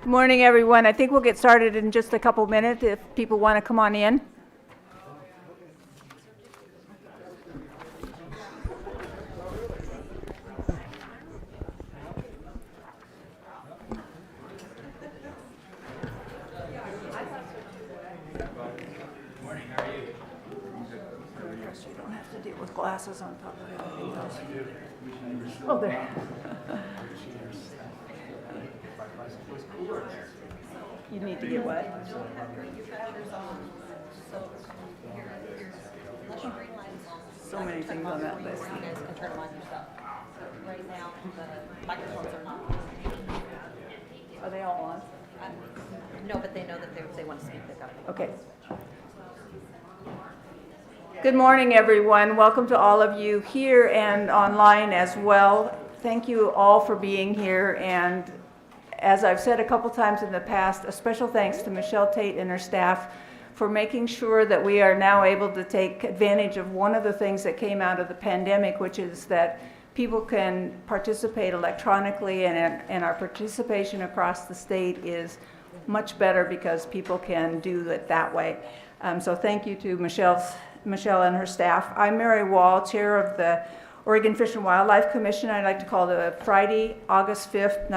Good morning, everyone. I think we'll get started in just a couple minutes if people want to come on in. You don't have to deal with glasses on top of everything else. Oh, there. You need to get what? So many things on that list. You guys can turn them on yourself. So right now, the microphones are not. Are they all on? No, but they know that if they want to speak, they've got to. Okay. Good morning, everyone. Welcome to all of you here and online as well. Thank you all for being here. And as I've said a couple times in the past, a special thanks to Michelle Tate and her staff for making sure that we are now able to take advantage of one of the things that came out of the pandemic, which is that people can participate electronically, and our participation across the state is much better because people can do it that way. So thank you to Michelle and her staff. I'm Mary Wall, chair of the Oregon Fish and Wildlife Commission. I'd like to call the Friday, August 5th,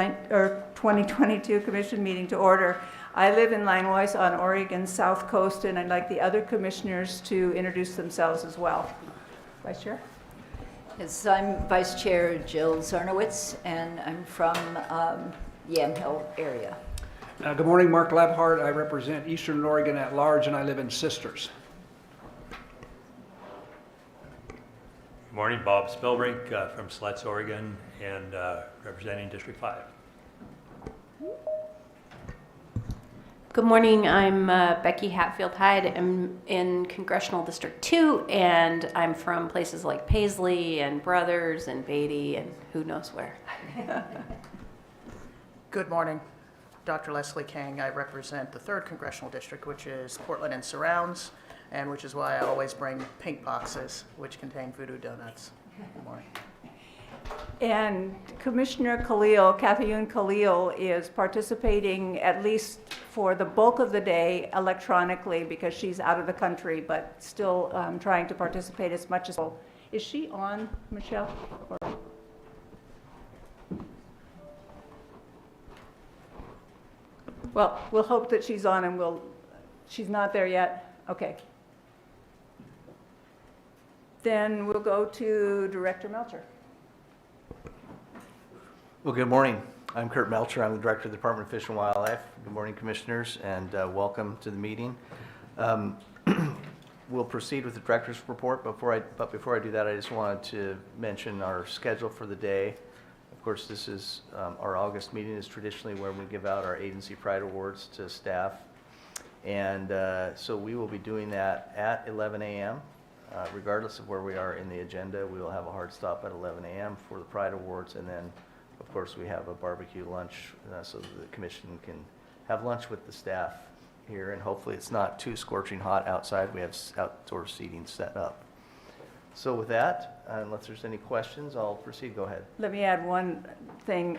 2022 Commission meeting to order. I live in Langlois on Oregon's south coast, and I'd like the other commissioners to introduce themselves as well. Vice Chair? Yes, I'm Vice Chair Jill Zarnowitz, and I'm from Yamhill area. Good morning, Mark Labhart. I represent Eastern Oregon at large, and I live in Sisters. Good morning, Bob Spilbrink from Slets, Oregon, and representing District 5. Good morning, I'm Becky Hatfield-Hyde. I'm in Congressional District 2, and I'm from places like Paisley and Brothers and Beatty and who knows where. Good morning, Dr. Leslie Kang. I represent the 3rd Congressional District, which is Portland and surrounds, and which is why I always bring pink boxes, which contain voodoo donuts. Good morning. And Commissioner Khalil, Kathyun Khalil, is participating at least for the bulk of the day electronically because she's out of the country, but still trying to participate as much as possible. Is she on, Michelle? Or? Well, we'll hope that she's on, and she's not there yet? Okay. Then we'll go to Director Melcher. Well, good morning. I'm Kurt Melcher. I'm the Director of the Department of Fish and Wildlife. Good morning, Commissioners, and welcome to the meeting. We'll proceed with the Director's report, but before I do that, I just wanted to mention our schedule for the day. Of course, this is our August meeting is traditionally where we give out our agency pride awards to staff. And so we will be doing that at 11 a.m. Regardless of where we are in the agenda, we will have a hard stop at 11 a.m. for the pride awards, and then of course we have a barbecue lunch so that the commission can have lunch with the staff here, and hopefully it's not too scorching hot outside. We have outdoor seating set up. So with that, unless there's any questions, I'll proceed. Go ahead. Let me add one thing.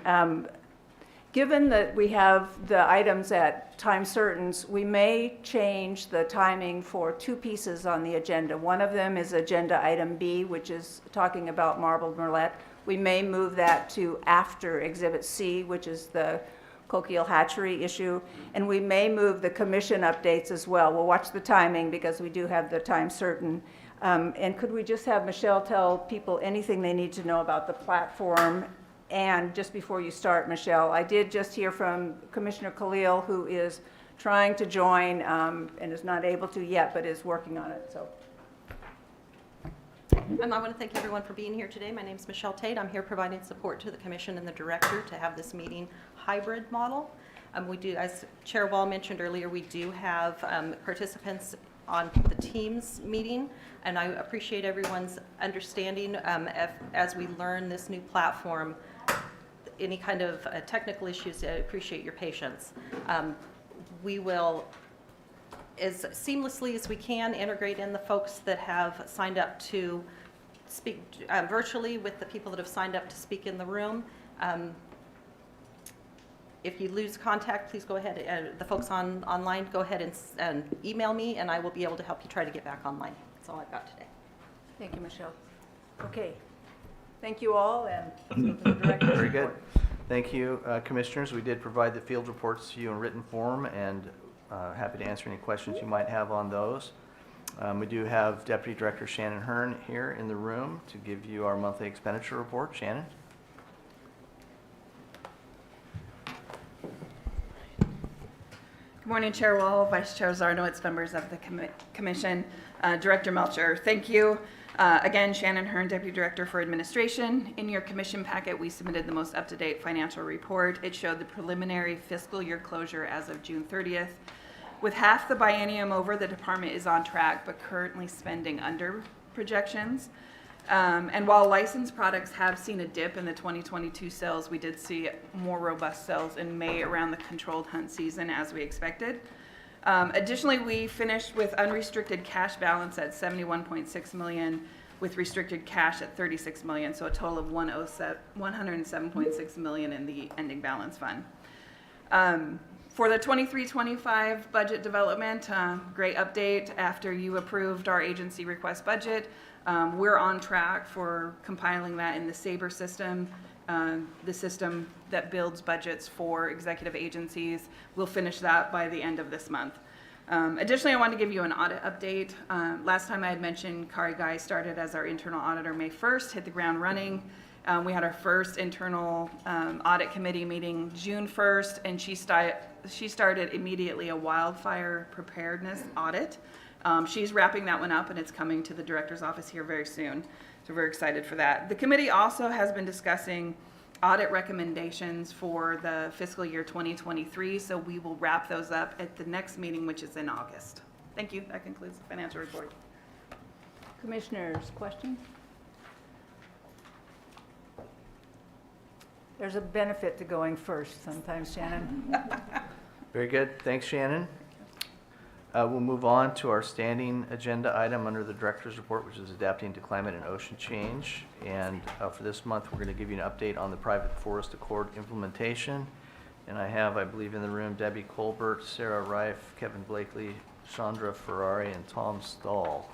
Given that we have the items at time certains, we may change the timing for 2 pieces on the agenda. One of them is agenda item B, which is talking about marbled murrelet. We may move that to after Exhibit C, which is the coquille hatchery issue, and we may move the commission updates as well. We'll watch the timing because we do have the time certain. And could we just have Michelle tell people anything they need to know about the platform? And just before you start, Michelle, I did just hear from Commissioner Khalil, who is trying to join and is not able to yet, but is working on it. So. And I want to thank everyone for being here today. My name is Michelle Tate. I'm here providing support to the Commission and the Director to have this meeting hybrid model. We do, as Chair Wall mentioned earlier, we do have participants on the Teams meeting, and I appreciate everyone's understanding as we learn this new platform. Any kind of technical issues, I appreciate your patience. We will, as seamlessly as we can, integrate in the folks that have signed up to speak virtually with the people that have signed up to speak in the room. If you lose contact, please go ahead, the folks online, go ahead and email me, and I will be able to help you try to get back online. That's all I've got today. Thank you, Michelle. Okay. Thank you all, and let's go to the director's Very good. report. Thank you, Commissioners. We did provide the field reports to you in written form, and happy to answer any questions you might have on those. We do have Deputy Director Shannon Hearn here in the room to give you our monthly expenditure report. Shannon? Good morning, Chair Wall, Vice Chair Zarnowitz, members of the Commission, Director Melcher. Thank you. Again, Shannon Hearn, Deputy Director for Administration. In your Commission packet, we submitted the most up-to-date financial report. It showed the preliminary fiscal year closure as of June 30th. With half the biennium over, the department is on track, but currently spending under projections. And while licensed products have seen a dip in the 2022 sales, we did see more robust sales in May around the controlled hunt season as we expected. Additionally, we finished with unrestricted cash balance at $71.6 million, with restricted cash at $36 million, so a total of $107.6 million in the ending balance fund. For the 23-25 budget development, great update. After you approved our agency request budget, we're on track for compiling that in the SABRE system, the system that builds budgets for executive agencies. We'll finish that by the end of this month. Additionally, I wanted to give you an audit update. Last time I had mentioned Kari Guy started as our internal auditor May 1st, hit the ground running. We had our first internal audit committee meeting June 1st, and she started immediately a wildfire preparedness audit. She's wrapping that one up, and it's coming to the director's office here very soon. So we're excited for that. The committee also has been discussing audit recommendations for the fiscal year 2023, so we will wrap those up at the next meeting, which is in August. Thank you. That concludes the financial report. Commissioners, questions? There's a benefit to going first sometimes, Shannon. Very good. Thanks, Shannon. We'll move on to our standing agenda item under the Director's Report, which is Adapting to Climate and Ocean Change. And for this month, we're going to give you an update on the Private Forest Accord implementation. And I have, I believe, in the room Debbie Colbert, Sarah Reif, Kevin Blakely, Chandra Ferrari, and Tom Stahl.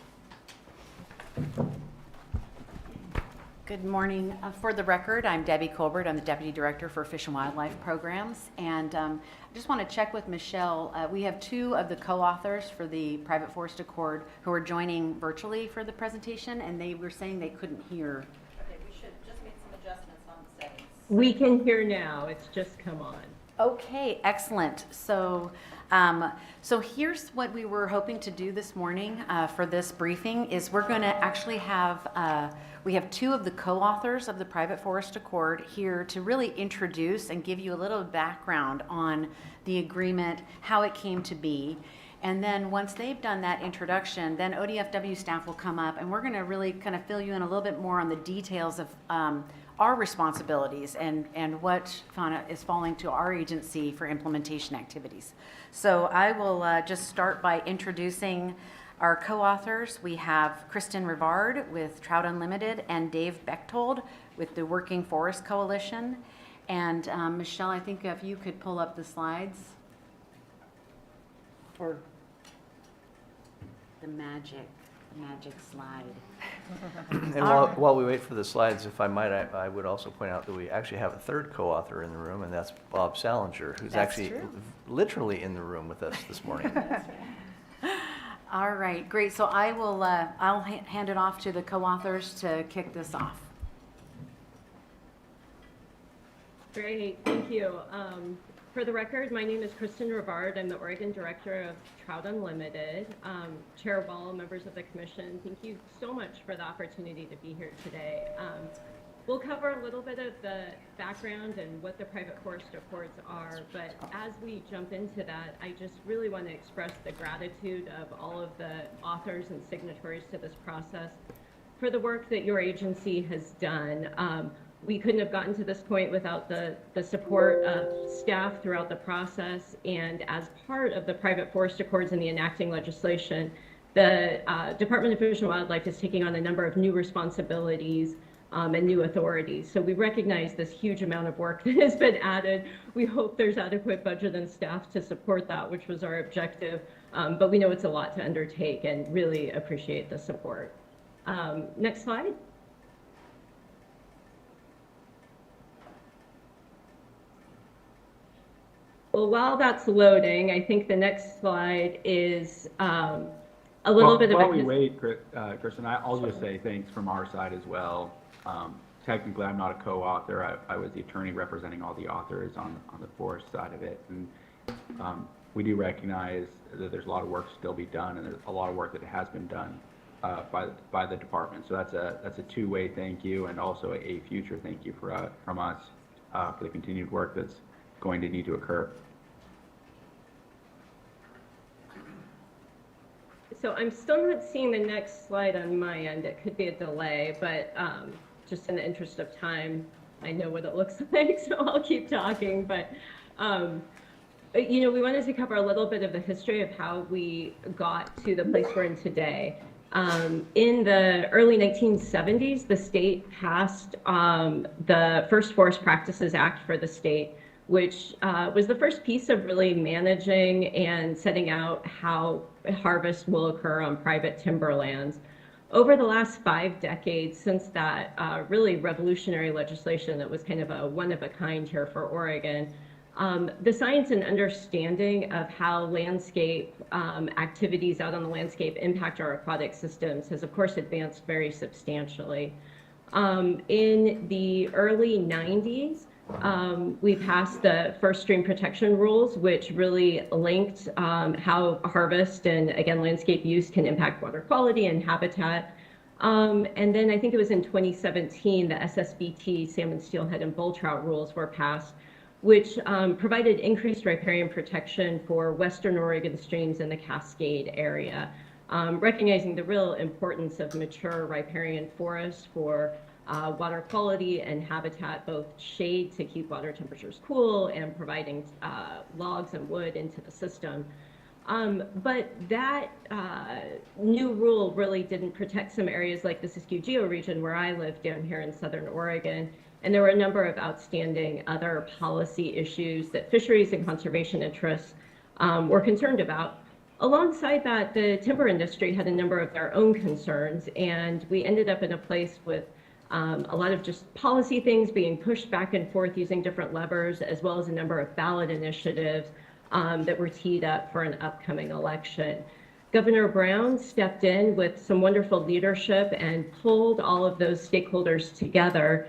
Good morning. For the record, I'm Debbie Colbert. I'm the Deputy Director for Fish and Wildlife Programs. And I just want to check with Michelle. We have two of the co-authors for the Private Forest Accord who are joining virtually for the presentation, and they were saying they couldn't hear. Okay, we should just make some adjustments on the settings. We can hear now. It's just come on. Okay, excellent. So here's what we were hoping to do this morning for this briefing is we're going to actually have, we have two of the co-authors of the Private Forest Accord here to really introduce and give you a little background on the agreement, how it came to be. And then once they've done that introduction, then ODFW staff will come up and we're going to really kind of fill you in a little bit more on the details of our responsibilities and what is falling to our agency for implementation activities. So I will just start by introducing our co-authors. We have Kristen Rivard with Trout Unlimited and Dave Bechtold with the Working Forest Coalition. And Michelle, I think if you could pull up the slides for the magic slide. And while we wait for the slides, if I might, I would also point out that we actually have a third co-author in the room, and that's Bob Salinger, who's That's actually true. literally in the room with us this morning. All right, great. So I will, I'll hand it off to the co-authors to kick this off. Great, thank you. For the record, my name is Kristen Rivard. I'm the Oregon Director of Trout Unlimited. Chair Wall, members of the Commission, thank you so much for the opportunity to be here today. We'll cover a little bit of the background and what the Private Forest Accords are, but as we jump into that, I just really want to express the gratitude of all of the authors and signatories to this process for the work that your agency has done. We couldn't have gotten to this point without the support of staff throughout the process, and as part of the Private Forest Accords and the enacting legislation, the Department of Fish and Wildlife is taking on a number of new responsibilities and new authorities. So we recognize this huge amount of work that has been added. We hope there's adequate budget and staff to support that, which was our objective. But we know it's a lot to undertake and really appreciate the support. Next slide. Well, while that's loading, I think the next slide is a little bit of While we wait, Kristen, I'll just say thanks from our side as well. Technically, I'm not a co-author. I was the attorney representing all the authors on the forest side of it. And we do recognize that there's a lot of work to still be done, and there's a lot of work that has been done by the department. So that's a two-way thank you, and also a future thank you from us for the continued work that's going to need to occur. So I'm still not seeing the next slide on my end. It could be a delay, but just in the interest of time, I know what it looks like, so I'll keep talking. But, you know, we wanted to cover a little bit of the history of how we got to the place we're in today. In the early 1970s, the state passed the first Forest Practices Act for the state, which was the first piece of really managing and setting out how harvest will occur on private timberlands. Over the last 5 decades since that really revolutionary legislation that was kind of a one-of-a-kind here for Oregon, the science and understanding of how landscape activities out on the landscape impact our aquatic systems has, of course, advanced very substantially. In the early 90s, we passed the first stream protection rules, which really linked how harvest and, again, landscape use can impact water quality and habitat. And then I think it was in 2017, the SSBT, salmon, steelhead, and bull trout rules were passed, which provided increased riparian protection for Western Oregon streams in the Cascade area, recognizing the real importance of mature riparian forests for water quality and habitat, both shade to keep water temperatures cool and providing logs and wood into the system. But that new rule really didn't protect some areas like the Siskiyou georegion where I live down here in Southern Oregon. And there were a number of outstanding other policy issues that fisheries and conservation interests were concerned about. Alongside that, the timber industry had a number of their own concerns, and we ended up in a place with a lot of just policy things being pushed back and forth using different levers, as well as a number of ballot initiatives that were teed up for an upcoming election. Governor Brown stepped in with some wonderful leadership and pulled all of those stakeholders together,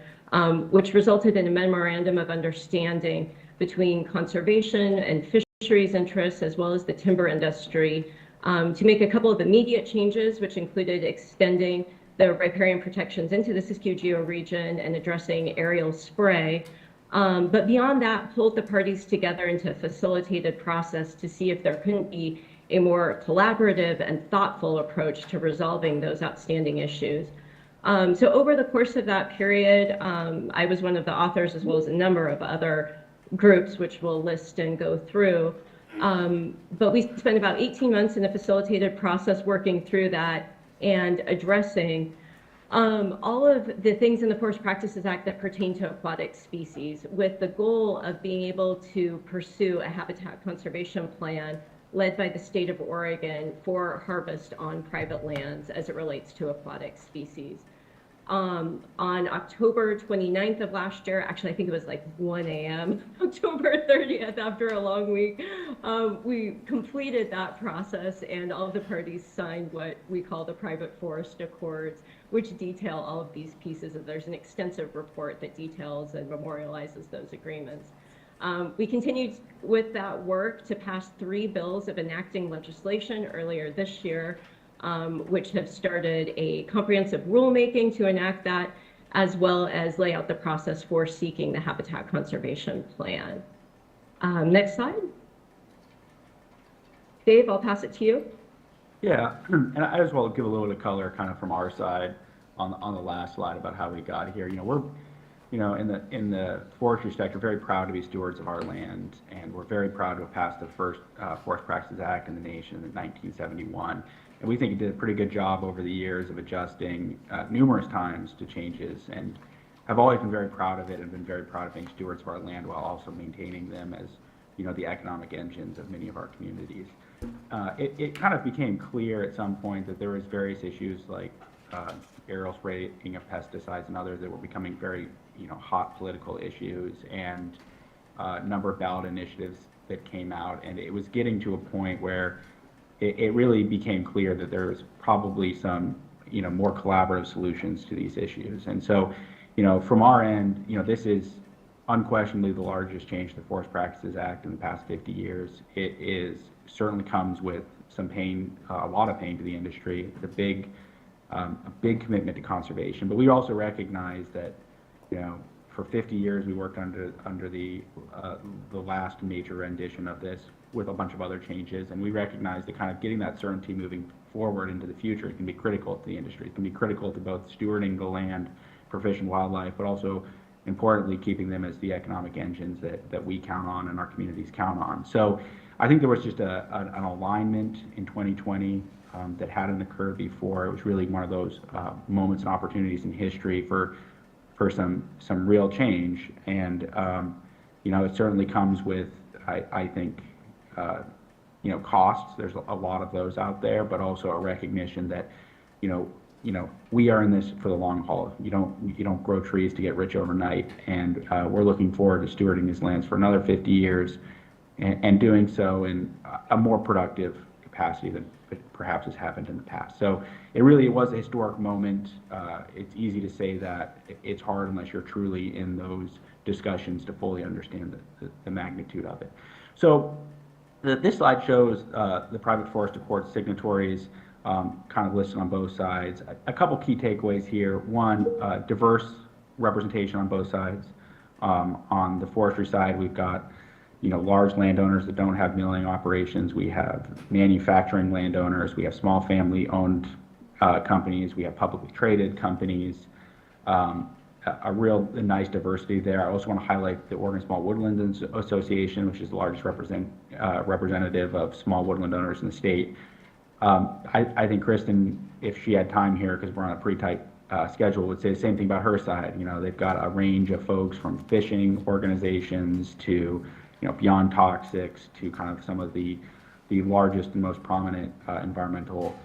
which resulted in a memorandum of understanding between conservation and fisheries interests, as well as the timber industry, to make a couple of immediate changes, which included extending the riparian protections into the Siskiyou georegion and addressing aerial spray. But beyond that, pulled the parties together into a facilitated process to see if there couldn't be a more collaborative and thoughtful approach to resolving those outstanding issues. So over the course of that period, I was one of the authors, as well as a number of other groups, which we'll list and go through. But we spent about 18 months in a facilitated process working through that and addressing all of the things in the Forest Practices Act that pertain to aquatic species, with the goal of being able to pursue a habitat conservation plan led by the state of Oregon for harvest on private lands as it relates to aquatic species. On October 29th of last year, actually I think it was like 1 a.m., October 30th, after a long week, we completed that process and all of the parties signed what we call the Private Forest Accords, which detail all of these pieces. There's an extensive report that details and memorializes those agreements. We continued with that work to pass 3 bills of enacting legislation earlier this year, which have started a comprehensive rulemaking to enact that, as well as lay out the process for seeking the habitat conservation plan. Next slide. Dave, I'll pass it to you. Yeah, and I just want to give a little bit of color kind of from our side on the last slide about how we got here. You know, in the forestry sector, very proud to be stewards of our land, and we're very proud to have passed the first Forest Practices Act in the nation in 1971. And we think it did a pretty good job over the years of adjusting numerous times to changes, and have always been very proud of it and been very proud of being stewards of our land while also maintaining them as, the economic engines of many of our communities. It kind of became clear at some point that there was various issues like aerial spraying of pesticides and others that were becoming very, hot political issues, and a number of ballot initiatives that came out, and it was getting to a point where it really became clear that there was probably some, more collaborative solutions to these issues. And so, from our end, this is unquestionably the largest change to the Forest Practices Act in the past 50 years. It certainly comes with some pain, a lot of pain to the industry. It's a big commitment to conservation, but we also recognize that, for 50 years we worked under the last major rendition of this with a bunch of other changes, and we recognize that kind of getting that certainty moving forward into the future can be critical to the industry. It can be critical to both stewarding the land for fish and wildlife, but also importantly keeping them as the economic engines that we count on and our communities count on. So I think there was just an alignment in 2020 that hadn't occurred before. It was really one of those moments and opportunities in history for some real change, and it certainly comes with, I think, costs. There's a lot of those out there, but also a recognition that we are in this for the long haul. You don't grow trees to get rich overnight, and we're looking forward to stewarding these lands for another 50 years, and doing so in a more productive capacity than perhaps has happened in the past. So it was a historic moment. It's easy to say that. It's hard unless you're truly in those discussions to fully understand the magnitude of it. So this slide shows the private forest accord signatories kind of listed on both sides. A couple key takeaways here. One, diverse representation on both sides. On the forestry side, we've got large landowners that don't have milling operations. We have manufacturing landowners. We have small family-owned companies. We have publicly traded companies. A nice diversity there. I also want to highlight the Oregon Small Woodlands Association, which is the largest representative of small woodland owners in the state. I think Kristen, if she had time here, because we're on a pretty tight schedule, would say the same thing about her side. They've got a range of folks from fishing organizations to beyond toxics to kind of some of the largest and most prominent environmental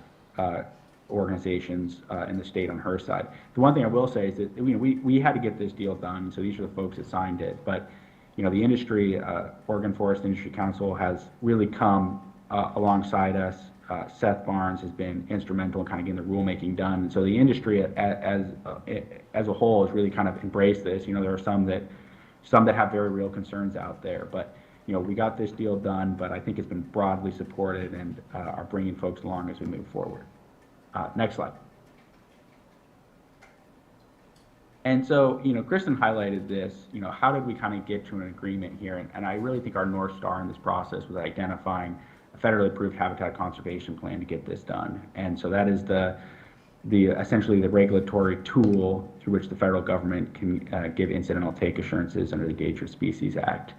organizations in the state on her side. The one thing I will say is that we had to get this deal done, so these are the folks that signed it. But the industry, Oregon Forest Industry Council, has really come alongside us. Seth Barnes has been instrumental in kind of getting the rulemaking done. And so the industry as a whole has really kind of embraced this. There are some that have very real concerns out there, but we got this deal done. But I think it's been broadly supported and are bringing folks along as we move forward. Next slide. And so, Kristen highlighted this, how did we kind of get to an agreement here? And I really think our North Star in this process was identifying a federally approved habitat conservation plan to get this done. And so that is essentially the regulatory tool through which the federal government can give incidental take assurances under the Endangered Species Act.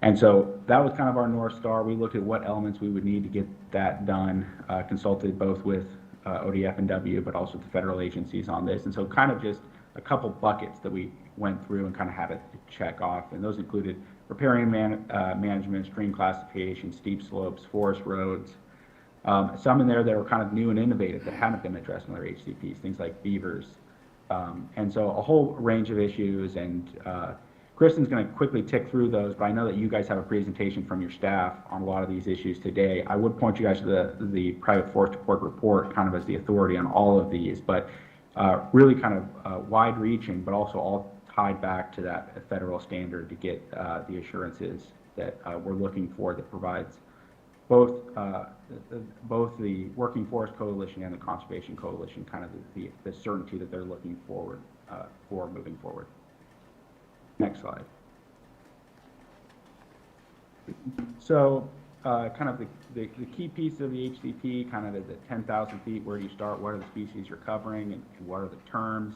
And so that was kind of our North Star. We looked at what elements we would need to get that done, consulted both with ODFW, but also the federal agencies on this. And so kind of just a couple buckets that we went through and kind of had to check off. And those included riparian management, stream classification, steep slopes, forest roads. Some in there that were kind of new and innovative that hadn't been addressed in other HCPs, things like beavers. And so a whole range of issues, and Kristen's going to quickly tick through those, but I know that you guys have a presentation from your staff on a lot of these issues today. I would point you guys to the private forest accord report kind of as the authority on all of these, but really kind of wide-reaching, but also all tied back to that federal standard to get the assurances that we're looking for that provides both the Working Forest Coalition and the Conservation Coalition kind of the certainty that they're looking forward for moving forward. Next slide. So kind of the key piece of the HCP kind of is at 10,000 feet, where you start, what are the species you're covering, and what are the terms.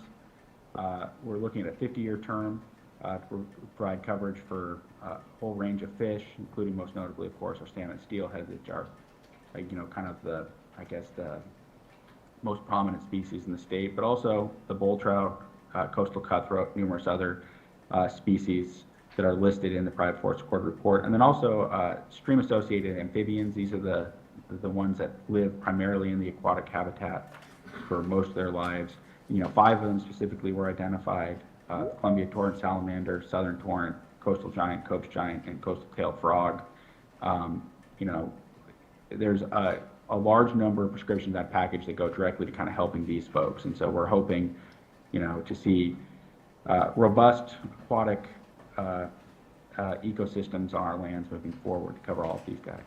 We're looking at a 50-year term to provide coverage for a whole range of fish, including most notably, of course, our salmon and steelhead, which are, kind of the, I guess, the most prominent species in the state, but also the bull trout, coastal cutthroat, numerous other species that are listed in the private forest accord report. And then also stream-associated amphibians. These are the ones that live primarily in the aquatic habitat for most of their lives. 5 of them specifically were identified: Columbia torrent salamander, southern torrent, coastal giant, Cope's giant, and coastal tailed frog. There's a large number of prescriptions in that package that go directly to kind of helping these folks. And so we're hoping, to see robust aquatic ecosystems on our lands moving forward to cover all of these guys.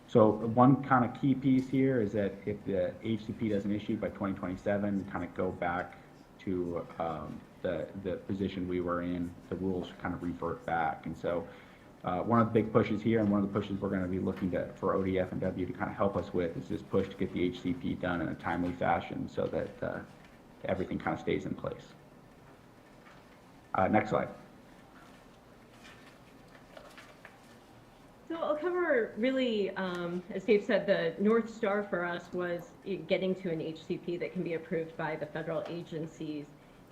So one kind of key piece here is that if the HCP doesn't issue by 2027, we kind of go back to the position we were in, the rules kind of revert back. And so one of the big pushes here, and one of the pushes we're going to be looking for ODFW to kind of help us with, is this push to get the HCP done in a timely fashion so that everything kind of stays in place. Next slide. So I'll cover really, as Dave said, the North Star for us was getting to an HCP that can be approved by the federal agencies.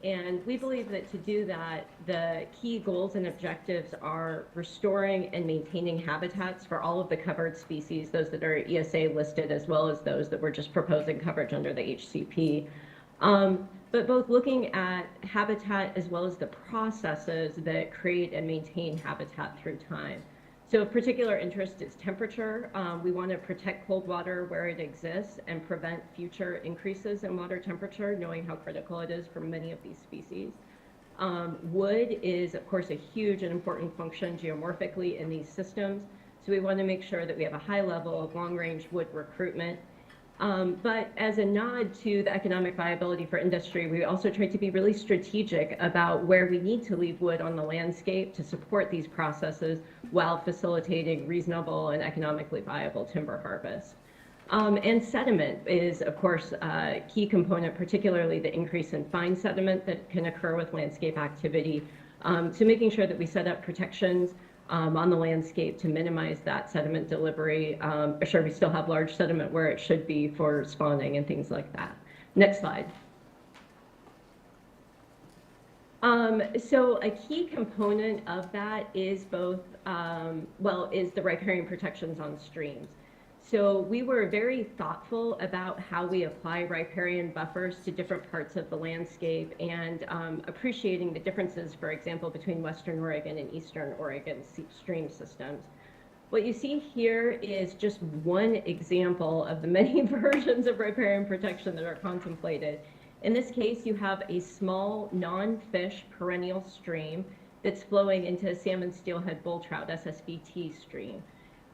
And we believe that to do that, the key goals and objectives are restoring and maintaining habitats for all of the covered species, those that are ESA listed, as well as those that we're just proposing coverage under the HCP. But both looking at habitat as well as the processes that create and maintain habitat through time. So of particular interest is temperature. We want to protect cold water where it exists and prevent future increases in water temperature, knowing how critical it is for many of these species. Wood is, of course, a huge and important function geomorphically in these systems. So we want to make sure that we have a high level of long-range wood recruitment. But as a nod to the economic viability for industry, we also try to be really strategic about where we need to leave wood on the landscape to support these processes while facilitating reasonable and economically viable timber harvest. And sediment is, of course, a key component, particularly the increase in fine sediment that can occur with landscape activity. So making sure that we set up protections on the landscape to minimize that sediment delivery. Sure, we still have large sediment where it should be for spawning and things like that. Next slide. So a key component of that is both, is the riparian protections on streams. So we were very thoughtful about how we apply riparian buffers to different parts of the landscape and appreciating the differences, for example, between Western Oregon and Eastern Oregon stream systems. What you see here is just one example of the many versions of riparian protection that are contemplated. In this case, you have a small non-fish perennial stream that's flowing into a salmon steelhead bull trout SSBT stream.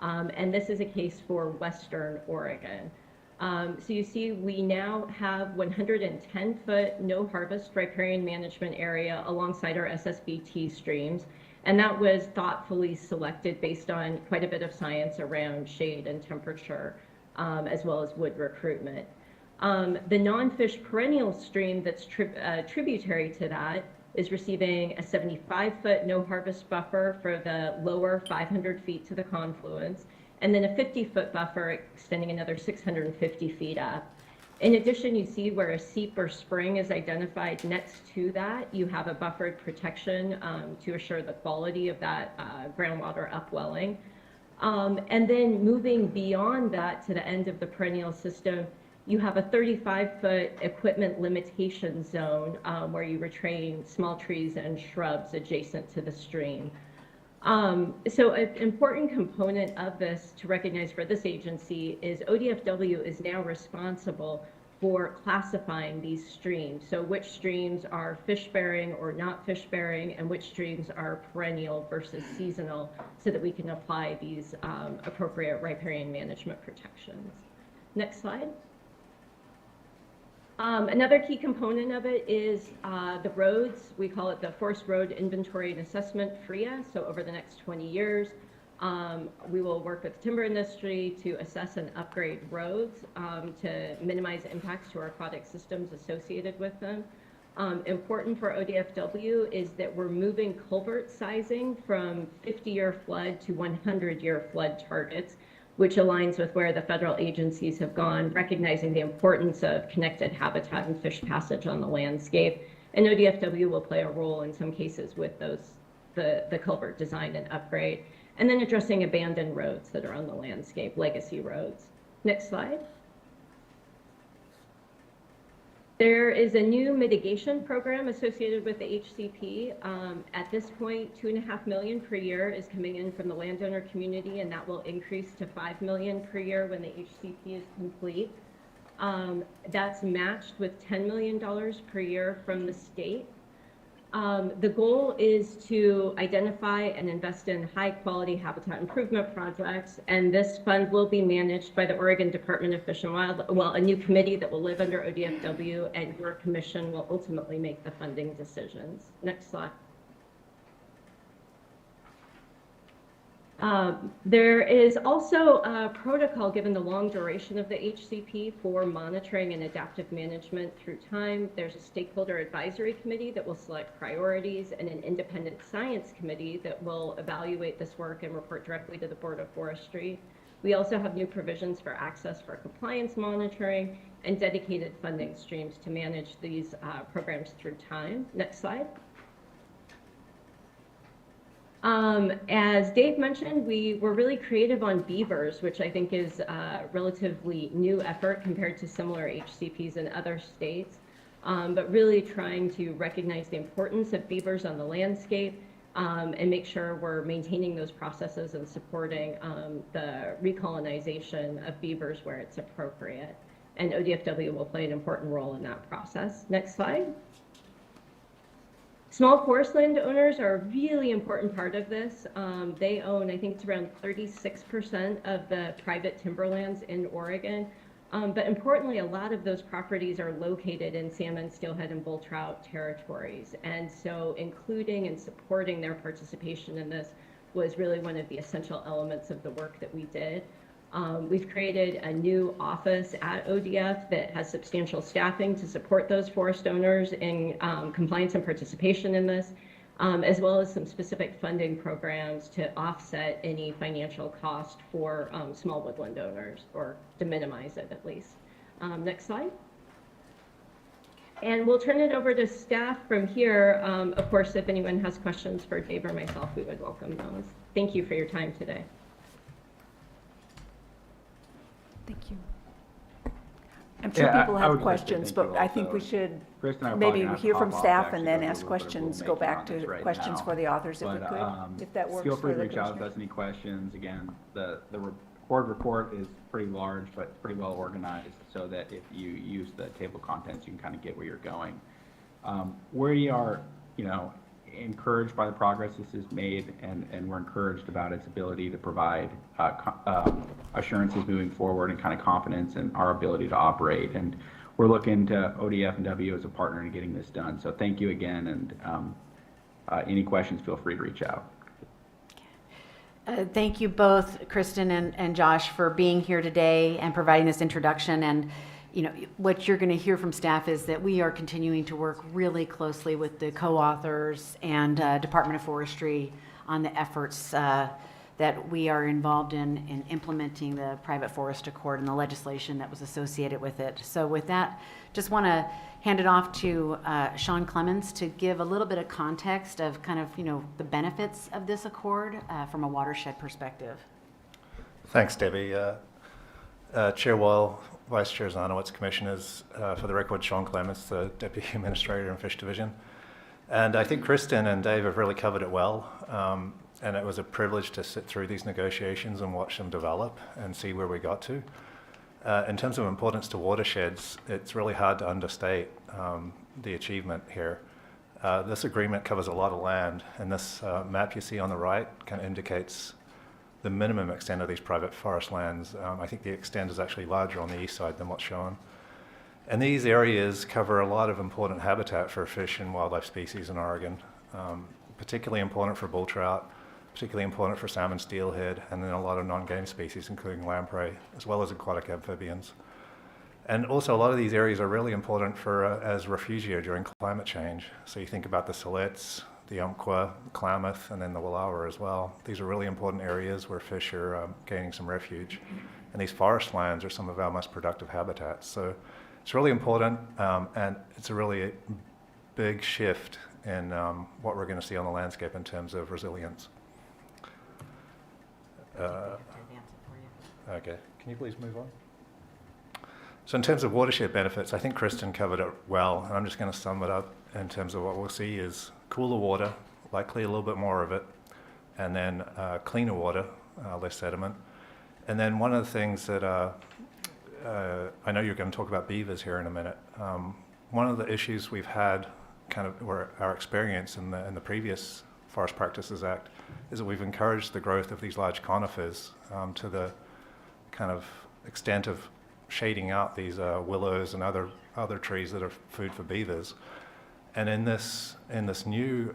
And this is a case for Western Oregon. So you see we now have 110-foot no harvest riparian management area alongside our SSBT streams. And that was thoughtfully selected based on quite a bit of science around shade and temperature, as well as wood recruitment. The non-fish perennial stream that's tributary to that is receiving a 75-foot no harvest buffer for the lower 500 feet to the confluence, and then a 50-foot buffer extending another 650 feet up. In addition, you see where a seep or spring is identified next to that, you have a buffered protection to assure the quality of that groundwater upwelling. And then moving beyond that to the end of the perennial system, you have a 35-foot equipment limitation zone where you retrain small trees and shrubs adjacent to the stream. So an important component of this to recognize for this agency is ODFW is now responsible for classifying these streams. So which streams are fish-bearing or not fish-bearing, and which streams are perennial versus seasonal, so that we can apply these appropriate riparian management protections. Next slide. Another key component of it is the roads. We call it the Forest Road Inventory and Assessment, FRIA. So over the next 20 years, we will work with the timber industry to assess and upgrade roads to minimize impacts to our aquatic systems associated with them. Important for ODFW is that we're moving culvert sizing from 50-year flood to 100-year flood targets, which aligns with where the federal agencies have gone, recognizing the importance of connected habitat and fish passage on the landscape. And ODFW will play a role in some cases with the culvert design and upgrade. And then addressing abandoned roads that are on the landscape, legacy roads. Next slide. There is a new mitigation program associated with the HCP. At this point, $2.5 million per year is coming in from the landowner community, and that will increase to $5 million per year when the HCP is complete. That's matched with $10 million per year from the state. The goal is to identify and invest in high-quality habitat improvement projects, and this fund will be managed by the Oregon Department of Fish and Wildlife, well, a new committee that will live under ODFW, and your commission will ultimately make the funding decisions. Next slide. There is also a protocol, given the long duration of the HCP, for monitoring and adaptive management through time. There's a stakeholder advisory committee that will select priorities, and an independent science committee that will evaluate this work and report directly to the Board of Forestry. We also have new provisions for access for compliance monitoring and dedicated funding streams to manage these programs through time. Next slide. As Dave mentioned, we were really creative on beavers, which I think is a relatively new effort compared to similar HCPs in other states, but really trying to recognize the importance of beavers on the landscape and make sure we're maintaining those processes and supporting the recolonization of beavers where it's appropriate. And ODFW will play an important role in that process. Next slide. Small forest landowners are a really important part of this. They own, I think it's around 36% of the private timberlands in Oregon. But importantly, a lot of those properties are located in salmon, steelhead, and bull trout territories. And so including and supporting their participation in this was really one of the essential elements of the work that we did. We've created a new office at ODF that has substantial staffing to support those forest owners in compliance and participation in this, as well as some specific funding programs to offset any financial cost for small woodland owners, or to minimize it at least. Next slide. And we'll turn it over to staff from here. Of course, if anyone has questions for Dave or myself, we would welcome those. Thank you for your time today. Thank you. I'm sure people have questions, but I think we should maybe hear from staff and then ask questions, go back to questions for the authors if we could, if that works. Feel free for to the reach out if there's any questions. Again, the board report is pretty large, but it's pretty well organized, so that if you use the table of contents, you can kind of get where you're going. We are, encouraged by the progress this has made, and we're encouraged about its ability to provide assurances moving forward and kind of confidence in our ability to operate. And we're looking to ODFW as a partner in getting this done. So thank you again, and any questions, feel free to reach out. Thank you both, Kristen and Josh, for being here today and providing this introduction. And what you're going to hear from staff is that we are continuing to work really closely with the co-authors and Department of Forestry on the efforts that we are involved in implementing the Private Forest Accord and the legislation that was associated with it. So with that, just want to hand it off to Sean Clemens to give a little bit of context of kind of, the benefits of this accord from a watershed perspective. Thanks, Debbie. Chair Wall, Vice Chair Zarnowitz, Commissioners, for the record, Sean Clemens, the Deputy Administrator in Fish Division. And I think Kristen and Dave have really covered it well. And it was a privilege to sit through these negotiations and watch them develop and see where we got to. In terms of importance to watersheds, it's really hard to understate the achievement here. This agreement covers a lot of land, and this map you see on the right kind of indicates the minimum extent of these private forest lands. I think the extent is actually larger on the east side than what's shown. And these areas cover a lot of important habitat for fish and wildlife species in Oregon, particularly important for bull trout, particularly important for salmon steelhead, and then a lot of non-game species, including lamprey, as well as aquatic amphibians. And also a lot of these areas are really important for as refugia during climate change. So you think about the Silettes, the Umpqua, Klamath, and then the Wallowa as well. These are really important areas where fish are gaining some refuge. And these forest lands are some of our most productive habitats. So it's really important, and it's a really big shift in what we're going to see on the landscape in terms of resilience. Okay, can you please move on? So in terms of watershed benefits, I think Kristen covered it well, and I'm just going to sum it up in terms of what we'll see is cooler water, likely a little bit more of it, and then cleaner water, less sediment. And then one of the things that I know you're going to talk about beavers here in a minute. One of the issues we've had, kind of, or our experience in the previous Forest Practices Act, is that we've encouraged the growth of these large conifers to the kind of extent of shading out these willows and other trees that are food for beavers. And in this new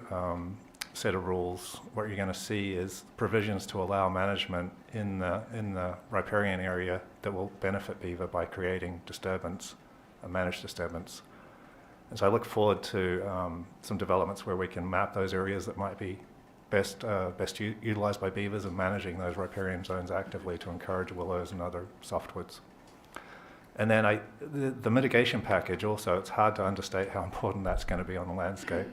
set of rules, what you're going to see is provisions to allow management in the riparian area that will benefit beaver by creating disturbance, a managed disturbance. And so I look forward to some developments where we can map those areas that might be best utilized by beavers and managing those riparian zones actively to encourage willows and other softwoods. And then the mitigation package also, it's hard to understate how important that's going to be on the landscape.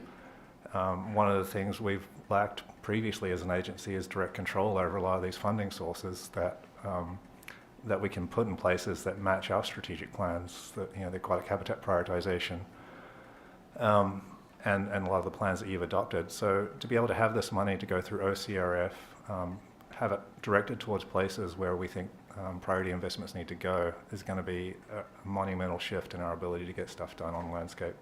One of the things we've lacked previously as an agency is direct control over a lot of these funding sources that we can put in places that match our strategic plans, the aquatic habitat prioritization, and a lot of the plans that you've adopted. So to be able to have this money to go through OCRF, have it directed towards places where we think priority investments need to go is going to be a monumental shift in our ability to get stuff done on the landscape.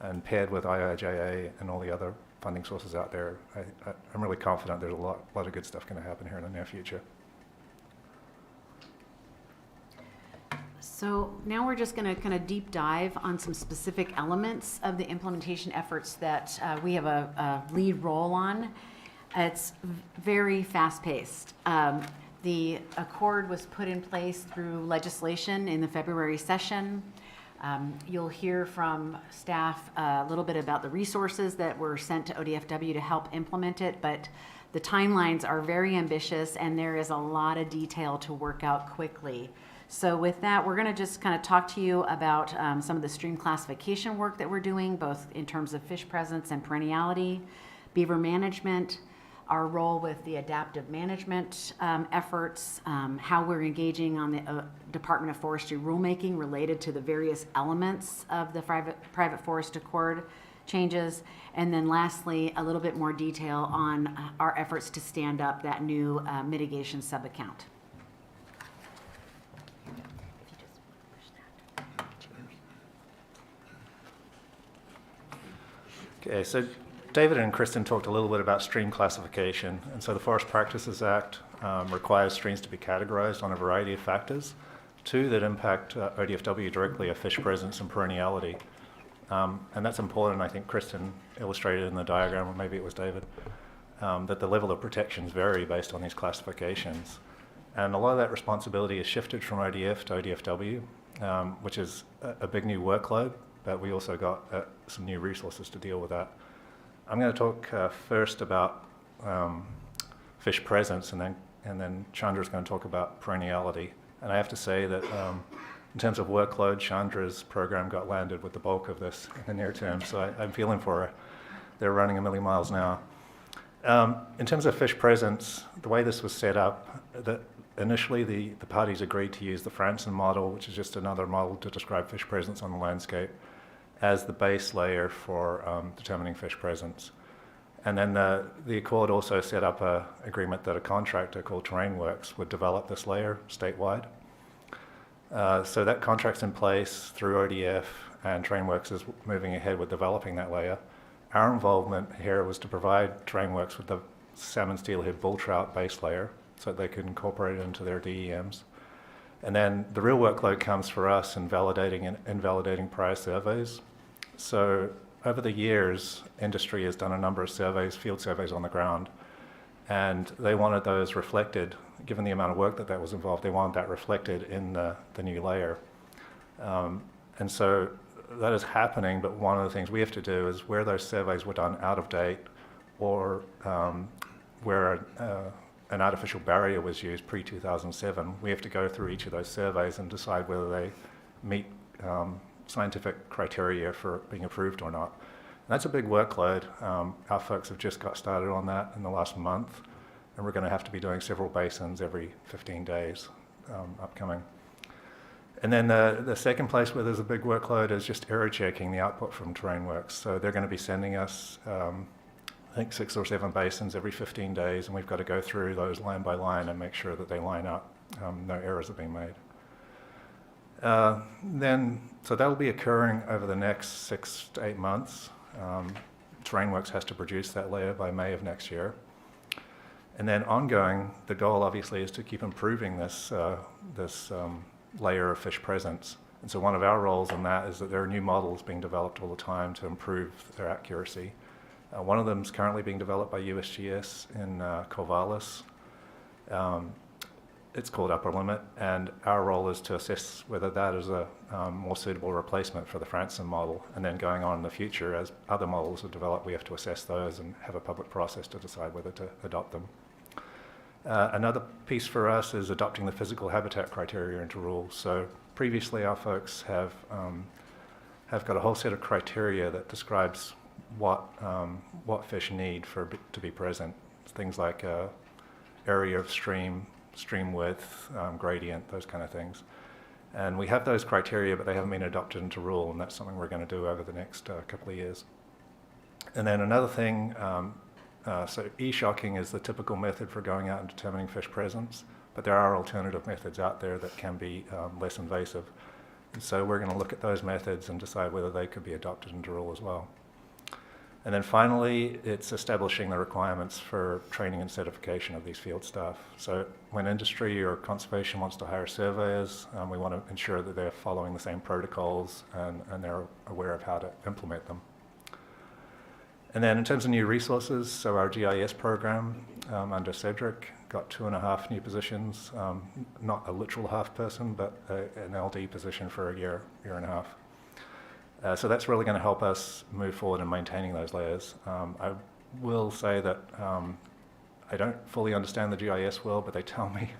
And paired with IIJA and all the other funding sources out there, I'm really confident there's a lot of good stuff going to happen here in the near future. So now we're just going to kind of deep dive on some specific elements of the implementation efforts that we have a lead role on. It's very fast-paced. The accord was put in place through legislation in the February session. You'll hear from staff a little bit about the resources that were sent to ODFW to help implement it, but the timelines are very ambitious and there is a lot of detail to work out quickly. So with that, we're going to just kind of talk to you about some of the stream classification work that we're doing, both in terms of fish presence and perenniality, beaver management, our role with the adaptive management efforts, how we're engaging on the Department of Forestry rulemaking related to the various elements of the private forest accord changes, and then lastly, a little bit more detail on our efforts to stand up that new mitigation sub-account. Okay, so David and Kristen talked a little bit about stream classification, and so the Forest Practices Act requires streams to be categorized on a variety of factors. Two that impact ODFW directly are fish presence and perenniality. And that's important, I think Kristen illustrated in the diagram, or maybe it was David, that the level of protections vary based on these classifications. And a lot of that responsibility is shifted from ODF to ODFW, which is a big new workload, but we also got some new resources to deal with that. I'm going to talk first about fish presence, and then Chandra's going to talk about perenniality. And I have to say that in terms of workload, Chandra's program got landed with the bulk of this in the near term, so I'm feeling for her. They're running a million miles now. In terms of fish presence, the way this was set up, initially the parties agreed to use the Franson model, which is just another model to describe fish presence on the landscape, as the base layer for determining fish presence. And then the Accord also set up an agreement that a contractor called TerrainWorks would develop this layer statewide. So that contract's in place through ODF, and TerrainWorks is moving ahead with developing that layer. Our involvement here was to provide TerrainWorks with the salmon steelhead bull trout base layer so that they could incorporate it into their DEMs. And then the real workload comes for us in validating and invalidating prior surveys. So over the years, industry has done a number of surveys, field surveys on the ground, and they wanted those reflected, given the amount of work that was involved, they wanted that reflected in the new layer. And so that is happening, but one of the things we have to do is where those surveys were done out of date or where an artificial barrier was used pre-2007, we have to go through each of those surveys and decide whether they meet scientific criteria for being approved or not. And that's a big workload. Our folks have just got started on that in the last month, and we're going to have to be doing several basins every 15 days upcoming. And then the second place where there's a big workload is just error checking the output from terrain works. So they're going to be sending us, I think 6 or 7 basins every 15 days, and we've got to go through those line by line and make sure that they line up. No errors are being made. So that'll be occurring over the next 6 to 8 months. Terrainworks has to produce that layer by May of next year. And then ongoing, the goal obviously is to keep improving this layer of fish presence. And so one of our roles in that is that there are new models being developed all the time to improve their accuracy. One of them is currently being developed by USGS in Corvallis. It's called Upper Limit, and our role is to assess whether that is a more suitable replacement for the Franson model. And then going on in the future, as other models are developed, we have to assess those and have a public process to decide whether to adopt them. Another piece for us is adopting the physical habitat criteria into rules. So previously our folks have got a whole set of criteria that describes what fish need to be present. Things like area of stream width, gradient, those kind of things. And we have those criteria, but they haven't been adopted into rule, and that's something we're going to do over the next couple of years. And then another thing, so e-shocking is the typical method for going out and determining fish presence, but there are alternative methods out there that can be less invasive. And so we're going to look at those methods and decide whether they could be adopted into rule as well. And then finally, it's establishing the requirements for training and certification of these field staff. So when industry or conservation wants to hire surveyors, we want to ensure that they're following the same protocols and they're aware of how to implement them. And then in terms of new resources, so our GIS program under Cedric got 2.5 new positions, not a literal half person, but an LD position for a year and a half. So that's really going to help us move forward in maintaining those layers. I will say that I don't fully understand the GIS world, but they tell me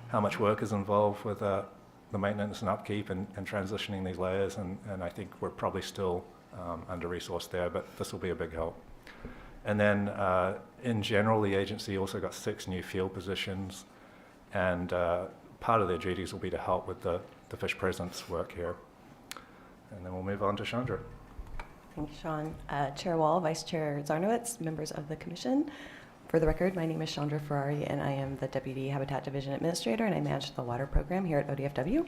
how much work is involved with the maintenance and upkeep and transitioning these layers, and I think we're probably still under-resourced there, but this will be a big help. And then in general, the agency also got 6 new field positions, and part of their duties will be to help with the fish presence work here. And then we'll move on to Chandra. Thank you, Sean. Chair Wall, Vice Chair Zarnowitz, members of the Commission. For the record, my name is Chandra Ferrari, and I am the Deputy Habitat Division Administrator, and I manage the water program here at ODFW.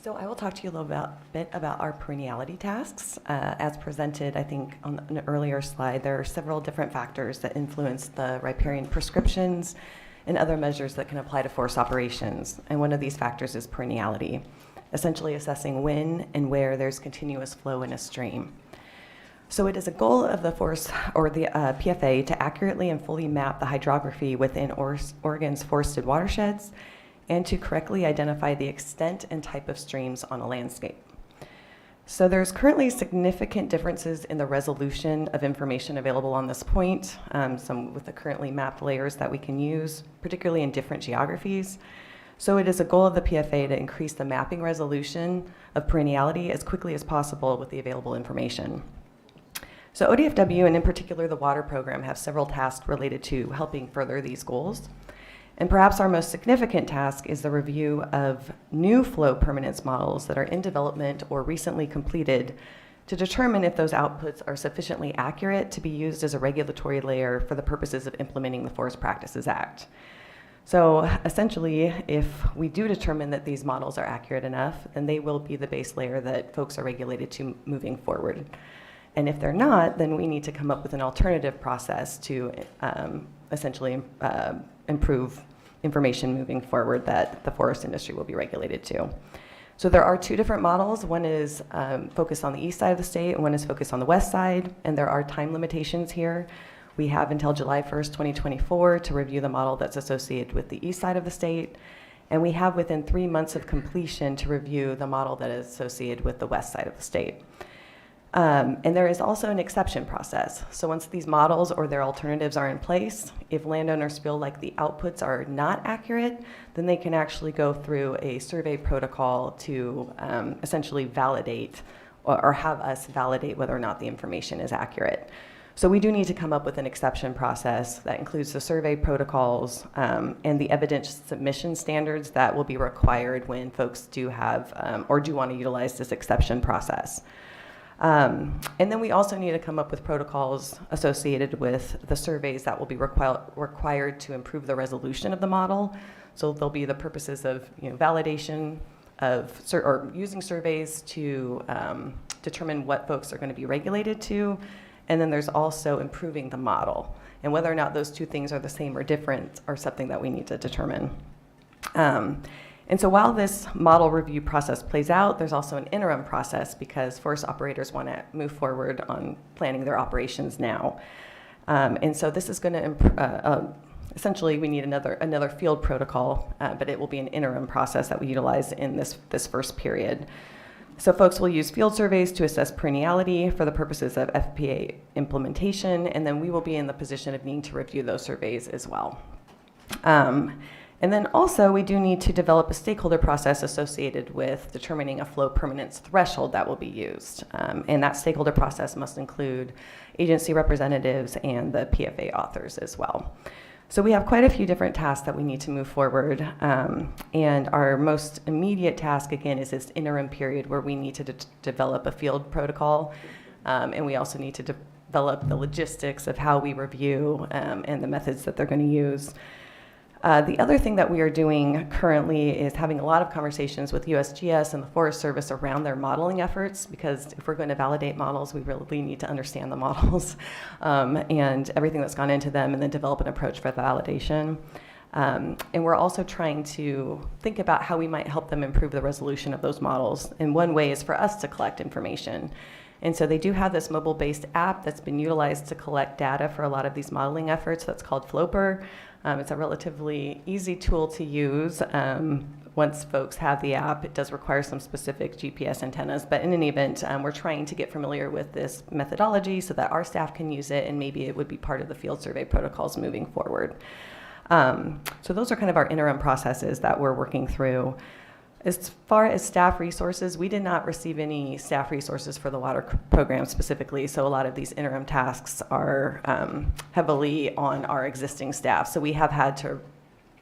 So I will talk to you a little bit about our perenniality tasks. As presented, I think on an earlier slide, there are several different factors that influence the riparian prescriptions and other measures that can apply to forest operations. And one of these factors is perenniality, essentially assessing when and where there's continuous flow in a stream. So it is a goal of the forest or the PFA to accurately and fully map the hydrography within Oregon's forested watersheds and to correctly identify the extent and type of streams on a landscape. So there's currently significant differences in the resolution of information available on this point, some with the currently mapped layers that we can use, particularly in different geographies. So it is a goal of the PFA to increase the mapping resolution of perenniality as quickly as possible with the available information. So ODFW, and in particular the water program, have several tasks related to helping further these goals. And perhaps our most significant task is the review of new flow permanence models that are in development or recently completed to determine if those outputs are sufficiently accurate to be used as a regulatory layer for the purposes of implementing the Forest Practices Act. So essentially, if we do determine that these models are accurate enough, then they will be the base layer that folks are regulated to moving forward. And if they're not, then we need to come up with an alternative process to essentially improve information moving forward that the forest industry will be regulated to. So there are 2 different models. One is focused on the east side of the state, and one is focused on the west side, and there are time limitations here. We have until July 1st, 2024 to review the model that's associated with the east side of the state, And we have within 3 months of completion to review the model that is associated with the west side of the state. And there is also an exception process. So once these models or their alternatives are in place, if landowners feel like the outputs are not accurate, then they can actually go through a survey protocol to essentially validate or have us validate whether or not the information is accurate. So we do need to come up with an exception process that includes the survey protocols and the evidence submission standards that will be required when folks do have or do want to utilize this exception process. And then we also need to come up with protocols associated with the surveys that will be required to improve the resolution of the model. So there'll be the purposes of validation of or using surveys to determine what folks are going to be regulated to. And then there's also improving the model. And whether or not those two things are the same or different are something that we need to determine. And so while this model review process plays out, there's also an interim process because forest operators want to move forward on planning their operations now. And so this is going to, essentially we need another field protocol, but it will be an interim process that we utilize in this first period. So folks will use field surveys to assess perenniality for the purposes of FPA implementation, and then we will be in the position of needing to review those surveys as well. And then also we do need to develop a stakeholder process associated with determining a flow permanence threshold that will be used. And that stakeholder process must include agency representatives and the PFA authors as well. So we have quite a few different tasks that we need to move forward. And our most immediate task, again, is this interim period where we need to develop a field protocol. And we also need to develop the logistics of how we review and the methods that they're going to use. The other thing that we are doing currently is having a lot of conversations with USGS and the Forest Service around their modeling efforts, because if we're going to validate models, we really need to understand the models and everything that's gone into them, and then develop an approach for validation. And we're also trying to think about how we might help them improve the resolution of those models. And one way is for us to collect information. And so they do have this mobile-based app that's been utilized to collect data for a lot of these modeling efforts that's called Floper. It's a relatively easy tool to use. Once folks have the app, it does require some specific GPS antennas, but in any event, we're trying to get familiar with this methodology so that our staff can use it, and maybe it would be part of the field survey protocols moving forward. So those are kind of our interim processes that we're working through. As far as staff resources, we did not receive any staff resources for the water program specifically, so a lot of these interim tasks are heavily on our existing staff. So we have had to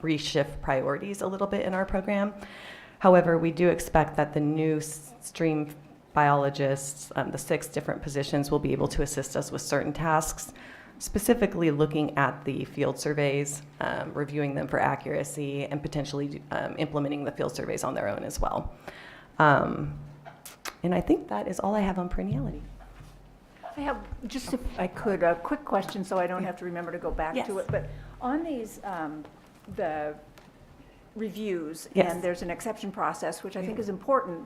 reshift priorities a little bit in our program. However, we do expect that the new stream biologists, the 6 different positions, will be able to assist us with certain tasks, specifically looking at the field surveys, reviewing them for accuracy, and potentially implementing the field surveys on their own as well. And I think that is all I have on perenniality. I have, just if I could, a quick question so I don't have to remember to go back to it. But on these, the reviews, Yes. and there's an exception process, which I think is important,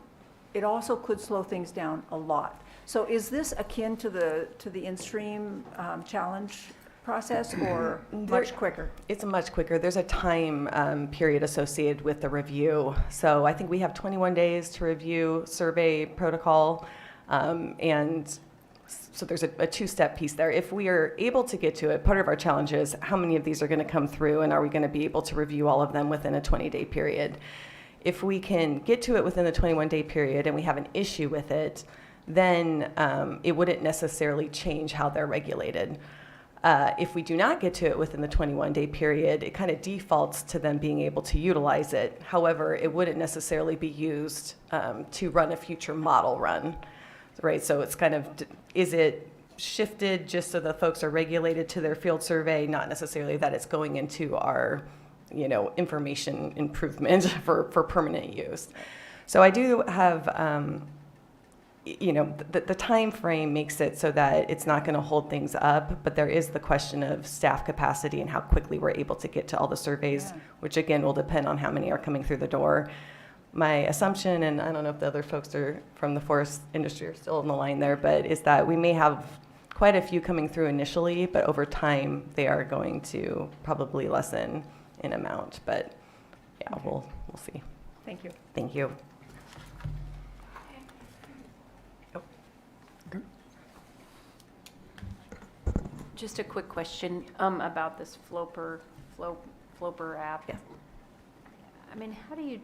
it also could slow things down a lot. So is this akin to the in-stream challenge process, or much quicker? It's much quicker. There's a time period associated with the review. So I think we have 21 days to review survey protocol, and so there's a 2-step piece there. If we are able to get to it, part of our challenge is how many of these are going to come through, and are we going to be able to review all of them within a 20-day period? If we can get to it within the 21-day period and we have an issue with it, then it wouldn't necessarily change how they're regulated. If we do not get to it within the 21-day period, it kind of defaults to them being able to utilize it. However, it wouldn't necessarily be used to run a future model run, right? So it's kind of, is it shifted just so the folks are regulated to their field survey, not necessarily that it's going into our, information improvement for permanent use. So I do have, the time frame makes it so that it's not going to hold things up, but there is the question of staff capacity and how quickly we're able to get to all the surveys, which again will depend on how many are coming through the door. My assumption, and I don't know if the other folks are from the forest industry are still on the line there, but is that we may have quite a few coming through initially, but over time they are going to probably lessen in amount. But yeah, we'll we'll see. Thank you. Thank you. Just a quick question about this Floper app. Yes. I mean, how do you?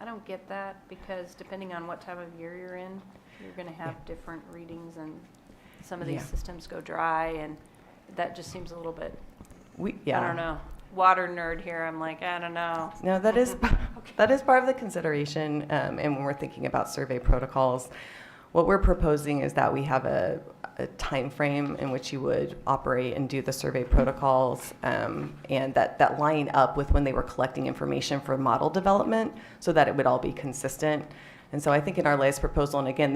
I don't get that because depending on what time of year you're in, you're going to have different readings, and some of these systems go dry, and that just seems a little bit. I don't know. Water nerd here. I'm like, I don't know. No, that is that is part of the consideration, and when we're thinking about survey protocols, what we're proposing is that we have a time frame in which you would operate and do the survey protocols, and that line up with when they were collecting information for model development, so that it would all be consistent. And so I think in our latest proposal, and again,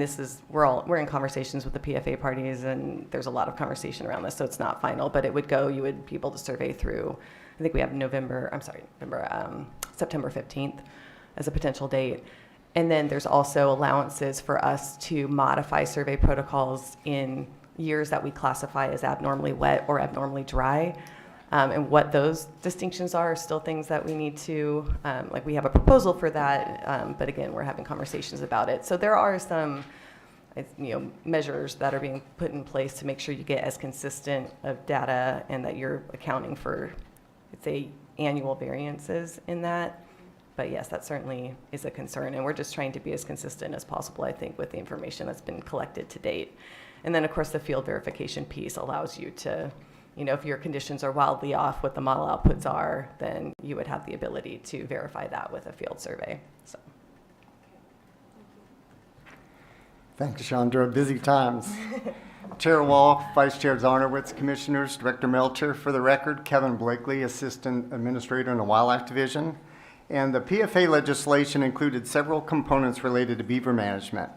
we're in conversations with the PFA parties, and there's a lot of conversation around this, so it's not final, but you would be able to survey through, I think we have September 15th as a potential date. And then there's also allowances for us to modify survey protocols in years that we classify as abnormally wet or abnormally dry. And what those distinctions are still things that we need to, like we have a proposal for that, but again, we're having conversations about it. So there are some measures that are being put in place to make sure you get as consistent of data and that you're accounting for, say, annual variances in that. But yes, that certainly is a concern, and we're just trying to be as consistent as possible, I think, with the information that's been collected to date. And then, of course, the field verification piece allows you to, if your conditions are wildly off what the model outputs are, then you would have the ability to verify that with a field survey. So. Thank you, Chandra. Busy times. Chair Wall, Vice Chair Zarnowitz, Commissioners, Director Melcher. For the record, Kevin Blakely, Assistant Administrator in the Wildlife Division. And the PFA legislation included several components related to beaver management.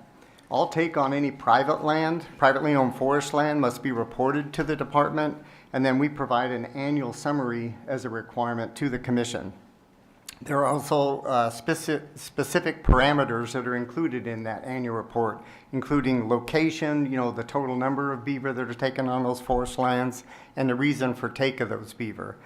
All take on any private land, privately owned forest land, must be reported to the department, and then we provide an annual summary as a requirement to the commission. There are also specific parameters that are included in that annual report, including location, the total number of beaver that are taken on those forest lands, and the reason for take of those beaver.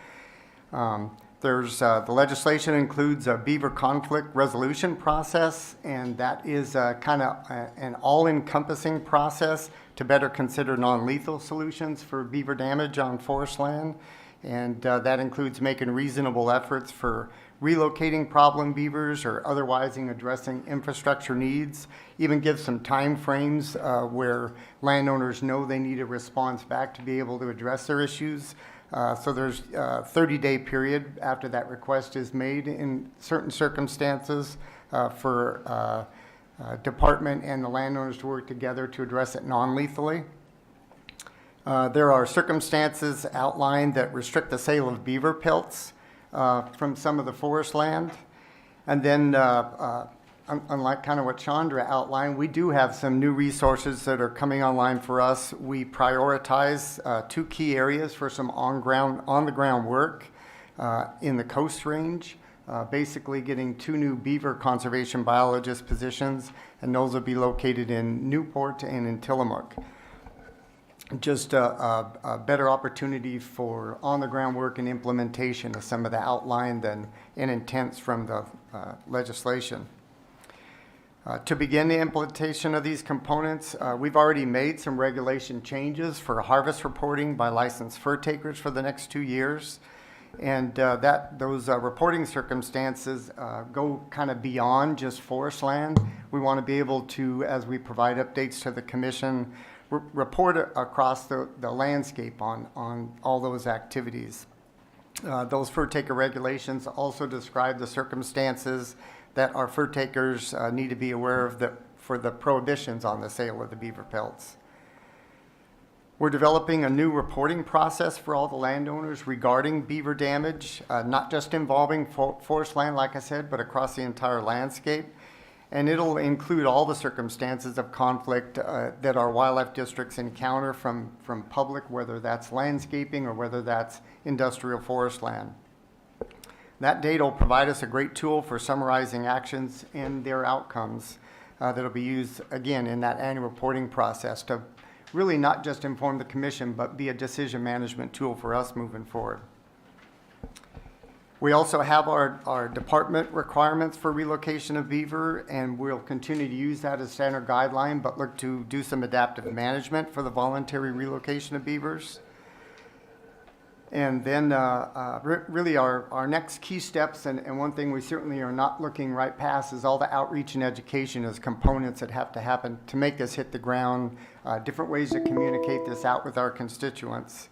The legislation includes a beaver conflict resolution process, and that is kind of an all-encompassing process to better consider non-lethal solutions for beaver damage on forest land. And that includes making reasonable efforts for relocating problem beavers or otherwise addressing infrastructure needs, even give some time frames where landowners know they need a response back to be able to address their issues. So there's a 30-day period after that request is made in certain circumstances for department and the landowners to work together to address it non-lethally. There are circumstances outlined that restrict the sale of beaver pelts from some of the forest land. And then unlike kind of what Chandra outlined, we do have some new resources that are coming online for us. We prioritize two key areas for some on-the-ground work in the Coast Range, basically getting 2 new beaver conservation biologist positions, and those will be located in Newport and in Tillamook. Just a better opportunity for on-the-ground work and implementation of some of the outlined and intents from the legislation. To begin the implementation of these components, we've already made some regulation changes for harvest reporting by licensed fur takers for the next 2 years. And those reporting circumstances go kind of beyond just forest land. We want to be able to, as we provide updates to the commission, report across the landscape on all those activities. Those fur taker regulations also describe the circumstances that our fur takers need to be aware of for the prohibitions on the sale of the beaver pelts. We're developing a new reporting process for all the landowners regarding beaver damage, not just involving forest land, like I said, but across the entire landscape. And it'll include all the circumstances of conflict that our wildlife districts encounter from public, whether that's landscaping or whether that's industrial forest land. That data will provide us a great tool for summarizing actions and their outcomes that'll be used, again, in that annual reporting process to really not just inform the commission, but be a decision management tool for us moving forward. We also have our department requirements for relocation of beaver, and we'll continue to use that as standard guideline, but look to do some adaptive management for the voluntary relocation of beavers. And then really our next key steps, and one thing we certainly are not looking right past, is all the outreach and education as components that have to happen to make this hit the ground, different ways to communicate this out with our constituents.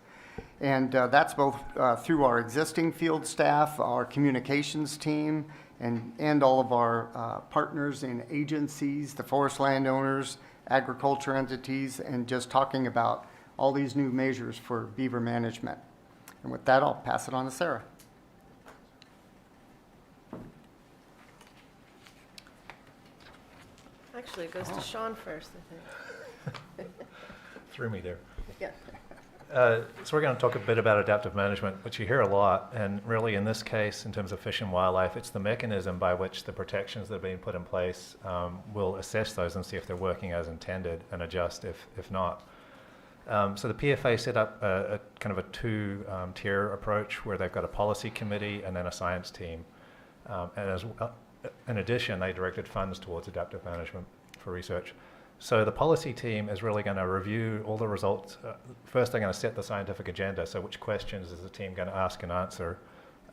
And that's both through our existing field staff, our communications team, and all of our partners and agencies, the forest landowners, agriculture entities, and just talking about all these new measures for beaver management. And with that, I'll pass it on to Sarah. Actually, it goes to Sean first, I think. Threw me there. Yeah. So we're going to talk a bit about adaptive management, which you hear a lot, and really in this case, in terms of fish and wildlife, it's the mechanism by which the protections that are being put in place will assess those and see if they're working as intended and adjust if not. So the PFA set up a kind of a two-tier approach where they've got a policy committee and then a science team. In addition, they directed funds towards adaptive management for research. So the policy team is really going to review all the results. First, they're going to set the scientific agenda. So which questions is the team going to ask and answer,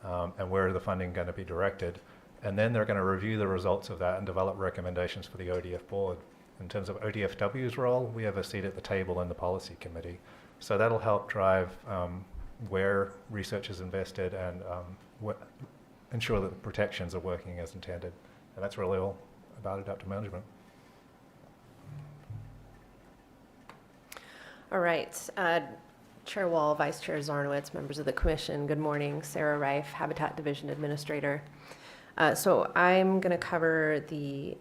and where are the funding going to be directed? And then they're going to review the results of that and develop recommendations for the ODF board. In terms of ODFW's role, we have a seat at the table in the policy committee. So that'll help drive where research is invested and ensure that the protections are working as intended. And that's really all about adaptive management. All right. Chair Wall, Vice Chair Zarnowitz, members of the Commission, good morning. Sarah Reif, Habitat Division Administrator. So I'm going to cover the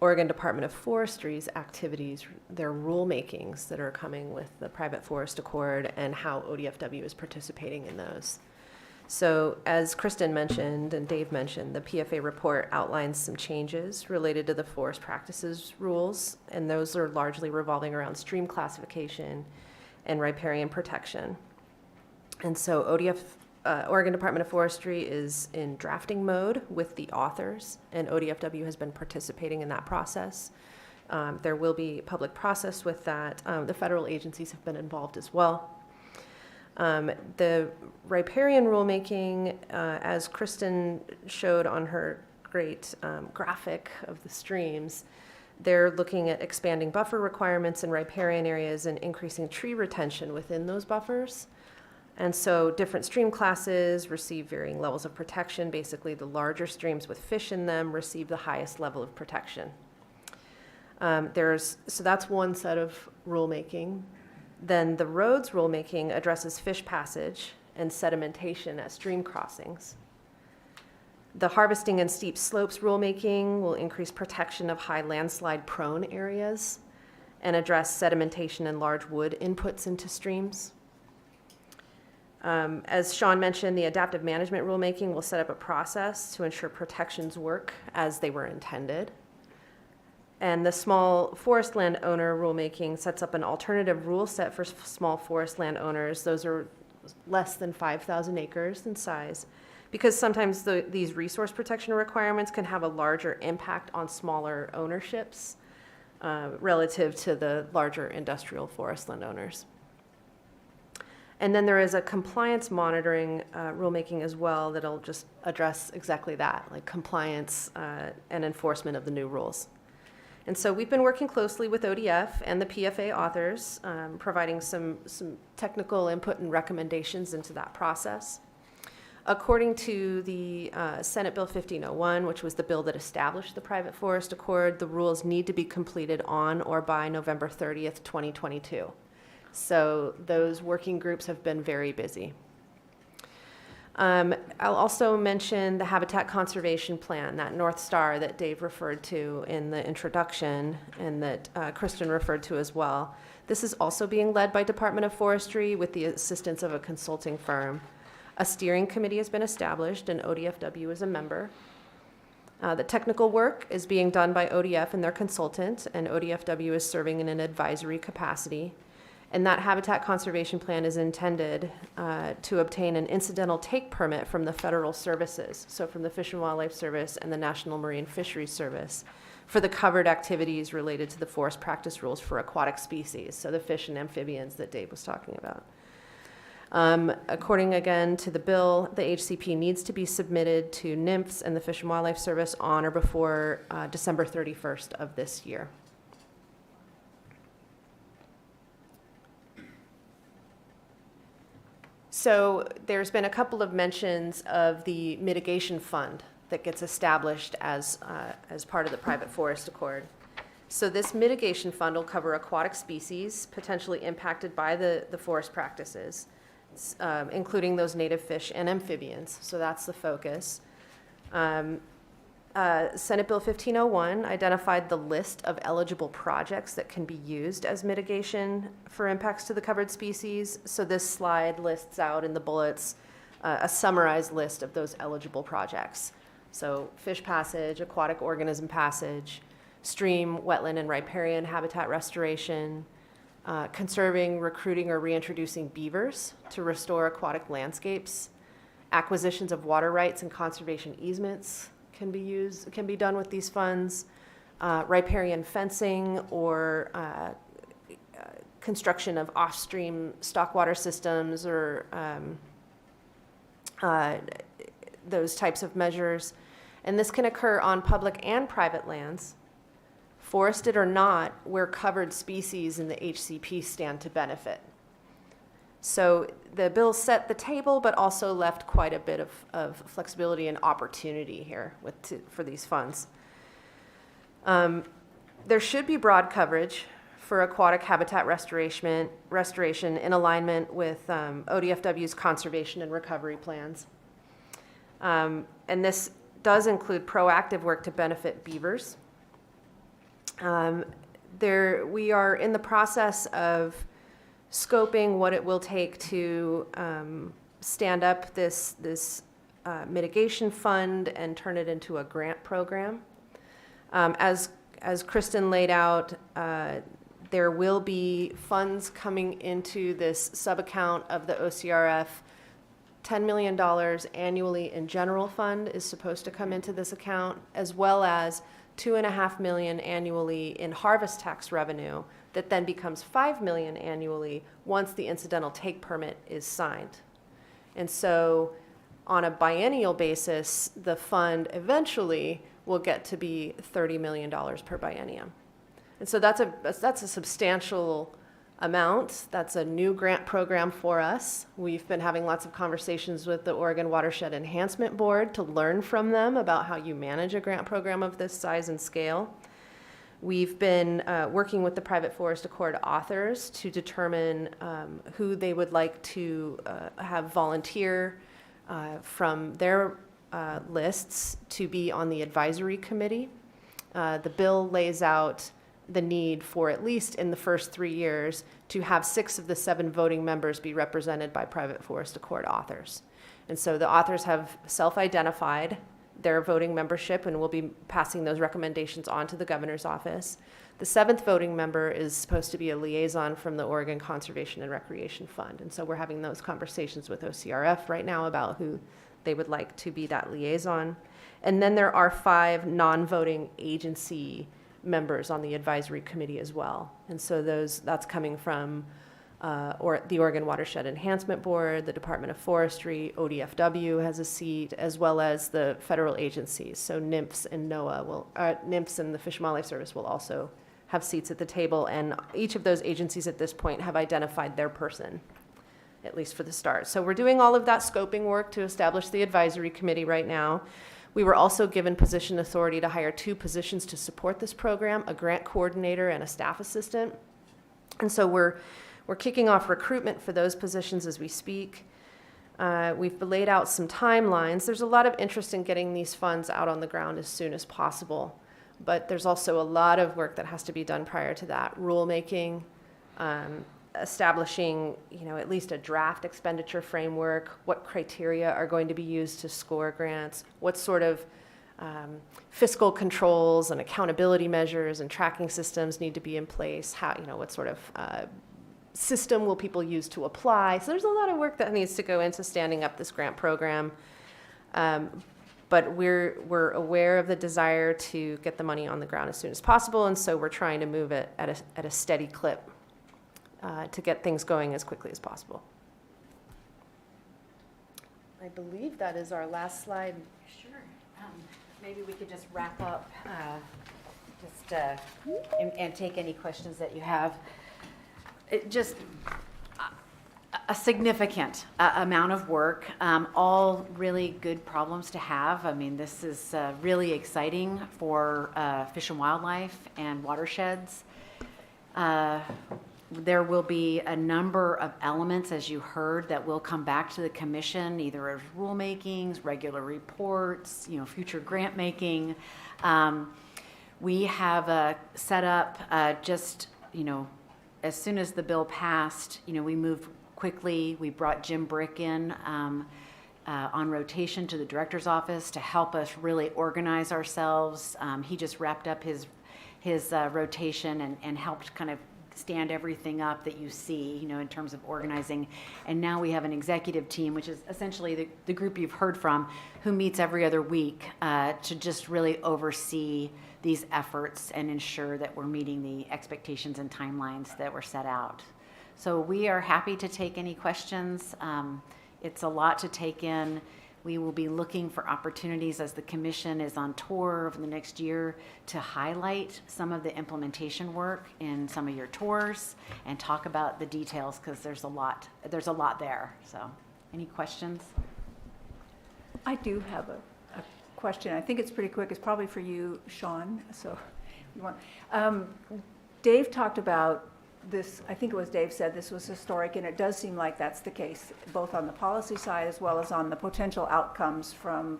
Oregon Department of Forestry's activities, their rulemakings that are coming with the Private Forest Accord, and how ODFW is participating in those. So as Kristen mentioned and Dave mentioned, the PFA report outlines some changes related to the forest practices rules, and those are largely revolving around stream classification and riparian protection. And so Oregon Department of Forestry is in drafting mode with the authors, and ODFW has been participating in that process. There will be public process with that. The federal agencies have been involved as well. The riparian rulemaking, as Kristen showed on her great graphic of the streams, they're looking at expanding buffer requirements in riparian areas and increasing tree retention within those buffers. And so different stream classes receive varying levels of protection. Basically, the larger streams with fish in them receive the highest level of protection. So that's one set of rulemaking. Then the roads rulemaking addresses fish passage and sedimentation at stream crossings. The harvesting and steep slopes rulemaking will increase protection of high landslide prone areas and address sedimentation and large wood inputs into streams. As Sean mentioned, the adaptive management rulemaking will set up a process to ensure protections work as they were intended. And the small forest landowner rulemaking sets up an alternative rule set for small forest landowners. Those are less than 5,000 acres in size, because sometimes these resource protection requirements can have a larger impact on smaller ownerships relative to the larger industrial forest landowners. And then there is a compliance monitoring rulemaking as well that'll just address exactly that, like compliance and enforcement of the new rules. And so we've been working closely with ODF and the PFA authors, providing some technical input and recommendations into that process. According to the Senate Bill 1501, which was the bill that established the Private Forest Accord, the rules need to be completed on or by November 30th, 2022. So those working groups have been very busy. I'll also mention the Habitat Conservation Plan, that North Star that Dave referred to in the introduction and that Kristen referred to as well. This is also being led by Department of Forestry with the assistance of a consulting firm. A steering committee has been established and ODFW is a member. The technical work is being done by ODF and their consultant, and ODFW is serving in an advisory capacity. And that habitat conservation plan is intended to obtain an incidental take permit from the federal services, so from the Fish and Wildlife Service and the National Marine Fisheries Service, for the covered activities related to the forest practice rules for aquatic species, so the fish and amphibians that Dave was talking about. According again to the bill, the HCP needs to be submitted to NMFS and the Fish and Wildlife Service on or before December 31st of this year. So there's been a couple of mentions of the Mitigation Fund that gets established as part of the private forest accord. So this Mitigation Fund will cover aquatic species potentially impacted by the forest practices, including those native fish and amphibians. So that's the focus. Senate Bill 1501 identified the list of eligible projects that can be used as mitigation for impacts to the covered species. So this slide lists out in the bullets a summarized list of those eligible projects. So fish passage, aquatic organism passage, stream, wetland, and riparian habitat restoration, conserving, recruiting, or reintroducing beavers to restore aquatic landscapes, acquisitions of water rights and conservation easements can be done with these funds, riparian fencing or construction of off-stream stockwater systems or those types of measures. And this can occur on public and private lands, forested or not, where covered species in the HCP stand to benefit. So the bill set the table, but also left quite a bit of flexibility and opportunity here for these funds. There should be broad coverage for aquatic habitat restoration in alignment with ODFW's conservation and recovery plans. And this does include proactive work to benefit beavers. We are in the process of scoping what it will take to stand up this mitigation fund and turn it into a grant program. As Kristen laid out, there will be funds coming into this sub-account of the OCRF. $10 million annually in general fund is supposed to come into this account, as well as $2.5 million annually in harvest tax revenue that then becomes $5 million annually once the incidental take permit is signed. And so on a biennial basis, the fund eventually will get to be $30 million per biennium. And so that's a substantial amount. That's a new grant program for us. We've been having lots of conversations with the Oregon Watershed Enhancement Board to learn from them about how you manage a grant program of this size and scale. We've been working with the private forest accord authors to determine who they would like to have volunteer from their lists to be on the advisory committee. The bill lays out the need for, at least in the first 3 years, to have 6 of the 7 voting members be represented by private forest accord authors. And so the authors have self-identified their voting membership and will be passing those recommendations on to the governor's office. The 7th voting member is supposed to be a liaison from the Oregon Conservation and Recreation Fund. And so we're having those conversations with OCRF right now about who they would like to be that liaison. And then there are 5 non-voting agency members on the advisory committee as well. And so that's coming from the Oregon Watershed Enhancement Board, the Department of Forestry, ODFW has a seat, as well as the federal agencies. So NMFS and NMFS and the Fish and Wildlife Service will also have seats at the table. And each of those agencies at this point have identified their person, at least for the start. So we're doing all of that scoping work to establish the advisory committee right now. We were also given position authority to hire 2 positions to support this program, a grant coordinator and a staff assistant. And so we're kicking off recruitment for those positions as we speak. We've laid out some timelines. There's a lot of interest in getting these funds out on the ground as soon as possible, but there's also a lot of work that has to be done prior to that. Rulemaking, establishing, at least a draft expenditure framework, what criteria are going to be used to score grants, what sort of fiscal controls and accountability measures and tracking systems need to be in place, what sort of system will people use to apply? So there's a lot of work that needs to go into standing up this grant program. But we're aware of the desire to get the money on the ground as soon as possible, and so we're trying to move it at a steady clip to get things going as quickly as possible. I believe that is our last slide. Sure. Maybe we could just wrap up and take any questions that you have. Just a significant amount of work, all really good problems to have. I mean, this is really exciting for Fish and Wildlife and watersheds. There will be a number of elements, as you heard, that will come back to the commission, either as rulemakings, regular reports, future grant making. We have set up just, as soon as the bill passed, we moved quickly. We brought Jim Brick in on rotation to the director's office to help us really organize ourselves. He just wrapped up his rotation and helped kind of stand everything up that you see, in terms of organizing. And now we have an executive team, which is essentially the group you've heard from, who meets every other week to just really oversee these efforts and ensure that we're meeting the expectations and timelines that were set out. So we are happy to take any questions. It's a lot to take in. We will be looking for opportunities as the commission is on tour over the next year to highlight some of the implementation work in some of your tours and talk about the details, because there's a lot there. So any questions? I do have a question. I think it's pretty quick. It's probably for you, Sean. So you want, Dave talked about this, I think it was Dave said this was historic, and it does seem like that's the case, both on the policy side as well as on the potential outcomes from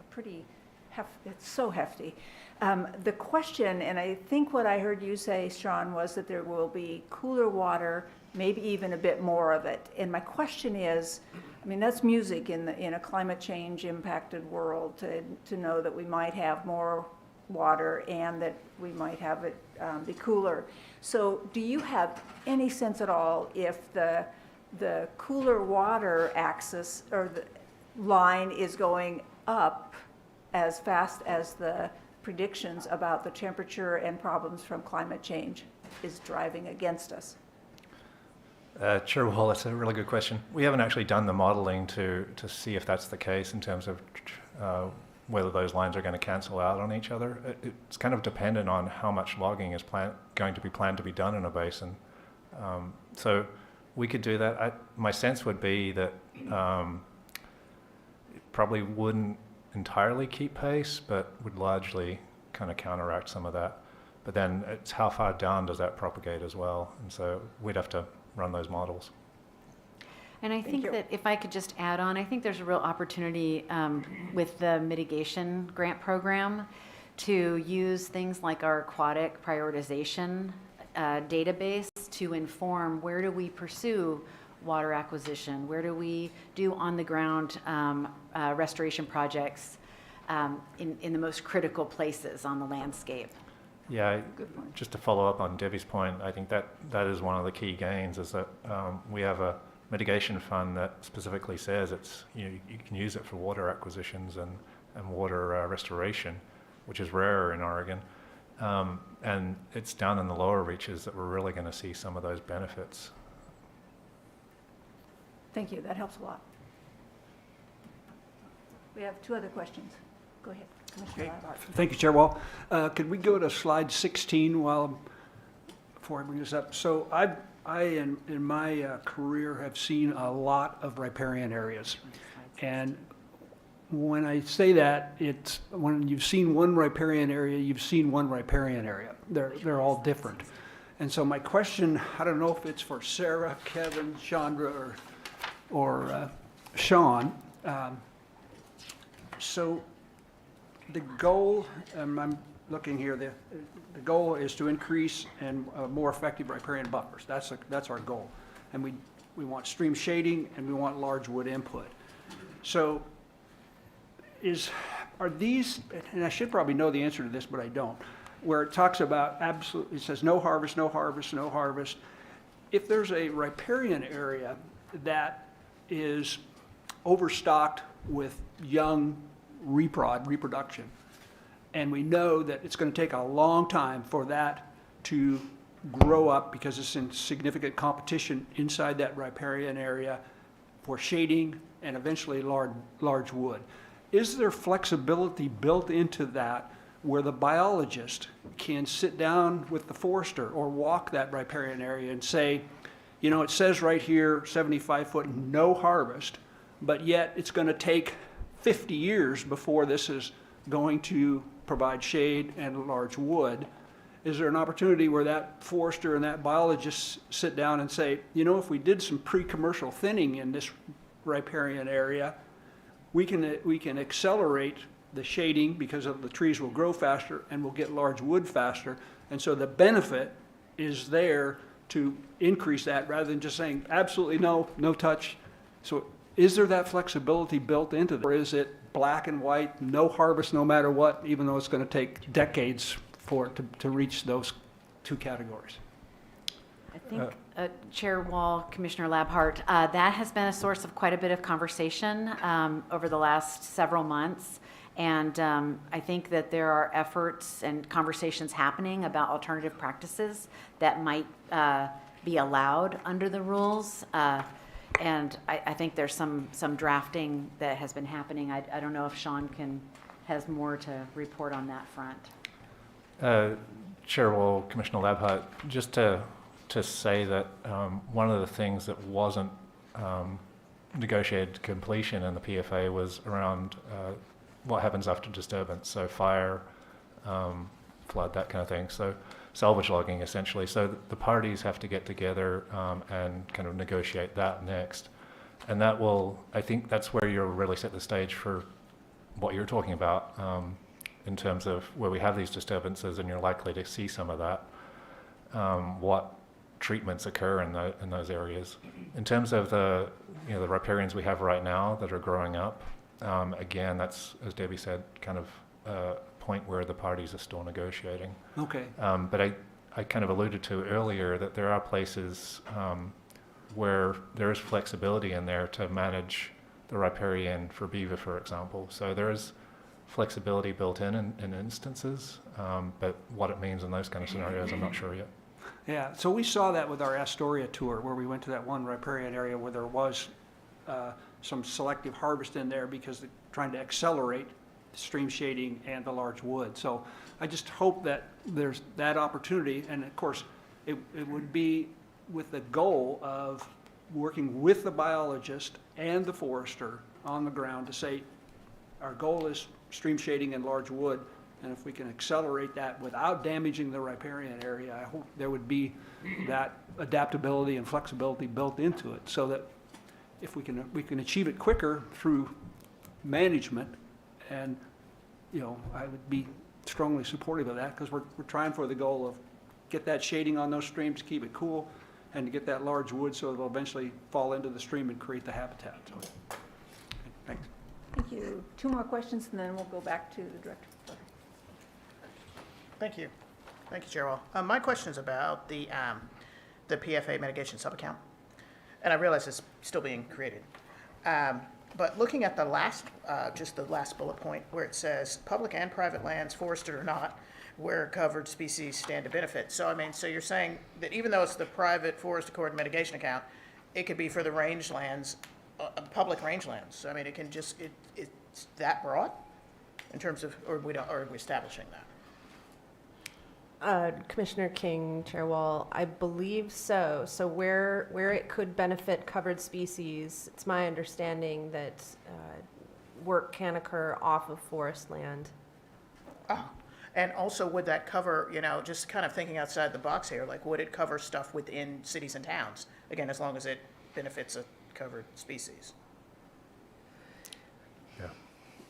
a pretty it's so hefty. The question, and I think what I heard you say, Sean, was that there will be cooler water, maybe even a bit more of it. And my question is, I mean, that's music in a climate change impacted world to know that we might have more water and that we might have it be cooler. So do you have any sense at all if the cooler water axis or the line is going up as fast as the predictions about the temperature and problems from climate change is driving against us? Chair Wall, that's a really good question. We haven't actually done the modeling to see if that's the case in terms of whether those lines are going to cancel out on each other. It's kind of dependent on how much logging is going to be planned to be done in a basin. So we could do that. My sense would be that it probably wouldn't entirely keep pace, but would largely kind of counteract some of that. But then it's how far down does that propagate as well? And so we'd have to run those models. And I think that if I could just add on, I think there's a real opportunity with the mitigation grant program to use things like our aquatic prioritization database to inform where do we pursue water acquisition, where do we do on-the-ground restoration projects in the most critical places on the landscape. Yeah, just to follow up on Debbie's point, I think that is one of the key gains is that we have a mitigation fund that specifically says it's you can use it for water acquisitions and water restoration, which is rarer in Oregon, and it's down in the lower reaches that we're really going to see some of those benefits. Thank you. That helps a lot. We have two other questions. Go ahead, Commissioner Labhart. Thank you, Chair Wall. Could we go to slide 16 before I bring this up? So I in my career have seen a lot of riparian areas, and when I say that, it's when you've seen one riparian area, you've seen one riparian area. They're all different, and so my question, I don't know if it's for Sarah, Kevin, Chandra, or Sean. So the goal, I'm looking here, the goal is to increase and more effective riparian buffers. That's our goal. And we want stream shading and we want large wood input. So are these, and I should probably know the answer to this, but I don't, where it talks about it says no harvest, no harvest, no harvest. if there's a riparian area that is overstocked with young reproduction, and we know that it's going to take a long time for that to grow up because it's in significant competition inside that riparian area for shading and eventually large wood. Is there flexibility built into that where the biologist can sit down with the forester or walk that riparian area and say, you know, it says right here 75 foot no harvest, but yet it's going to take 50 years before this is going to provide shade and large wood. Is there an opportunity where that forester and that biologist sit down and say, you know, if we did some pre-commercial thinning in this riparian area, we can accelerate the shading because of the trees will grow faster and we'll get large wood faster. And so the benefit is there to increase that rather than just saying absolutely no touch. So is there that flexibility built into that? Or is it black and white, no harvest no matter what, even though it's going to take decades for it to reach those two categories? I think, Chair Wall, Commissioner Labhart, that has been a source of quite a bit of conversation over the last several months. And I think that there are efforts and conversations happening about alternative practices that might be allowed under the rules. And I think there's some drafting that has been happening. I don't know if Sean has more to report on that front. Chair Wall, Commissioner Labhart, just to say that one of the things that wasn't negotiated to completion in the PFA was around what happens after disturbance, so fire, flood, that kind of thing. So salvage logging, essentially. So the parties have to get together and kind of negotiate that next. And that will, I think that's where you'll really set the stage for what you're talking about in terms of where we have these disturbances and you're likely to see some of that, what treatments occur in those areas. In terms of the riparians we have right now that are growing up, again, that's, as Debbie said, kind of a point where the parties are still negotiating. Okay. But I kind of alluded to earlier that there are places where there is flexibility in there to manage the riparian for beaver, for example. So there is flexibility built in instances, but what it means in those kind of scenarios, I'm not sure yet. Yeah, so we saw that with our Astoria tour where we went to that one riparian area where there was some selective harvest in there because they're trying to accelerate the stream shading and the large wood. So I just hope that there's that opportunity, and of course it would be with the goal of working with the biologist and the forester on the ground to say our goal is stream shading and large wood, and if we can accelerate that without damaging the riparian area, I hope there would be that adaptability and flexibility built into it so that if we can achieve it quicker through management. And I would be strongly supportive of that because we're trying for the goal of get that shading on those streams, keep it cool, and to get that large wood so it'll eventually fall into the stream and create the habitat. So, thanks. Thank you. Two more questions and then we'll go back to the director. Thank you. Thank you, Chair Wall. My question is about the PFA mitigation subaccount. And I realize it's still being created. But looking at the last, just the last bullet point where it says public and private lands, forested or not, where covered species stand to benefit. So, so you're saying that even though it's the private forest accord mitigation account, it could be for the rangelands, public rangelands. It can just, it's that broad in terms of, or are we establishing that? Commissioner King, Chair Wall, I believe so. So where it could benefit covered species, it's my understanding that work can occur off of forest land. Oh, and also would that cover, just kind of thinking outside the box here, like would it cover stuff within cities and towns? Again, as long as it benefits a covered species. Yeah.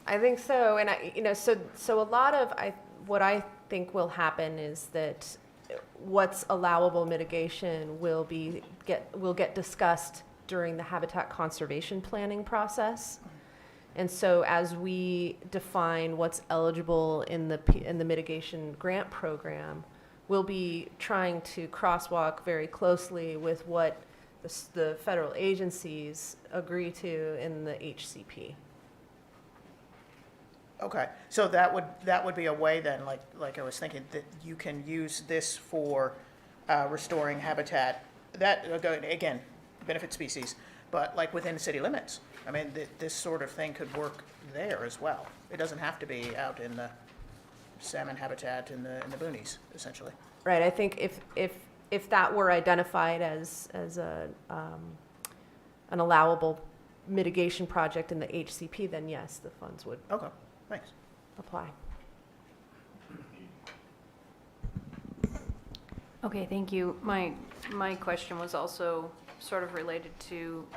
I think so, and so a lot of what I think will happen is that what's allowable mitigation will get discussed during the habitat conservation planning process. And so as we define what's eligible in the mitigation grant program, we'll be trying to crosswalk very closely with what the federal agencies agree to in the HCP. Okay, so that would be a way then, like I was thinking, that you can use this for restoring habitat, that, again, benefit species, but like within city limits. I mean, this sort of thing could work there as well. It doesn't have to be out in the salmon habitat in the boonies, essentially. Right, I think if that were identified as an allowable mitigation project in the HCP, then yes, the funds would Okay, thanks. apply. Okay, thank you. My question was also sort of related to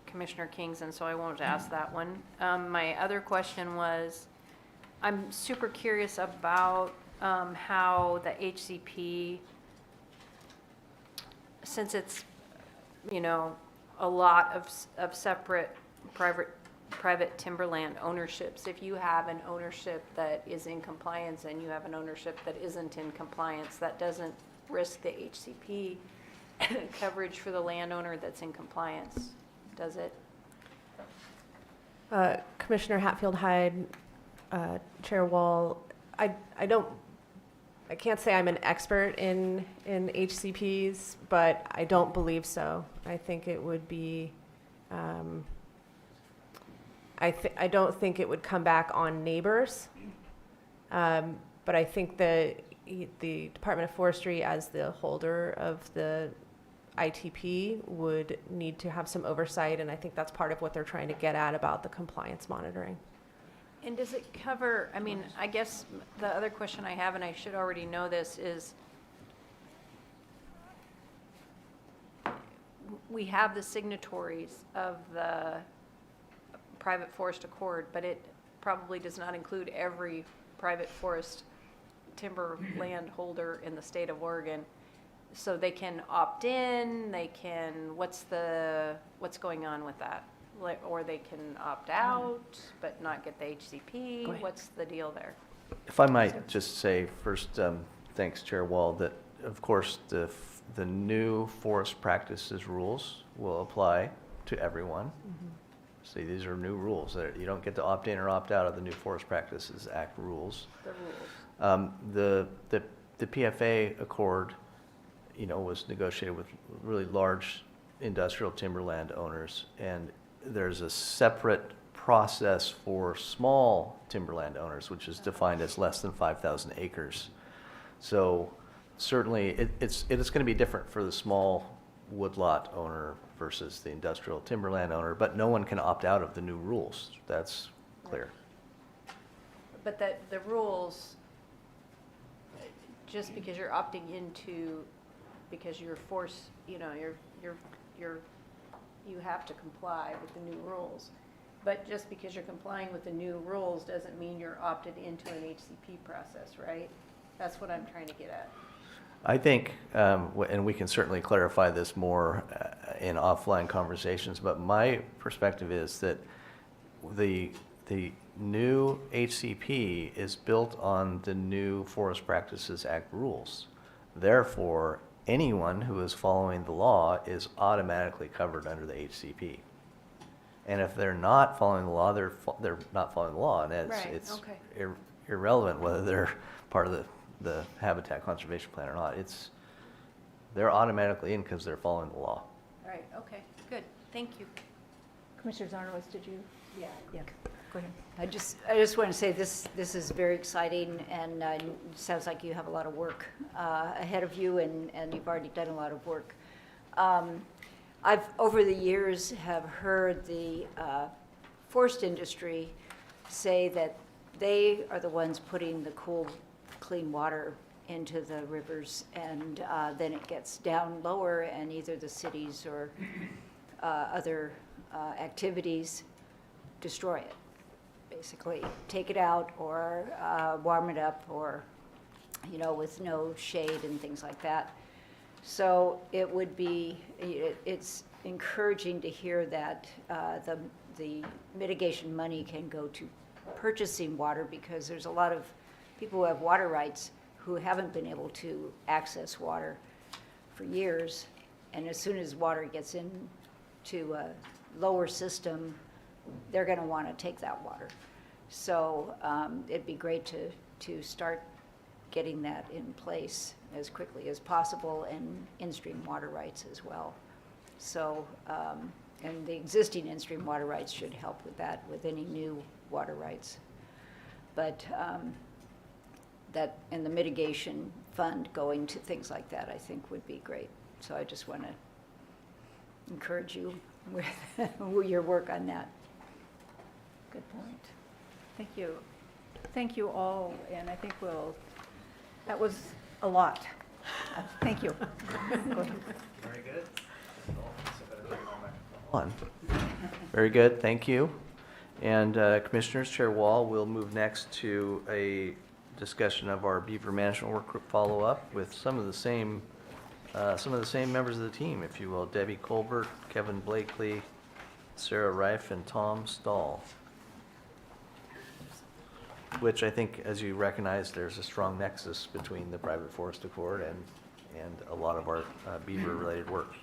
Commissioner King's, and so I won't ask that one. My other question was, I'm super curious about how the HCP, since it's, a lot of separate private timberland ownerships, if you have an ownership that is in compliance and you have an ownership that isn't in compliance, that doesn't risk the HCP coverage for the landowner that's in compliance, does it? Commissioner Hatfield-Hyde, Chair Wall, I can't say I'm an expert in HCPs, but I don't believe so. I think it would be, I don't think it would come back on neighbors. But I think the Department of Forestry, as the holder of the ITP, would need to have some oversight, and I think that's part of what they're trying to get at about the compliance monitoring. And does it cover, I guess the other question I have, and I should already know this, is we have the signatories of the private forest accord, but it probably does not include every private forest timber land holder in the state of Oregon. So they can opt in, they can, what's going on with that? Or they can opt out, but not get the HCP? What's the deal there? If I might just say first, thanks, Chair Wall, that of course the new forest practices rules will apply to everyone. Mm-hmm. See, these are new rules. You don't get to opt in or opt out of the new Forest Practices Act rules. The rules. The PFA accord, was negotiated with really large industrial timberland owners, and there's a separate process for small timberland owners, which is defined as less than 5,000 acres. So certainly it's going to be different for the small woodlot owner versus the industrial timberland owner, but no one can opt out of the new rules. That's clear. But the rules, just because you're opting into, because you're forced, you have to comply with the new rules. But just because you're complying with the new rules doesn't mean you're opted into an HCP process, right? That's what I'm trying to get at. I think, and we can certainly clarify this more in offline conversations, but my perspective is that the new HCP is built on the new Forest Practices Act rules. Therefore, anyone who is following the law is automatically covered under the HCP. And if they're not following the law, they're not following the law, and it's okay. Irrelevant whether they're part of the habitat conservation plan or not. They're automatically in because they're following the law. Right, okay, good, thank you. Commissioner Zarnowitz, did you? Yeah. Go ahead. I just want to say this is very exciting, and it sounds like you have a lot of work ahead of you, and you've already done a lot of work. I've, over the years, have heard the forest industry say that they are the ones putting the cool, clean water into the rivers, and then it gets down lower, and either the cities or other activities destroy it. Basically, take it out or warm it up, or, with no shade and things like that. So it would be, it's encouraging to hear that the mitigation money can go to purchasing water, because there's a lot of people who have water rights who haven't been able to access water for years, and as soon as water gets into a lower system, they're going to want to take that water. So it'd be great to start getting that in place as quickly as possible, and in-stream water rights as well. So, and the existing in-stream water rights should help with that, with any new water rights. But that, and the Mitigation Fund going to things like that, I think would be great. So I just want to encourage you with your work on that. Good point. Thank you. Thank you all, and I think that was a lot. Thank you. Very good. Very good, thank you. And Commissioners, Chair Wall, we'll move next to a discussion of our Beaver Management Work Group follow-up with some of the same members of the team, if you will. Debbie Colbert, Kevin Blakely, Sarah Reif, and Tom Stahl. Which I think, as you recognize, there's a strong nexus between the Private Forest Accord and a lot of our beaver-related work.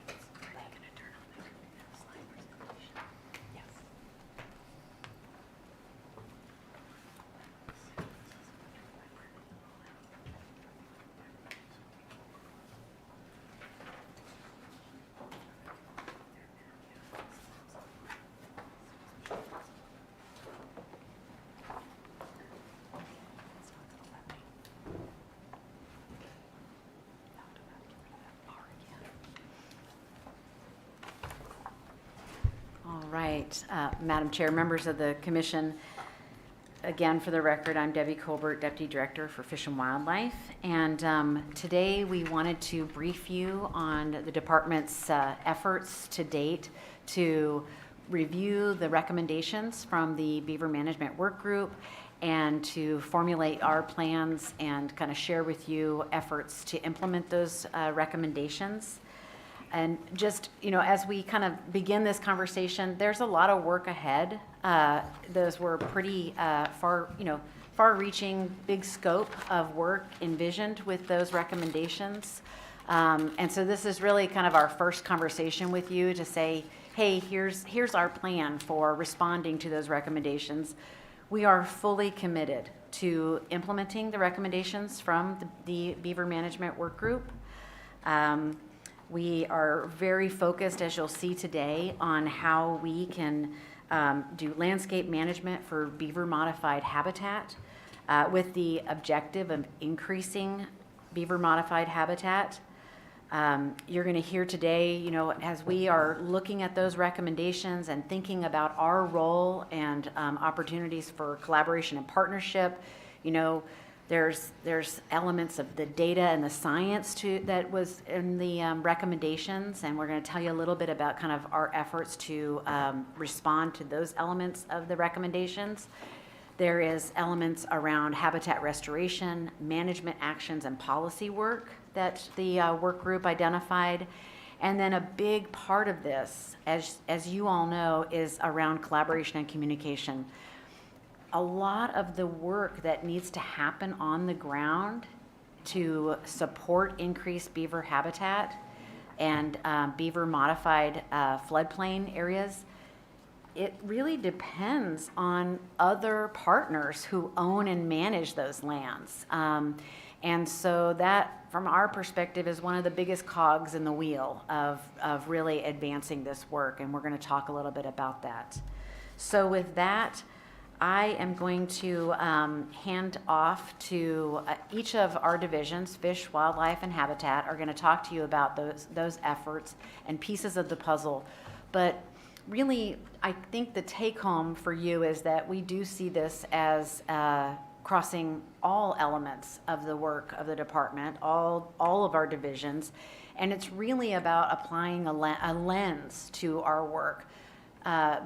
All right, Madam Chair, members of the Commission, again, for the record, I'm Debbie Colbert, Deputy Director for Fish and Wildlife, and today we wanted to brief you on the department's efforts to date to review the recommendations from the Beaver Management Work Group and to formulate our plans and kind of share with you efforts to implement those recommendations. And just, as we kind of begin this conversation, there's a lot of work ahead. Those were pretty far-reaching, big scope of work envisioned with those recommendations. And so this is really kind of our first conversation with you to say, hey, here's our plan for responding to those recommendations. We are fully committed to implementing the recommendations from the Beaver Management Work Group. We are very focused, as you'll see today, on how we can do landscape management for beaver modified habitat with the objective of increasing beaver modified habitat. You're going to hear today, as we are looking at those recommendations and thinking about our role and opportunities for collaboration and partnership, there's elements of the data and the science that was in the recommendations, and we're going to tell you a little bit about kind of our efforts to respond to those elements of the recommendations. There is elements around habitat restoration, management actions, and policy work that the work group identified. And then a big part of this, as you all know, is around collaboration and communication. A lot of the work that needs to happen on the ground to support increased beaver habitat and beaver modified floodplain areas, it really depends on other partners who own and manage those lands. And so that, from our perspective, is one of the biggest cogs in the wheel of really advancing this work, and we're going to talk a little bit about that. So with that, I am going to hand off to each of our divisions, Fish, Wildlife, and Habitat, are going to talk to you about those efforts and pieces of the puzzle. But really, I think the take-home for you is that we do see this as crossing all elements of the work of the department, all of our divisions, and it's really about applying a lens to our work,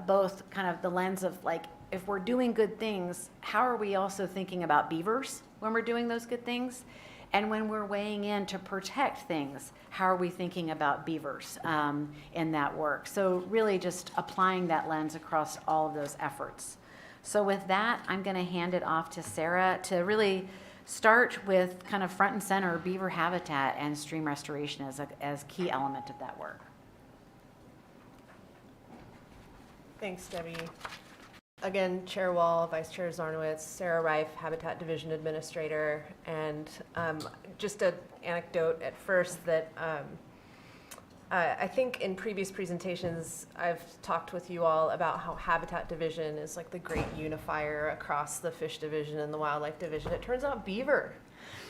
both kind of the lens of like, if we're doing good things, how are we also thinking about beavers when we're doing those good things? And when we're weighing in to protect things, how are we thinking about beavers in that work? So really just applying that lens across all of those efforts. So with that, I'm going to hand it off to Sarah to really start with kind of front and center beaver habitat and stream restoration as key element of that work. Thanks, Debbie. Again, Chair Wall, Vice Chair Zarnowitz, Sarah Reif, Habitat Division Administrator, and just an anecdote at first that I think in previous presentations I've talked with you all about how Habitat Division is like the great unifier across the Fish Division and the Wildlife Division. It turns out beaver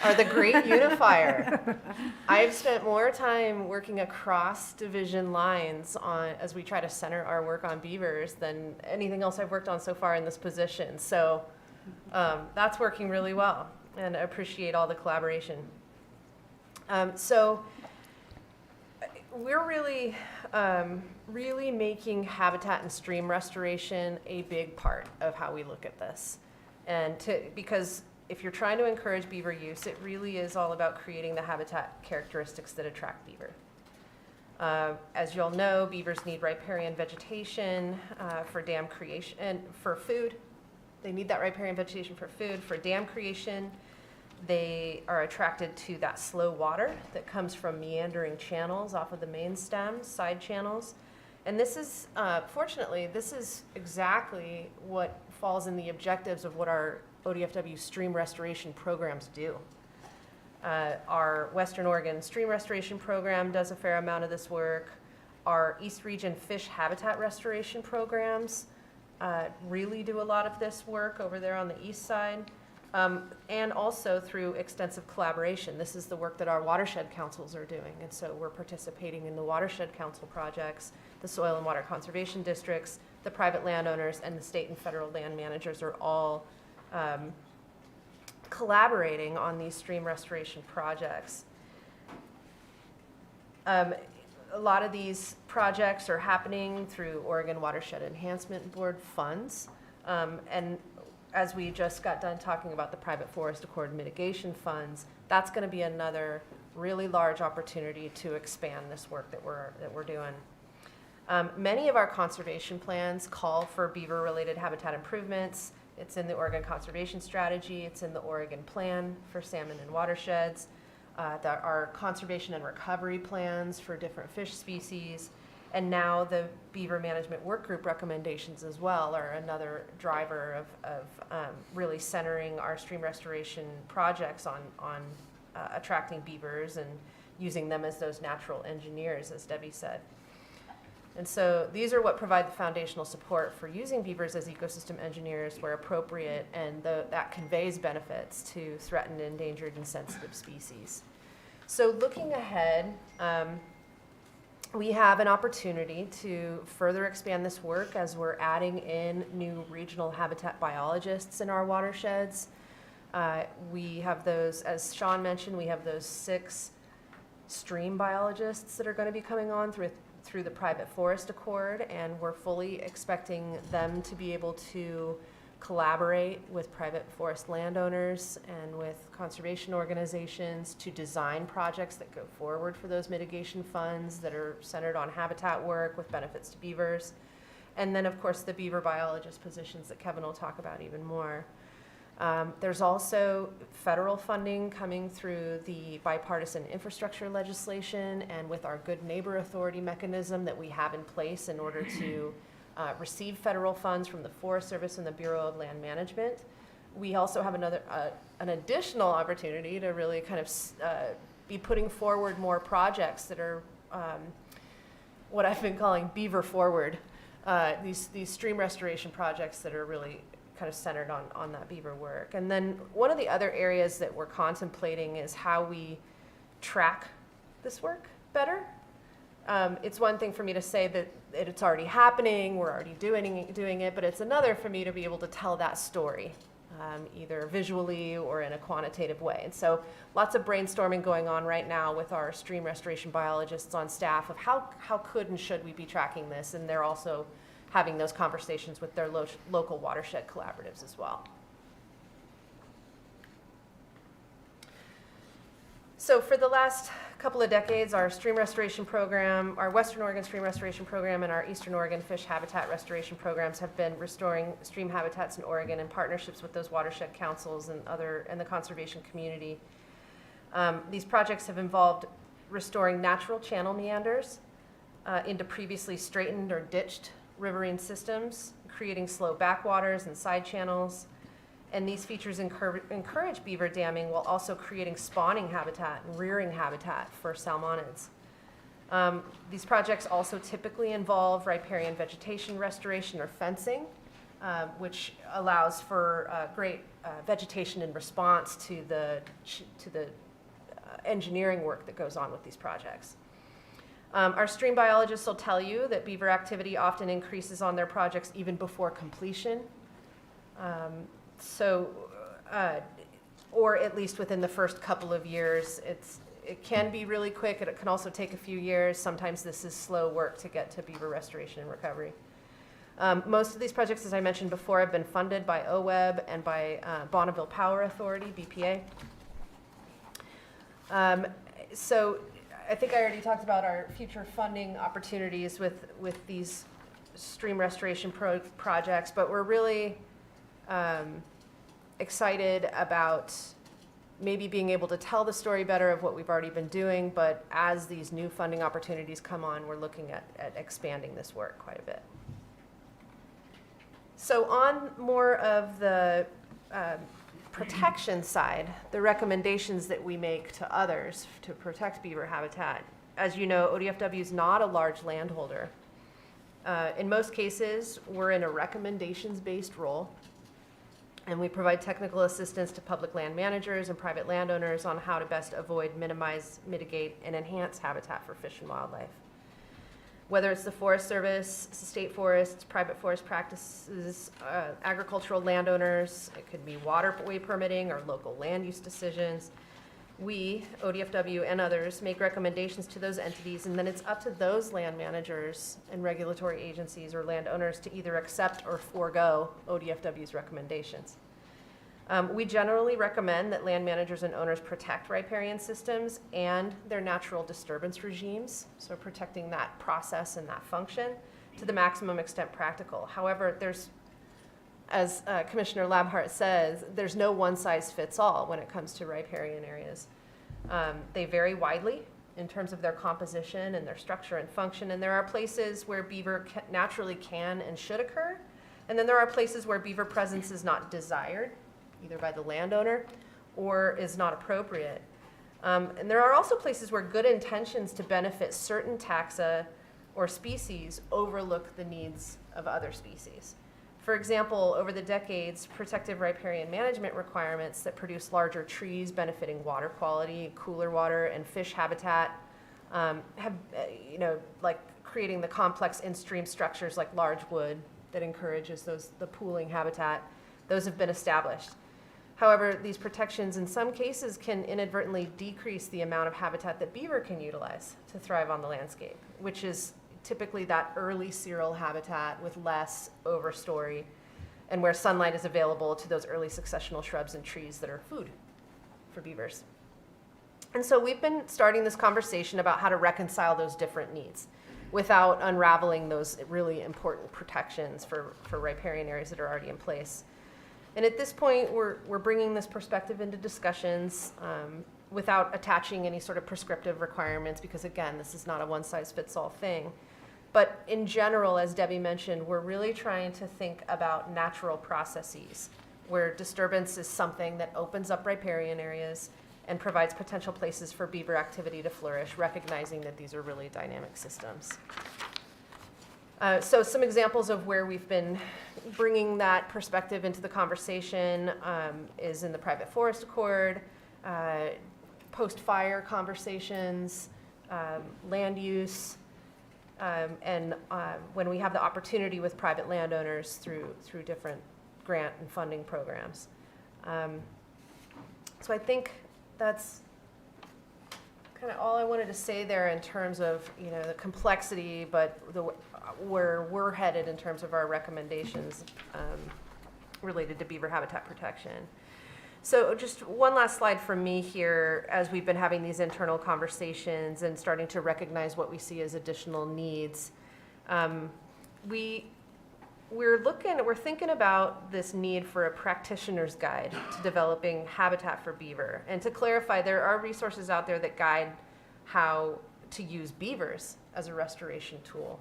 are the great unifier. I've spent more time working across division lines as we try to center our work on beavers than anything else I've worked on so far in this position. So that's working really well, and I appreciate all the collaboration. So we're really, really making habitat and stream restoration a big part of how we look at this. And because if you're trying to encourage beaver use, it really is all about creating the habitat characteristics that attract beaver. As you all know, beavers need riparian vegetation for dam creation and for food. They need that riparian vegetation for food, for dam creation. They are attracted to that slow water that comes from meandering channels off of the main stem, side channels. And this is, fortunately, this is exactly what falls in the objectives of what our ODFW stream restoration programs do. Our Western Oregon Stream Restoration Program does a fair amount of this work. Our East Region Fish Habitat Restoration Programs really do a lot of this work over there on the east side. And also through extensive collaboration. This is the work that our watershed councils are doing. And so we're participating in the watershed council projects, the soil and water conservation districts, the private landowners, and the state and federal land managers are all collaborating on these stream restoration projects. A lot of these projects are happening through Oregon Watershed Enhancement Board funds. And as we just got done talking about the Private Forest Accord mitigation funds, that's going to be another really large opportunity to expand this work that we're doing. Many of our conservation plans call for beaver-related habitat improvements. It's in the Oregon Conservation Strategy. It's in the Oregon Plan for salmon and watersheds. There are conservation and recovery plans for different fish species. And now the Beaver Management Work Group recommendations as well are another driver of really centering our stream restoration projects on attracting beavers and using them as those natural engineers, as Debbie said. And so these are what provide the foundational support for using beavers as ecosystem engineers where appropriate, and that conveys benefits to threatened, endangered, and sensitive species. So looking ahead, we have an opportunity to further expand this work as we're adding in new regional habitat biologists in our watersheds. We have those, as Sean mentioned, we have those 6 stream biologists that are going to be coming on through the Private Forest Accord, and we're fully expecting them to be able to collaborate with private forest landowners and with conservation organizations to design projects that go forward for those mitigation funds that are centered on habitat work with benefits to beavers. And then, of course, the beaver biologist positions that Kevin will talk about even more. There's also federal funding coming through the bipartisan infrastructure legislation and with our Good Neighbor Authority mechanism that we have in place in order to receive federal funds from the Forest Service and the Bureau of Land Management. We also have an additional opportunity to really kind of be putting forward more projects that are what I've been calling beaver forward, these stream restoration projects that are really kind of centered on that beaver work. And then one of the other areas that we're contemplating is how we track this work better. It's one thing for me to say that it's already happening, we're already doing it, but it's another for me to be able to tell that story, either visually or in a quantitative way. And so lots of brainstorming going on right now with our stream restoration biologists on staff of how could and should we be tracking this, and they're also having those conversations with their local watershed collaboratives as well. So for the last couple of decades, our stream restoration program, our Western Oregon stream restoration program and our Eastern Oregon fish habitat restoration programs have been restoring stream habitats in Oregon in partnerships with those watershed councils and the conservation community. These projects have involved restoring natural channel meanders into previously straightened or ditched riverine systems, creating slow backwaters and side channels. And these features encourage beaver damming while also creating spawning habitat and rearing habitat for salmonids. These projects also typically involve riparian vegetation restoration or fencing, which allows for great vegetation in response to the engineering work that goes on with these projects. Our stream biologists will tell you that beaver activity often increases on their projects even before completion. Or at least within the first couple of years. It can be really quick, and it can also take a few years. Sometimes this is slow work to get to beaver restoration and recovery. Most of these projects, as I mentioned before, have been funded by OWEB and by Bonneville Power Authority, BPA. So I think I already talked about our future funding opportunities with these stream restoration projects, but we're really excited about maybe being able to tell the story better of what we've already been doing, but as these new funding opportunities come on, we're looking at expanding this work quite a bit. So on more of the protection side, the recommendations that we make to others to protect beaver habitat. As you know, ODFW is not a large landholder. In most cases, we're in a recommendations-based role, and we provide technical assistance to public land managers and private landowners on how to best avoid, minimize, mitigate, and enhance habitat for fish and wildlife. Whether it's the Forest Service, state forests, private forest practices, agricultural landowners, it could be waterway permitting or local land use decisions. We, ODFW and others, make recommendations to those entities, and then it's up to those land managers and regulatory agencies or landowners to either accept or forego ODFW's recommendations. We generally recommend that land managers and owners protect riparian systems and their natural disturbance regimes, so protecting that process and that function to the maximum extent practical. However, as Commissioner Labhart says, there's no one-size-fits-all when it comes to riparian areas. They vary widely in terms of their composition and their structure and function, and there are places where beaver naturally can and should occur, and then there are places where beaver presence is not desired, either by the landowner or is not appropriate. And there are also places where good intentions to benefit certain taxa or species overlook the needs of other species. For example, over the decades, protective riparian management requirements that produce larger trees benefiting water quality, cooler water, and fish habitat have, like creating the complex in-stream structures like large wood that encourages the pooling habitat, those have been established. However, these protections in some cases can inadvertently decrease the amount of habitat that beaver can utilize to thrive on the landscape, which is typically that early cereal habitat with less overstory and where sunlight is available to those early successional shrubs and trees that are food for beavers. And so we've been starting this conversation about how to reconcile those different needs without unraveling those really important protections for riparian areas that are already in place. And at this point, we're bringing this perspective into discussions without attaching any sort of prescriptive requirements, because again, this is not a one-size-fits-all thing. But in general, as Debbie mentioned, we're really trying to think about natural processes where disturbance is something that opens up riparian areas and provides potential places for beaver activity to flourish, recognizing that these are really dynamic systems. So some examples of where we've been bringing that perspective into the conversation is in the private forest accord, post-fire conversations, land use, and when we have the opportunity with private landowners through different grant and funding programs. So I think that's kind of all I wanted to say there in terms of the complexity, but where we're headed in terms of our recommendations related to beaver habitat protection. So just one last slide from me here, as we've been having these internal conversations and starting to recognize what we see as additional needs. We're thinking about this need for a practitioner's guide to developing habitat for beaver. And to clarify, there are resources out there that guide how to use beavers as a restoration tool.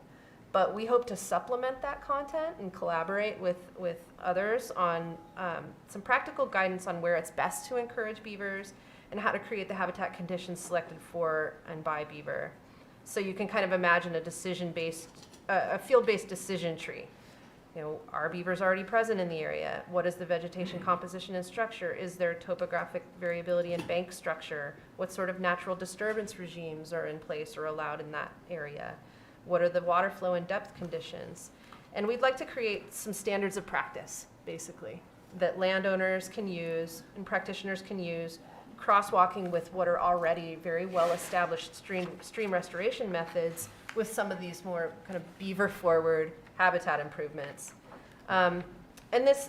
But we hope to supplement that content and collaborate with others on some practical guidance on where it's best to encourage beavers and how to create the habitat conditions selected for and by beaver. So you can kind of imagine a field-based decision tree. You know, are beavers already present in the area? What is the vegetation composition and structure? Is there topographic variability in bank structure? What sort of natural disturbance regimes are in place or allowed in that area? What are the water flow and depth conditions? And we'd like to create some standards of practice, basically, that landowners can use and practitioners can use, crosswalking with what are already very well-established stream restoration methods with some of these more kind of beaver-forward habitat improvements. And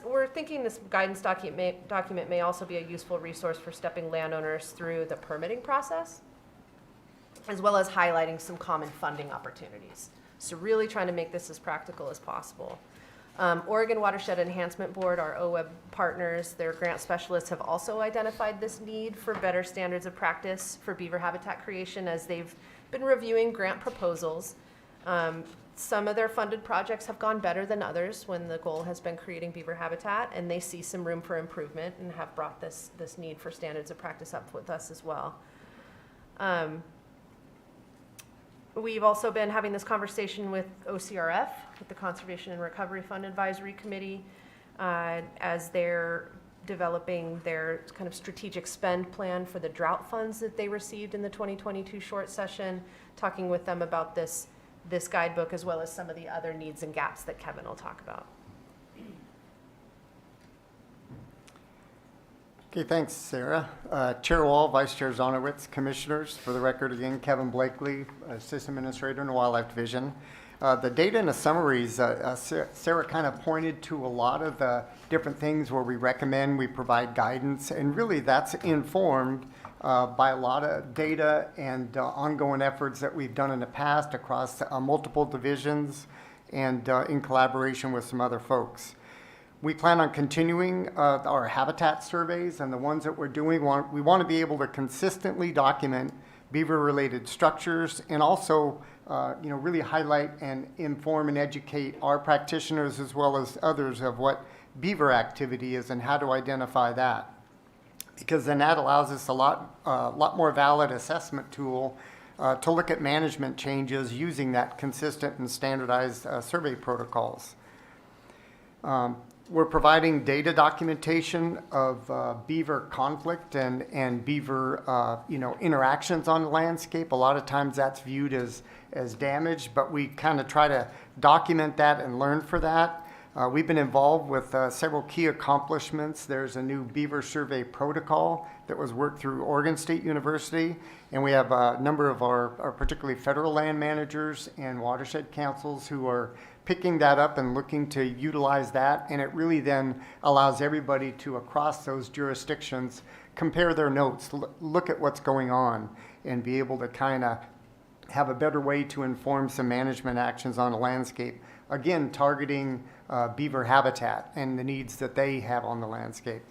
we're thinking this guidance document may also be a useful resource for stepping landowners through the permitting process, as well as highlighting some common funding opportunities. So really trying to make this as practical as possible. Oregon Watershed Enhancement Board, our OWEB partners, their grant specialists have also identified this need for better standards of practice for beaver habitat creation as they've been reviewing grant proposals. Some of their funded projects have gone better than others when the goal has been creating beaver habitat, and they see some room for improvement and have brought this need for standards of practice up with us as well. We've also been having this conversation with OCRF, with the Conservation and Recovery Fund Advisory Committee, as they're developing their kind of strategic spend plan for the drought funds that they received in the 2022 short session, talking with them about this guidebook as well as some of the other needs and gaps that Kevin will talk about. Okay, thanks, Sarah. Chair Wall, Vice Chair Zonowitz, Commissioners. For the record again, Kevin Blakely, Assistant Administrator in the Wildlife Division. The data and the summaries, Sarah kind of pointed to a lot of the different things where we recommend, we provide guidance, and really that's informed by a lot of data and ongoing efforts that we've done in the past across multiple divisions and in collaboration with some other folks. We plan on continuing our habitat surveys, and the ones that we're doing, we want to be able to consistently document beaver-related structures and also really highlight and inform and educate our practitioners as well as others of what beaver activity is and how to identify that. Because then that allows us a lot more valid assessment tool to look at management changes using that consistent and standardized survey protocols. We're providing data documentation of beaver conflict and beaver interactions on the landscape. A lot of times that's viewed as damage, but we kind of try to document that and learn for that. We've been involved with several key accomplishments. There's a new beaver survey protocol that was worked through Oregon State University, and we have a number of our particularly federal land managers and watershed councils who are picking that up and looking to utilize that, and it really then allows everybody to, across those jurisdictions, compare their notes, look at what's going on, and be able to kind of have a better way to inform some management actions on a landscape. Again, targeting beaver habitat and the needs that they have on the landscape.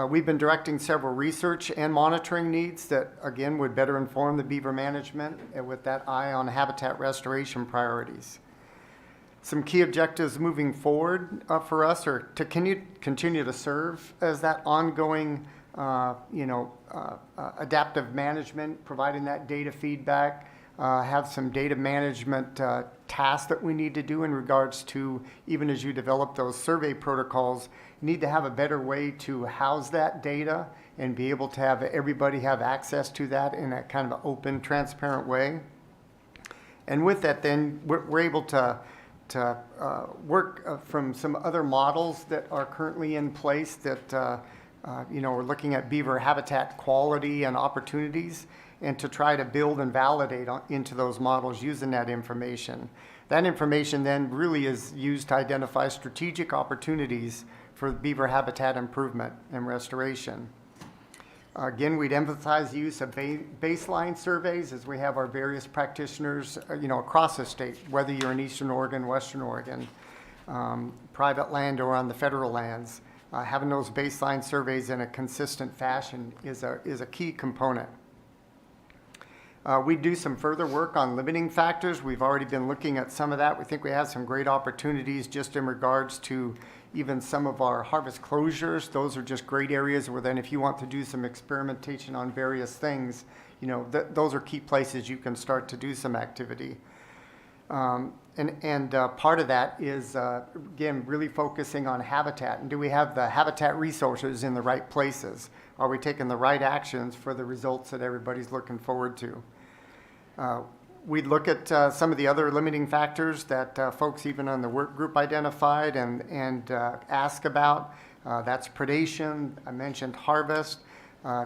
We've been directing several research and monitoring needs that, again, would better inform the beaver management with that eye on habitat restoration priorities. Some key objectives moving forward for us are to continue to serve as that ongoing, adaptive management, providing that data feedback, have some data management tasks that we need to do in regards to, even as you develop those survey protocols, you need to have a better way to house that data and be able to have everybody have access to that in a kind of open, transparent way. And with that, then we're able to work from some other models that are currently in place that, we're looking at beaver habitat quality and opportunities, and to try to build and validate into those models using that information. That information then really is used to identify strategic opportunities for beaver habitat improvement and restoration. Again, we'd emphasize the use of baseline surveys as we have our various practitioners, across the state, whether you're in Eastern Oregon, Western Oregon, private land or on the federal lands. Having those baseline surveys in a consistent fashion is a key component. We do some further work on limiting factors. We've already been looking at some of that. We think we have some great opportunities just in regards to even some of our harvest closures. Those are just great areas where then if you want to do some experimentation on various things, those are key places you can start to do some activity. Part of that is, again, really focusing on habitat. And do we have the habitat resources in the right places? Are we taking the right actions for the results that everybody's looking forward to? We'd look at some of the other limiting factors that folks even on the work group identified and ask about. That's predation. I mentioned harvest.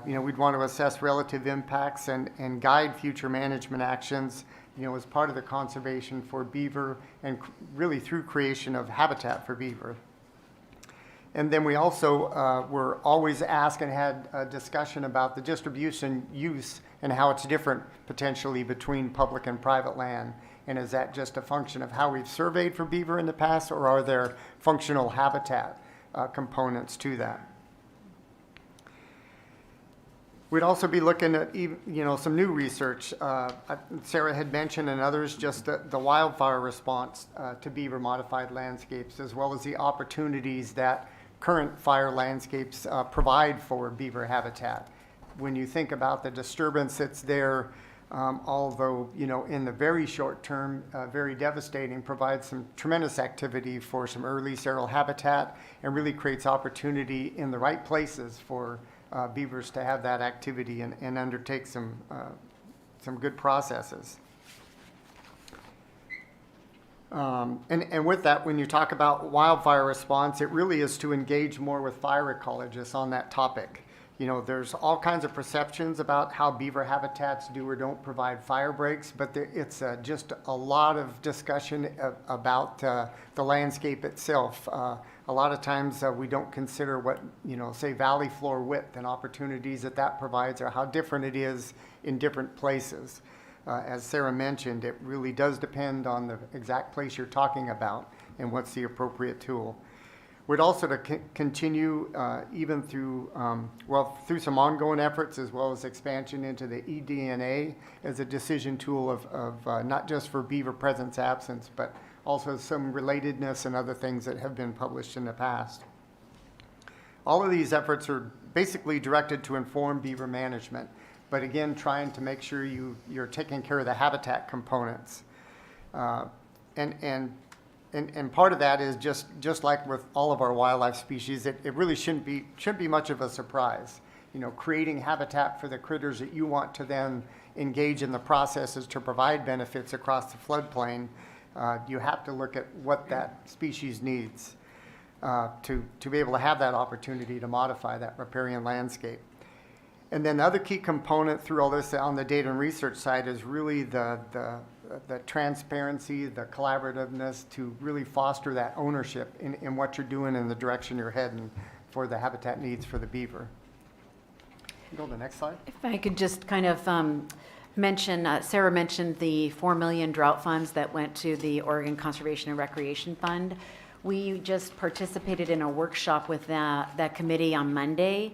We'd want to assess relative impacts and guide future management actions, as part of the conservation for beaver and really through creation of habitat for beaver. And then we also were always asked and had a discussion about the distribution use and how it's different potentially between public and private land. And is that just a function of how we've surveyed for beaver in the past, or are there functional habitat components to that? We'd also be looking at, some new research. Sarah had mentioned, and others, just the wildfire response to beaver modified landscapes, as well as the opportunities that current fire landscapes provide for beaver habitat. When you think about the disturbance that's there, although, in the very short term, very devastating, provides some tremendous activity for some early sterile habitat and really creates opportunity in the right places for beavers to have that activity and undertake some good processes. And with that, when you talk about wildfire response, it really is to engage more with fire ecologists on that topic. There's all kinds of perceptions about how beaver habitats do or don't provide fire breaks, but it's just a lot of discussion about the landscape itself. A lot of times we don't consider what, say valley floor width and opportunities that provides, or how different it is in different places. As Sarah mentioned, it really does depend on the exact place you're talking about and what's the appropriate tool. We'd also to continue even through some ongoing efforts, as well as expansion into the eDNA as a decision tool of not just for beaver presence absence, but also some relatedness and other things that have been published in the past. All of these efforts are basically directed to inform beaver management, but again, trying to make sure you're taking care of the habitat components. And part of that is just like with all of our wildlife species, it really shouldn't be much of a surprise. Creating habitat for the critters that you want to then engage in the processes to provide benefits across the floodplain, you have to look at what that species needs to be able to have that opportunity to modify that riparian landscape. And then the other key component through all this on the data and research side is really the transparency, the collaborativeness to really foster that ownership in what you're doing and the direction you're heading for the habitat needs for the beaver. Go to the next slide. If I could just kind of mention, Sarah mentioned the 4 million drought funds that went to the Oregon Conservation and Recreation Fund. We just participated in a workshop with that committee on Monday.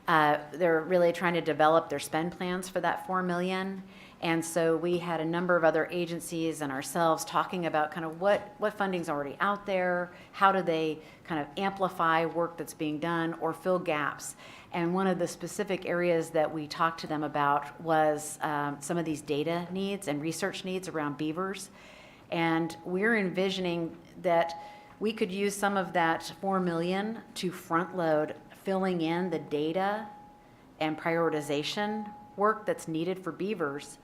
They're really trying to develop their spend plans for that 4 million. And so we had a number of other agencies and ourselves talking about kind of what funding's already out there, how do they kind of amplify work that's being done or fill gaps. And one of the specific areas that we talked to them about was some of these data needs and research needs around beavers. And we're envisioning that we could use some of that 4 million to front load filling in the data and prioritization work that's needed for beavers,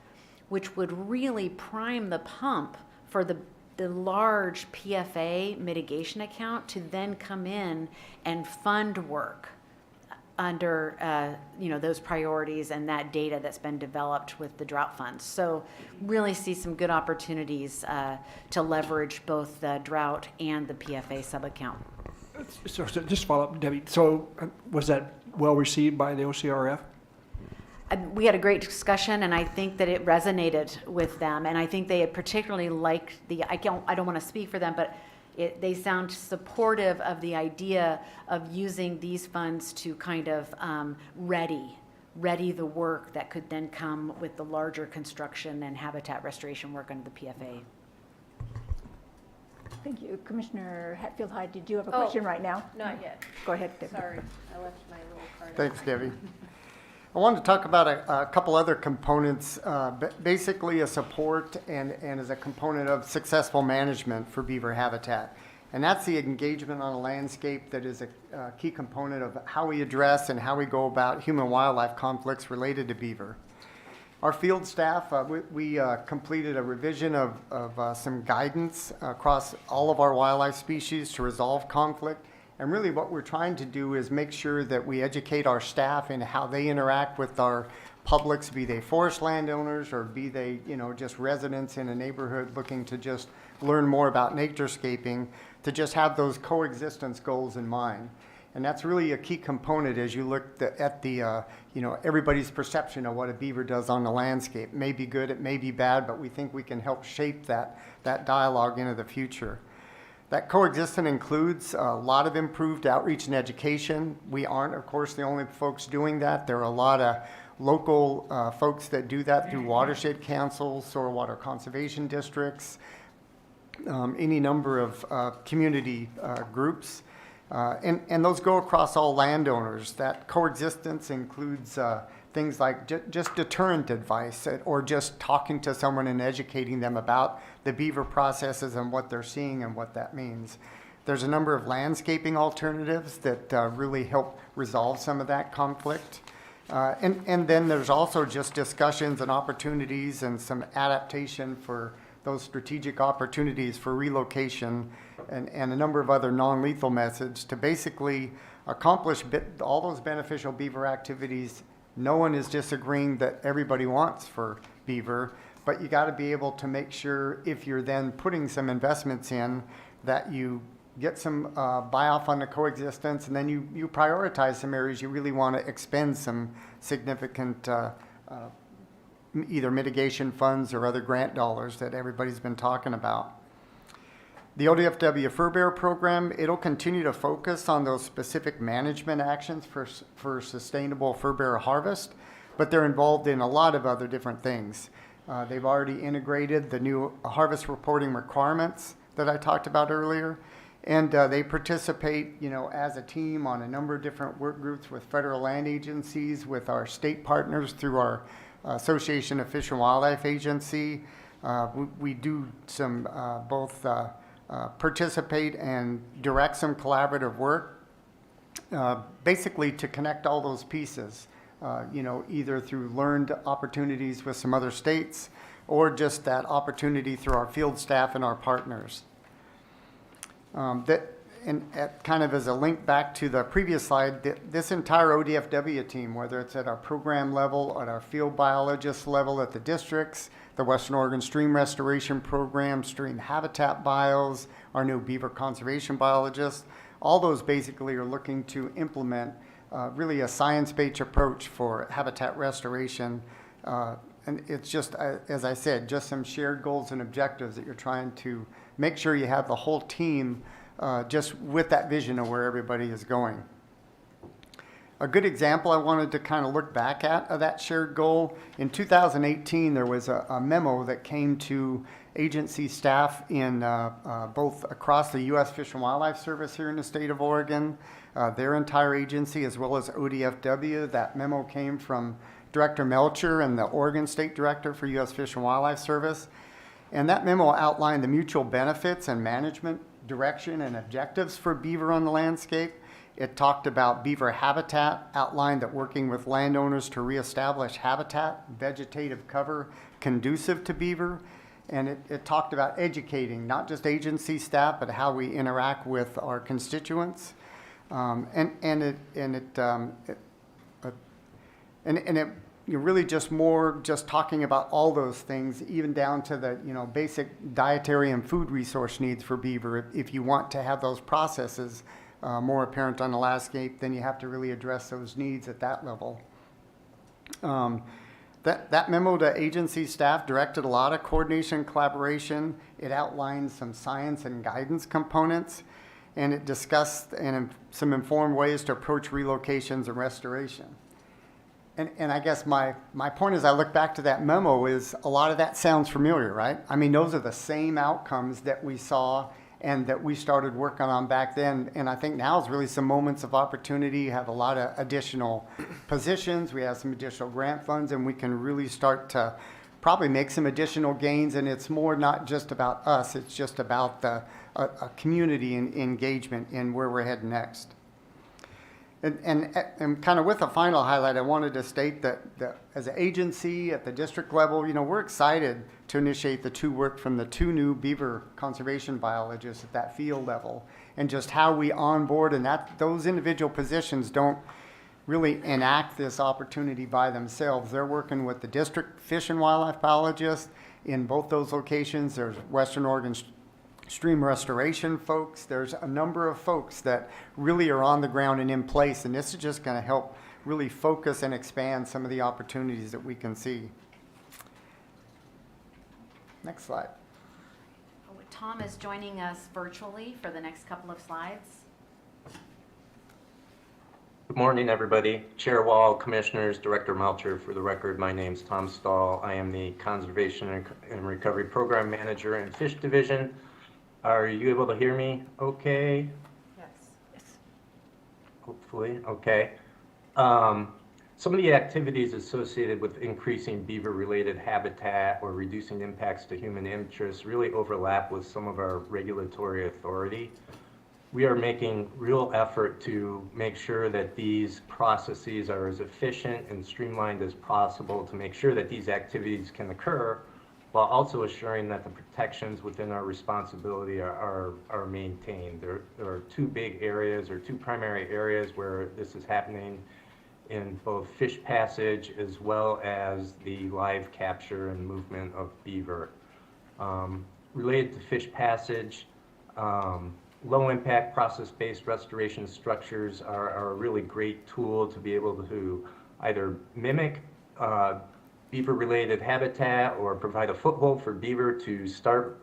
which would really prime the pump for the large PFA mitigation account to then come in and fund work under those priorities and that data that's been developed with the drought funds. So really see some good opportunities to leverage both the drought and the PFA subaccount. So just follow up, Debbie. So was that well received by the OCRF? We had a great discussion, and I think that it resonated with them. And I think they particularly liked I don't want to speak for them, but they sound supportive of the idea of using these funds to kind of ready the work that could then come with the larger construction and habitat restoration work under the PFA. Thank you. Commissioner Hatfield-Hyde, did you have a question right now? Not yet. Go ahead, Debbie. Sorry, I left my little card. Thanks, Debbie. I wanted to talk about a couple other components, basically a support and as a component of successful management for beaver habitat. And that's the engagement on a landscape that is a key component of how we address and how we go about human-wildlife conflicts related to beaver. Our field staff, we completed a revision of some guidance across all of our wildlife species to resolve conflict. And really what we're trying to do is make sure that we educate our staff in how they interact with our publics, be they forest landowners or be they, just residents in a neighborhood looking to just learn more about naturescaping, to just have those coexistence goals in mind. And that's really a key component as you look at the, everybody's perception of what a beaver does on the landscape. It may be good, it may be bad, but we think we can help shape that dialogue into the future. That coexistence includes a lot of improved outreach and education. We aren't, of course, the only folks doing that. There are a lot of local folks that do that through watershed councils, soil water conservation districts, any number of community groups. And those go across all landowners. That coexistence includes things like just deterrent advice or just talking to someone and educating them about the beaver processes and what they're seeing and what that means. There's a number of landscaping alternatives that really help resolve some of that conflict. And then there's also just discussions and opportunities and some adaptation for those strategic opportunities for relocation and a number of other non-lethal methods to basically accomplish all those beneficial beaver activities. No one is disagreeing that everybody wants for beaver, but you got to be able to make sure if you're then putting some investments in that you get some buy-off on the coexistence, and then you prioritize some areas you really want to expend some significant either mitigation funds or other grant dollars that everybody's been talking about. The ODFW Fur Bearer Program, it'll continue to focus on those specific management actions for sustainable fur bearer harvest, but they're involved in a lot of other different things. They've already integrated the new harvest reporting requirements that I talked about earlier, and they participate, as a team on a number of different work groups with federal land agencies, with our state partners through our Association of Fish and Wildlife Agency. We do some both participate and direct some collaborative work, basically to connect all those pieces, either through learned opportunities with some other states or just that opportunity through our field staff and our partners. Kind of as a link back to the previous slide, this entire ODFW team, whether it's at our program level, at our field biologist level at the districts, the Western Oregon Stream Restoration Program, stream habitat bios, our new beaver conservation biologists, all those basically are looking to implement really a science-based approach for habitat restoration. And it's just, as I said, just some shared goals and objectives that you're trying to make sure you have the whole team just with that vision of where everybody is going. A good example I wanted to kind of look back at of that shared goal, in 2018 there was a memo that came to agency staff in both across the U.S. Fish and Wildlife Service here in the state of Oregon, their entire agency, as well as ODFW. That memo came from Director Melcher and the Oregon State Director for U.S. Fish and Wildlife Service. And that memo outlined the mutual benefits and management direction and objectives for beaver on the landscape. It talked about beaver habitat, outlined that working with landowners to reestablish habitat, vegetative cover conducive to beaver. And it talked about educating, not just agency staff, but how we interact with our constituents. You're really just talking about all those things, even down to the basic dietary and food resource needs for beaver. If you want to have those processes more apparent on the landscape, then you have to really address those needs at that level. That memo to agency staff directed a lot of coordination and collaboration. It outlined some science and guidance components, and it discussed some informed ways to approach relocations and restoration. And I guess my point as I look back to that memo is a lot of that sounds familiar, right? I mean, those are the same outcomes that we saw and that we started working on back then. And I think now is really some moments of opportunity. You have a lot of additional positions. We have some additional grant funds, and we can really start to probably make some additional gains. And it's more not just about us. It's just about a community and engagement in where we're heading next. And kind of with a final highlight, I wanted to state that as an agency at the district level, you know, we're excited to initiate the work from the 2 new beaver conservation biologists at that field level, and just how we onboard, and that those individual positions don't really enact this opportunity by themselves. They're working with the district fish and wildlife biologists in both those locations. There's Western Oregon stream restoration folks. There's a number of folks that really are on the ground and in place, and this is just going to help really focus and expand some of the opportunities that we can see. Next slide. Tom is joining us virtually for the next couple of slides. Good morning, everybody. Chair Wall, Commissioners, Director Melcher. For the record, my name is Tom Stahl. I am the Conservation and Recovery Program Manager in Fish Division. Are you able to hear me okay? Yes. Hopefully, okay. Some of the activities associated with increasing beaver-related habitat or reducing impacts to human interests really overlap with some of our regulatory authority. We are making real effort to make sure that these processes are as efficient and streamlined as possible to make sure that these activities can occur, while also assuring that the protections within our responsibility are maintained. There are 2 big areas, or 2 primary areas where this is happening in both fish passage as well as the live capture and movement of beaver. Related to fish passage, low impact process-based restoration structures are a really great tool to be able to either mimic beaver-related habitat or provide a foothold for beaver to start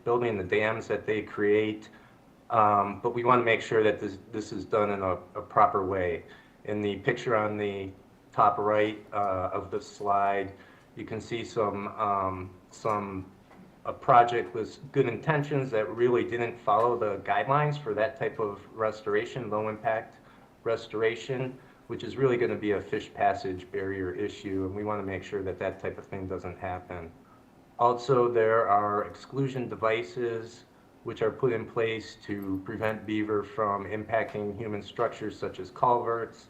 building the dams that they create. But we want to make sure that this is done in a proper way. In the picture on the top right of the slide, you can see a project with good intentions that really didn't follow the guidelines for that type of restoration, low impact restoration, which is really going to be a fish passage barrier issue, and we want to make sure that that type of thing doesn't happen. Also, there are exclusion devices which are put in place to prevent beaver from impacting human structures such as culverts.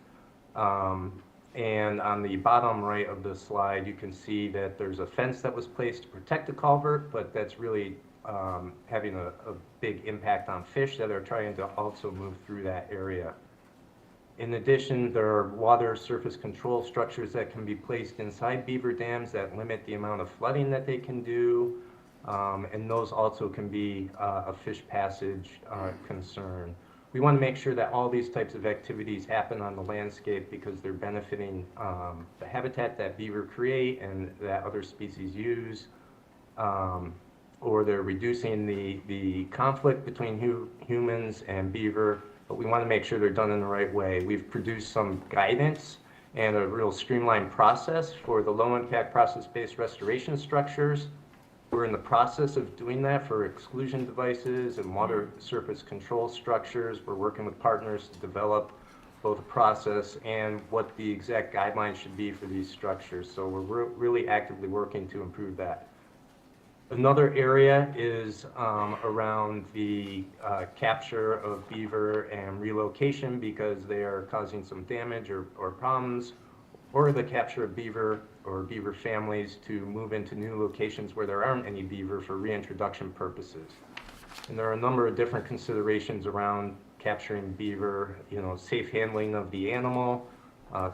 And on the bottom right of the slide, you can see that there's a fence that was placed to protect the culvert, but that's really having a big impact on fish that are trying to also move through that area. In addition, there are water surface control structures that can be placed inside beaver dams that limit the amount of flooding that they can do, and those also can be a fish passage concern. We want to make sure that all these types of activities happen on the landscape because they're benefiting the habitat that beaver create and that other species use, or they're reducing the conflict between humans and beaver, but we want to make sure they're done in the right way. We've produced some guidance and a real streamlined process for the low-impact process-based restoration structures. We're in the process of doing that for exclusion devices and water surface control structures. We're working with partners to develop both a process and what the exact guidelines should be for these structures. So we're really actively working to improve that. Another area is around the capture of beaver and relocation because they are causing some damage or problems, or the capture of beaver or beaver families to move into new locations where there aren't any beaver for reintroduction purposes. And there are a number of different considerations around capturing beaver, safe handling of the animal,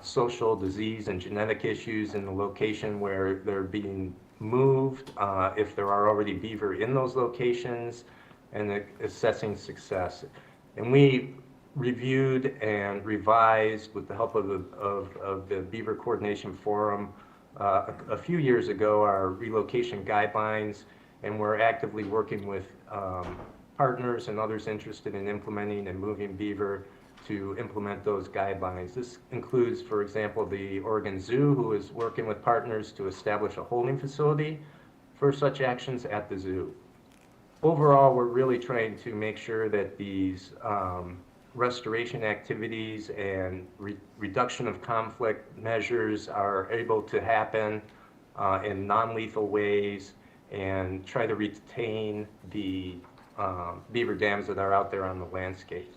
social, disease, and genetic issues in the location where they're being moved, if there are already beaver in those locations, and assessing success. And we reviewed and revised with the help of the Beaver Coordination Forum a few years ago our relocation guidelines, and we're actively working with partners and others interested in implementing and moving beaver to implement those guidelines. This includes, for example, the Oregon Zoo, who is working with partners to establish a holding facility for such actions at the zoo. Overall, we're really trying to make sure that these restoration activities and reduction of conflict measures are able to happen in non-lethal ways and try to retain the beaver dams that are out there on the landscape.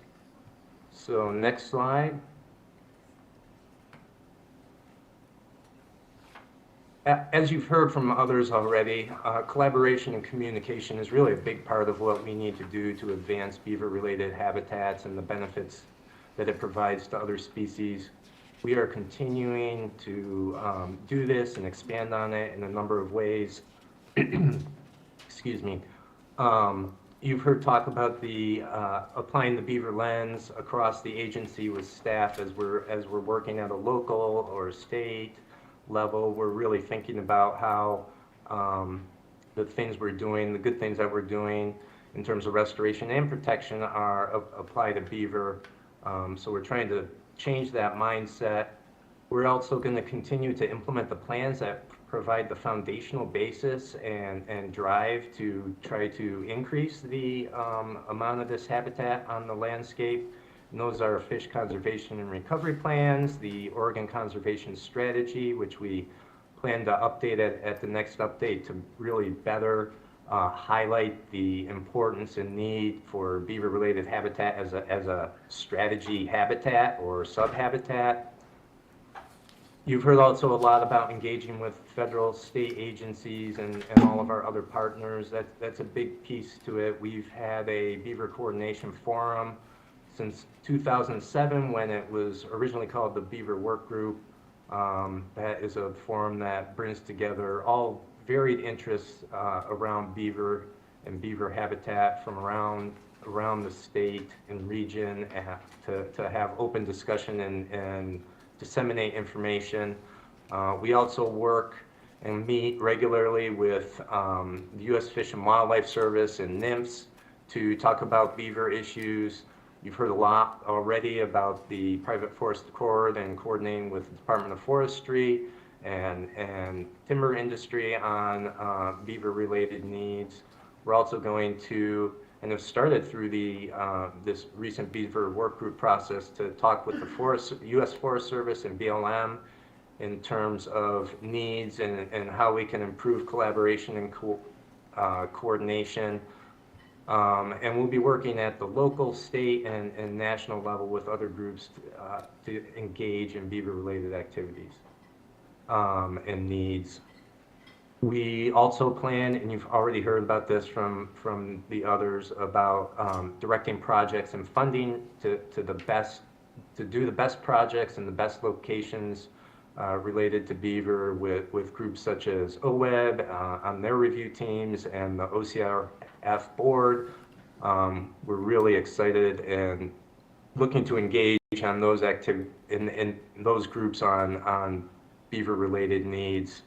So next slide. As you've heard from others already, collaboration and communication is really a big part of what we need to do to advance beaver-related habitats and the benefits that it provides to other species. We are continuing to do this and expand on it in a number of ways. Excuse me. You've heard talk about the applying the beaver lens across the agency with staff as we're working at a local or state level. We're really thinking about how the things we're doing, the good things that we're doing in terms of restoration and protection are apply to beaver. So we're trying to change that mindset. We're also going to continue to implement the plans that provide the foundational basis and drive to try to increase the amount of this habitat on the landscape. And those are fish conservation and recovery plans, the Oregon Conservation Strategy, which we plan to update at the next update to really better highlight the importance and need for beaver-related habitat as a strategy habitat or subhabitat. You've heard also a lot about engaging with federal, state agencies and all of our other partners. That's a big piece to it. We've had a Beaver Coordination Forum since 2007 when it was originally called the Beaver Work Group. That is a forum that brings together all varied interests around beaver and beaver habitat from around the state and region to have open discussion and disseminate information. We also work and meet regularly with the U.S. Fish and Wildlife Service and NIMS to talk about beaver issues. You've heard a lot already about the Private Forest Accord and coordinating with the Department of Forestry and timber industry on beaver-related needs. We're also going to, and have started through the this recent Beaver Work Group process to talk with the U.S. Forest Service and BLM in terms of needs and how we can improve collaboration and coordination. And we'll be working at the local, state, and national level with other groups to engage in beaver-related activities and needs. We also plan, and you've already heard about this from the others, about directing projects and funding to do the best projects in the best locations related to beaver with groups such as OWEB on their review teams and the OCRF board. We're really excited and looking to engage on those in those groups on beaver-related needs.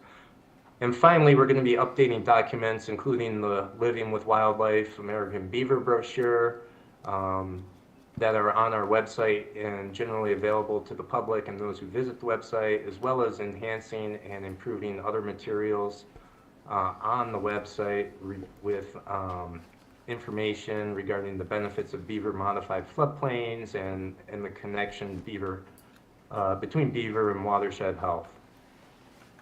And finally, we're going to be updating documents, including the Living with Wildlife American Beaver brochure that are on our website and generally available to the public and those who visit the website, as well as enhancing and improving other materials on the website with information regarding the benefits of beaver-modified floodplains and the connection between beaver and watershed health.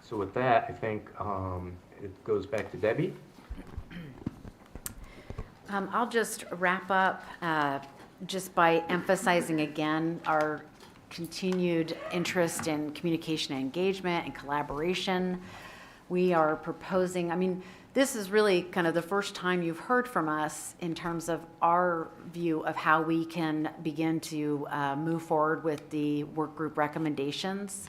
So with that, I think it goes back to Debbie. I'll just wrap up just by emphasizing again our continued interest in communication and engagement and collaboration. We are proposing, this is really kind of the first time you've heard from us in terms of our view of how we can begin to move forward with the work group recommendations.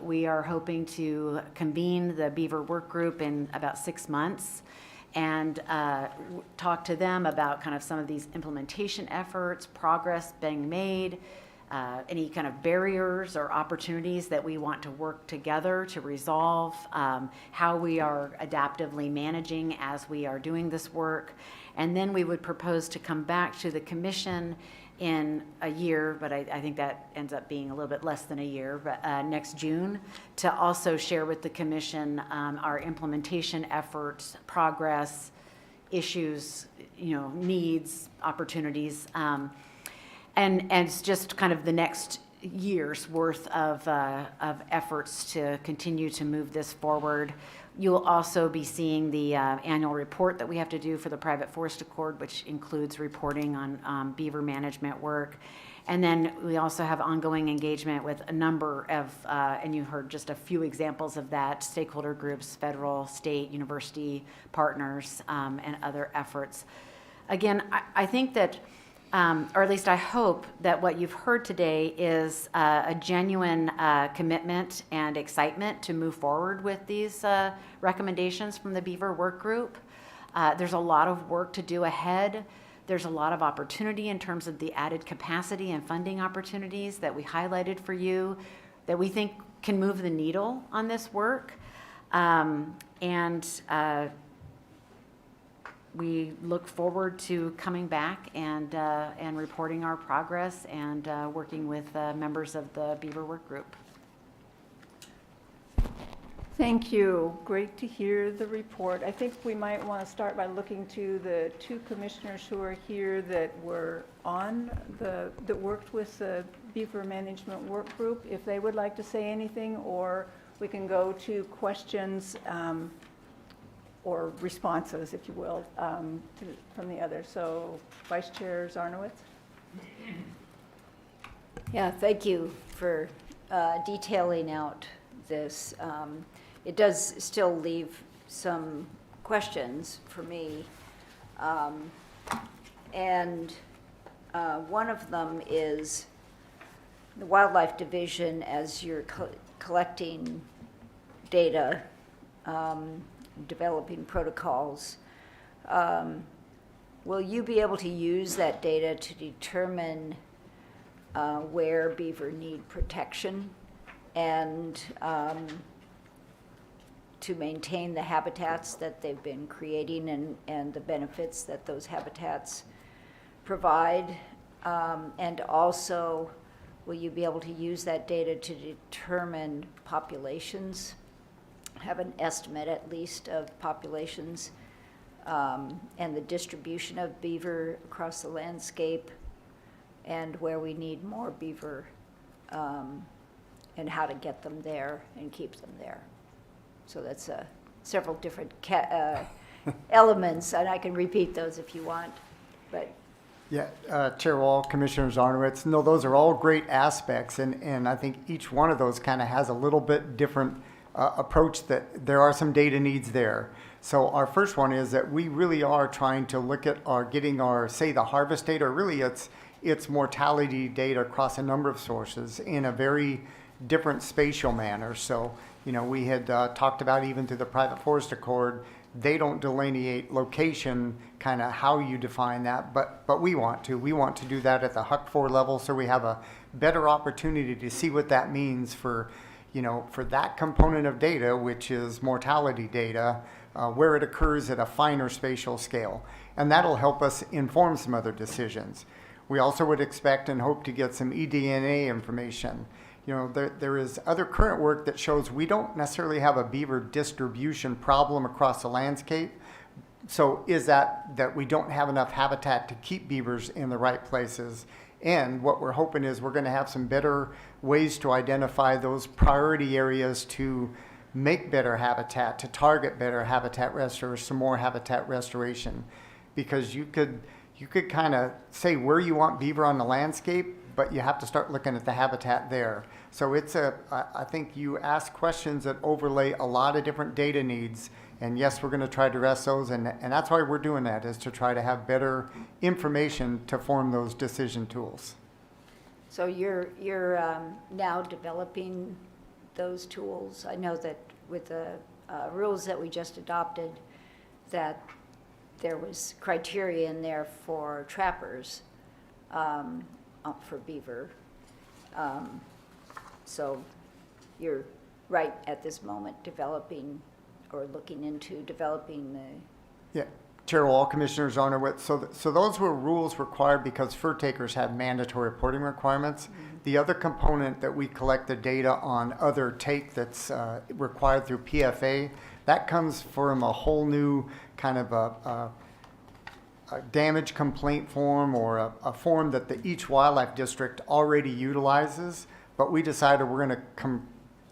We are hoping to convene the Beaver Work Group in about 6 months and talk to them about kind of some of these implementation efforts, progress being made, any kind of barriers or opportunities that we want to work together to resolve, how we are adaptively managing as we are doing this work. And then we would propose to come back to the commission in a year, but I think that ends up being a little bit less than a year, but next June, to also share with the commission our implementation efforts, progress, issues, needs, opportunities, and it's just kind of the next year's worth of efforts to continue to move this forward. You'll also be seeing the annual report that we have to do for the Private Forest Accord, which includes reporting on beaver management work. And then we also have ongoing engagement with a number of, and you heard just a few examples of that, stakeholder groups, federal, state, university partners, and other efforts. Again, I think that, or at least I hope that what you've heard today is a genuine commitment and excitement to move forward with these recommendations from the Beaver Work Group. There's a lot of work to do ahead. There's a lot of opportunity in terms of the added capacity and funding opportunities that we highlighted for you that we think can move the needle on this work. We look forward to coming back and reporting our progress and working with members of the Beaver Work Group. Thank you. Great to hear the report. I think we might want to start by looking to the two commissioners who are here that were that worked with the Beaver Management Work Group, if they would like to say anything, or we can go to questions or responses, if you will, from the others. So Vice Chair Zarnowitz. Yeah, thank you for detailing out this. It does still leave some questions for me. One of them is the Wildlife Division, as you're collecting data, developing protocols, will you be able to use that data to determine where beaver need protection and to maintain the habitats that they've been creating and the benefits that those habitats provide? And also, will you be able to use that data to determine populations, have an estimate at least of populations, and the distribution of beaver across the landscape, and where we need more beaver, and how to get them there and keep them there? So that's several different elements, and I can repeat those if you want. But yeah, Chair Wall, Commissioner Zarnowitz, no, those are all great aspects, and I think each one of those kind of has a little bit different approach, that there are some data needs there. So our first one is that we really are trying to look at getting our, say, the harvest data, or really it's mortality data across a number of sources in a very different spatial manner. So, we had talked about, even through the Private Forest Accord, they don't delineate location, kind of how you define that, but we want to. We want to do that at the HUC 4 level, so we have a better opportunity to see what that means for that component of data, which is mortality data, where it occurs at a finer spatial scale. And that'll help us inform some other decisions. We also would expect and hope to get some eDNA information. There is other current work that shows we don't necessarily have a beaver distribution problem across the landscape. So is that we don't have enough habitat to keep beavers in the right places? And what we're hoping is we're going to have some better ways to identify those priority areas to make better habitat, to target better habitat restoration, some more habitat restoration. Because you could kind of say where you want beaver on the landscape, but you have to start looking at the habitat there. So I think you ask questions that overlay a lot of different data needs, and yes, we're going to try to address those, and that's why we're doing that, is to try to have better information to form those decision tools. so you're now developing those tools. I know that with the rules that we just adopted, that there was criteria in there for trappers, for beaver. So you're right at this moment developing or looking into developing the. Yeah, Chair Wall, Commissioners Arnowitz, so those were rules required because fur takers have mandatory reporting requirements. The other component that we collect the data on other take that's required through PFA, that comes from a whole new kind of a damage complaint form or a form that each wildlife district already utilizes, but we decided we're going to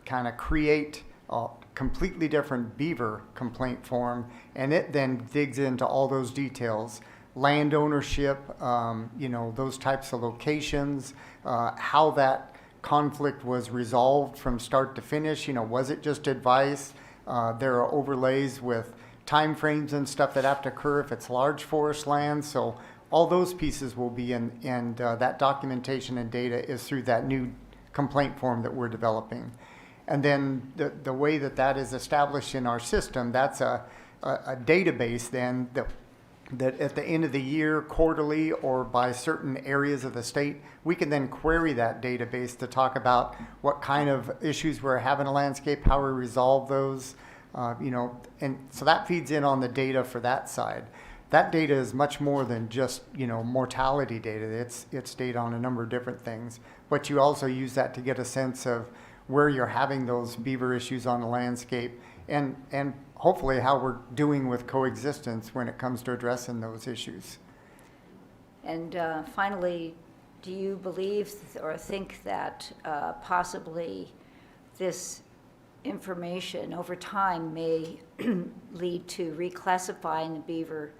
kind of create a completely different beaver complaint form, and it then digs into all those details, land ownership, those types of locations, how that conflict was resolved from start to finish. Was it just advice? There are overlays with time frames and stuff that have to occur if it's large forest land. So all those pieces will be in, and that documentation and data is through that new complaint form that we're developing. And then the way that is established in our system, that's a database then that at the end of the year, quarterly, or by certain areas of the state, we can then query that database to talk about what kind of issues we're having in a landscape, how we resolve those, and so that feeds in on the data for that side. That data is much more than just, mortality data. It's data on a number of different things, but you also use that to get a sense of where you're having those beaver issues on the landscape, and hopefully how we're doing with coexistence when it comes to addressing those issues. And finally, do you believe or think that possibly this information over time may lead to reclassifying the beaver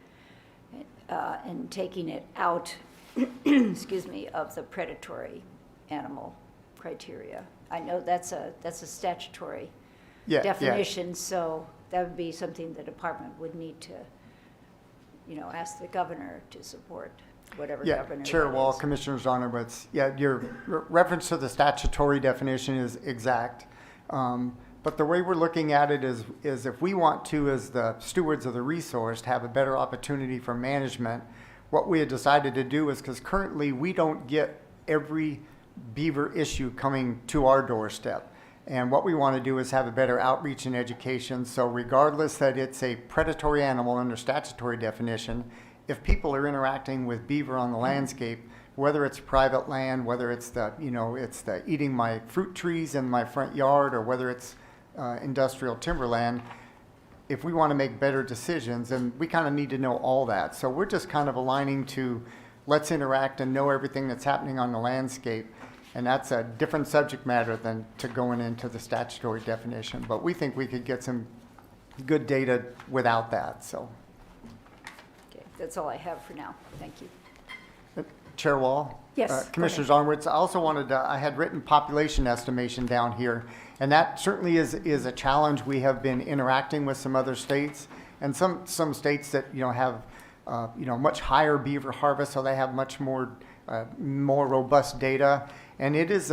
and taking it out, excuse me, of the predatory animal criteria? I know that's a statutory definition, so that would be something the department would need to, ask the governor to support, whatever governor. Chair Wall, Commissioners Arnowitz, your reference to the statutory definition is exact. But the way we're looking at it is if we want to, as the stewards of the resource, to have a better opportunity for management, what we had decided to do is, because currently we don't get every beaver issue coming to our doorstep. And what we want to do is have a better outreach and education. So regardless that it's a predatory animal under statutory definition, if people are interacting with beaver on the landscape, whether it's private land, whether it's the eating my fruit trees in my front yard, or whether it's industrial timberland, if we want to make better decisions, and we kind of need to know all that. So we're just kind of aligning to let's interact and know everything that's happening on the landscape. And that's a different subject matter than to going into the statutory definition. But we think we could get some good data without that. So, okay, that's all I have for now. Thank you. Chair Wall? Yes. Commissioners Arnowitz, I also wanted to, I had written population estimation down here. And that certainly is a challenge. We have been interacting with some other states, and some states that have much higher beaver harvest, so they have much more robust data. And it is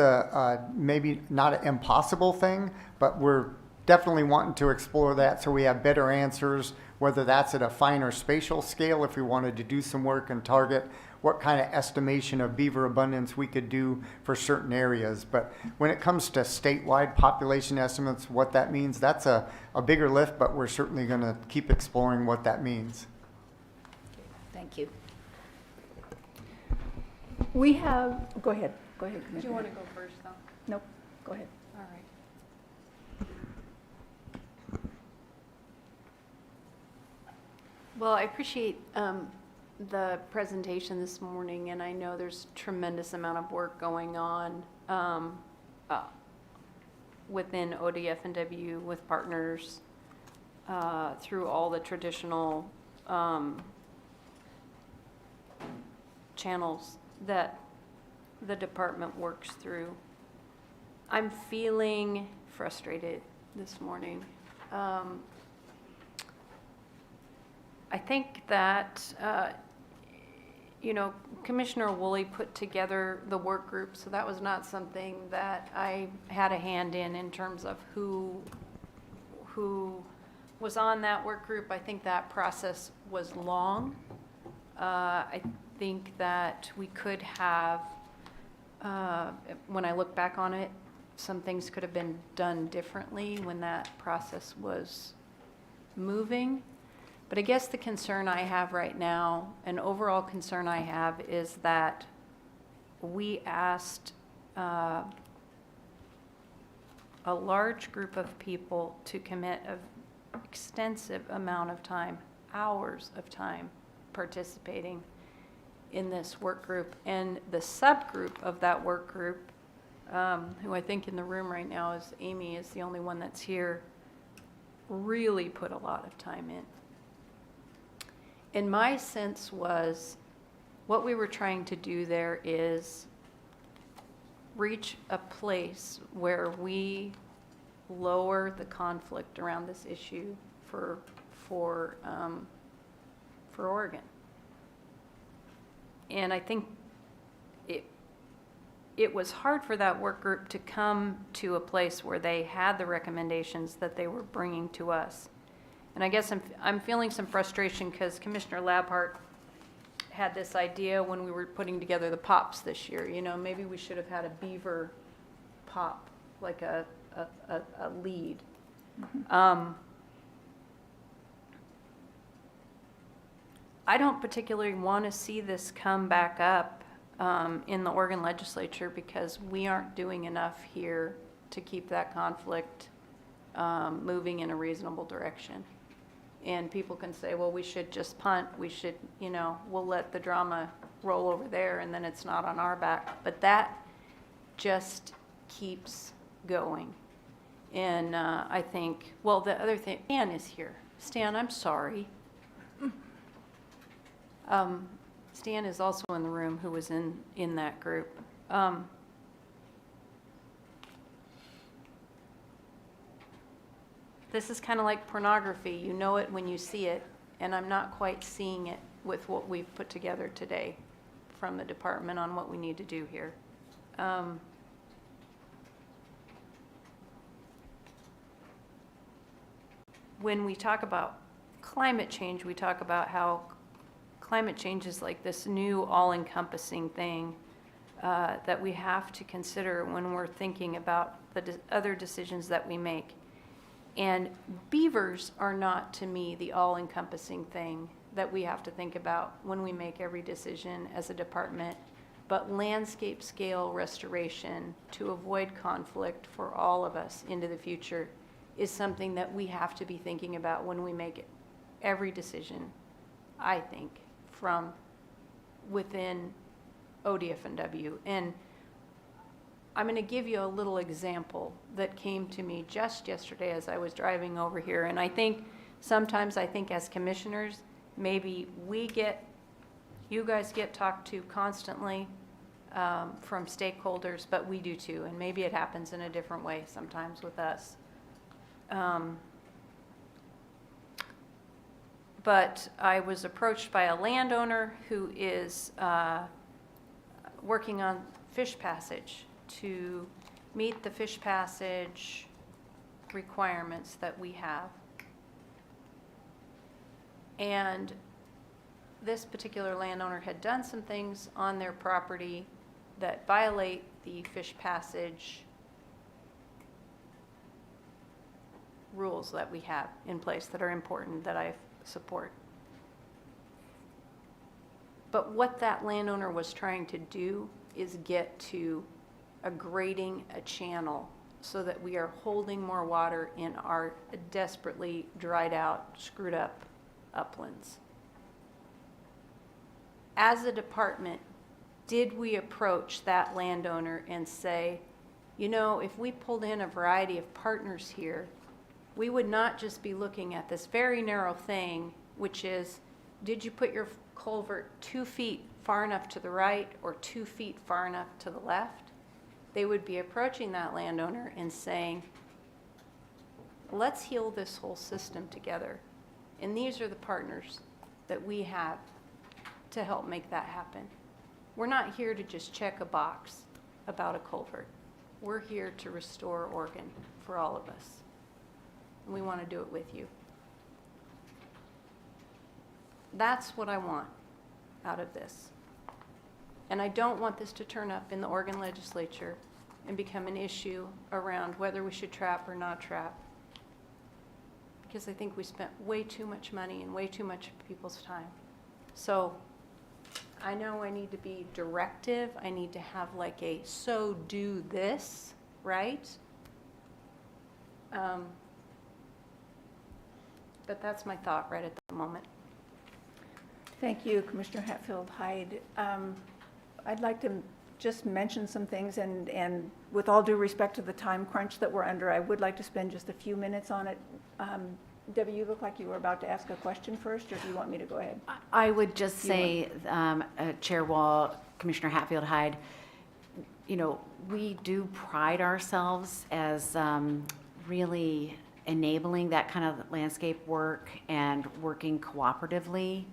maybe not an impossible thing, but we're definitely wanting to explore that so we have better answers, whether that's at a finer spatial scale if we wanted to do some work and target what kind of estimation of beaver abundance we could do for certain areas. But when it comes to statewide population estimates, what that means, that's a bigger lift, but we're certainly going to keep exploring what that means. Thank you. We have, go ahead, Commissioner. Do you want to go first, though? Nope, go ahead. All right. Well, I appreciate the presentation this morning, and I know there's tremendous amount of work going on within ODFW with partners through all the traditional channels that the department works through. I'm feeling frustrated this morning. I think that, Commissioner Woolley put together the work group, so that was not something that I had a hand in terms of who was on that work group, I think that process was long. I think that we could have, when I look back on it, some things could have been done differently when that process was moving. But I guess the concern I have right now, an overall concern I have, is that we asked a large group of people to commit an extensive amount of time, hours of time, participating in this work group. And the subgroup of that work group, who I think in the room right now is Amy, is the only one that's here, really put a lot of time in. And my sense was what we were trying to do there is reach a place where we lower the conflict around this issue for Oregon. And I think it was hard for that work group to come to a place where they had the recommendations that they were bringing to us. And I guess I'm feeling some frustration because Commissioner Labhart had this idea when we were putting together the POPs this year. You know, maybe we should have had a Beaver POP, like a lead. Mm-hmm. I don't particularly want to see this come back up in the Oregon legislature because we aren't doing enough here to keep that conflict moving in a reasonable direction. And people can say, well, we should just punt. We should, you know, we'll let the drama roll over there and then it's not on our back. But that just keeps going. And I think, well, the other thing, Stan is here. Stan, I'm sorry. Stan is also in the room who was in that group. This is kind of like pornography. You know it when you see it, and I'm not quite seeing it with what we've put together today from the department on what we need to do here. When we talk about climate change, we talk about how climate change is like this new all-encompassing thing that we have to consider when we're thinking about the other decisions that we make. And beavers are not, to me, the all-encompassing thing that we have to think about when we make every decision as a department, but landscape scale restoration to avoid conflict for all of us into the future is something that we have to be thinking about when we make every decision, I think, from within ODFW. And I'm going to give you a little example that came to me just yesterday as I was driving over here. And I think sometimes as commissioners, maybe you guys get talked to constantly from stakeholders, but we do too. And maybe it happens in a different way sometimes with us. But I was approached by a landowner who is working on fish passage to meet the fish passage requirements that we have. And this particular landowner had done some things on their property that violate the fish passage rules that we have in place that are important that I support. But what that landowner was trying to do is get to grading a channel so that we are holding more water in our desperately dried out, screwed up uplands. As a department, did we approach that landowner and say, you know, if we pulled in a variety of partners here, we would not just be looking at this very narrow thing, which is, did you put your culvert 2 feet far enough to the right or 2 feet far enough to the left? They would be approaching that landowner and saying, let's heal this whole system together. And these are the partners that we have to help make that happen. We're not here to just check a box about a culvert. We're here to restore Oregon for all of us. And we want to do it with you. That's what I want out of this. And I don't want this to turn up in the Oregon legislature and become an issue around whether we should trap or not trap. Because I think we spent way too much money and way too much of people's time. So I know I need to be directive. I need to have like a so do this, right? But that's my thought right at the moment. Thank you, Commissioner Hatfield-Hyde. I'd like to just mention some things, and with all due respect to the time crunch that we're under, I would like to spend just a few minutes on it. Debbie, you look like you were about to ask a question first, or do you want me to go ahead? I would just say, Chair Wall, Commissioner Hatfield-Hyde, you know, we do pride ourselves as really enabling that kind of landscape work and working cooperatively.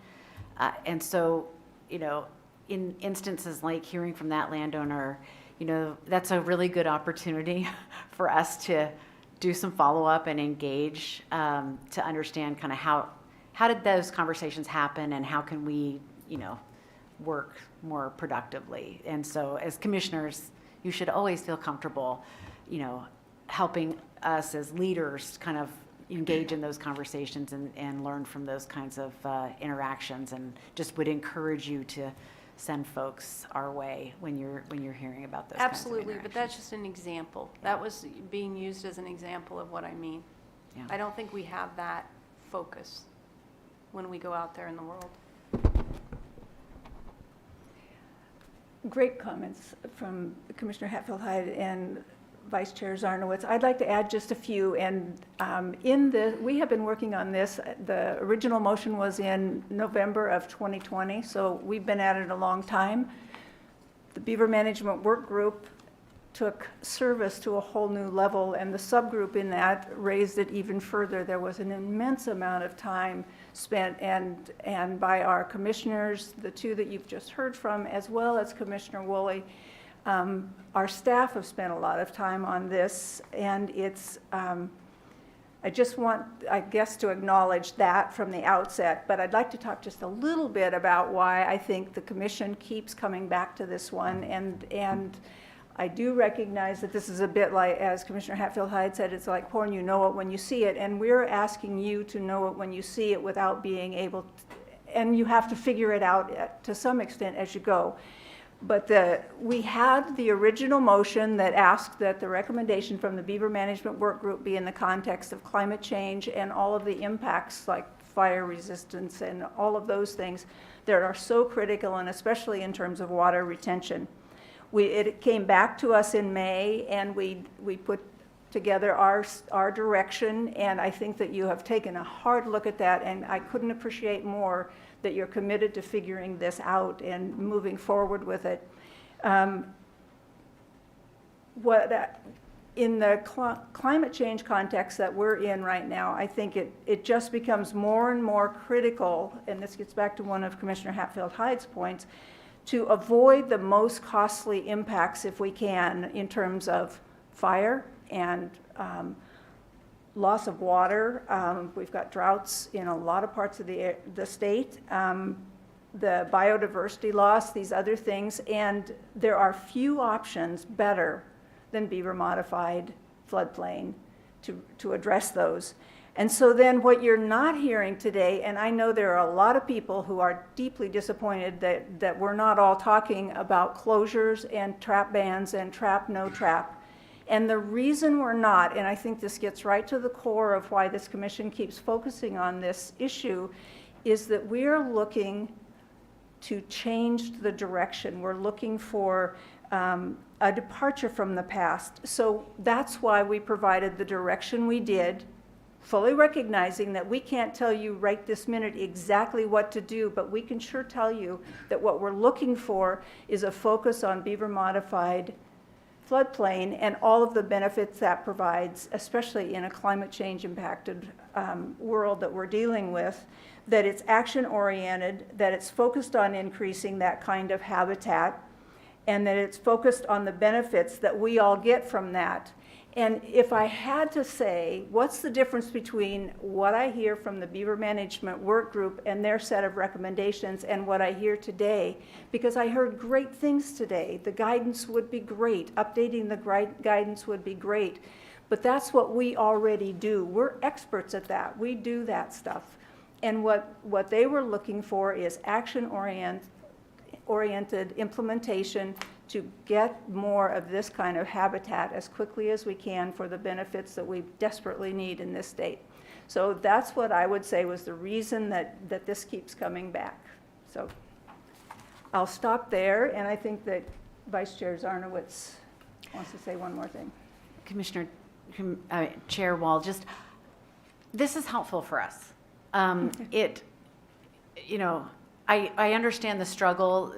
And so, you know, in instances like hearing from that landowner, you know, that's a really good opportunity for us to do some follow-up and engage to understand kind of how did those conversations happen and how can we, you know, work more productively. And so as commissioners, you should always feel comfortable, you know, helping us as leaders kind of engage in those conversations and learn from those kinds of interactions, and just would encourage you to send folks our way when you're hearing about those Absolutely, kinds of but that's just an example. That was being used as an example of what I mean. Yeah. I don't think we have that focus when we go out there in the world. Great comments from Commissioner Hatfield-Hyde and Vice Chair Zarnowitz. I'd like to add just a few, and we have been working on this. The original motion was in November of 2020, so we've been at it a long time. The Beaver Management Work Group took service to a whole new level, and the subgroup in that raised it even further. There was an immense amount of time spent, and by our commissioners, the two that you've just heard from, as well as Commissioner Woolley. Our staff have spent a lot of time on this, and it's, I just want, I guess, to acknowledge that from the outset, but I'd like to talk just a little bit about why I think the commission keeps coming back to this one, and I do recognize that this is a bit like, as Commissioner Hatfield-Hyde said, it's like porn, you know it when you see it, and we're asking you to know it when you see it without being able to, and you have to figure it out to some extent as you go. But we had the original motion that asked that the recommendation from the Beaver Management Work Group be in the context of climate change and all of the impacts like fire resistance and all of those things that are so critical, and especially in terms of water retention. It came back to us in May, and we put together our direction, and I think that you have taken a hard look at that, and I couldn't appreciate more that you're committed to figuring this out and moving forward with it. In the climate change context that we're in right now, I think it just becomes more and more critical, and this gets back to one of Commissioner Hatfield-Hyde's points, to avoid the most costly impacts if we can in terms of fire and loss of water. We've got droughts in a lot of parts of the state, the biodiversity loss, these other things, and there are few options better than Beaver modified floodplain to address those. And so then what you're not hearing today, and I know there are a lot of people who are deeply disappointed that we're not all talking about closures and trap bans and trap, no trap. And the reason we're not, and I think this gets right to the core of why this commission keeps focusing on this issue, is that we're looking to change the direction. We're looking for a departure from the past. So that's why we provided the direction we did, fully recognizing that we can't tell you right this minute exactly what to do, but we can sure tell you that what we're looking for is a focus on Beaver modified floodplain and all of the benefits that provides, especially in a climate change impacted world that we're dealing with, that it's action oriented, that it's focused on increasing that kind of habitat, and that it's focused on the benefits that we all get from that. And if I had to say, what's the difference between what I hear from the Beaver Management Work Group and their set of recommendations and what I hear today? Because I heard great things today. The guidance would be great. Updating the guidance would be great. But that's what we already do. We're experts at that. We do that stuff. And what they were looking for is action-oriented implementation to get more of this kind of habitat as quickly as we can for the benefits that we desperately need in this state. So that's what I would say was the reason that this keeps coming back. So I'll stop there, and I think that Vice Chair Zarnowitz wants to say one more thing. Chair Wall, this is helpful for us. I understand the struggle.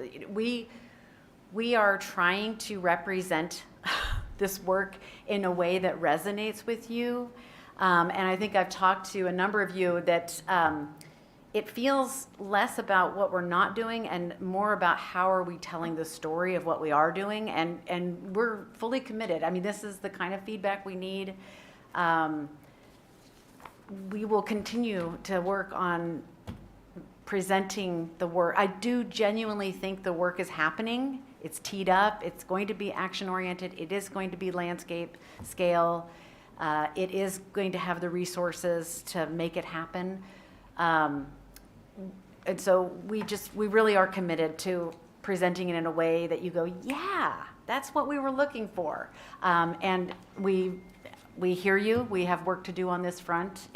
We are trying to represent this work in a way that resonates with you. And I think I've talked to a number of you that it feels less about what we're not doing and more about how are we telling the story of what we are doing. And we're fully committed. I mean, this is the kind of feedback we need. We will continue to work on presenting the work. I do genuinely think the work is happening. It's teed up. It's going to be action-oriented. It is going to be landscape scale. It is going to have the resources to make it happen. And so we really are committed to presenting it in a way that you go, yeah, that's what we were looking for. And we hear you. We have work to do on this front.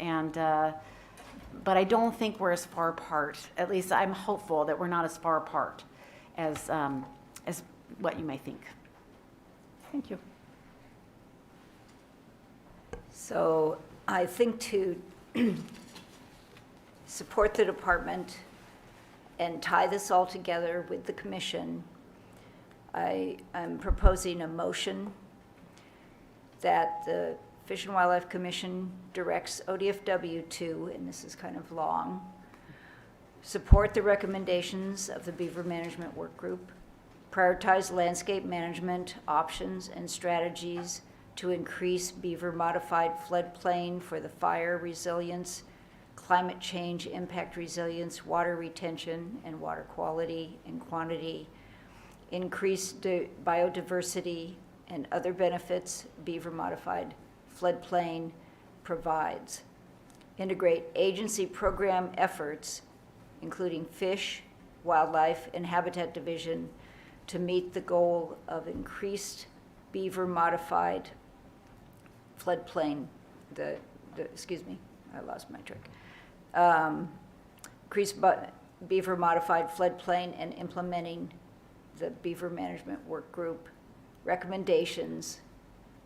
But I don't think we're as far apart. At least I'm hopeful that we're not as far apart as what you may think. Thank you. So I think to support the department and tie this all together with the commission, I'm proposing a motion that the Fish and Wildlife Commission directs ODFW to, and this is kind of long, support the recommendations of the Beaver Management Work Group, prioritize landscape management options and strategies to increase beaver modified floodplain for the fire resilience, climate change impact resilience, water retention and water quality and quantity, increase biodiversity and other benefits beaver modified floodplain provides. Integrate agency program efforts, including fish, wildlife, and habitat division to meet the goal of increased beaver modified floodplain, excuse me, I lost my track. Increased beaver modified floodplain and implementing the Beaver Management Work Group recommendations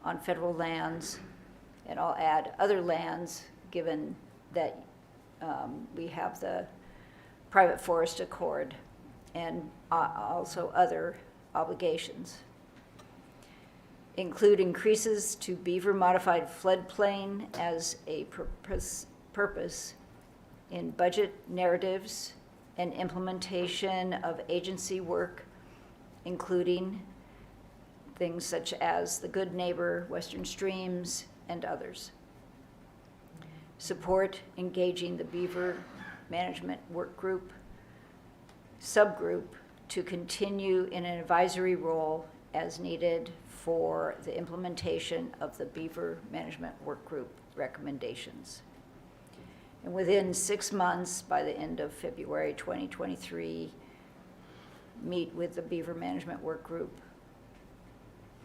on federal lands, and I'll add other lands given that we have the private forest accord and also other obligations. Include increases to beaver modified floodplain as a purpose in budget narratives and implementation of agency work, including things such as the Good Neighbor, Western Streams, and others. Support engaging the Beaver Management Work Group subgroup to continue in an advisory role as needed for the implementation of the Beaver Management Work Group recommendations. And within 6 months, by the end of February 2023, meet with the Beaver Management Work Group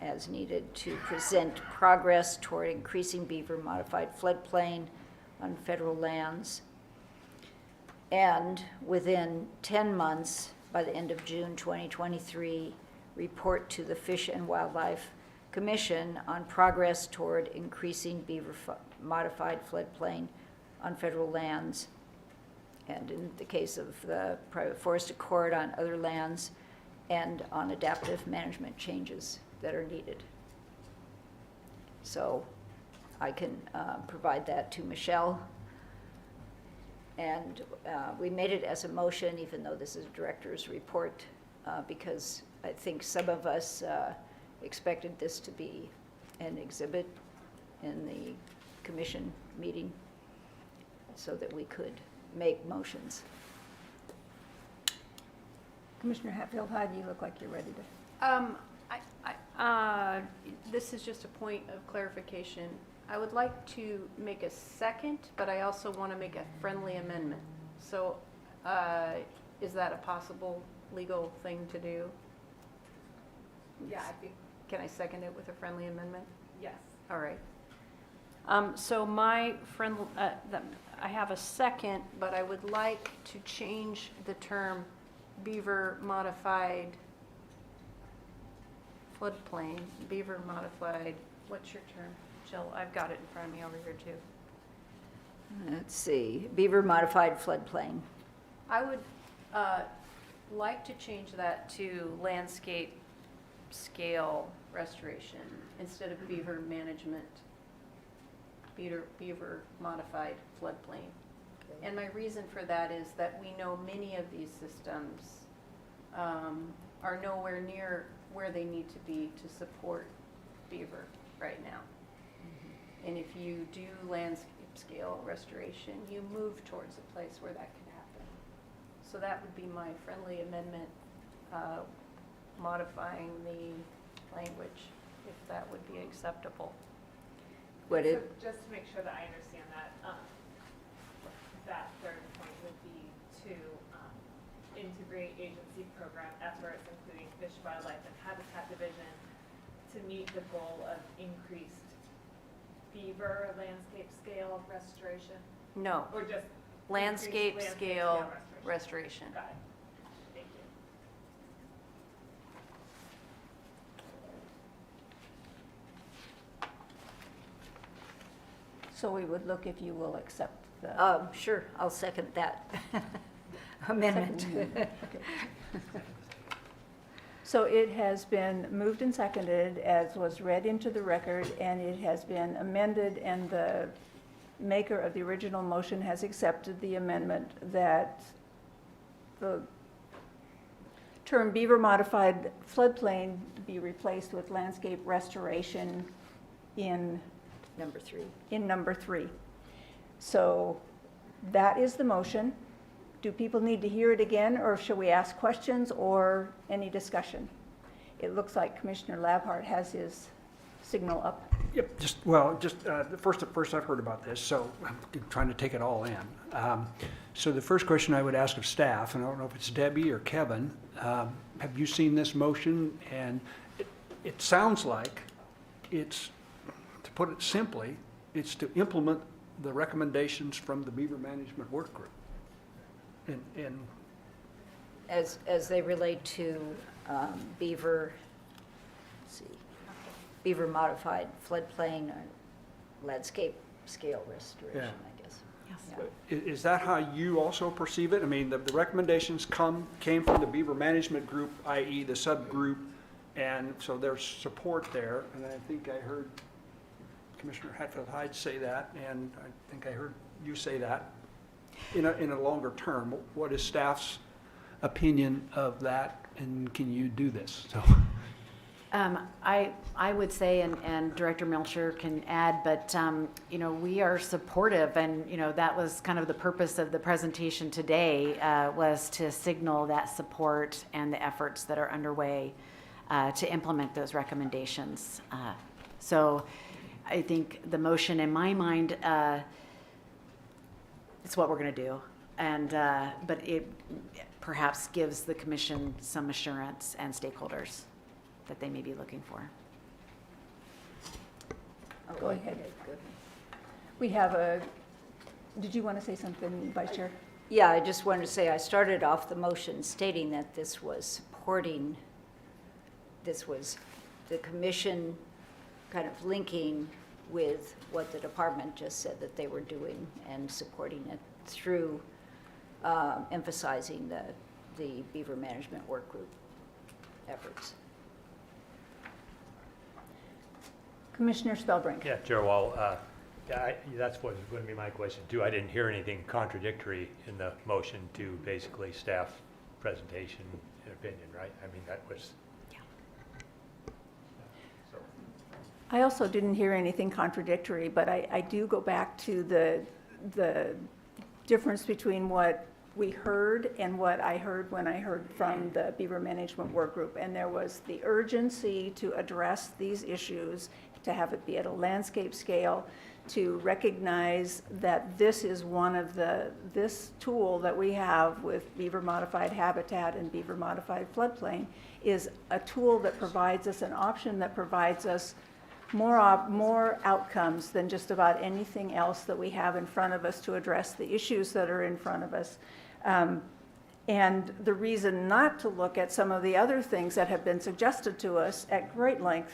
as needed to present progress toward increasing beaver modified floodplain on federal lands. And within 10 months, by the end of June 2023, report to the Fish and Wildlife Commission on progress toward increasing beaver modified floodplain on federal lands, and in the case of the private forest accord, on other lands, and on adaptive management changes that are needed. So I can provide that to Michelle. And we made it as a motion, even though this is a director's report, because I think some of us expected this to be an exhibit, in the commission meeting so that we could make motions. Commissioner Hatfield-Hyde, you look like you're ready to. This is just a point of clarification. I would like to make a second, but I also want to make a friendly amendment. So is that a possible legal thing to do? Yeah, I think, Can I second it with a friendly amendment? yes. All right. So my friend, I have a second, but I would like to change the term Beaver modified floodplain, Beaver modified, what's your term? Jill, I've got it in front of me over here too. Let's see, Beaver modified floodplain. I would like to change that to landscape scale restoration instead of beaver management, beaver modified floodplain. And my reason for that is that we know many of these systems are nowhere near where they need to be to support beaver right now. And if you do landscape scale restoration, you move towards a place where that can happen. So that would be my friendly amendment, modifying the language, if that would be acceptable. What So it, just to make sure that I understand that, that third point would be to integrate agency program efforts, including fish, wildlife, and habitat division, to meet the goal of increased beaver landscape scale restoration? No, Or just landscape increased scale restoration. Got it. Thank you. So we would look if you will accept the. sure, I'll second that amendment. Second. Okay. So it has been moved and seconded as was read into the record, and it has been amended, and the maker of the original motion has accepted the amendment that the term beaver modified floodplain be replaced with landscape restoration in Number 3. in number 3. So that is the motion. Do people need to hear it again, or should we ask questions or any discussion? It looks like Commissioner Labhart has his signal up. Yep, first I've heard about this, so I'm trying to take it all in. So the first question I would ask of staff, and I don't know if it's Debbie or Kevin, have you seen this motion? And it sounds like it's, to put it simply, it's to implement the recommendations from the Beaver Management Work Group. And As they relate to beaver, let's see, beaver modified floodplain or landscape scale restoration, Yeah. I guess. Yes. Yeah. is that how you also perceive it? I mean, the recommendations came from the Beaver Management Group, i.e. the subgroup, and so there's support there, and I think I heard Commissioner Hatfield-Hyde say that, and I think I heard you say that. In a longer term, what is staff's opinion of that, and can you do this? So. I would say, and Director Melcher can add, but, we are supportive, and, that was kind of the purpose of the presentation today, was to signal that support and the efforts that are underway to implement those recommendations. So I think the motion in my mind, it's what we're going to do, and but it perhaps gives the commission some assurance and stakeholders that they may be looking for. Go ahead. We have did you want to say something, Vice Chair? Yeah, I just wanted to say, I started off the motion stating that this was the commission kind of linking with what the department just said that they were doing and supporting it through emphasizing the Beaver Management Work Group efforts. Commissioner Spellbrink. Yeah, Chair Wall, that's what was going to be my question too. I didn't hear anything contradictory in the motion to basically staff presentation and opinion, right? I mean, that was. I also didn't hear anything contradictory, but I do go back to the difference between what we heard and what I heard when I heard from the Beaver Management Work Group. And there was the urgency to address these issues, to have it be at a landscape scale, to recognize that this is one of this tool that we have with Beaver Modified Habitat and Beaver Modified Floodplain is a tool that provides us an option that provides us more outcomes than just about anything else that we have in front of us to address the issues that are in front of us. And the reason not to look at some of the other things that have been suggested to us at great length,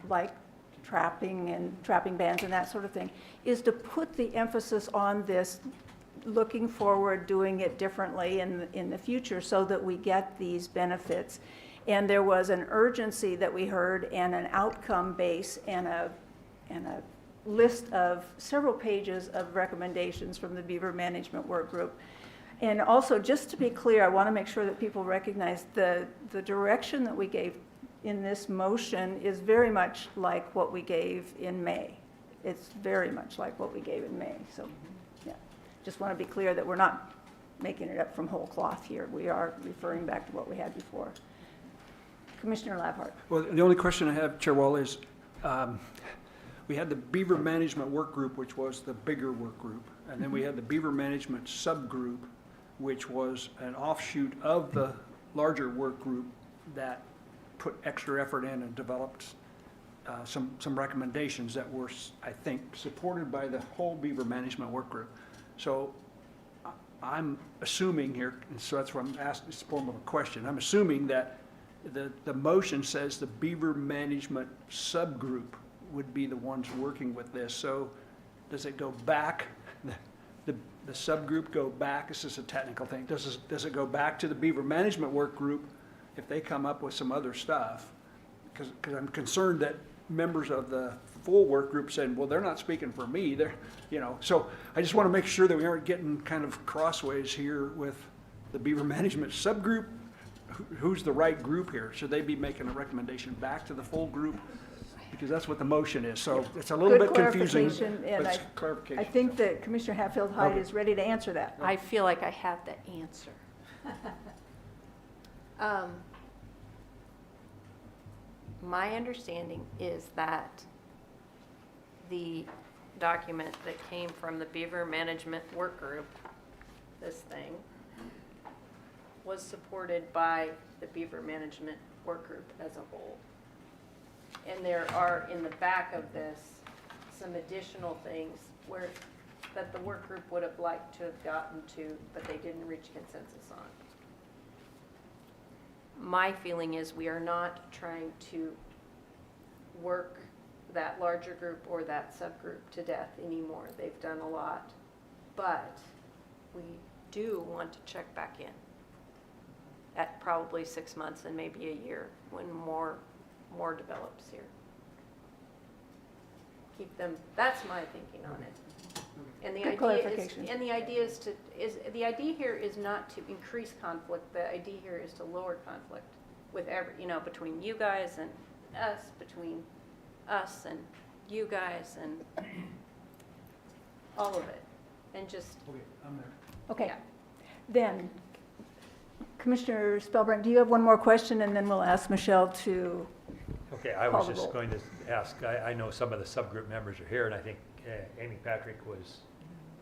like trapping and trapping bans and that sort of thing, is to put the emphasis on this, looking forward, doing it differently in the future so that we get these benefits. And there was an urgency that we heard and an outcome base and a list of several pages of recommendations from the Beaver Management Work Group. And also, just to be clear, I want to make sure that people recognize the direction that we gave in this motion is very much like what we gave in May. It's very much like what we gave in May. So, yeah, just want to be clear that we're not making it up from whole cloth here. We are referring back to what we had before. Commissioner Labhart. Well, the only question I have, Chair Wall, is we had the Beaver Management Work Group, which was the bigger work group, and then we had the Beaver Management Subgroup, which was an offshoot of the larger work group that put extra effort in and developed some recommendations that were, I think, supported by the whole Beaver Management Work Group. So I'm assuming here, and so that's what I'm asking, it's a form of a question. I'm assuming that the motion says the Beaver Management Subgroup would be the ones working with this. So does it go back, the subgroup go back, this is a technical thing, does it go back to the Beaver Management Work Group if they come up with some other stuff? Because I'm concerned that members of the full work group said, well, they're not speaking for me, they're, so I just want to make sure that we aren't getting kind of crossways here with the Beaver Management Subgroup. Who's the right group here? Should they be making a recommendation back to the full group? Because that's what the motion is. So it's a little bit confusing. And But it's clarification. I think that Commissioner Hatfield-Hyde Okay. is ready to answer that. I feel like I have the answer. My understanding is that the document that came from the Beaver Management Work Group, this thing, was supported by the Beaver Management Work Group as a whole. And there are, in the back of this, some additional things that the work group would have liked to have gotten to, but they didn't reach consensus on. My feeling is we are not trying to work that larger group or that subgroup to death anymore. They've done a lot, but we do want to check back in at probably 6 months and maybe a year when more develops here. Keep them, that's my thinking on it. And the Good idea clarification. is, and the idea the idea here is not to increase conflict. The idea here is to lower conflict with between you guys and us, between us and you guys and all of it. And just, Okay, I'm there. Okay. yeah. Then, Commissioner Spellbrink, do you have one more question? And then we'll ask Michelle to Okay, I call was the just roll. going to ask, I know some of the subgroup members are here, and I think Amy Patrick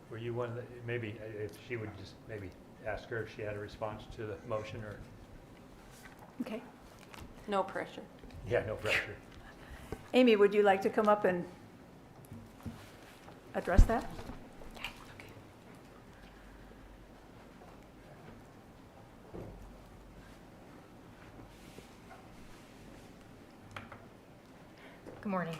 were you one of the, maybe if she would just maybe ask her if she had a response to the motion, or, Okay. No pressure. yeah, no pressure. Amy, would you like to come up and address that? Good morning.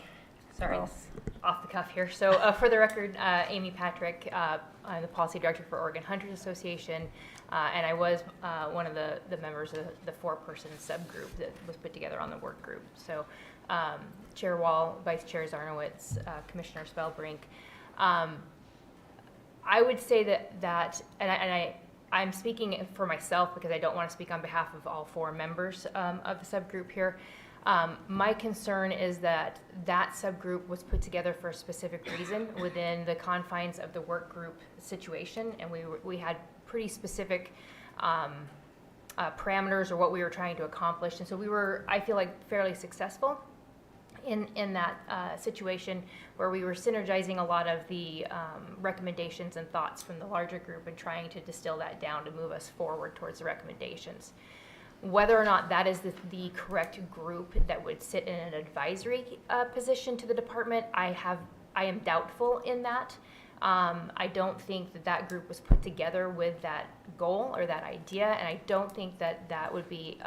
Sorry, Hello. it's off the cuff here. So for the record, Amy Patrick, I'm the Policy Director for Oregon Hunters Association, and I was one of the members of the four-person subgroup that was put together on the work group. So Chair Wall, Vice Chair Zarnowitz, Commissioner Spellbrink, I would say that I'm speaking for myself because I don't want to speak on behalf of all four members of the subgroup here. My concern is that that subgroup was put together for a specific reason within the confines of the work group situation, and we had pretty specific parameters or what we were trying to accomplish, and so we were, I feel like, fairly successful in that situation where we were synergizing a lot of the recommendations and thoughts from the larger group and trying to distill that down to move us forward towards the recommendations. Whether or not that is the correct group that would sit in an advisory position to the department, I am doubtful in that. I don't think that group was put together with that goal or that idea, and I don't think that would be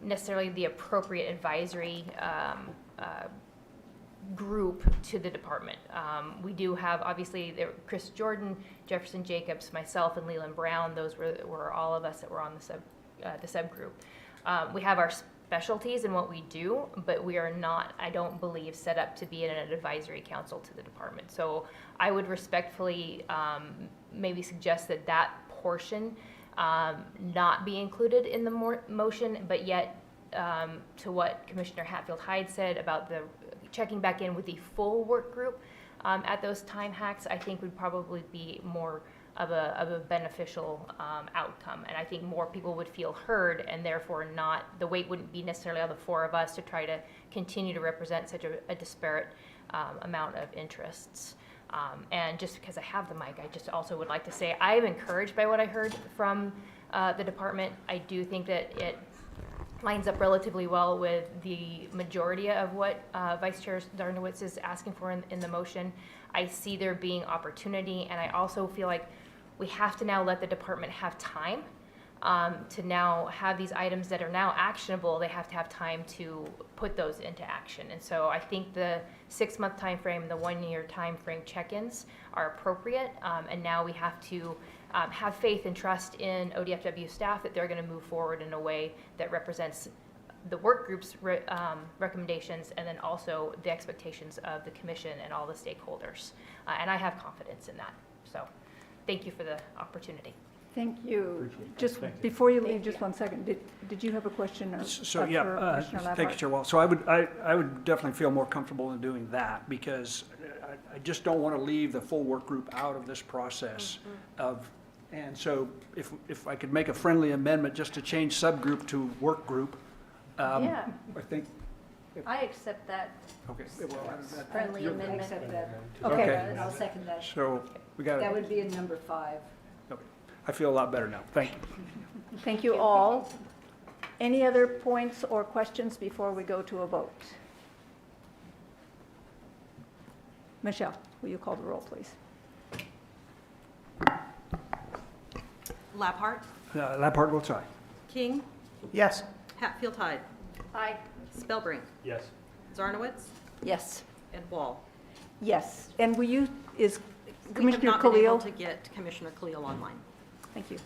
necessarily the appropriate advisory group to the department. We do have, obviously, Chris Jordan, Jefferson Jacobs, myself, and Leland Brown. Those were all of us that were on the subgroup. We have our specialties in what we do, but we are not, I don't believe, set up to be in an advisory council to the department. So I would respectfully maybe suggest that portion not be included in the motion, but yet to what Commissioner Hatfield-Hyde said about the checking back in with the full work group at those time hacks, I think would probably be more of a beneficial outcome. And I think more people would feel heard, and therefore the weight wouldn't be necessarily on the four of us to try to continue to represent such a disparate amount of interests. And just because I have the mic, I just also would like to say I am encouraged by what I heard from the department. I do think that it lines up relatively well with the majority of what Vice Chair Zarnowitz is asking for in the motion. I see there being opportunity, and I also feel like we have to now let the department have time to now have these items that are now actionable. They have to have time to put those into action. And so I think the 6-month time frame, the 1-year time frame check-ins are appropriate, and now we have to have faith and trust in ODFW staff that they're going to move forward in a way that represents the work group's recommendations, and then also the expectations of the commission and all the stakeholders. And I have confidence in that. So thank you for the opportunity. Thank you. Just before you leave, just 1 second. Did you have a question? So yeah, thank you, Chair Wall. So I would definitely feel more comfortable in doing that, because I just don't want to leave the full work group out of this process and so if I could make a friendly amendment just to change subgroup to work group, Yeah. I think. I accept that Okay. Well, friendly you're- amendment. Accept that. Okay. And I'll second that. So we got. That would be in number 5. Okay. I feel a lot better now. Thank you. Thank you all. Any other points or questions before we go to a vote? Michelle, will you call the roll, please? Laphart, Laphart votes aye. King, Yes. Hatfield-Hyde, Aye. Spellbrink, Yes. Zarnowitz, Yes. and Wall. Yes. And will you, is We have Commissioner not been able Khalil? to get Commissioner Khalil online. Thank you.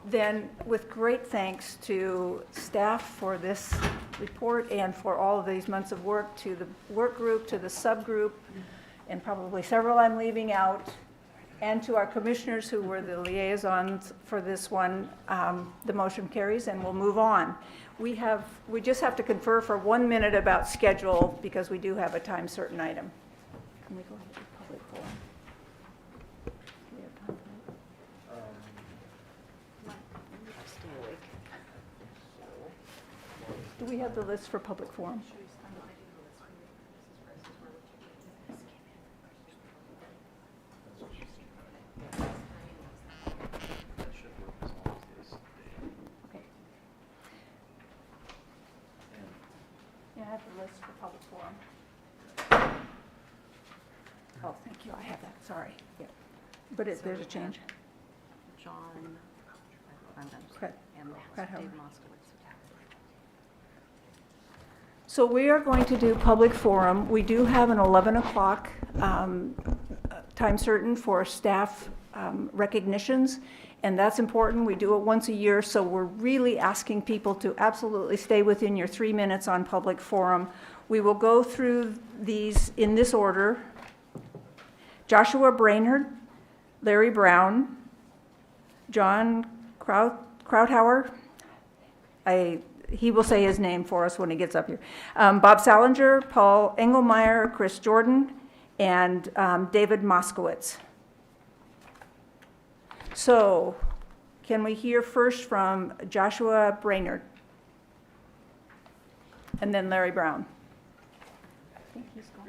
Then, with great thanks to staff for this report and for all of these months of work, to the work group, to the subgroup, and probably several I'm leaving out, and to our commissioners who were the liaisons for this one, the motion carries and we'll move on. We just have to confer for 1 minute about schedule because we do have a time certain item. Can we go ahead to public forum? Do we have time for that? Stay awake. Do we have the list for public forum? Okay. Yeah, I have the list for public forum. Oh, thank you, I have that, sorry. Yeah. But there's a change. John, Correct. and Kratauer. Dave Moskowitz. So we are going to do public forum. We do have an 11 o'clock time certain for staff recognitions, and that's important. We do it once a year, so we're really asking people to absolutely stay within your 3 minutes on public forum. We will go through these in this order. Joshua Brainerd, Larry Brown, John Krauthauer, he will say his name for us when he gets up here. Bob Salinger, Paul Engelmeyer, Chris Jordan, and David Moskowitz. So, can we hear first from Joshua Brainerd? And then Larry Brown. I think he's going.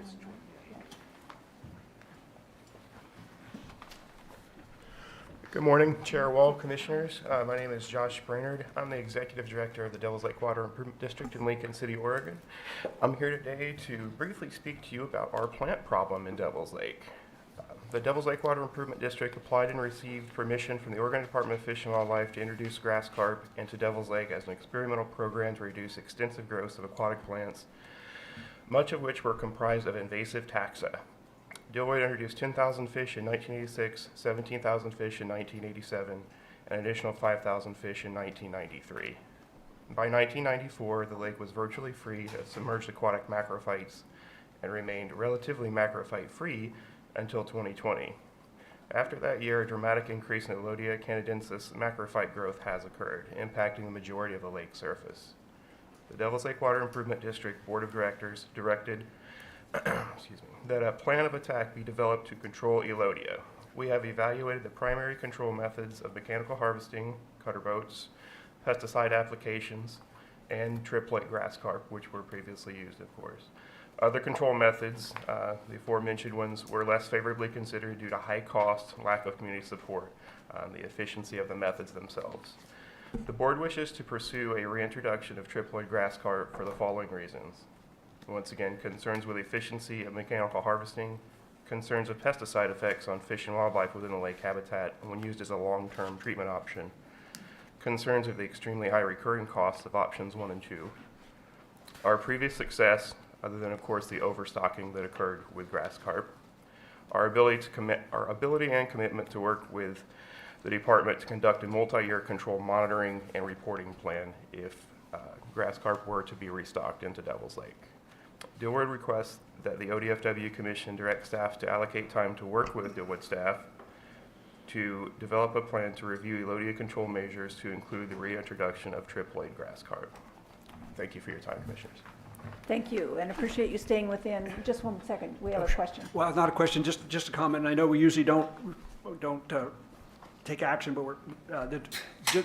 Good morning, Chair Wall, Commissioners. My name is Josh Brainerd. I'm the Executive Director of the Devils Lake Water Improvement District in Lincoln City, Oregon. I'm here today to briefly speak to you about our plant problem in Devils Lake. The Devils Lake Water Improvement District applied and received permission from the Oregon Department of Fish and Wildlife to introduce grass carp into Devils Lake as an experimental program to reduce extensive growth of aquatic plants, much of which were comprised of invasive taxa. Deloitte introduced 10,000 fish in 1986, 17,000 fish in 1987, and an additional 5,000 fish in 1993. By 1994, the lake was virtually free of submerged aquatic macrophytes and remained relatively macrophyte-free until 2020. After that year, a dramatic increase in Elodia canadensis macrophyte growth has occurred, impacting the majority of the lake surface. The Devils Lake Water Improvement District Board of Directors directed that a plan of attack be developed to control Elodia. We have evaluated the primary control methods of mechanical harvesting, cutter boats, pesticide applications, and triplet grass carp, which were previously used, of course. Other control methods, the aforementioned ones, were less favorably considered due to high cost, lack of community support, the efficiency of the methods themselves. The board wishes to pursue a reintroduction of triploid grass carp for the following reasons. Once again, concerns with efficiency of mechanical harvesting, concerns of pesticide effects on fish and wildlife within the lake habitat when used as a long-term treatment option, concerns of the extremely high recurring costs of options 1 and 2, our previous success, other than of course the overstocking that occurred with grass carp, our ability and commitment to work with the department to conduct a multi-year control monitoring and reporting plan if grass carp were to be restocked into Devils Lake. Dilwood requests that the ODFW Commission direct staff to allocate time to work with Dilwood staff to develop a plan to review Elodia control measures to include the reintroduction of triploid grass carp. Thank you for your time, Commissioners. Thank you, and appreciate you staying within. Just 1 second, we have a question. Well, not a question, just a comment. I know we usually don't take action, but we're,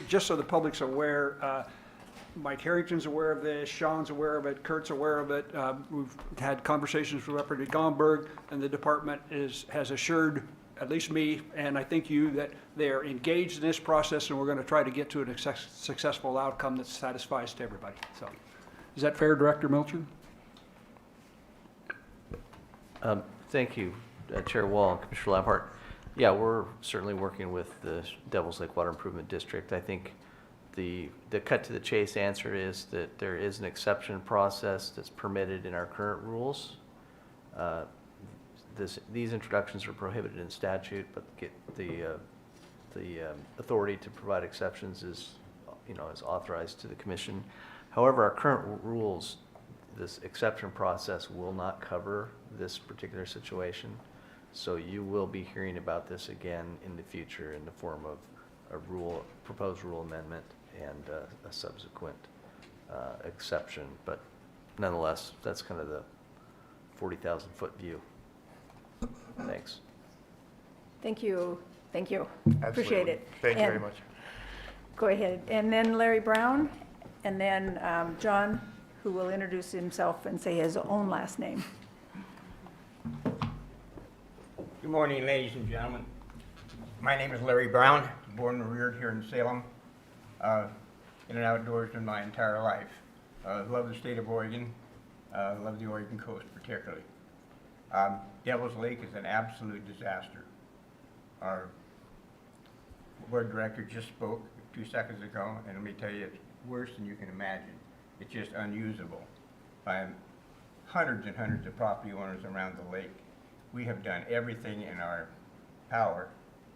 just so the public's aware, Mike Harrington's aware of this, Sean's aware of it, Kurt's aware of it. We've had conversations with Representative Gomberg, and the department has assured at least me, and I think you, that they are engaged in this process, and we're going to try to get to a successful outcome that satisfies to everybody. So, is that fair, Director Melcher? Thank you, Chair Wall and Commissioner Lampart. Yeah, we're certainly working with the Devils Lake Water Improvement District. I think the cut to the chase answer is that there is an exception process that's permitted in our current rules. These introductions are prohibited in statute, but the authority to provide exceptions is authorized to the Commission. However, our current rules, this exception process will not cover this particular situation. So you will be hearing about this again in the future in the form of a proposed rule amendment and a subsequent exception. But nonetheless, that's kind of the 40,000-foot view. Thanks. Thank you. Thank you. Absolutely. Appreciate it. Thank you very much. Go ahead. And then Larry Brown, and then John, who will introduce himself and say his own last name. Good morning, ladies and gentlemen. My name is Larry Brown, born and reared here in Salem, in and outdoors in my entire life. Love the state of Oregon, love the Oregon coast particularly. Devil's Lake is an absolute disaster. Our board director just spoke 2 seconds ago, and let me tell you, it's worse than you can imagine. It's just unusable by hundreds and hundreds of property owners around the lake. We have done everything in our power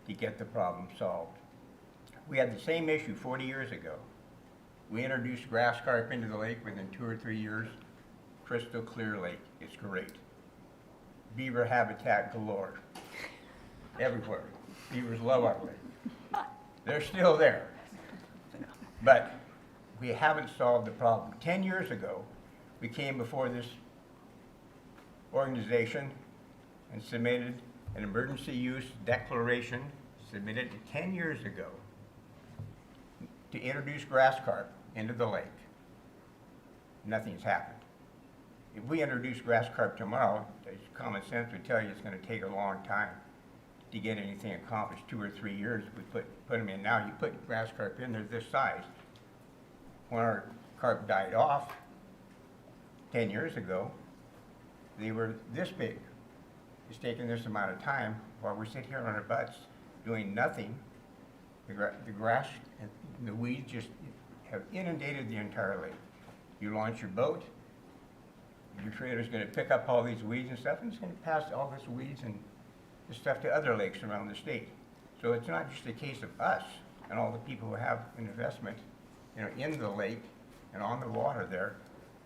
to get the problem solved. We had the same issue 40 years ago. We introduced grass carp into the lake within 2 or 3 years. Crystal clear lake. It's great. Beaver habitat galore. Everywhere. Beavers love our lake. They're still there. But we haven't solved the problem. 10 years ago, we came before this organization and submitted an emergency use declaration, submitted 10 years ago, to introduce grass carp into the lake. Nothing's happened. If we introduce grass carp tomorrow, common sense would tell you it's going to take a long time to get anything accomplished. 2 or 3 years if we put them in now. You put grass carp in, they're this size. When our carp died off 10 years ago, they were this big. It's taken this amount of time while we sit here on our butts doing nothing. The grass and the weeds just have inundated the entire lake. You launch your boat, your trailer's going to pick up all these weeds and stuff, and it's going to pass all this weeds and this stuff to other lakes around the state. So it's not just a case of us and all the people who have an investment, in the lake and on the water there.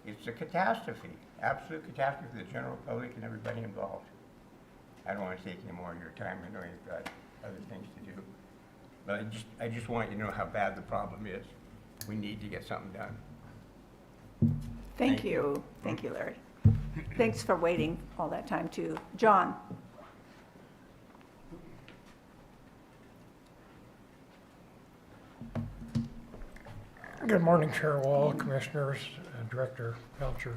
It's a catastrophe, absolute catastrophe for the general public and everybody involved. I don't want to take any more of your time. I know you've got other things to do. But I just want you to know how bad the problem is. We need to get something done. Thank you. Thank you, Larry. Thanks for waiting all that time, too. John? Good morning, Chair Wall, Commissioners, Director Melcher.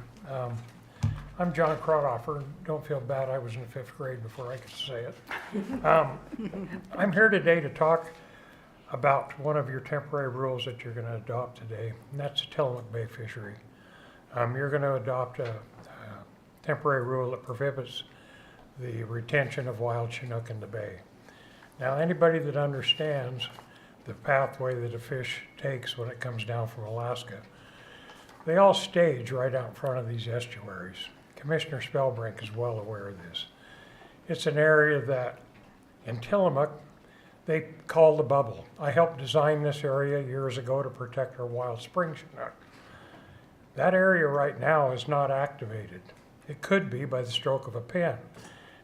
I'm John Crawdoffer. Don't feel bad, I was in the 5th grade before I could say it. I'm here today to talk about one of your temporary rules that you're going to adopt today, and that's the Tillamook Bay fishery. You're going to adopt a temporary rule that prohibits the retention of wild Chinook in the bay. Now, anybody that understands the pathway that a fish takes when it comes down from Alaska, they all stage right out in front of these estuaries. Commissioner Spellbrink is well aware of this. It's an area that in Tillamook, they call the bubble. I helped design this area years ago to protect our wild spring Chinook. That area right now is not activated. It could be by the stroke of a pen.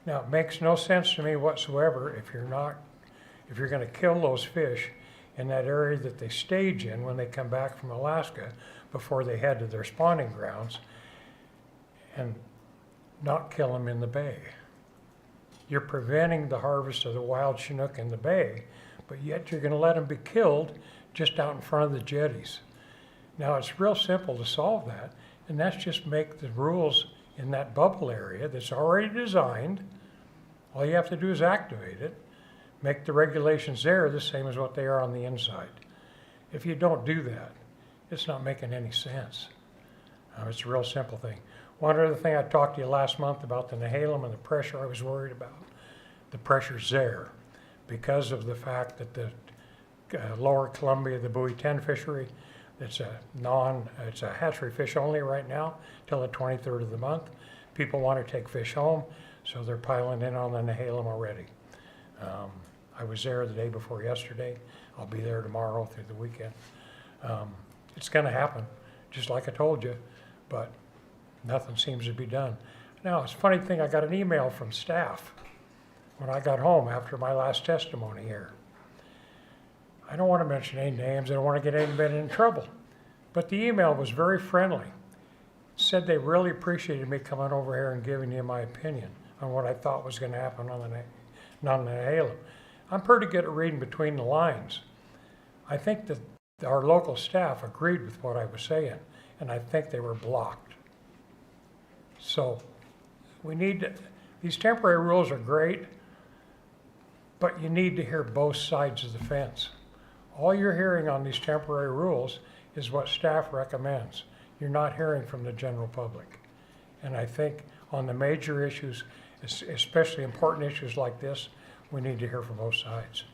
Now, it makes no sense to me whatsoever if you're going to kill those fish in that area that they stage in when they come back from Alaska before they head to their spawning grounds, and not kill them in the bay. You're preventing the harvest of the wild Chinook in the bay, but yet you're going to let them be killed just out in front of the jetties. Now, it's real simple to solve that, and that's just make the rules in that bubble area that's already designed. All you have to do is activate it, make the regulations there the same as what they are on the inside. If you don't do that, it's not making any sense. It's a real simple thing. One other thing, I talked to you last month about the Nehalem and the pressure I was worried about. The pressure's there because of the fact that the lower Columbia, the Buoy 10 fishery, it's a hatchery fish only right now till the 23rd of the month. People want to take fish home, so they're piling in on the Nehalem already. I was there the day before yesterday. I'll be there tomorrow through the weekend. It's going to happen, just like I told you, but nothing seems to be done. Now, it's a funny thing, I got an email from staff when I got home after my last testimony here. I don't want to mention any names, I don't want to get anybody in trouble, but the email was very friendly. It said they really appreciated me coming over here and giving you my opinion on what I thought was going to happen on the Nehalem. I'm pretty good at reading between the lines. I think that our local staff agreed with what I was saying, and I think they were blocked. So we need to, these temporary rules are great, but you need to hear both sides of the fence. All you're hearing on these temporary rules is what staff recommends. You're not hearing from the general public. And I think on the major issues, especially important issues like this, we need to hear from both sides.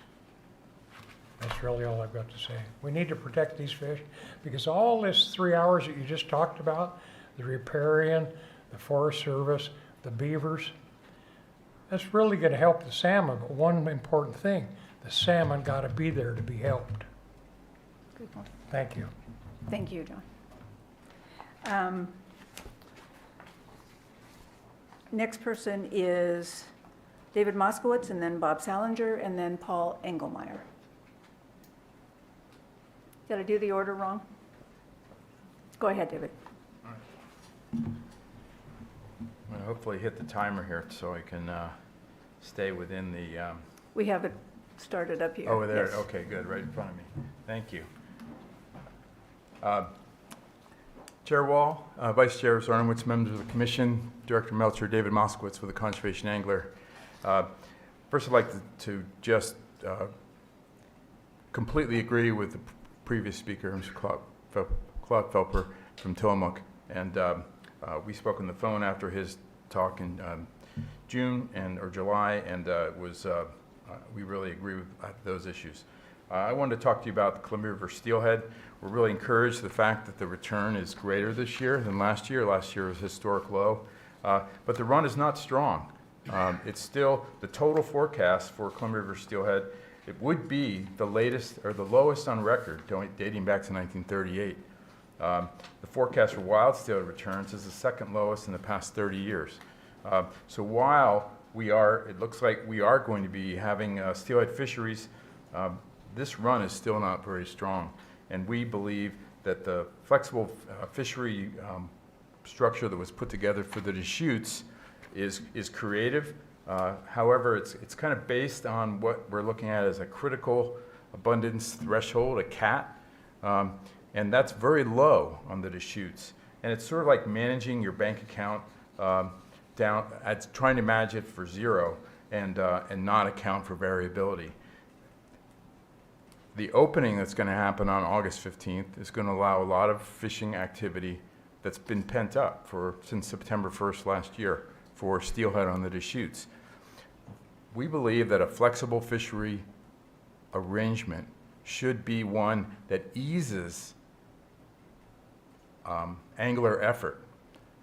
That's really all I've got to say. We need to protect these fish because all this 3 hours that you just talked about, the riparian, the Forest Service, the beavers, that's really going to help the salmon. But one important thing, the salmon got to be there to be helped. Good point. Thank you. Thank you, John. Next person is David Moskowitz, and then Bob Salinger, and then Paul Engelmeyer. Did I do the order wrong? Go ahead, David. I'm gonna hopefully hit the timer here so I can stay within the. We have it started up here. Over there, Yes. okay, good, right in front of me. Thank you. Chair Wall, Vice Chair Zarnowitz, members of the Commission, Director Melcher, David Moskowitz with the Conservation Angler. First, I'd like to just completely agree with the previous speaker, Mr. Claude Felper from Tillamook. And we spoke on the phone after his talk in June or July, and we really agree with those issues. I wanted to talk to you about the Columbia River steelhead. We're really encouraged the fact that the return is greater this year than last year. Last year was historic low, but the run is not strong. It's still the total forecast for Columbia River steelhead. It would be the latest or the lowest on record, dating back to 1938. The forecast for wild steelhead returns is the second lowest in the past 30 years. So while it looks like we are going to be having steelhead fisheries, this run is still not very strong. And we believe that the flexible fishery structure that was put together for the Deschutes is creative. However, it's kind of based on what we're looking at as a critical abundance threshold, a CAT. And that's very low on the Deschutes. And it's sort of like managing your bank account down, trying to manage it for zero and not account for variability. The opening that's going to happen on August 15th is going to allow a lot of fishing activity that's been pent up since September 1st last year for steelhead on the Deschutes. We believe that a flexible fishery arrangement should be one that eases angler effort.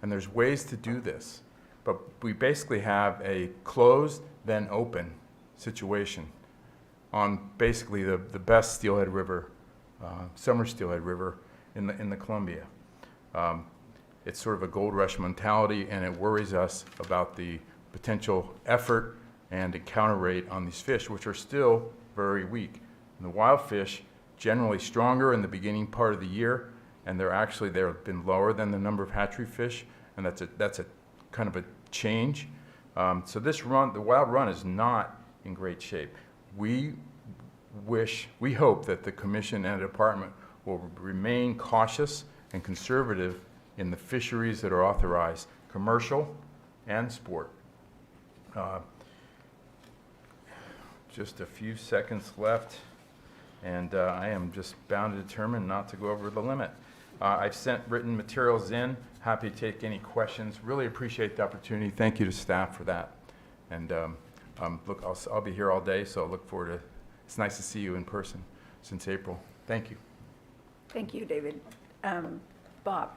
And there's ways to do this. But we basically have a closed, then open situation on basically the best steelhead river, summer steelhead river in the Columbia. It's sort of a gold rush mentality, and it worries us about the potential effort and encounter rate on these fish, which are still very weak. And the wild fish generally stronger in the beginning part of the year, and they've been lower than the number of hatchery fish, and that's a kind of a change. So this run, the wild run, is not in great shape. We hope that the Commission and the Department will remain cautious and conservative in the fisheries that are authorized, commercial and sport. Just a few seconds left, and I am just bound and determined not to go over the limit. I've sent written materials in. Happy to take any questions. Really appreciate the opportunity. Thank you to staff for that. And look, I'll be here all day, so I look forward to. It's nice to see you in person since April. Thank you. Thank you, David. Bob.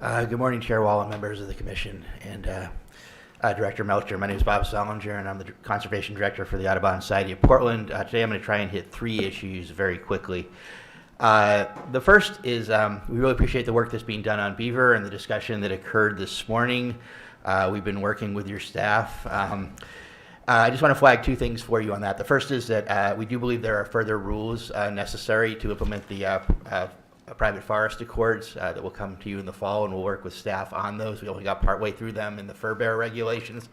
Good morning, Chair Wall and members of the Commission and Director Melcher. My name is Bob Solinger, and I'm the Conservation Director for the Audubon Society of Portland. Today I'm going to try and hit 3 issues very quickly. The first is we really appreciate the work that's being done on Beaver and the discussion that occurred this morning. We've been working with your staff. I just want to flag 2 things for you on that. The first is that we do believe there are further rules necessary to implement the private forest accords that will come to you in the fall, and we'll work with staff on those. We only got partway through them in the fur bear regulations.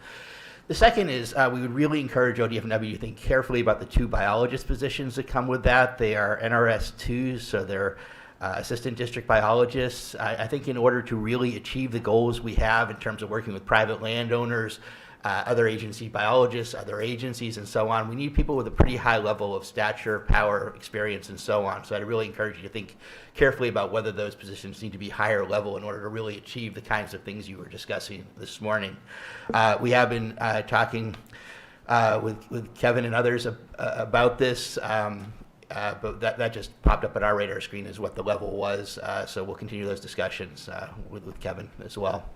The second is we would really encourage ODFW to think carefully about the 2 biologist positions that come with that. They are NRS 2s, so they're assistant district biologists. I think in order to really achieve the goals we have in terms of working with private landowners, other agency biologists, other agencies, and so on, we need people with a pretty high level of stature, power, experience, and so on. So I'd really encourage you to think carefully about whether those positions need to be higher level in order to really achieve the kinds of things you were discussing this morning. We have been talking with Kevin and others about this, but that just popped up on our radar screen as what the level was. So we'll continue those discussions with Kevin as well.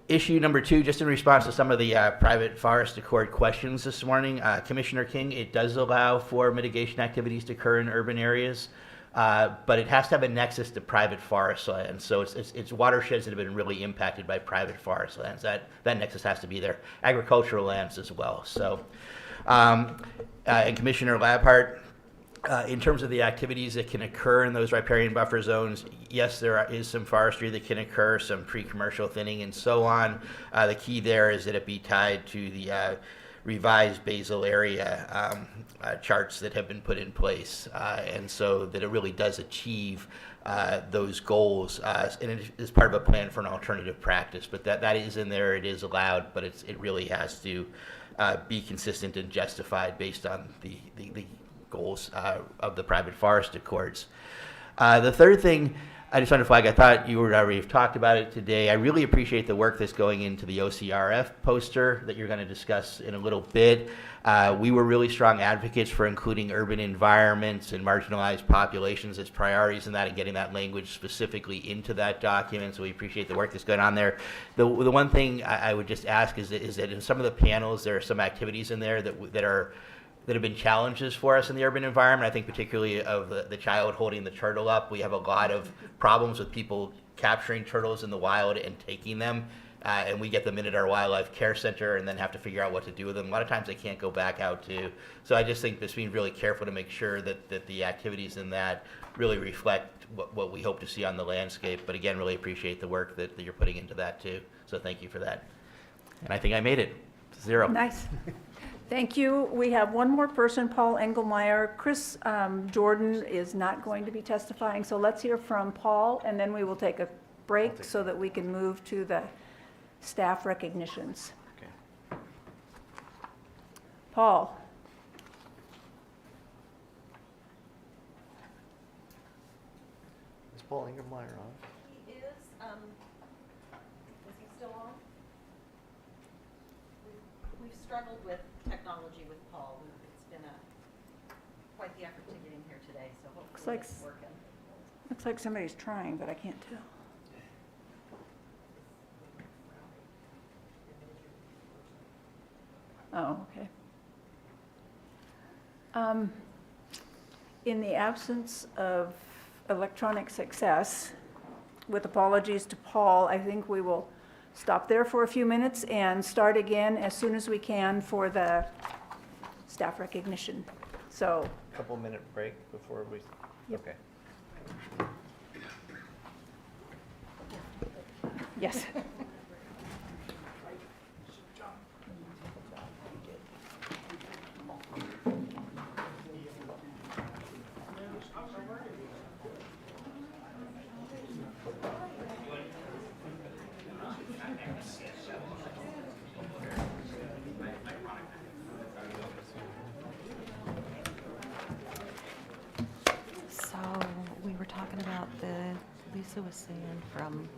Issue number 2, just in response to some of the private forest accord questions this morning, Commissioner King, it does allow for mitigation activities to occur in urban areas. but it has to have a nexus to private forest lands. So it's watersheds that have been really impacted by private forest lands. That nexus has to be there. Agricultural lands as well. So, and Commissioner Labhart, in terms of the activities that can occur in those riparian buffer zones, yes, there is some forestry that can occur, some pre-commercial thinning and so on. The key there is that it be tied to the revised basal area charts that have been put in place, and so that it really does achieve those goals, and it is part of a plan for an alternative practice. But that is in there, it is allowed, but it really has to be consistent and justified based on the goals of the private forest accords. The third thing I just wanted to flag, I thought you already have talked about it today. I really appreciate the work that's going into the OCRF poster that you're going to discuss in a little bit. We were really strong advocates for including urban environments and marginalized populations as priorities in that and getting that language specifically into that document, so we appreciate the work that's going on there. The one thing I would just ask is that in some of the panels there are some activities in there that have been challenges for us in the urban environment. I think particularly of the child holding the turtle up. We have a lot of problems with people capturing turtles in the wild and taking them, and we get them in at our wildlife care center and then have to figure out what to do with them. A lot of times they can't go back out too. So I just think just being really careful to make sure that the activities in that really reflect what we hope to see on the landscape. But again, really appreciate the work that you're putting into that too. So thank you for that. And I think I made it. 0. Nice. Thank you. We have one more person, Paul Engelmeyer. Chris Jordan is not going to be testifying, so let's hear from Paul, and then we will take a break so that we can move to the staff recognitions. Okay. Paul. Is Paul Engelmeyer on? He is. Is he still on? We've struggled with technology with Paul. It's been quite the effort to get him here today, so hopefully it's working. Looks like somebody's trying, but I can't tell. Oh, okay. In the absence of electronic success, with apologies to Paul, I think we will stop there for a few minutes and start again as soon as we can for the staff recognition. So, Couple minute break before we, Yep. okay. yes. So we were talking about Lisa was saying from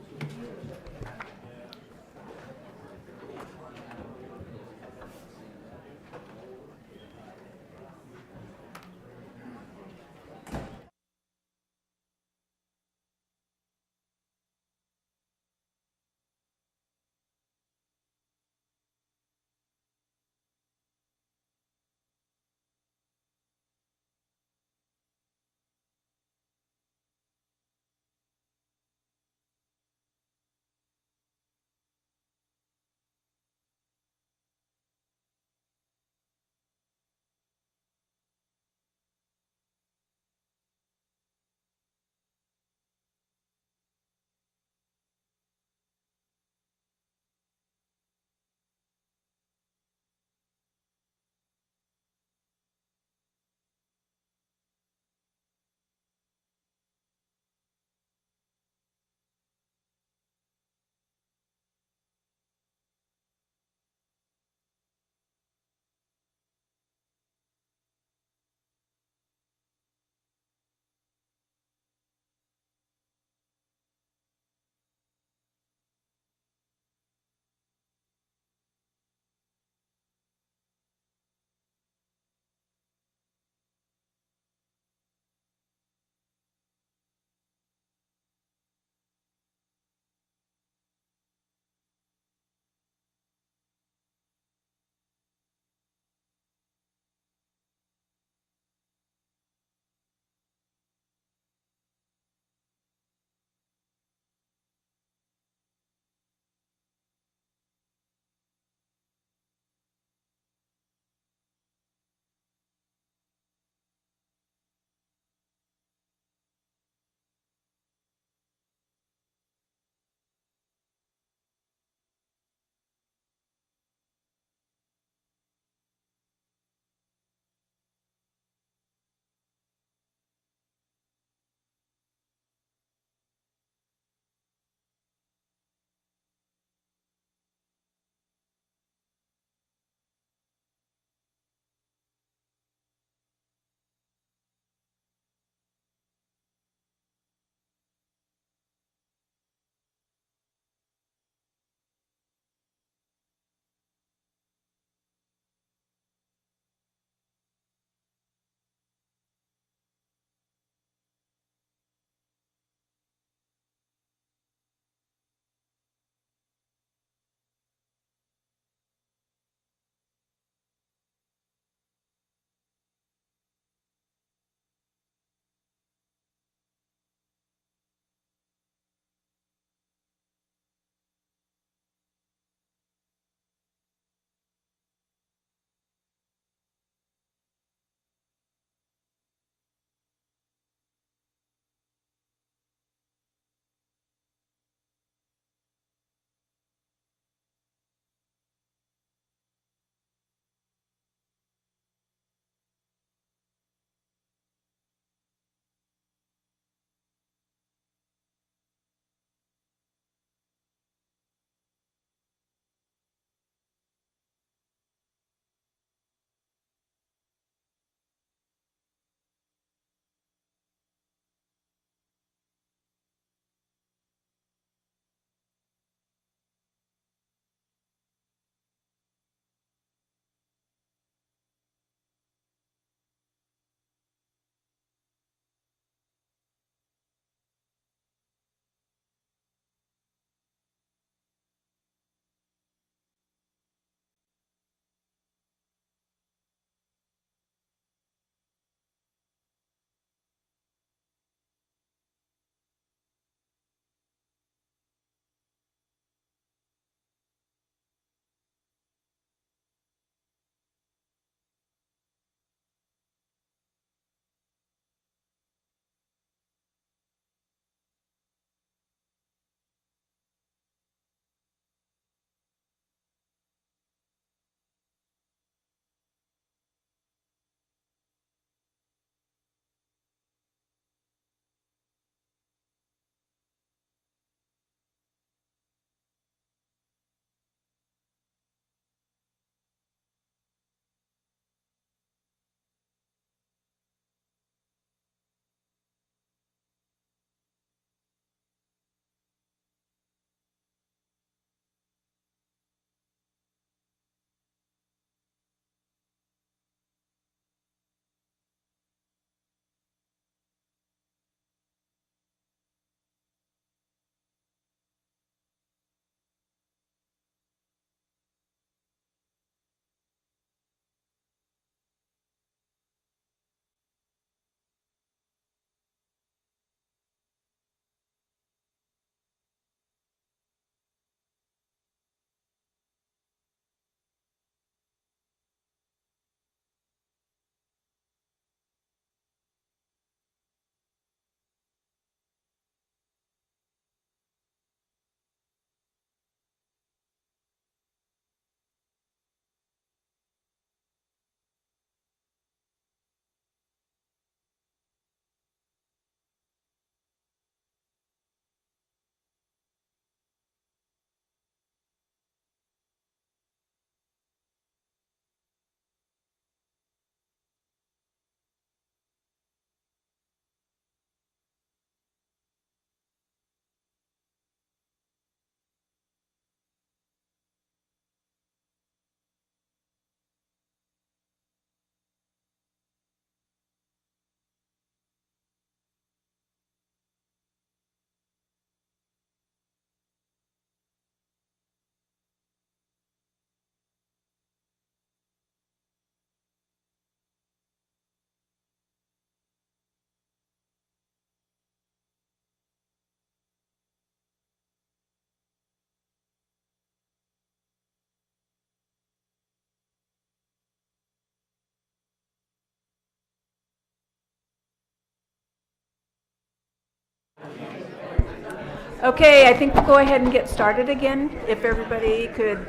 Okay, I think we'll go ahead and get started again, if everybody could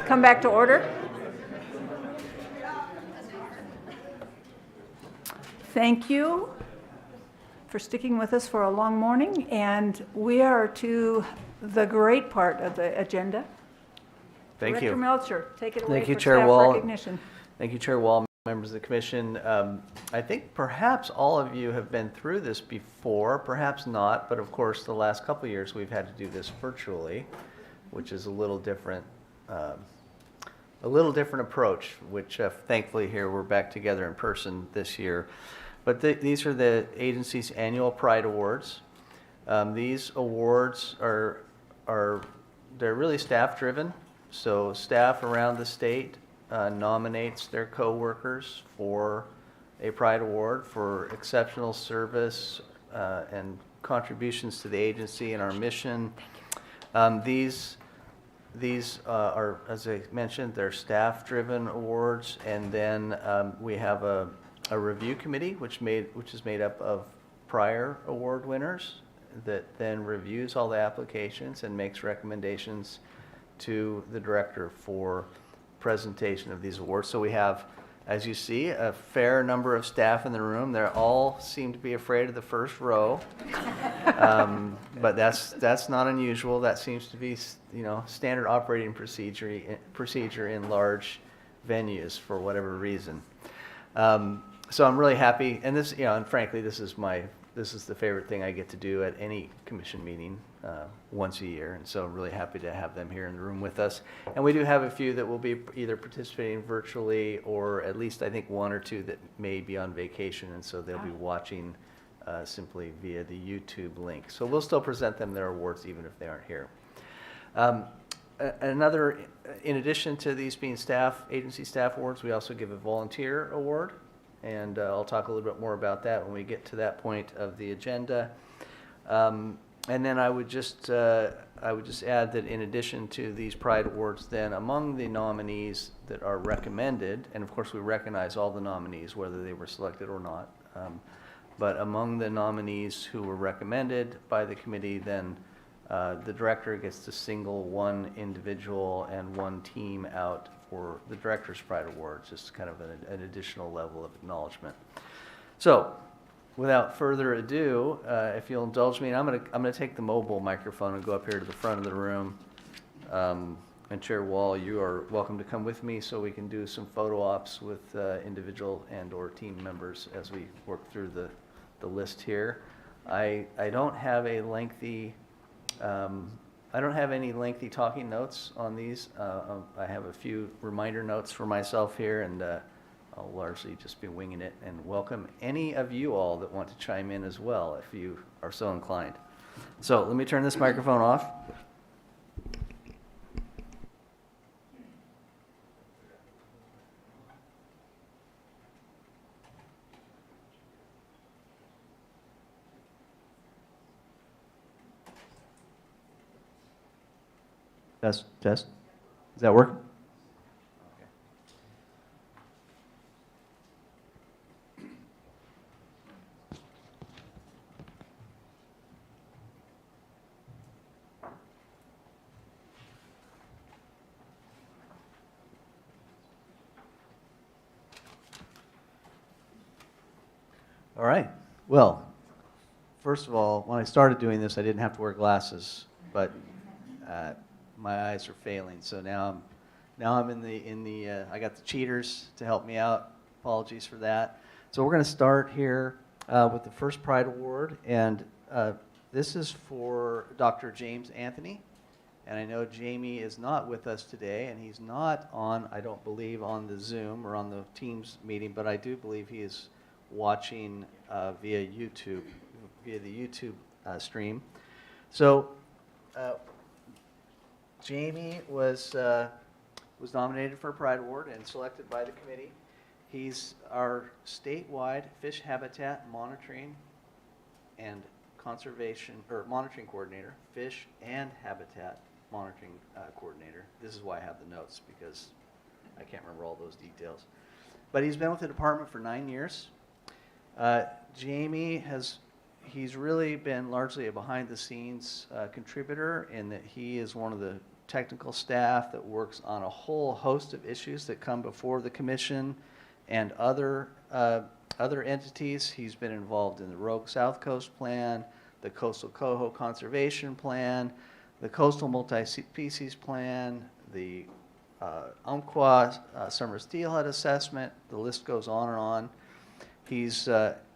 come back to order. Thank you for sticking with us for a long morning, and we are to the great part of the agenda. Thank Director you. Melcher, take it away Thank you, for Chair staff Wall. recognition. Thank you, Chair Wall, members of the commission. I think perhaps all of you have been through this before, perhaps not, but of course the last couple of years we've had to do this virtually, which is a little different approach, which thankfully here we're back together in person this year. But these are the agency's annual Pride Awards. These awards they're really staff driven. So staff around the state nominates their coworkers for a Pride Award for exceptional service and contributions to the agency and our mission. These are, as I mentioned, they're staff-driven awards, and then we have a review committee which is made up of prior award winners that then reviews all the applications and makes recommendations to the director for presentation of these awards. So we have, as you see, a fair number of staff in the room. They all seem to be afraid of the first row, but that's not unusual. That seems to be, standard operating procedure in large venues for whatever reason. So I'm really happy, and this, and frankly, this is the favorite thing I get to do at any commission meeting once a year, and so I'm really happy to have them here in the room with us. And we do have a few that will be either participating virtually, or at least I think one or two that may be on vacation, and so they'll be watching simply via the YouTube link. So we'll still present them their awards even if they aren't here. In addition to these being agency staff awards, we also give a volunteer award. And I'll talk a little bit more about that when we get to that point of the agenda. And then I would just add that in addition to these Pride Awards, then among the nominees that are recommended, and of course we recognize all the nominees whether they were selected or not, but among the nominees who were recommended by the committee, then the director gets to single one individual and one team out for the Director's Pride Award, just kind of an additional level of acknowledgement. So, without further ado, if you'll indulge me, I'm gonna take the mobile microphone and go up here to the front of the room. And Chair Wall, you are welcome to come with me so we can do some photo ops with individual and/or team members as we work through the list here. I don't have a lengthy. I don't have any lengthy talking notes on these. I have a few reminder notes for myself here, and I'll largely just be winging it, and welcome any of you all that want to chime in as well if you are so inclined. So let me turn this microphone off. Test. Does that work? Okay. All right. Well, first of all, when I started doing this, I didn't have to wear glasses, but my eyes are failing, so now I'm in the I got the cheaters to help me out. Apologies for that. So we're going to start here with the first Pride Award, and this is for Dr. James Anthony. And I know Jamie is not with us today, and he's not on, I don't believe, on the Zoom or on the Teams meeting, but I do believe he is watching via the YouTube stream. So. Jamie was nominated for a Pride Award and selected by the committee. He's our statewide fish habitat monitoring and conservation, or monitoring coordinator, fish and habitat monitoring coordinator. This is why I have the notes, because I can't remember all those details. But he's been with the department for 9 years. Jamie he's really been largely a behind-the-scenes contributor in that he is one of the technical staff that works on a whole host of issues that come before the commission and other entities. He's been involved in the Rogue South Coast Plan, the Coastal Coho Conservation Plan, the Coastal Multi-Species Plan, the Umpqua Summer Steelhead Assessment. The list goes on and on. He's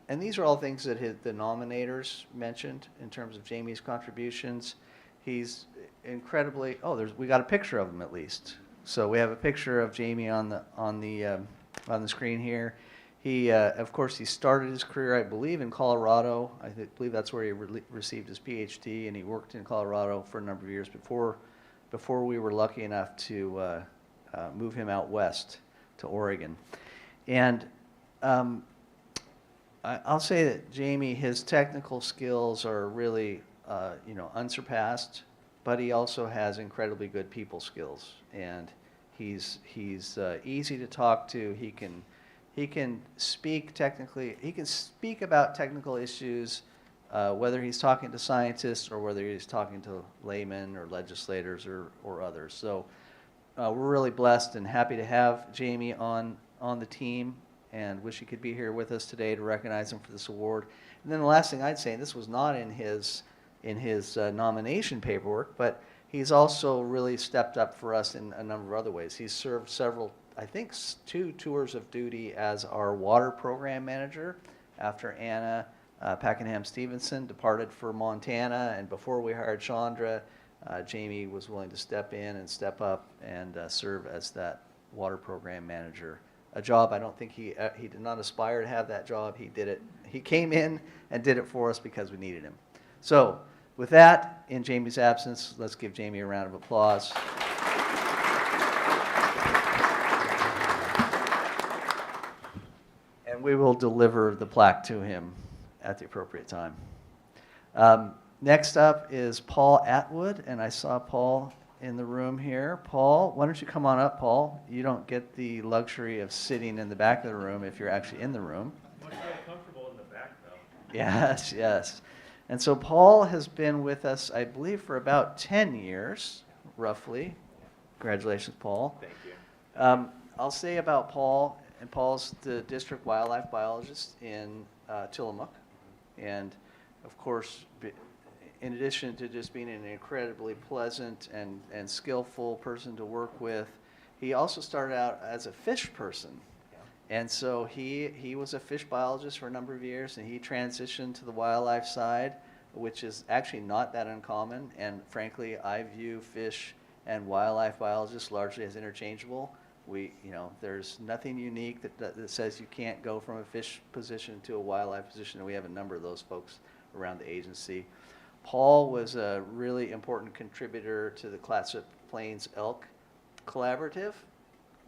and these are all things that the nominators mentioned in terms of Jamie's contributions. He's incredibly, we got a picture of him at least. So we have a picture of Jamie on the screen here. He, of course, he started his career, I believe, in Colorado. I believe that's where he received his PhD, and he worked in Colorado for a number of years before we were lucky enough to move him out west to Oregon. And I'll say that Jamie, his technical skills are really, unsurpassed, but he also has incredibly good people skills, and he's easy to talk to. He can speak technically. He can speak about technical issues, whether he's talking to scientists or whether he's talking to laymen or legislators or others. So we're really blessed and happy to have Jamie on the team, and wish he could be here with us today to recognize him for this award. And then the last thing I'd say, and this was not in his nomination paperwork, but he's also really stepped up for us in a number of other ways. He's served several, I think 2 tours of duty as our water program manager after Anna Pakenham Stevenson departed for Montana, and before we hired Chandra, Jamie was willing to step in and step up and serve as that water program manager. A job I don't think he did not aspire to have that job. He did it. He came in and did it for us because we needed him. So with that, in Jamie's absence, let's give Jamie a round of applause. And we will deliver the plaque to him at the appropriate time. Next up is Paul Atwood, and I saw Paul in the room here. Paul, why don't you come on up, Paul? You don't get the luxury of sitting in the back of the room if you're actually in the room. Much more comfortable in the back, though. Yes, yes. And so Paul has been with us, I believe, for about 10 years, roughly. Congratulations, Paul. Thank you. I'll say about Paul, and Paul's the district wildlife biologist in Tillamook. And, of course, in addition to just being an incredibly pleasant and skillful person to work with, he also started out as a fish person. And so he was a fish biologist for a number of years, and he transitioned to the wildlife side, which is actually not that uncommon. And frankly, I view fish and wildlife biologists largely as interchangeable. There's nothing unique that says you can't go from a fish position to a wildlife position, and we have a number of those folks around the agency. Paul was a really important contributor to the Clatsop Plains Elk Collaborative,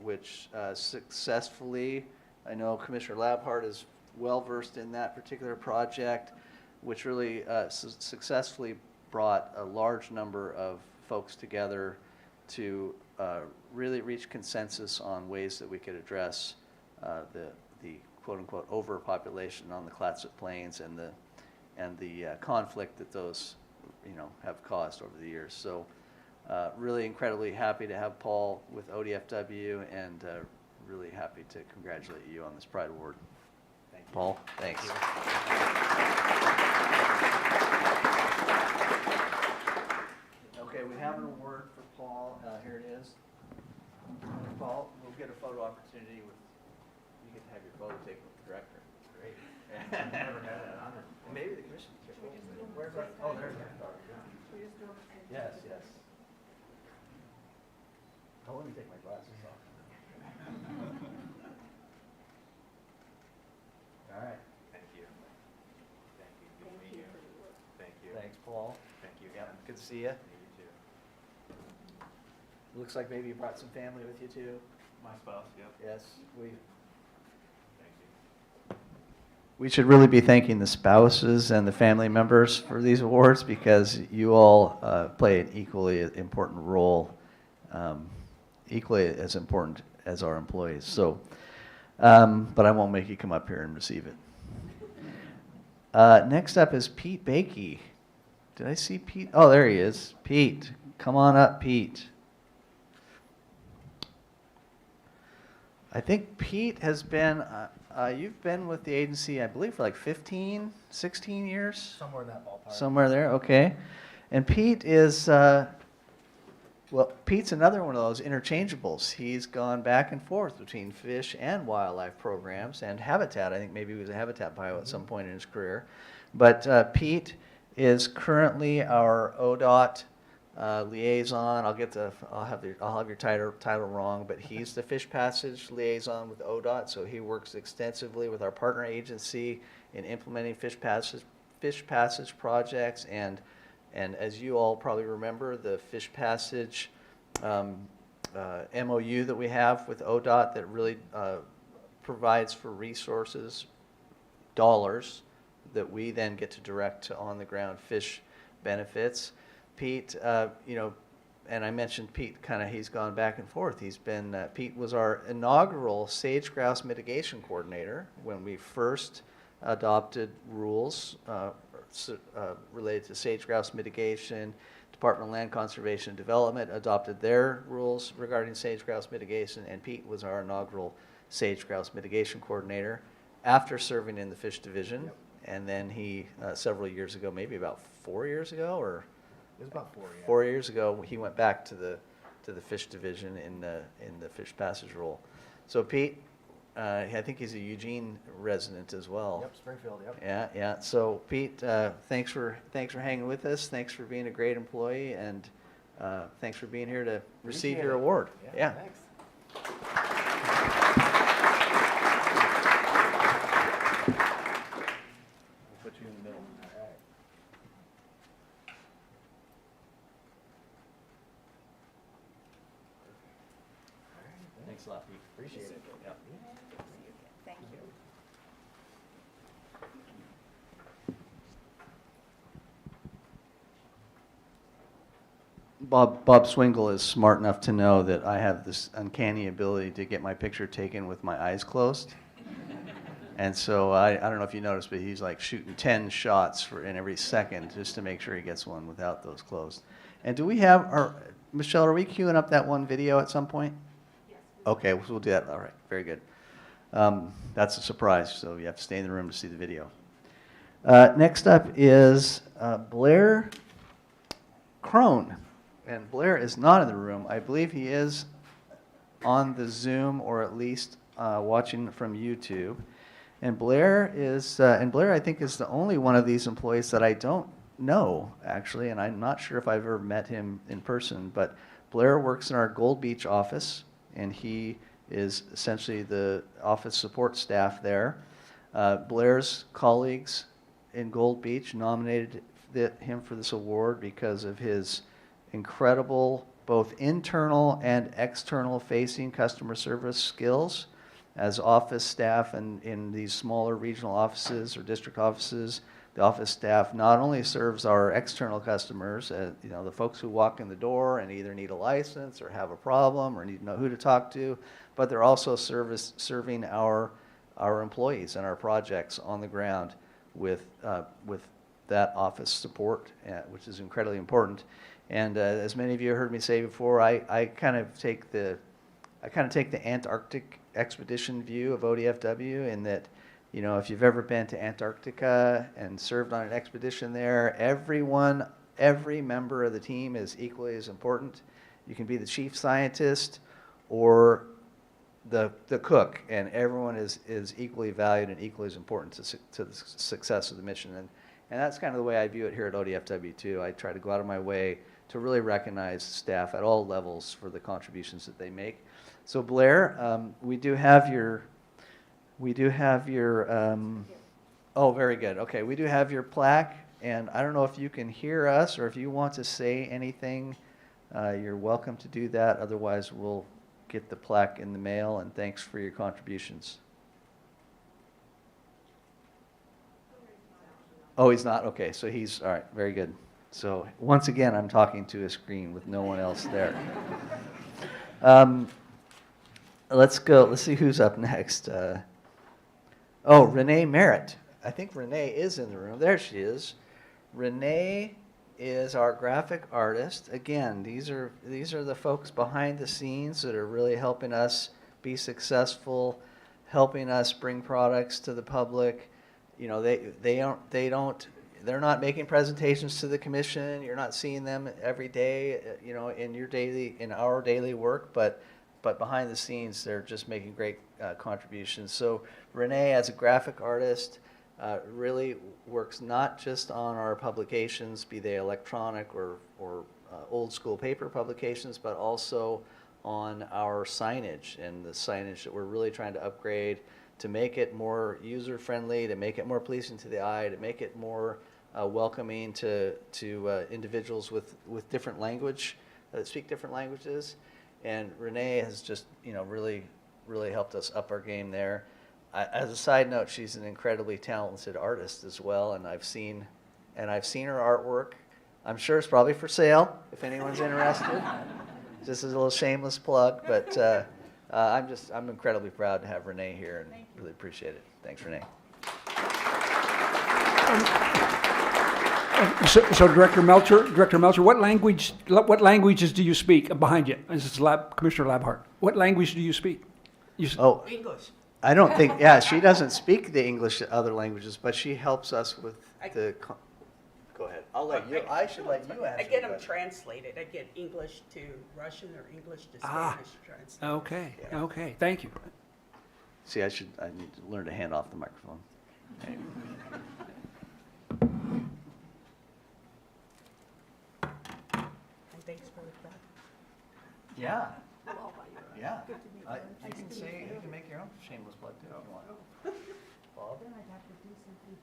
which successfully, I know Commissioner Labhart is well versed in that particular project, which really successfully brought a large number of folks together to really reach consensus on ways that we could address the quote-unquote overpopulation on the Clatsop Plains and the conflict that those have caused over the years. So really incredibly happy to have Paul with ODFW, and really happy to congratulate you on this Pride Award. Thank you. Paul, thanks. Thank Okay, we have an award for Paul. Here it is. Paul, we'll get a photo opportunity with, you get to have your photo taken with the director. Great. Never had that honor. And maybe the commission. Where's our, oh, there's our. Yes, yes. Oh, let me take my glasses off. All right. Thank you. Thank you. Good to meet you. Thank you. Thanks, Paul. Thank you. Yeah, good to see you. You too. Looks like maybe you brought some family with you too. My spouse, yep. Yes, Thank you. we should really be thanking the spouses and the family members for these awards, because you all play an equally important role, equally as important as our employees. So, but I won't make you come up here and receive it. Next up is Pete Bakey. Did I see Pete? Oh, there he is. Pete, come on up, Pete. I think Pete has been, you've been with the agency, I believe, for like 15, 16 years? Somewhere in that ballpark. Somewhere there, okay. And Pete is, well, Pete's another one of those interchangeables. He's gone back and forth between fish and wildlife programs and habitat. I think maybe he was a habitat pilot at some point in his career. But Pete is currently our ODOT liaison. I'll have your title wrong, but he's the fish passage liaison with ODOT. So he works extensively with our partner agency in implementing fish passage projects. And as you all probably remember, the fish passage MOU that we have with ODOT that really provides for resources, dollars, that we then get to direct to on-the-ground fish benefits. Pete, and I mentioned Pete, he's gone back and forth. Pete was our inaugural sage grouse mitigation coordinator when we first adopted rules related to sage grouse mitigation. Department of Land Conservation and Development adopted their rules regarding sage grouse mitigation, and Pete was our inaugural sage grouse mitigation coordinator after serving in the fish division. Yep. And then he, several years ago, maybe about 4 years ago, or it was about 4, yeah. 4 years ago, he went back to the fish division in the fish passage role. So Pete, I think he's a Eugene resident as well. Yep, Springfield, yep. Yeah. So Pete, thanks for hanging with us. Thanks for being a great employee, and thanks for being here to receive your award. Yeah. Thanks. We'll put you in the middle. All right. Thanks a lot, Pete. Appreciate it. Yep. Thank you. Bob Swingle is smart enough to know that I have this uncanny ability to get my picture taken with my eyes closed. And so I don't know if you noticed, but he's like shooting 10 shots in every second just to make sure he gets one without those closed. And do we have, Michelle, are we queuing up that one video at some point? Yes. Okay, we'll do that. All right, very good. That's a surprise, so you have to stay in the room to see the video. Next up is Blair Crone. And Blair is not in the room. I believe he is on the Zoom, or at least watching from YouTube. And Blair I think is the only one of these employees that I don't know, actually, and I'm not sure if I've ever met him in person, but Blair works in our Gold Beach office, and he is essentially the office support staff there. Blair's colleagues in Gold Beach nominated him for this award because of his incredible both internal and external facing customer service skills. As office staff in these smaller regional offices or district offices, the office staff not only serves our external customers, the folks who walk in the door and either need a license or have a problem or need to know who to talk to, but they're also serving our employees and our projects on the ground with that office support, which is incredibly important. And as many of you have heard me say before, I kind of take the Antarctic expedition view of ODFW, in that, if you've ever been to Antarctica and served on an expedition there, every member of the team is equally as important. You can be the chief scientist or the cook, and everyone is equally valued and equally as important to the success of the mission. And that's kind of the way I view it here at ODFW too. I try to go out of my way to really recognize staff at all levels for the contributions that they make. So Blair, we do have your, oh, very good. Okay, we do have your plaque, and I don't know if you can hear us or if you want to say anything, you're welcome to do that. Otherwise, we'll get the plaque in the mail, and thanks for your contributions. Oh, he's not? Okay, so he's, all right, very good. So once again, I'm talking to a screen with no one else there. Let's go. Let's see who's up next. Renee Merritt. I think Renee is in the room. There she is. Renee is our graphic artist. Again, these are the folks behind the scenes that are really helping us be successful, helping us bring products to the public. You know, they're not making presentations to the commission. You're not seeing them every day, you know, in our daily work, but behind the scenes, they're just making great contributions. So Renee, as a graphic artist, really works not just on our publications, be they electronic or old school paper publications, but also on our signage, and the signage that we're really trying to upgrade to make it more user-friendly, to make it more pleasing to the eye, to make it more welcoming to individuals with different language, that speak different languages. And Renee has just, you know, really helped us up our game there. As a side note, she's an incredibly talented artist as well, and I've seen her artwork. I'm sure it's probably for sale if anyone's interested. Just as a little shameless plug, but I'm incredibly proud to have Renee here and really appreciate it. Thanks, Renee. So Director Melcher, what languages do you speak behind you? This is Commissioner Labhart. What language do you speak? English. I don't think, yeah, she doesn't speak the English other languages, but she helps us with the. Go ahead. I should let you answer. I get them translated. I get English to Russian or English to Spanish translated. Okay. Yeah. Okay. Thank you. See, I need to learn to hand off the microphone. Anyway. And thanks for the plug. Yeah. Yeah. You can make your own shameless plug too if you want. Bob? Then I'd have to do something.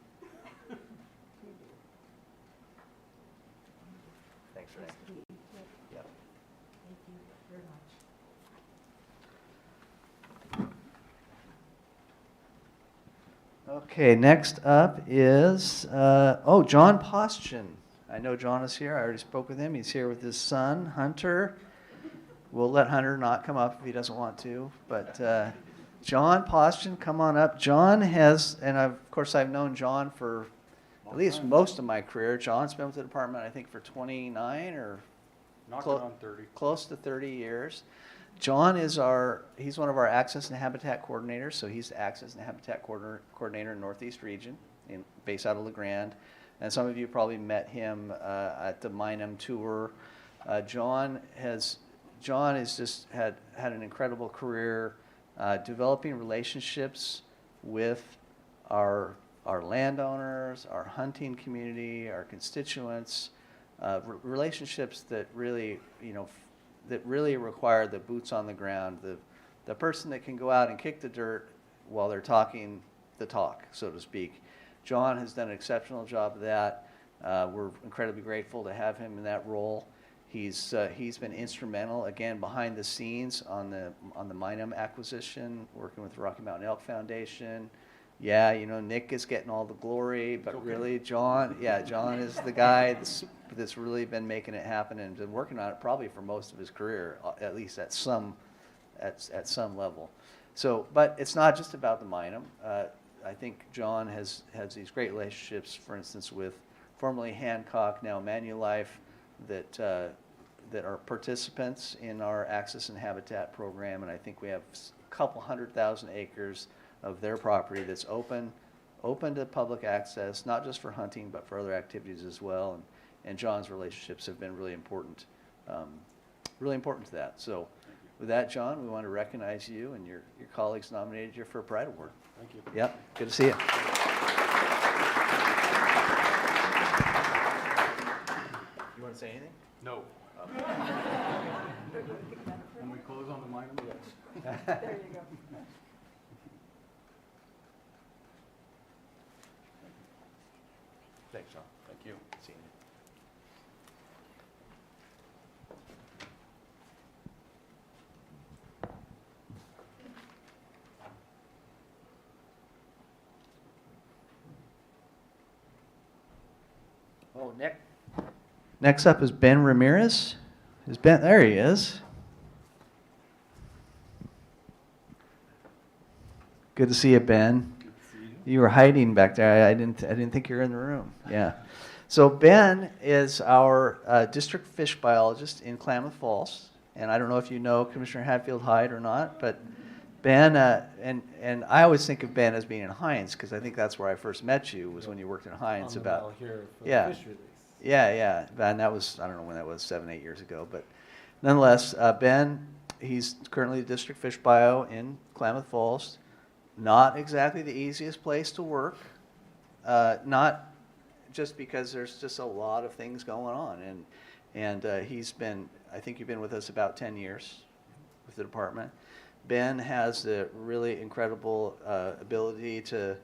Thanks, Renee. Yep. Thank you very much. Okay, next up is, John Postjan. I know John is here. I already spoke with him. He's here with his son, Hunter. We'll let Hunter not come up if he doesn't want to. But John Postjan, come on up. John has, and of course I've known John for at least most of my career. John's been with the department, I think, for 29 or on 30. Close to 30 years. John is he's one of our Access and Habitat coordinators, so he's the Access and Habitat coordinator in Northeast Region, based out of La Grande. And some of you probably met him at the Minum tour. John has just had an incredible career developing relationships with our landowners, our hunting community, our constituents, relationships that really, require the boots on the ground, the person that can go out and kick the dirt while they're talking the talk, so to speak. John has done an exceptional job of that. We're incredibly grateful to have him in that role. He's been instrumental, again, behind the scenes on the Minum acquisition, working with the Rocky Mountain Elk Foundation. Yeah, Nick is getting all the glory, but really John is the guy that's really been making it happen and been working on it probably for most of his career, at least at some level. So, but it's not just about the Minum. I think John has these great relationships, for instance, with formerly Hancock, now Manulife, that are participants in our Access and Habitat program, and I think we have a couple 100,000 acres of their property that's open to public access, not just for hunting, but for other activities as well. And John's relationships have been really important to that. So with that, John, we want to recognize you, and your colleagues nominated you for a Pride Award. Thank you. Yep, good to see you. You want to say anything? No. When we close on the Minum, yes. There you go. Thanks, John. Thank you. See you. Oh, next up is Ben Ramirez. There he is. Good to see you, Ben. Good to see you. You were hiding back there. I didn't think you were in the room. Yeah. So Ben is our district fish biologist in Klamath Falls, and I don't know if you know Commissioner Hatfield Hyde or not, but Ben and I always think of Ben as being in Hines because I think that's where I first met you was when you worked in Hines about yeah. Yeah. And that was, I don't know when that was, 7-8 years ago, but nonetheless, Ben, he's currently the district fish bio in Klamath Falls. Not exactly the easiest place to work, not just because there's just a lot of things going on. And he's been, I think you've been with us about 10 years with the department. Ben has the really incredible ability to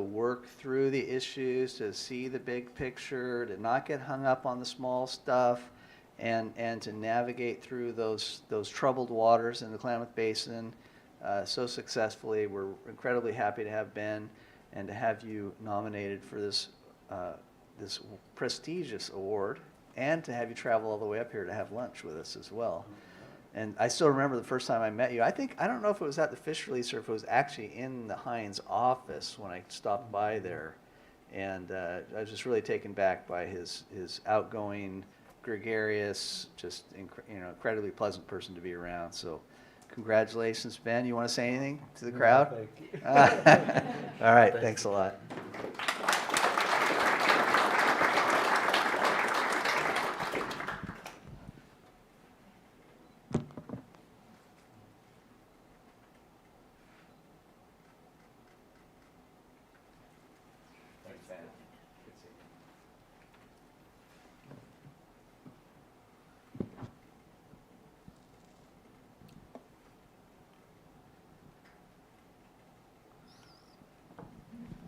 work through the issues, to see the big picture, to not get hung up on the small stuff, and to navigate through those troubled waters in the Klamath Basin so successfully. We're incredibly happy to have Ben and to have you nominated for this this prestigious award, and to have you travel all the way up here to have lunch with us as well. And I still remember the first time I met you. I don't know if it was at the fish release or if it was actually in the Hines office when I stopped by there. And I was just really taken back by his outgoing, gregarious, just incredibly pleasant person to be around. So congratulations, Ben. You want to say anything to the crowd? No, thank you. All right, thanks a lot.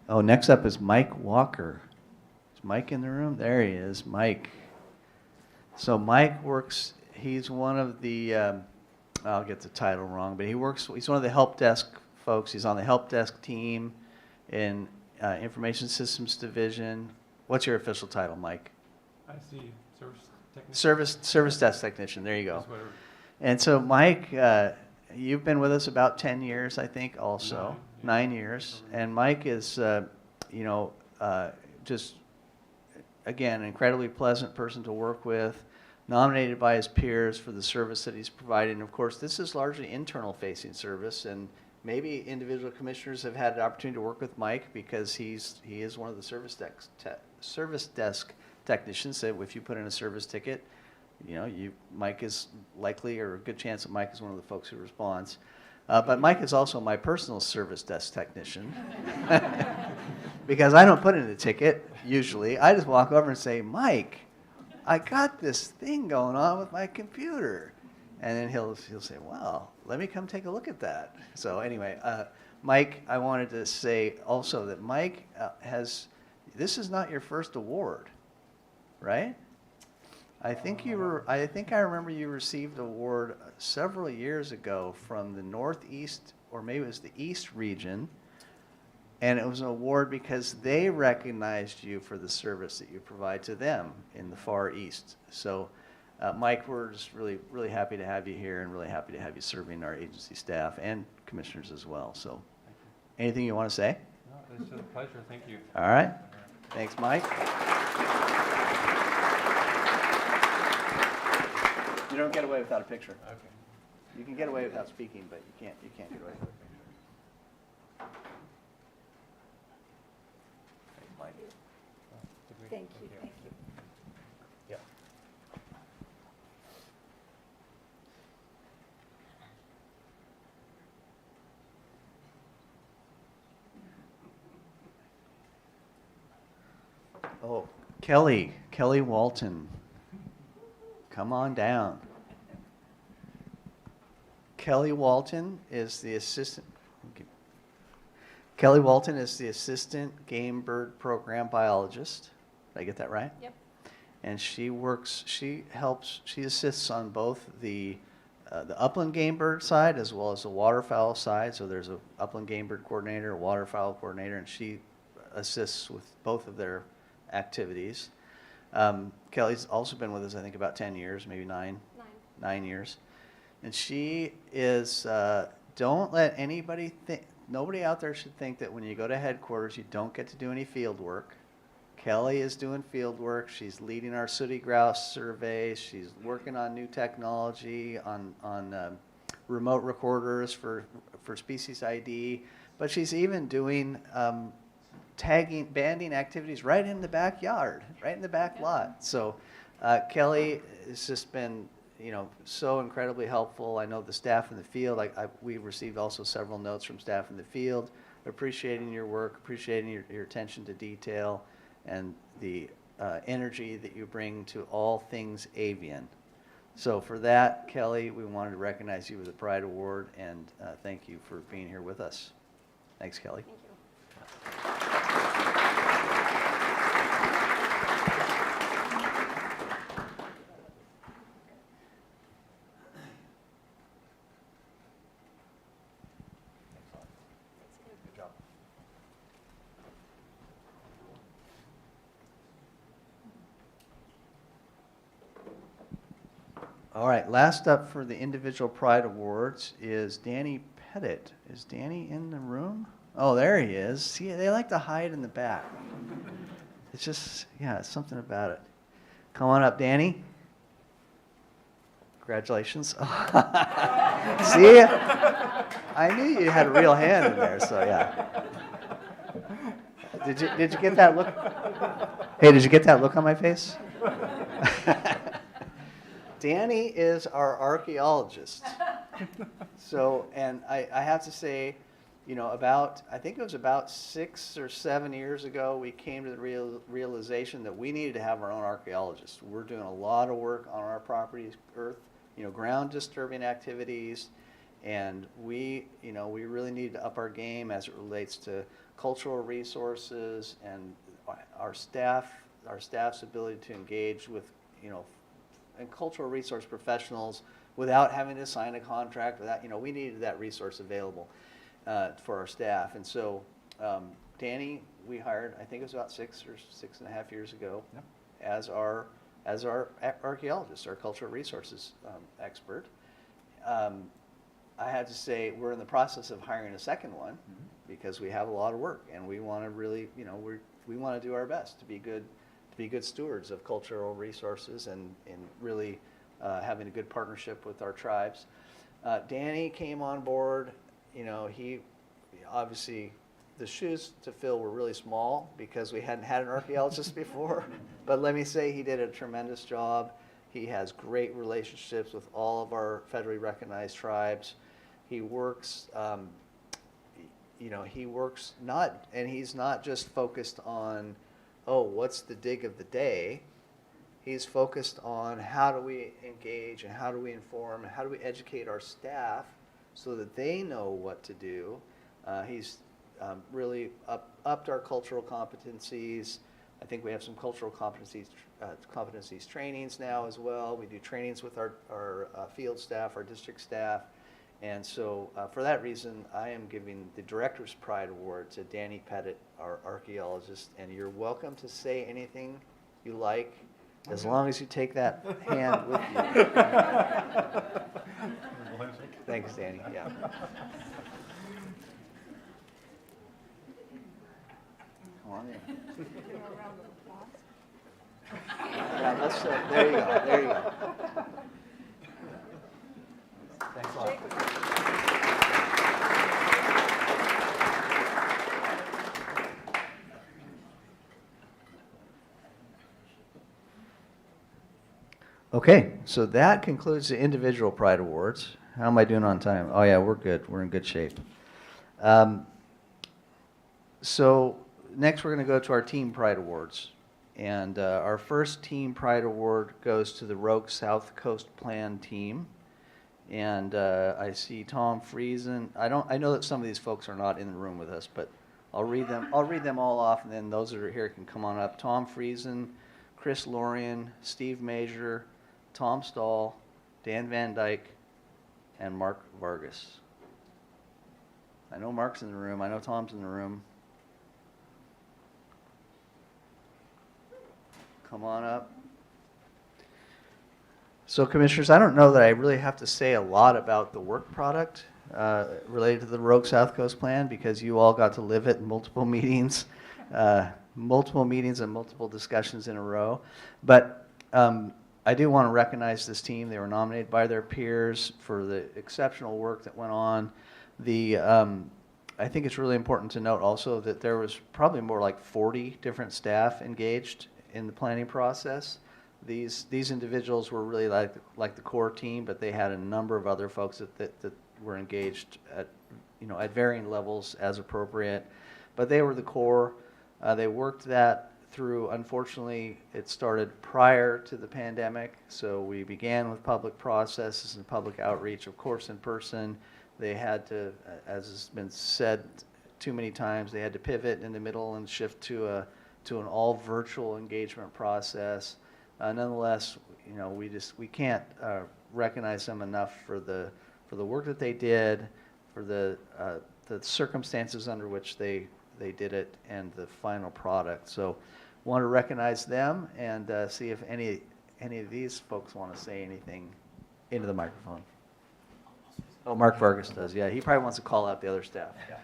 Oh, next up is Mike Walker. Is Mike in the room? There he is, Mike. So Mike works, he's one of the, I'll get the title wrong, but he's one of the help desk folks. He's on the help desk team in Information Systems Division. What's your official title, Mike? I see, service technician. Service desk technician, there you go. And so Mike, you've been with us about 10 years, I think, also. 9 years. And Mike is, just, again, an incredibly pleasant person to work with, nominated by his peers for the service that he's provided. And of course, this is largely internal-facing service, and maybe individual commissioners have had the opportunity to work with Mike because he is one of the service desk technicians. So if you put in a service ticket, Mike is likely, or a good chance that Mike is one of the folks who responds. But Mike is also my personal service desk technician because I don't put in a ticket usually. I just walk over and say, Mike, I got this thing going on with my computer. And then he'll say, well, let me come take a look at that. So anyway, Mike, I wanted to say also that Mike this is not your first award, right? I think I remember you received an award several years ago from the Northeast, or maybe it was the East region, and it was an award because they recognized you for the service that you provide to them in the Far East. So, Mike, we're just really, really happy to have you here, and really happy to have you serving our agency staff and commissioners as well. So, anything you want to say? No, it's a pleasure. Thank you. All right. Thanks, Mike. You don't get away without a picture. Okay. You can get away without speaking, but you can't get away with it. Thanks, Mike. Thank you, thank you. Yeah. Oh, Kelly Walton. Come on down. Kelly Walton is the assistant game bird program biologist. Did I get that right? Yep. And she assists on both the upland game bird side as well as the waterfowl side. So there's a upland game bird coordinator, a waterfowl coordinator, and she assists with both of their activities. Kelly's also been with us, I think, about 10 years, maybe 9 years. And she is, don't let anybody nobody out there should think that when you go to headquarters, you don't get to do any field work. Kelly is doing field work. She's leading our sooty grouse survey. She's working on new technology, on remote recorders for species ID. But she's even doing banding activities right in the backyard, right in the back lot. So Kelly has just been, so incredibly helpful. I know the staff in the field, we received also several notes from staff in the field, appreciating your work, appreciating your attention to detail, and the energy that you bring to all things avian. So for that, Kelly, we wanted to recognize you with a Pride Award, and thank you for being here with us. Thanks, Kelly. Thank you. All right, last up for the individual Pride Awards is Danny Pettit. Is Danny in the room? Oh, there he is. See, they like to hide in the back. It's just, it's something about it. Come on up, Danny. Congratulations. See, I knew you had a real hand in there, so yeah. Did you get that look? Hey, did you get that look on my face? Danny is our archaeologist. So, and I have to say, I think it was about 6 or 7 years ago, we came to the realization that we needed to have our own archaeologist. We're doing a lot of work on our property, earth, ground disturbing activities, and we really need to up our game as it relates to cultural resources and our staff's ability to engage with, and cultural resource professionals without having to sign a contract. We needed that resource available for our staff. And so Danny, we hired, I think it was about 6 or 6.5 years ago, as our archaeologist, our cultural resources expert. I had to say we're in the process of hiring a second one because we have a lot of work, and we want to really, we want to do our best to be good stewards of cultural resources and really having a good partnership with our tribes. Danny came on board. He obviously, the shoes to fill were really small because we hadn't had an archaeologist before. But let me say he did a tremendous job. He has great relationships with all of our federally recognized tribes. He works, he's not just focused on, what's the dig of the day? He's focused on how do we engage and how do we inform and how do we educate our staff so that they know what to do. He's really upped our cultural competencies. I think we have some cultural competencies trainings now as well. We do trainings with our field staff, our district staff. And so for that reason, I am giving the Director's Pride Award to Danny Pettit, our archaeologist. And you're welcome to say anything you like, as long as you take that hand with you. Thanks, Danny. Yeah. Come on in. Yeah, let's, there you go. There you go. Thanks a lot. Okay, so that concludes the individual Pride Awards. How am I doing on time? Oh yeah, we're good. We're in good shape. So next we're going to go to our Team Pride Awards. And our first Team Pride Award goes to the Rogue South Coast Plan team. And I see Tom Friesen. I know that some of these folks are not in the room with us, but I'll read them all off, and then those that are here can come on up. Tom Friesen, Chris Lorian, Steve Major, Tom Stahl, Dan Van Dyke, and Mark Vargas. I know Mark's in the room. I know Tom's in the room. Come on up. So, Commissioners, I don't know that I really have to say a lot about the work product. related to the Rogue South Coast Plan because you all got to live it in multiple meetings and multiple discussions in a row. But I do want to recognize this team. They were nominated by their peers for the exceptional work that went on. I think it's really important to note also that there was probably more like 40 different staff engaged in the planning process. These individuals were really like the core team, but they had a number of other folks that were engaged at varying levels as appropriate. But they were the core. They worked that through. Unfortunately, it started prior to the pandemic, so we began with public processes and public outreach, of course, in person. They had to, as has been said too many times, they had to pivot in the middle and shift to an all virtual engagement process. Nonetheless, we can't recognize them enough for the work that they did, for the circumstances under which they did it, and the final product. So, want to recognize them and see if any of these folks want to say anything into the microphone. Oh, Mark Vargas does. Yeah, he probably wants to call out the other staff. Yeah.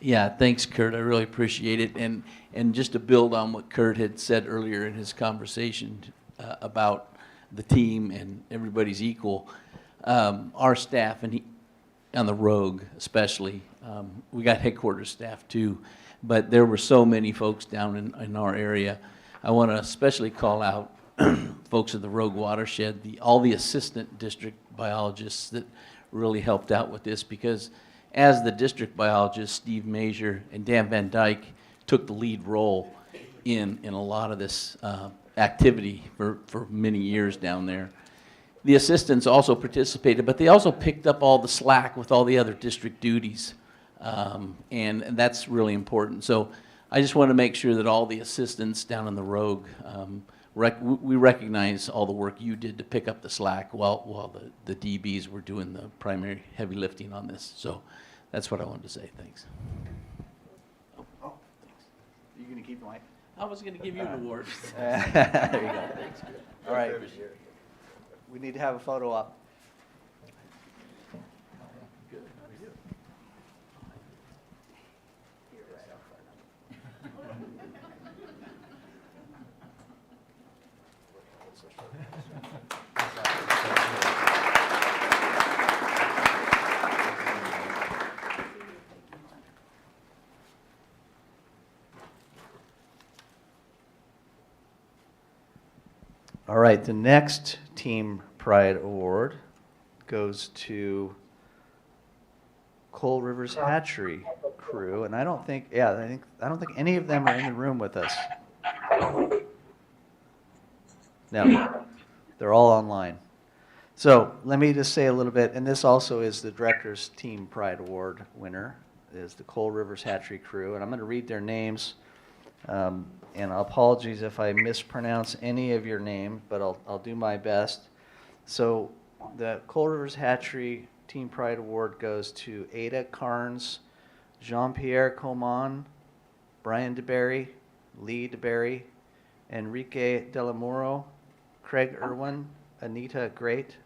Yeah, thanks, Kurt. I really appreciate it. And just to build on what Kurt had said earlier in his conversation about the team and everybody's equal, our staff and on the Rogue especially, we got headquarters staff too, but there were so many folks down in our area. I want to especially call out folks at the Rogue Watershed, all the assistant district biologists that really helped out with this, because as the district biologist, Steve Major and Dan Van Dyke took the lead role in a lot of this activity for many years down there. The assistants also participated, but they also picked up all the slack with all the other district duties, and that's really important. So I just want to make sure that all the assistants down in the Rogue, we recognize all the work you did to pick up the slack while the DBs were doing the primary heavy lifting on this. So that's what I wanted to say. Thanks. Oh, thanks. Are you going to keep the mic? I was going to give you an award. There you go. Thanks. All right. We need to have a photo up. All right, the next Team Pride Award goes to Coal River's Hatchery crew, and I don't think any of them are in the room with us. No, they're all online. So let me just say a little bit, and this also is the Director's Team Pride Award winner, is the Coal River's Hatchery crew, and I'm going to read their names. And apologies if I mispronounce any of your name, but I'll do my best. So the Coal River's Hatchery Team Pride Award goes to Ada Carnes, Jean-Pierre Coman, Brian DeBerry, Lee DeBerry, Enrique Delamoro, Craig Irwin, Anita Great,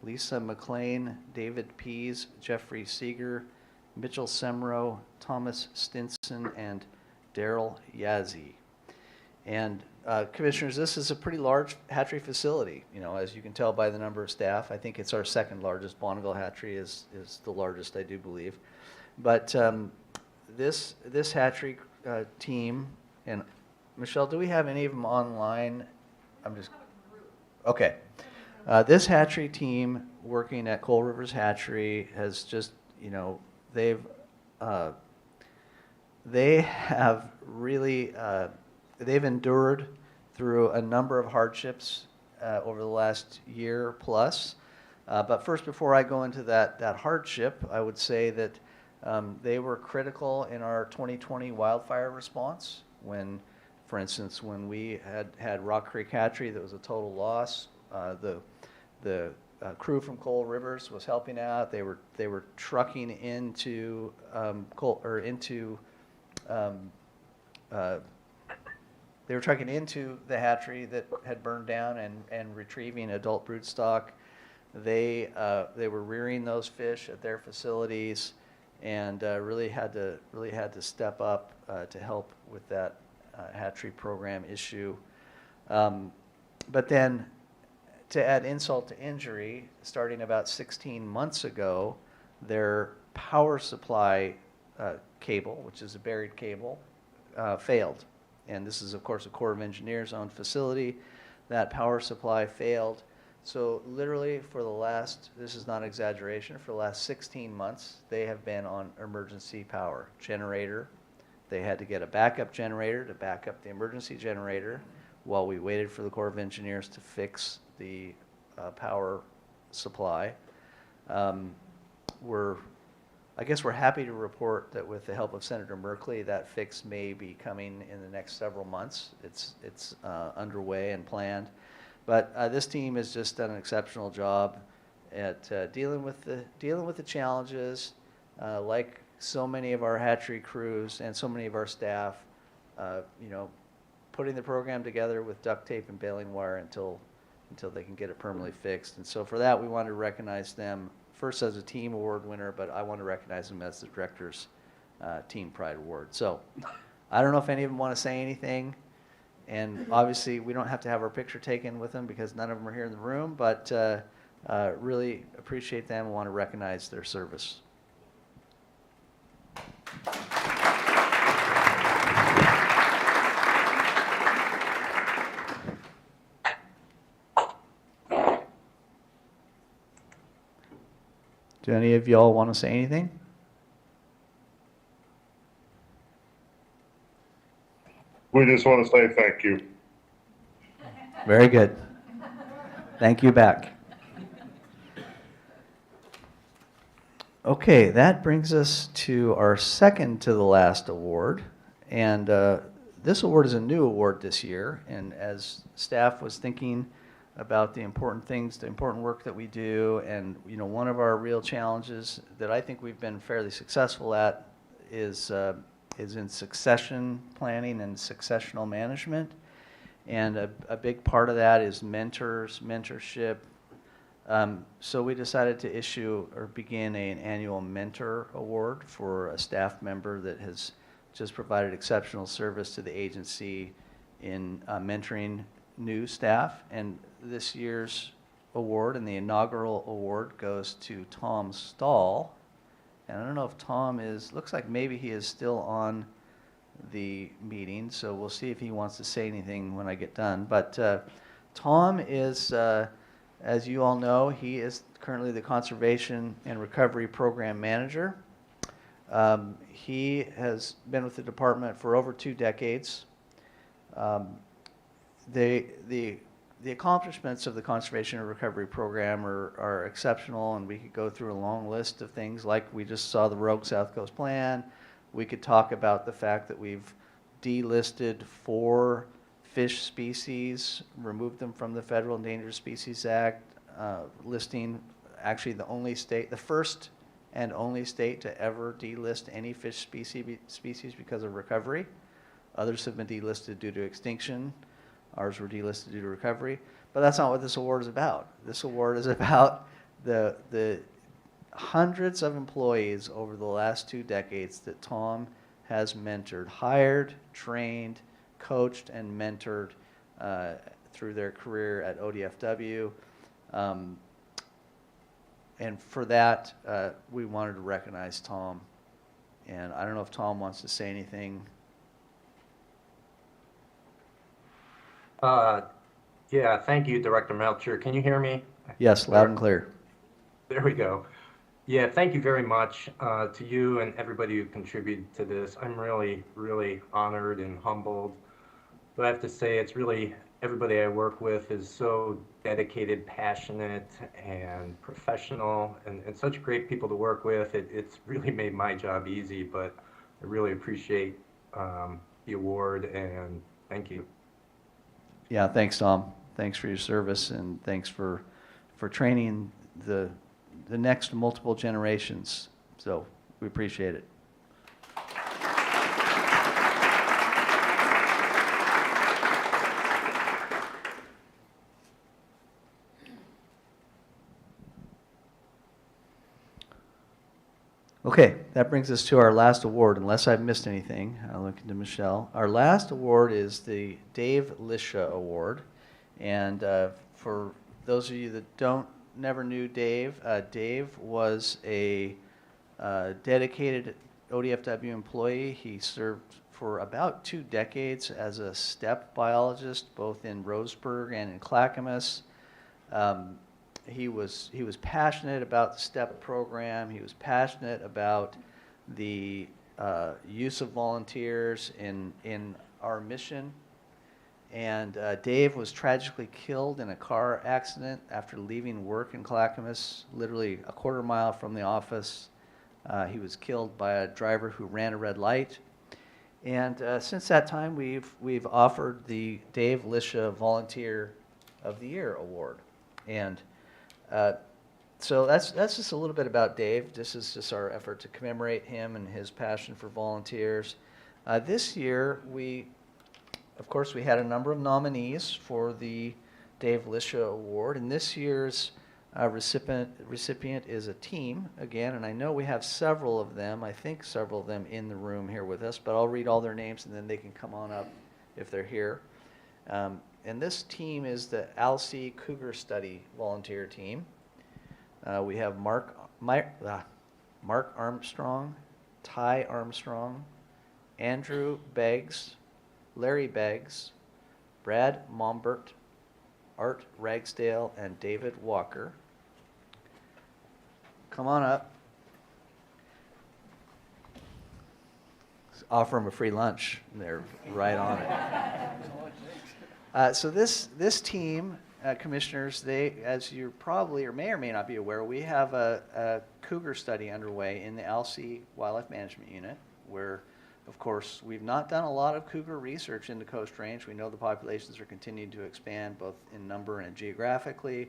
Lisa McLean, David Pease, Jeffrey Seeger, Mitchell Semro, Thomas Stinson, and Daryl Yazzie. And Commissioners, this is a pretty large hatchery facility. As you can tell by the number of staff, I think it's our second largest. Bonneville Hatchery is the largest, I do believe. But this hatchery team, and Michelle, do we have any of them online? Okay. This hatchery team working at Coal River's Hatchery has just, they have really, they've endured through a number of hardships over the last year plus. But first, before I go into that hardship, I would say that they were critical in our 2020 wildfire response. When, for instance, when we had Rock Creek Hatchery, that was a total loss. The crew from Coal Rivers was helping out. They were trucking into they were trucking into the hatchery that had burned down and retrieving adult broodstock. They were rearing those fish at their facilities, and really had to step up to help with that hatchery program issue. But then, to add insult to injury, starting about 16 months ago, their power supply cable, which is a buried cable, failed. And this is, of course, a Corps of Engineers owned facility. That power supply failed. So literally for the last, this is not exaggeration, for the last 16 months, they have been on emergency power generator. They had to get a backup generator to back up the emergency generator while we waited for the Corps of Engineers to fix the power supply. I guess we're happy to report that with the help of Senator Merkley, that fix may be coming in the next several months. It's underway and planned. But this team has just done an exceptional job at dealing with the challenges, like so many of our hatchery crews and so many of our staff, putting the program together with duct tape and baling wire until they can get it permanently fixed. And so for that, we wanted to recognize them first as a team award winner, but I want to recognize them as the Director's Team Pride Award. So I don't know if any of them want to say anything. And obviously, we don't have to have our picture taken with them because none of them are here in the room, but really appreciate them and want to recognize their service. Do any of y'all want to say anything? We just want to say thank you. Very good. Thank you back. Okay, that brings us to our second to the last award. And this award is a new award this year. And as staff was thinking about the important things, the important work that we do, and one of our real challenges that I think we've been fairly successful at is in succession planning and successional management. And a big part of that is mentorship. So we decided to issue or begin an annual mentor award for a staff member that has just provided exceptional service to the agency in mentoring new staff. And this year's award and the inaugural award goes to Tom Stahl. And I don't know if Tom looks like maybe he is still on the meeting, so we'll see if he wants to say anything when I get done. But Tom is, as you all know, he is currently the Conservation and Recovery Program Manager. He has been with the department for over 2 decades. The accomplishments of the Conservation and Recovery Program are exceptional, and we could go through a long list of things like we just saw the Rogue South Coast Plan. We could talk about the fact that we've delisted 4 fish species, removed them from the Federal Endangered Species Act listing, actually the first and only state to ever delist any fish species because of recovery. Others have been delisted due to extinction. Ours were delisted due to recovery. But that's not what this award is about. This award is about the hundreds of employees over the last 2 decades that Tom has mentored, hired, trained, coached, and mentored through their career at ODFW. And for that, we wanted to recognize Tom. And I don't know if Tom wants to say anything. Yeah, thank you, Director Melcher. Can you hear me? Yes, loud and clear. There we go. Yeah, thank you very much to you and everybody who contributed to this. I'm really, really honored and humbled. But I have to say, it's really, everybody I work with is so dedicated, passionate, and professional, and such great people to work with. It's really made my job easy, but I really appreciate the award, and thank you. Yeah, thanks, Tom. Thanks for your service, and thanks for training the next multiple generations. So we appreciate it. Okay, that brings us to our last award, unless I've missed anything. I'll look into Michelle. Our last award is the Dave Lisha Award. And for those of you that never knew Dave, Dave was a dedicated ODFW employee. He served for about 2 decades as a STEP biologist, both in Roseburg and in Clackamas. He was passionate about the STEP program. He was passionate about the use of volunteers in our mission. And Dave was tragically killed in a car accident after leaving work in Clackamas, literally a quarter mile from the office. He was killed by a driver who ran a red light. And since that time, we've offered the Dave Lisha Volunteer of the Year Award. And so that's just a little bit about Dave. This is just our effort to commemorate him and his passion for volunteers. This year, of course, we had a number of nominees for the Dave Lisha Award, and this year's recipient is a team, again, and I know we have several of them, I think several of them in the room here with us, but I'll read all their names and then they can come on up if they're here. And this team is the ALSI Cougar Study Volunteer Team. We have Mark Armstrong, Ty Armstrong, Andrew Beggs, Larry Beggs, Brad Mombert, Art Ragsdale, and David Walker. Come on up. Offer them a free lunch. They're right on it. So this team, commissioners, as you probably or may or may not be aware, we have a cougar study underway in the ALSI Wildlife Management Unit, where, of course, we've not done a lot of cougar research in the Coast Range. We know the populations are continuing to expand both in number and geographically,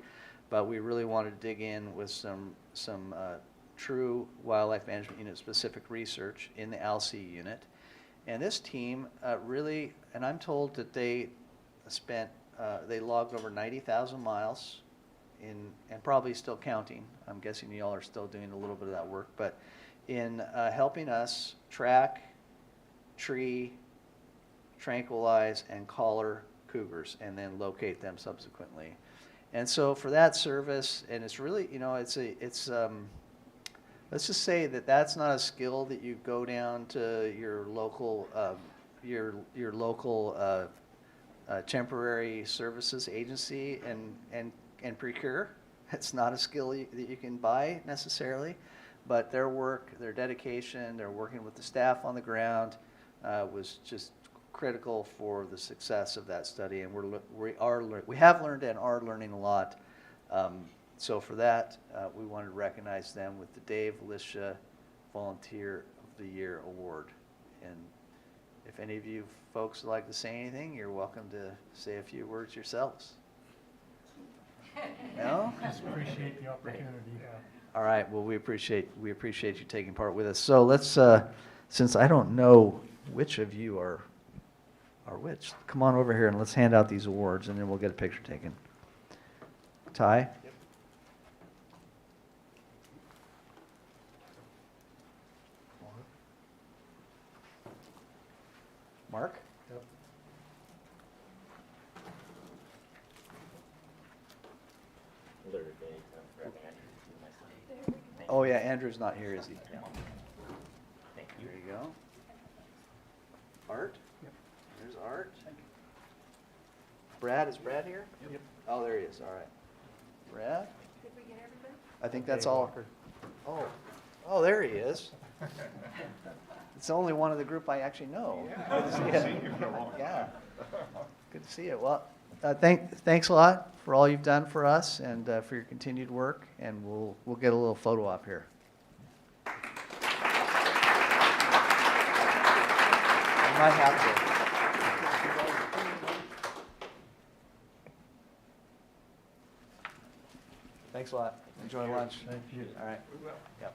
but we really wanted to dig in with some true Wildlife Management Unit specific research in the ALSI unit. And this team really, and I'm told that they logged over 90,000 miles and probably still counting. I'm guessing you all are still doing a little bit of that work, but in helping us track, tree, tranquilize, and collar cougars, and then locate them subsequently. And so for that service, and it's really, let's just say that that's not a skill that you go down to your local, temporary services agency and procure. It's not a skill that you can buy necessarily, but their work, their dedication, they're working with the staff on the ground, was just critical for the success of that study, and we have learned and are learning a lot. So for that, we wanted to recognize them with the Dave Lisha Volunteer of the Year Award. And if any of you folks would like to say anything, you're welcome to say a few words yourselves. No? Just appreciate the opportunity. All right. Well, we appreciate you taking part with us. So let's, since I don't know which of you are which, come on over here and let's hand out these awards, and then we'll get a picture taken. Ty? Yep. Mark? Yep. Oh yeah, Andrew's not here, is he? Thank you. There you go. Art? Yep. There's Art. Brad, is Brad here? Yep. Oh, there he is, all right. Brad? Did we get everybody? I think that's all. Oh, there he is. It's the only one of the group I actually know. Yeah. Good to see you. Yeah. Good to see you. Well, thanks a lot for all you've done for us and for your continued work, and we'll get a little photo op here. You might have to. Thanks a lot. Enjoy lunch. Thank you. All right. We will. Yep.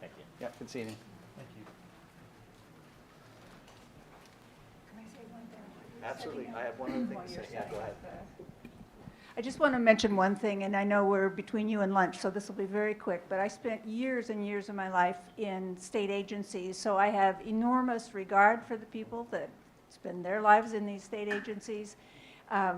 Thank you. Yep, good seeing you. Thank you. Can I say one thing? Absolutely. I have one other thing to say. Yeah, go ahead. I just want to mention one thing, and I know we're between you and lunch, so this will be very quick, but I spent years and years of my life in state agencies, so I have enormous regard for the people that spend their lives in these state agencies. I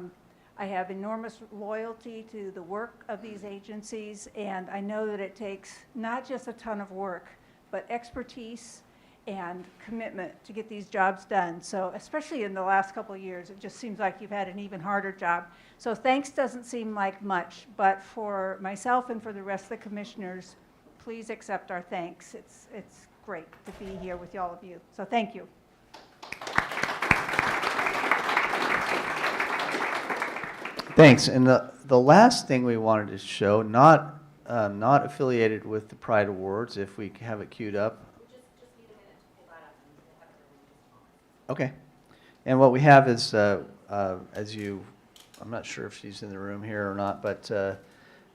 have enormous loyalty to the work of these agencies, and I know that it takes not just a ton of work, but expertise and commitment to get these jobs done. So especially in the last couple of years, it just seems like you've had an even harder job. So thanks doesn't seem like much, but for myself and for the rest of the commissioners, please accept our thanks. It's great to be here with all of you. So thank you. Thanks. And the last thing we wanted to show, not affiliated with the Pride Awards, if we have it queued up. Okay. And what we have is, I'm not sure if she's in the room here or not, but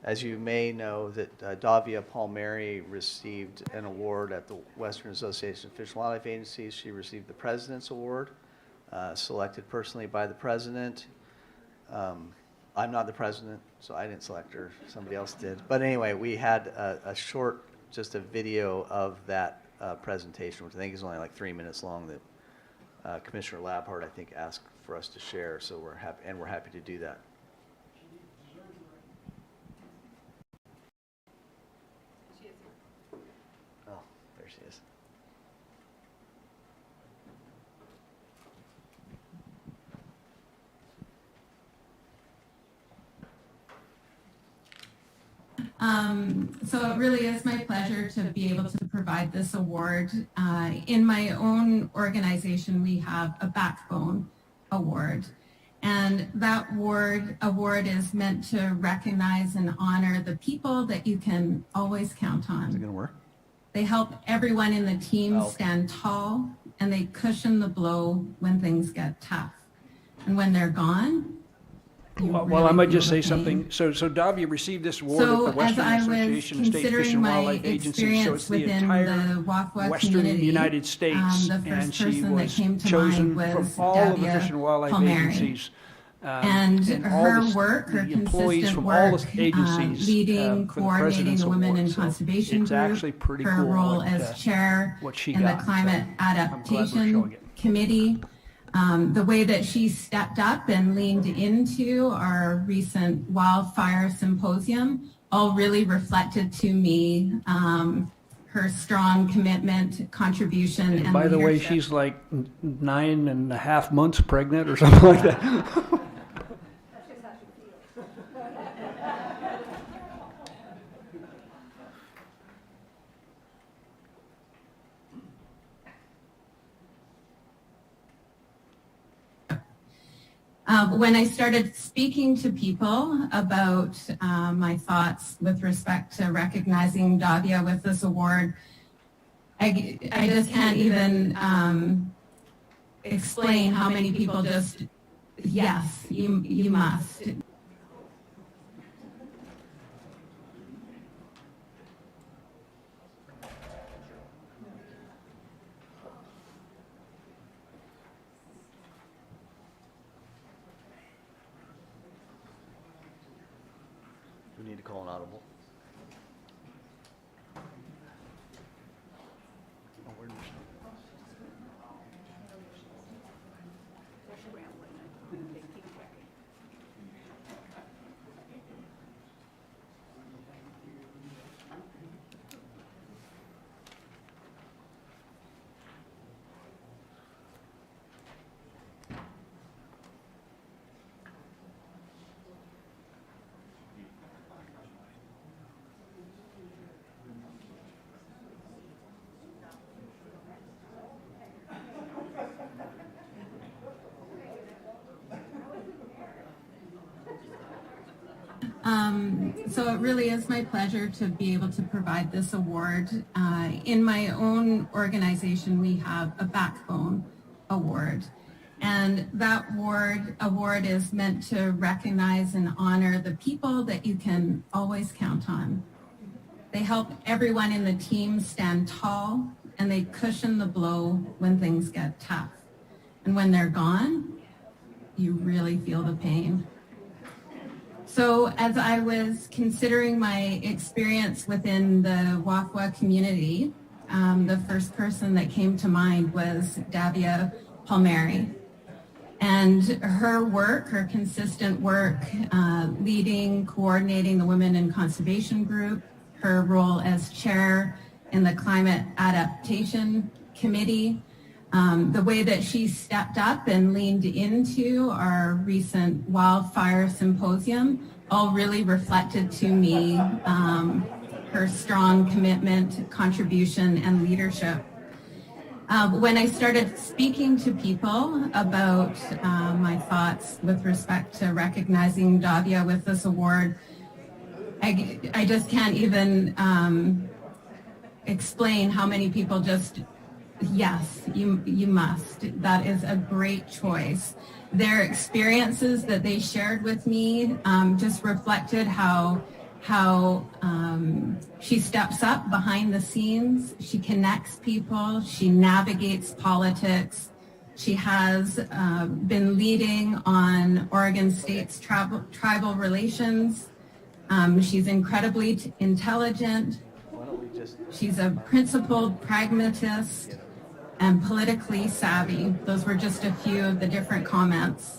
as you may know, that Davia Palmieri received an award at the Western Association of Fish and Wildlife Agencies. She received the President's Award, selected personally by the President. I'm not the President, so I didn't select her. Somebody else did. But anyway, we had a short, just a video of that presentation, which I think is only like 3 minutes long, that Commissioner Labhart, I think, asked for us to share, so we're happy to do that. Oh, there she is. So it really is my pleasure to be able to provide this award. In my own organization, we have a Backbone Award. And that award is meant to recognize and honor the people that you can always count on. Is it going to work? They help everyone in the team stand tall, and they cushion the blow when things get tough. And when they're gone, Well, I might just say something. So Davia received this award at the Western Association of State Fish and Wildlife Agencies. So it's the entire Western United States, and she was chosen from all of the Fish and Wildlife Agencies. And her work, her consistent work, leading, coordinating the Women in Conservation Group, her role as chair in the Climate Adaptation Committee, the way that she stepped up and leaned into our recent Wildfire Symposium, all really reflected to me her strong commitment, contribution, and by the way, she's like 9.5 months pregnant or something like that. When I started speaking to people about my thoughts with respect to recognizing Davia with this award, I just can't even explain how many people just, yes, you must. We need to call an audible. Oh, where did she? So it really is my pleasure to be able to provide this award. In my own organization, we have a Backbone Award. And that award is meant to recognize and honor the people that you can always count on. They help everyone in the team stand tall, and they cushion the blow when things get tough. And when they're gone, you really feel the pain. So as I was considering my experience within the WAFWA community, the first person that came to mind was Davia Palmieri. And her work, her consistent work, leading, coordinating the Women in Conservation Group, her role as chair in the Climate Adaptation Committee, the way that she stepped up and leaned into our recent Wildfire Symposium all really reflected to me her strong commitment, contribution, and leadership. When I started speaking to people about my thoughts with respect to recognizing Davia with this award, I just can't even explain how many people just, yes, you must. That is a great choice. Their experiences that they shared with me just reflected how she steps up behind the scenes, she connects people, she navigates politics. She has been leading on Oregon State's tribal relations. She's incredibly intelligent. She's a principled pragmatist and politically savvy. Those were just a few of the different comments.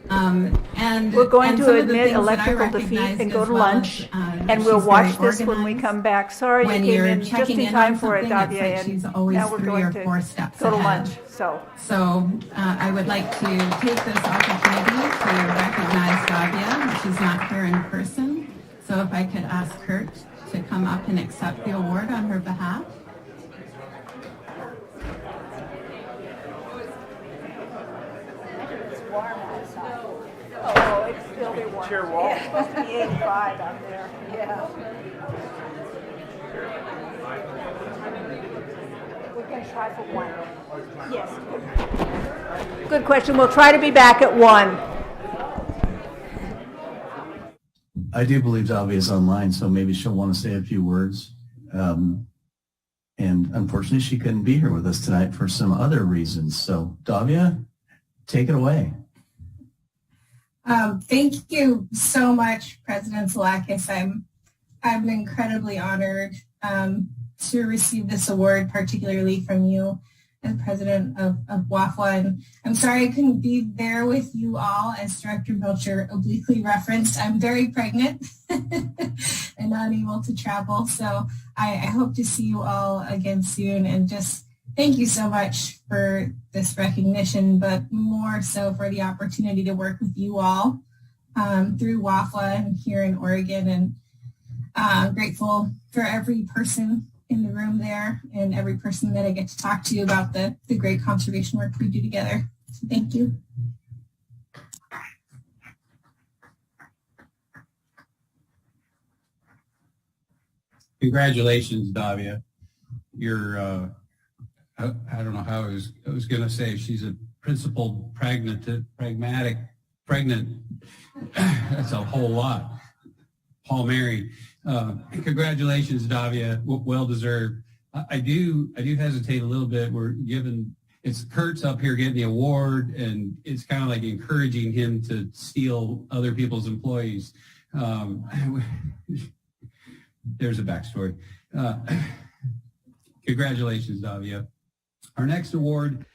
And we're going to some of the admit things that I electrical defeat recognized and go as to well lunch, as, and we'll she's watch very this when we organized. come back. Sorry you When came you're in just checking in in time on for it, something, it's Davia, like she's and always now we're 3 going or to 4 steps go to ahead. lunch. So I would like to take this opportunity to recognize Davia. She's not here in person, so if I could ask Kurt to come up and accept the award on her behalf. oh, it's still be warm. Chair Wall. It's supposed to be 85 out there. Yeah. We can try for 1. Yes. Good question. We'll try to be back at 1. I do believe Davia is online, so maybe she'll want to say a few words. And unfortunately, she couldn't be here with us tonight for some other reasons. So, Davia, take it away. Thank you so much, President Zalakis. I'm incredibly honored to receive this award, particularly from you as president of WAFWA. And I'm sorry I couldn't be there with you all, as Director Belcher obliquely referenced. I'm very pregnant and unable to travel. So I hope to see you all again soon. And just thank you so much for this recognition, but more so for the opportunity to work with you all through WAFWA and here in Oregon. And I'm grateful for every person in the room there and every person that I get to talk to about the great conservation work we do together. So thank you. Congratulations, Davia. You're, I don't know how I was going to say, she's a principled, pragmatic, pregnant. That's a whole lot. Palmieri. Congratulations, Davia. Well deserved. I do hesitate a little bit. We're given, it's Kurt's up here getting the award, and it's kind of like encouraging him to steal other people's employees. There's a backstory. Congratulations, Davia. Our next award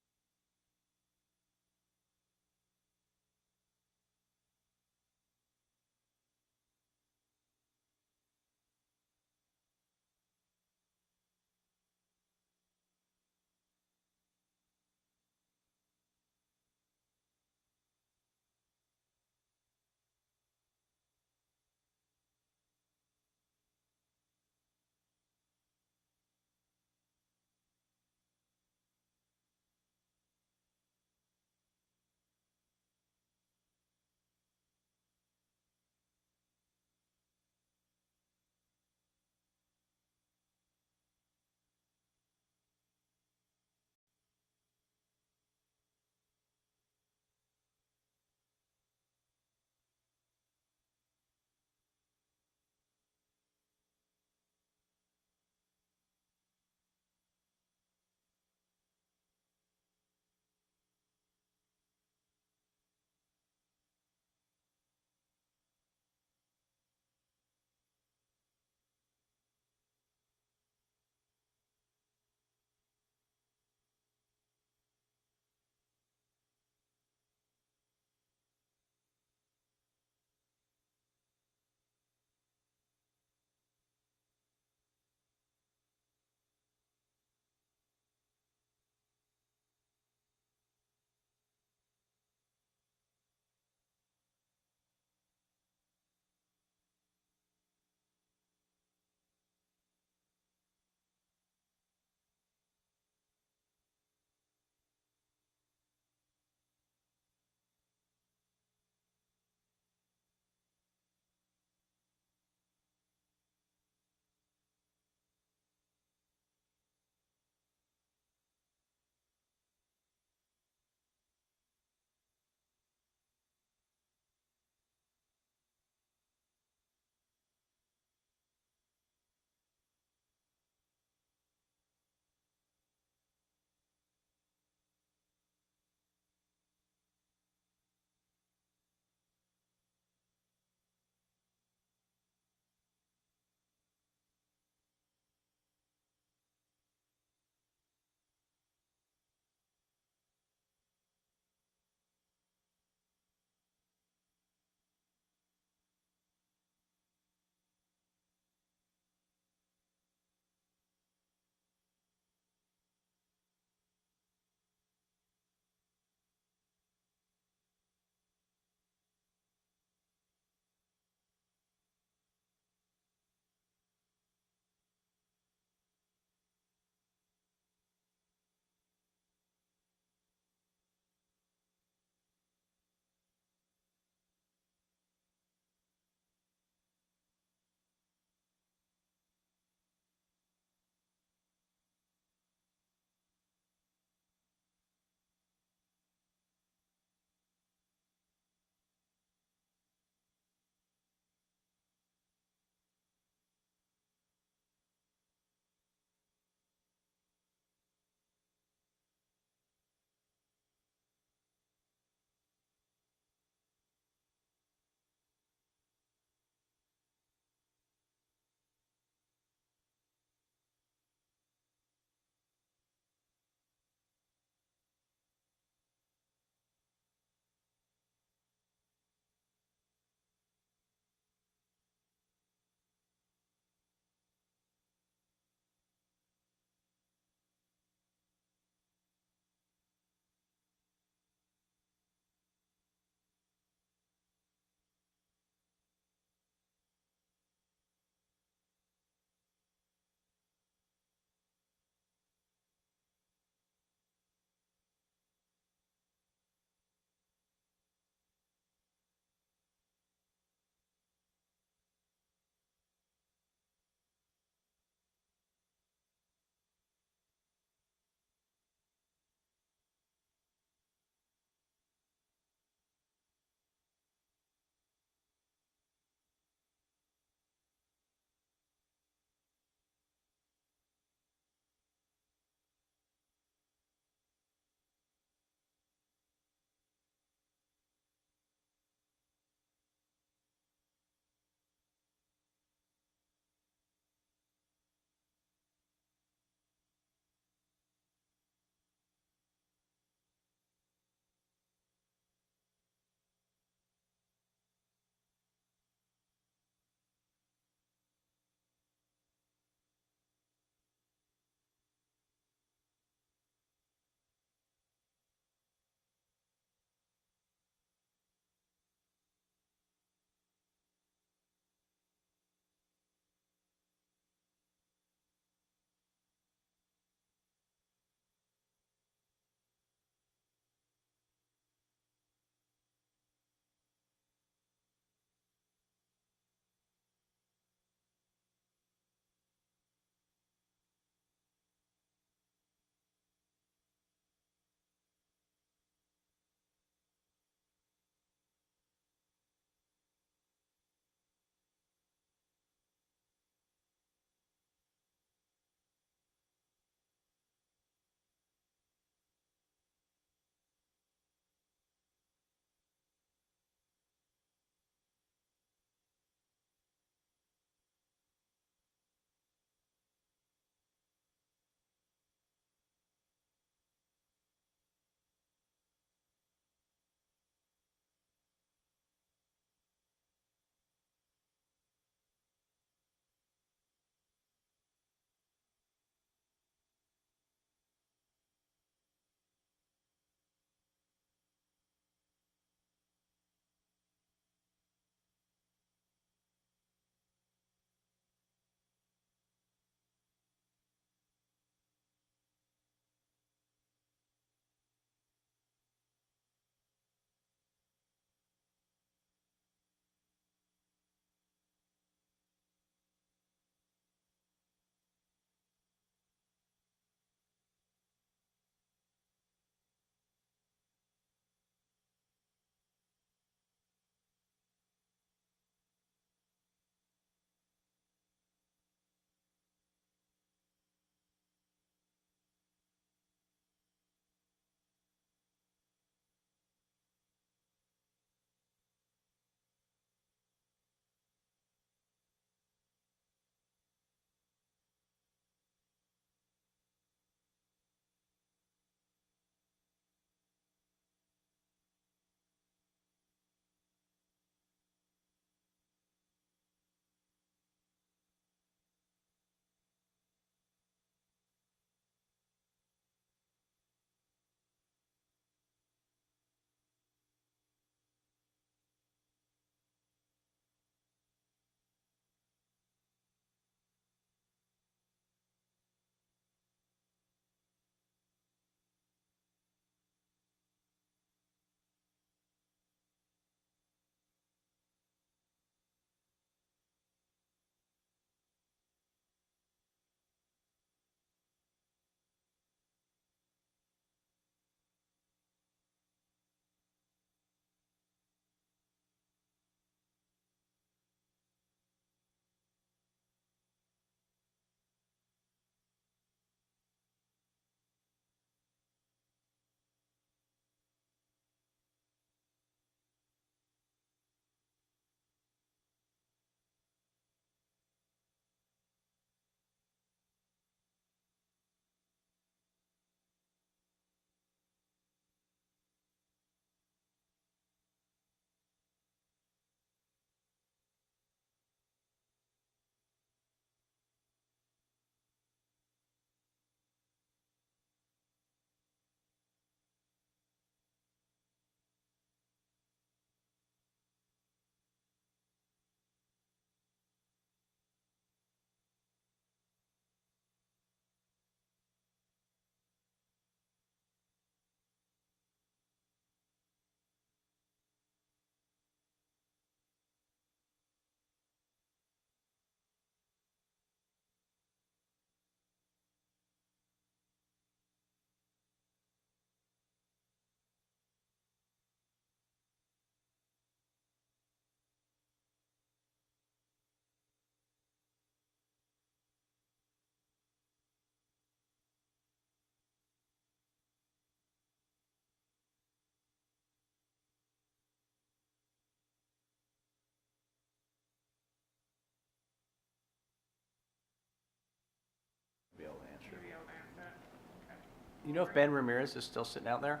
You know if Ben Ramirez is still sitting out there?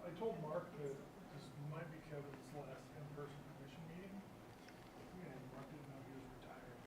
I told Mark that this might be Kevin's last in-person commission meeting, and Mark didn't know he was retiring.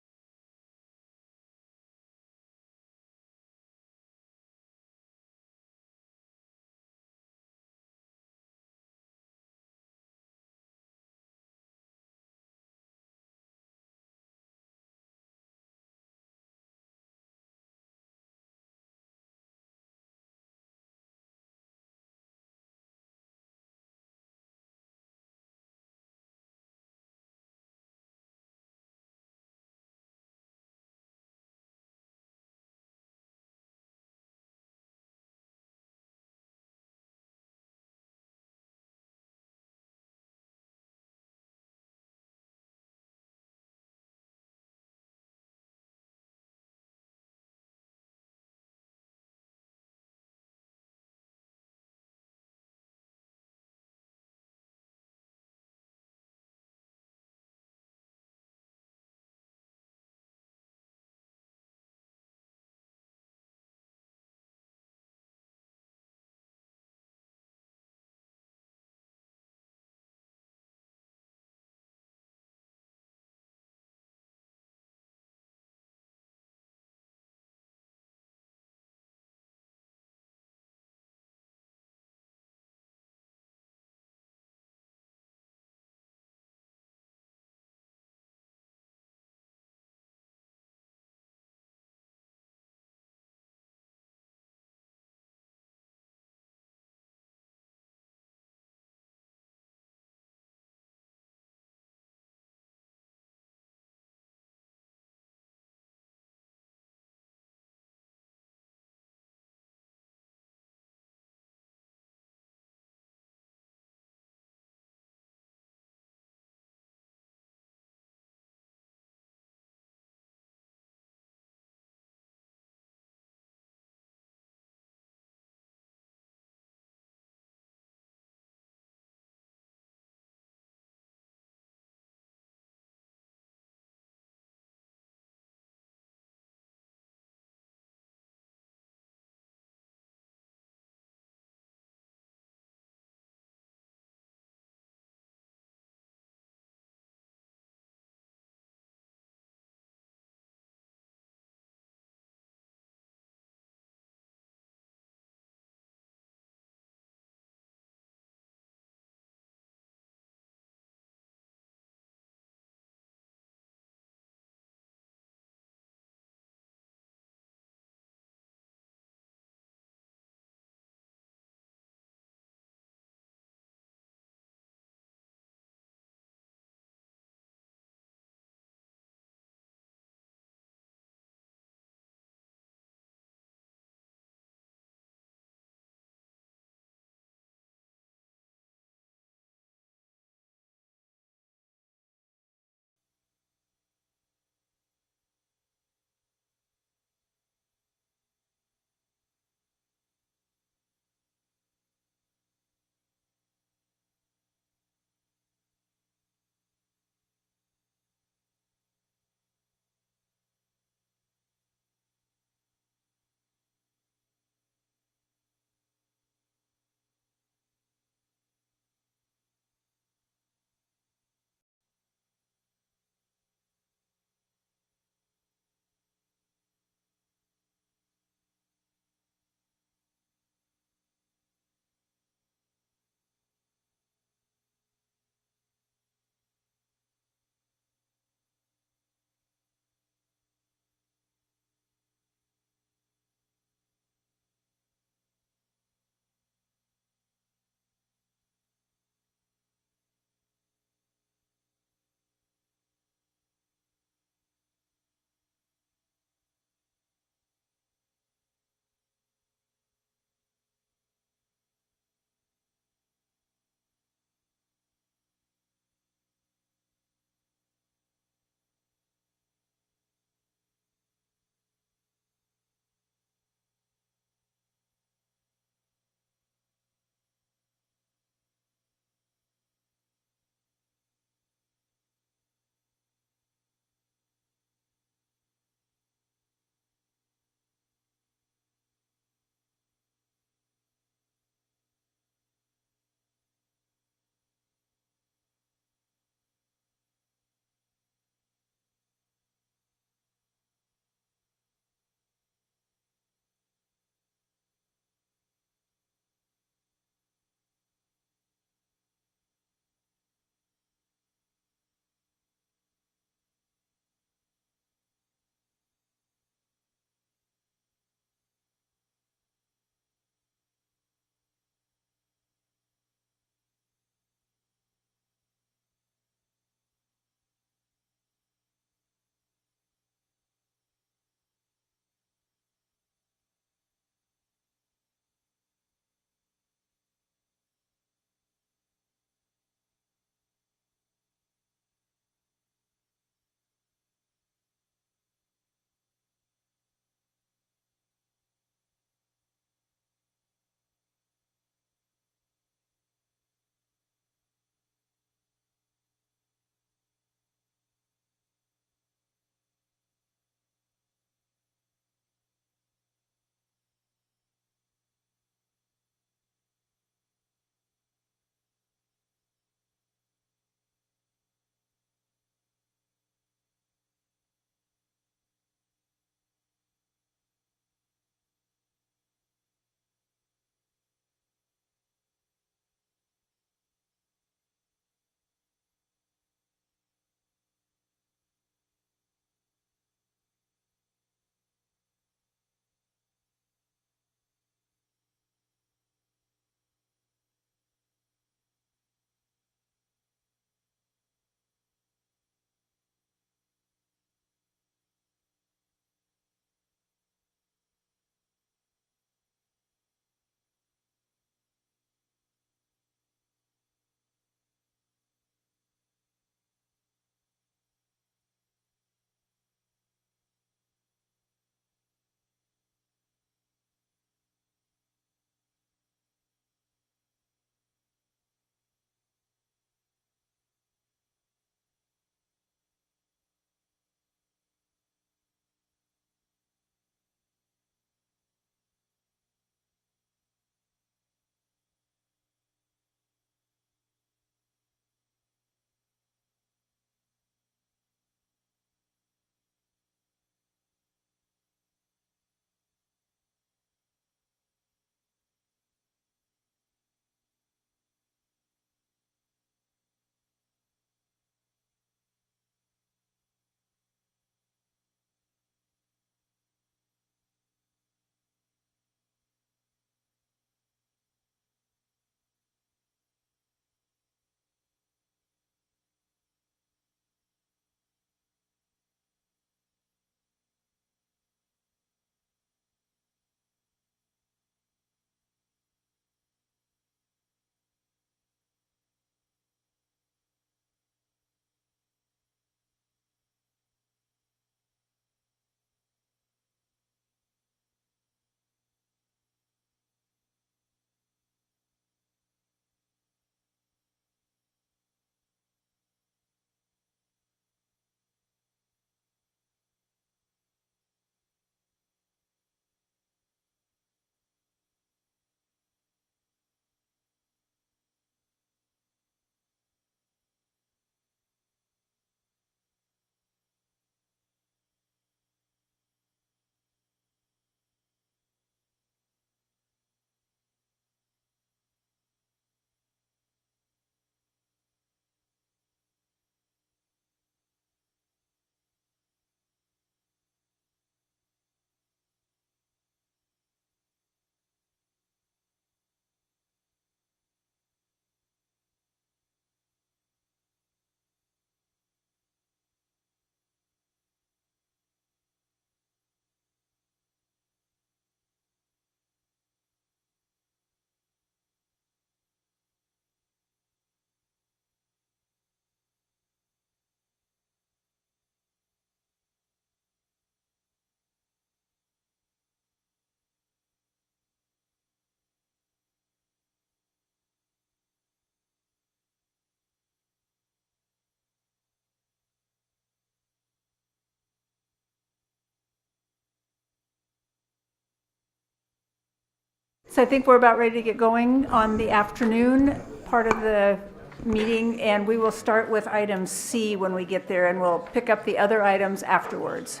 So I think we're about ready to get going on the afternoon part of the meeting, and we will start with item C when we get there, and we'll pick up the other items afterwards.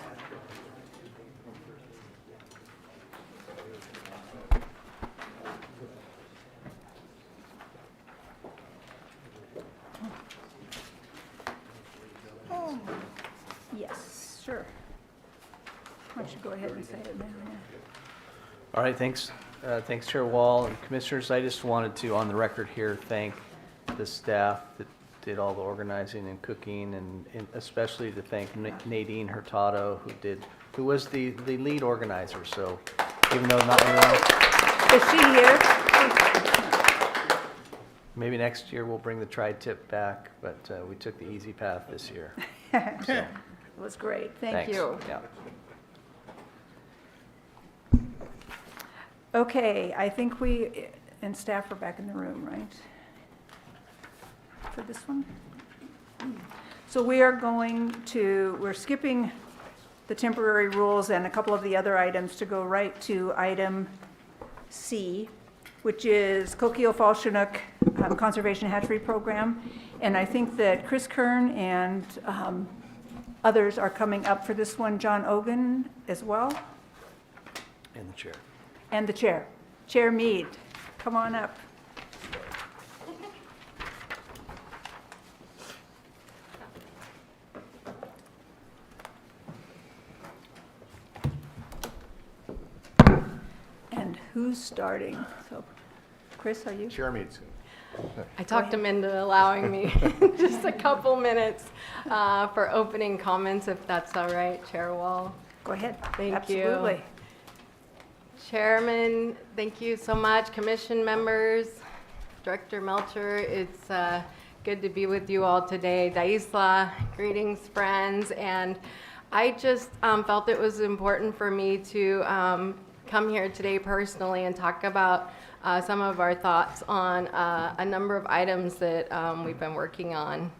Yes, sure. Why don't you go ahead and say it now? All right, thanks. Thanks, Chair Wall and Commissioners. I just wanted to, on the record here, thank the staff that did all the organizing and cooking, and especially to thank Nadine Hurtado, who was the lead organizer. So even though not everyone... Is she here? Maybe next year we'll bring the tri-tip back, but we took the easy path this year. So, It was great. Thank thanks. you. Yeah. Okay, I think we and staff are back in the room, right? For this one? So we're skipping the temporary rules and a couple of the other items to go right to item C, which is Coquille Falls Chinook Conservation Hatchery Program. And I think that Chris Kern and others are coming up for this one, John Ogan as well. And the chair. And the chair, Chair Mead, come on up. And who's starting? So, Chris, are you? Chair Mead's. I talked him into allowing me just a couple minutes for opening comments, if that's all right, Chair Wall. Go ahead. Thank Absolutely. you. Chairman, thank you so much. Commission members, Director Melcher, it's good to be with you all today. Daisla, greetings, friends. And I just felt it was important for me to come here today personally and talk about some of our thoughts on a number of items that we've been working on.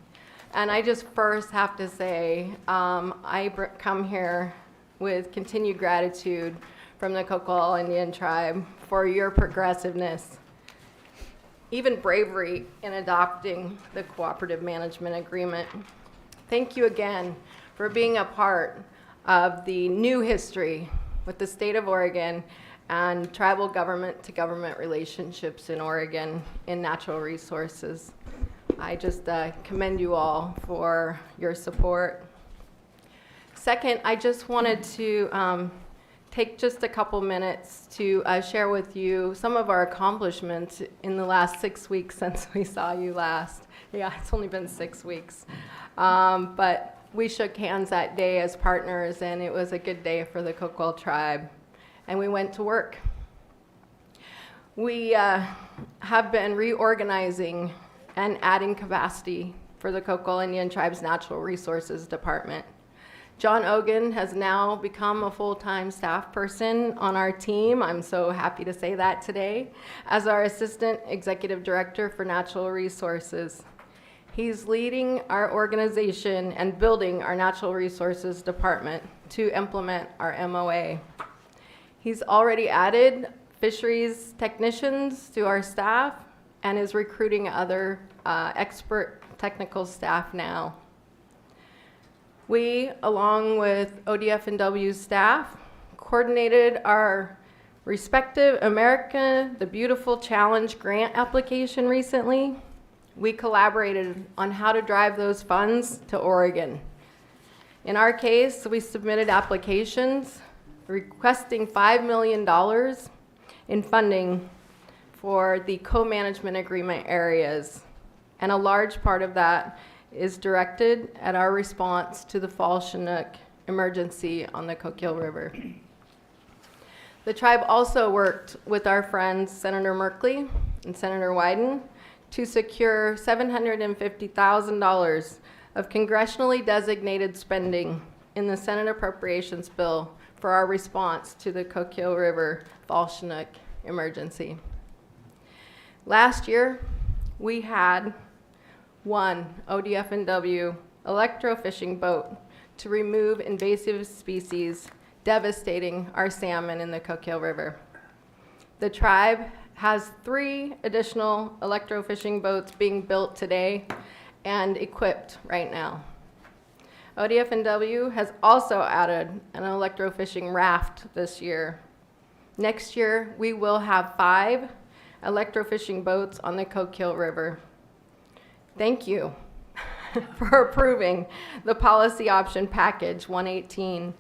And I just first have to say, I come here with continued gratitude from the Coquille Indian Tribe for your progressiveness, even bravery in adopting the Cooperative Management Agreement. Thank you again for being a part of the new history with the state of Oregon and tribal government to government relationships in Oregon in natural resources. I just commend you all for your support. Second, I just wanted to take just a couple minutes to share with you some of our accomplishments in the last 6 weeks since we saw you last. Yeah, it's only been 6 weeks. But we shook hands that day as partners, and it was a good day for the Coquille tribe. And we went to work. We have been reorganizing and adding capacity for the Coquille Indian Tribe's Natural Resources Department. John Ogan has now become a full-time staff person on our team. I'm so happy to say that today, as our Assistant Executive Director for Natural Resources. He's leading our organization and building our Natural Resources Department to implement our MOA. He's already added fisheries technicians to our staff and is recruiting other expert technical staff now. We, along with ODFW staff, coordinated our respective America the Beautiful Challenge grant application recently. We collaborated on how to drive those funds to Oregon. In our case, we submitted applications requesting $5 million in funding for the co-management agreement areas, and a large part of that is directed at our response to the Fall Chinook emergency on the Coquille River. The tribe also worked with our friends Senator Merkley and Senator Wyden to secure $750,000 of congressionally designated spending in the Senate Appropriations Bill for our response to the Coquille River Fall Chinook emergency. Last year, we had one ODFW electrofishing boat to remove invasive species devastating our salmon in the Coquille River. The tribe has 3 additional electrofishing boats being built today and equipped right now. ODFW has also added an electrofishing raft this year. Next year, we will have 5 electrofishing boats on the Coquille River. Thank you for approving the policy option package 118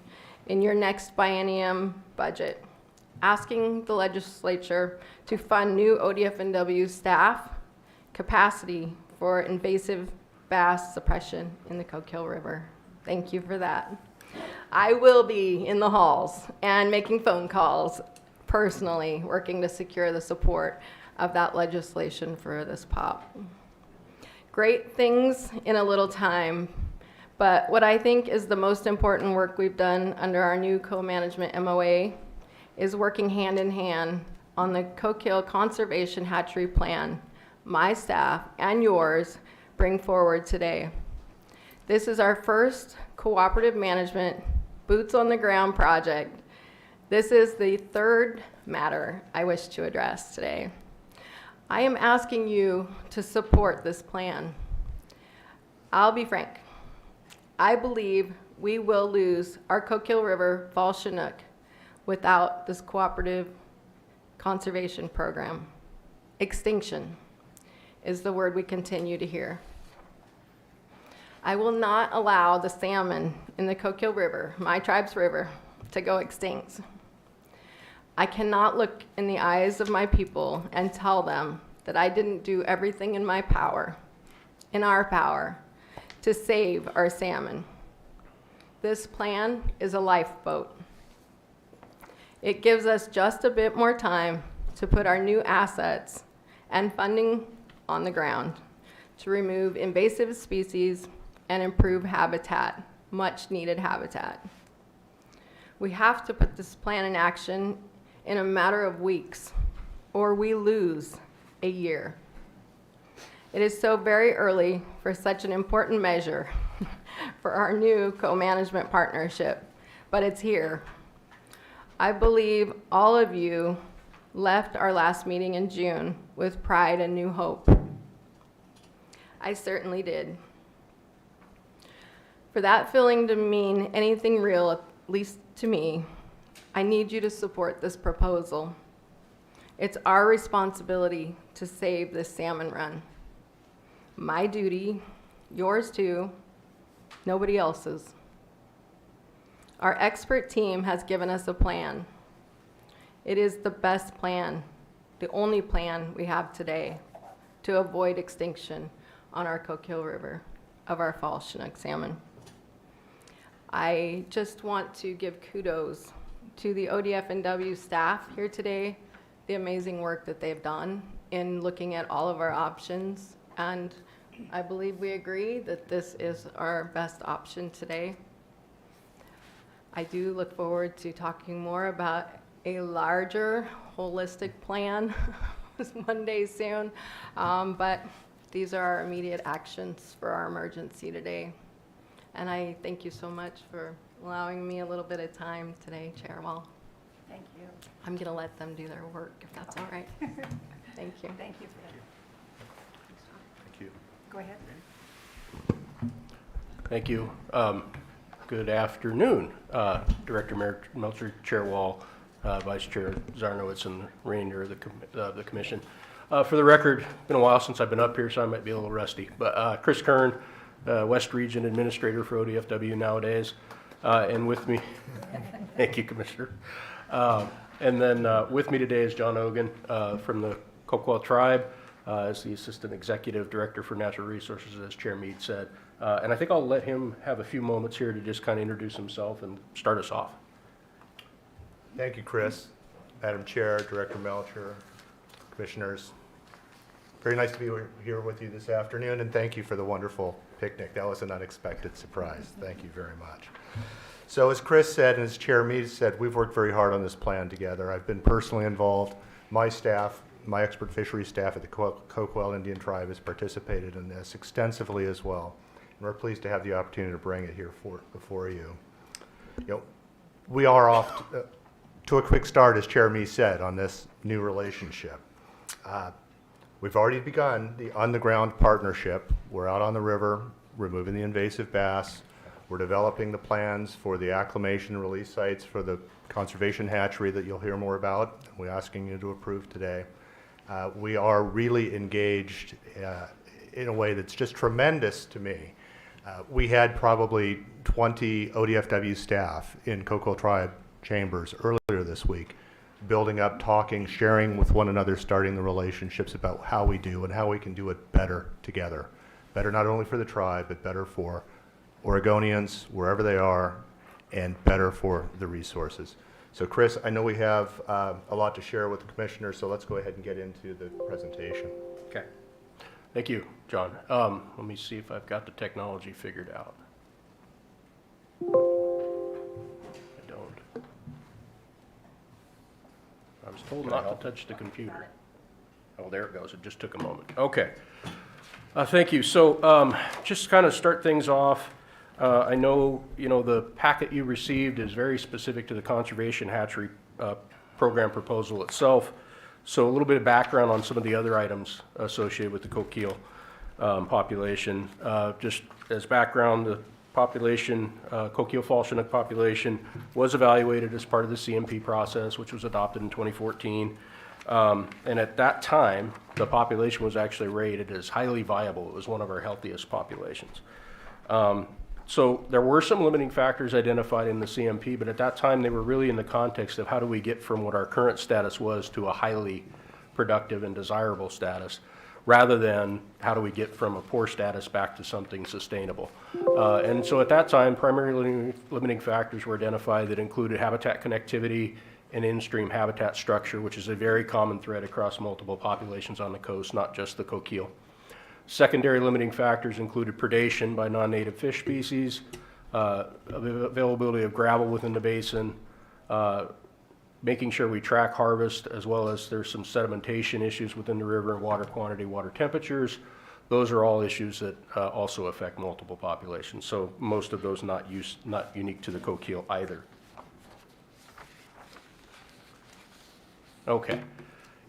in your next biennium budget, asking the legislature to fund new ODFW staff capacity for invasive bass suppression in the Coquille River. Thank you for that. I will be in the halls and making phone calls personally, working to secure the support of that legislation for this POP. Great things in a little time, but what I think is the most important work we've done under our new co-management MOA is working hand in hand on the Coquille Conservation Hatchery Plan my staff and yours bring forward today. This is our first cooperative management, boots on the ground project. This is the 3rd matter I wish to address today. I am asking you to support this plan. I'll be frank. I believe we will lose our Coquille River Fall Chinook without this cooperative conservation program. Extinction is the word we continue to hear. I will not allow the salmon in the Coquille River, my tribe's river, to go extinct. I cannot look in the eyes of my people and tell them that I didn't do everything in my power, in our power, to save our salmon. This plan is a lifeboat. It gives us just a bit more time to put our new assets and funding on the ground to remove invasive species and improve habitat, much needed habitat. We have to put this plan in action in a matter of weeks, or we lose a year. It is so very early for such an important measure for our new co-management partnership, but it's here. I believe all of you left our last meeting in June with pride and new hope. I certainly did. For that feeling to mean anything real, at least to me, I need you to support this proposal. It's our responsibility to save this salmon run. My duty, yours too, nobody else's. Our expert team has given us a plan. It is the best plan, the only plan we have today to avoid extinction on our Coquille River of our fall Chinook salmon. I just want to give kudos to the ODFW staff here today, the amazing work that they've done in looking at all of our options, and I believe we agree that this is our best option today. I do look forward to talking more about a larger, holistic plan one day soon, but these are our immediate actions for our emergency today. And I thank you so much for allowing me a little bit of time today, Chair Wall. Thank you. I'm going to let them do their work, if that's all right. Thank you. Thank you for that. Thank you. Go ahead. Thank you. Good afternoon, Director Melcher, Chair Wall, Vice Chair Zarnowitz, and the remainder of the commission. For the record, it's been a while since I've been up here, so I might be a little rusty. But Chris Kern, West Region Administrator for ODFW nowadays, and with me, thank you, Commissioner. And then with me today is John Ogan from the Coquille Tribe as the Assistant Executive Director for Natural Resources, as Chair Mead said. And I think I'll let him have a few moments here to just kind of introduce himself and start us off. Thank you, Chris. Madam Chair, Director Melcher, Commissioners. Very nice to be here with you this afternoon, and thank you for the wonderful picnic. That was an unexpected surprise. Thank you very much. So as Chris said and as Chair Mead said, we've worked very hard on this plan together. I've been personally involved. My staff, my expert fisheries staff at the Coquille Indian Tribe has participated in this extensively as well. And we're pleased to have the opportunity to bring it here before you. We are off to a quick start, as Chair Mee said, on this new relationship. We've already begun the on-the-ground partnership. We're out on the river, removing the invasive bass. We're developing the plans for the acclimation and release sites for the conservation hatchery that you'll hear more about. We're asking you to approve today. We are really engaged in a way that's just tremendous to me. We had probably 20 ODFW staff in Cocoa Tribe chambers earlier this week, building up, talking, sharing with one another, starting the relationships about how we do and how we can do it better together. Better not only for the tribe, but better for Oregonians, wherever they are, and better for the resources. So Chris, I know we have a lot to share with the commissioners, so let's go ahead and get into the presentation. Okay. Thank you, John. Let me see if I've got the technology figured out. I don't. I was told not to touch the computer. Oh, there it goes. It just took a moment. Okay. Thank you. So just kind of start things off. I know, the packet you received is very specific to the conservation hatchery program proposal itself. So a little bit of background on some of the other items associated with the coquille population. Just as background, the population, coquille fall chinook population, was evaluated as part of the CMP process, which was adopted in 2014. And at that time, the population was actually rated as highly viable. It was one of our healthiest populations. So there were some limiting factors identified in the CMP, but at that time they were really in the context of how do we get from what our current status was to a highly productive and desirable status, rather than how do we get from a poor status back to something sustainable. And so at that time, primarily limiting factors were identified that included habitat connectivity and in-stream habitat structure, which is a very common thread across multiple populations on the coast, not just the coquille. Secondary limiting factors included predation by non-native fish species, availability of gravel within the basin, making sure we track harvest, as well as there's some sedimentation issues within the river, water quantity, water temperatures. Those are all issues that also affect multiple populations. So most of those not unique to the coquille either. Okay.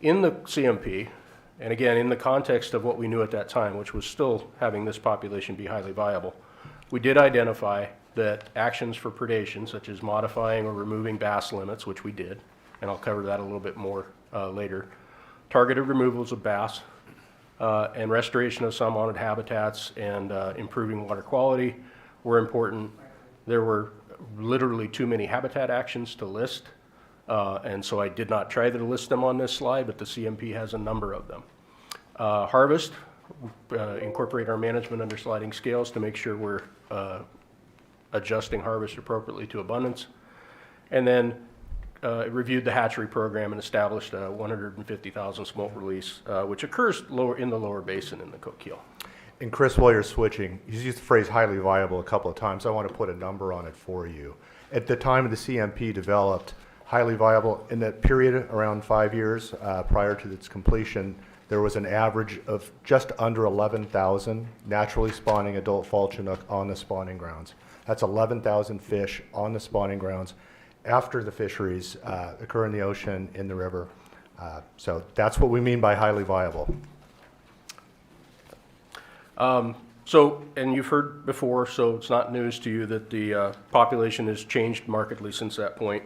In the CMP, and again, in the context of what we knew at that time, which was still having this population be highly viable, we did identify that actions for predation, such as modifying or removing bass limits, which we did, and I'll cover that a little bit more later, targeted removals of bass, and restoration of some haunted habitats and improving water quality were important. There were literally too many habitat actions to list. And so I did not try to list them on this slide, but the CMP has a number of them. Harvest, incorporate our management under sliding scales to make sure we're adjusting harvest appropriately to abundance. And then reviewed the hatchery program and established a 150,000 smolt release, which occurs in the lower basin in the coquille. And Chris, while you're switching, you used the phrase highly viable a couple of times. I want to put a number on it for you. At the time of the CMP developed, highly viable, in that period around 5 years prior to its completion, there was an average of just under 11,000 naturally spawning adult fall chinook on the spawning grounds. That's 11,000 fish on the spawning grounds after the fisheries occur in the ocean, in the river. So that's what we mean by highly viable. And you've heard before, so it's not news to you that the population has changed markedly since that point.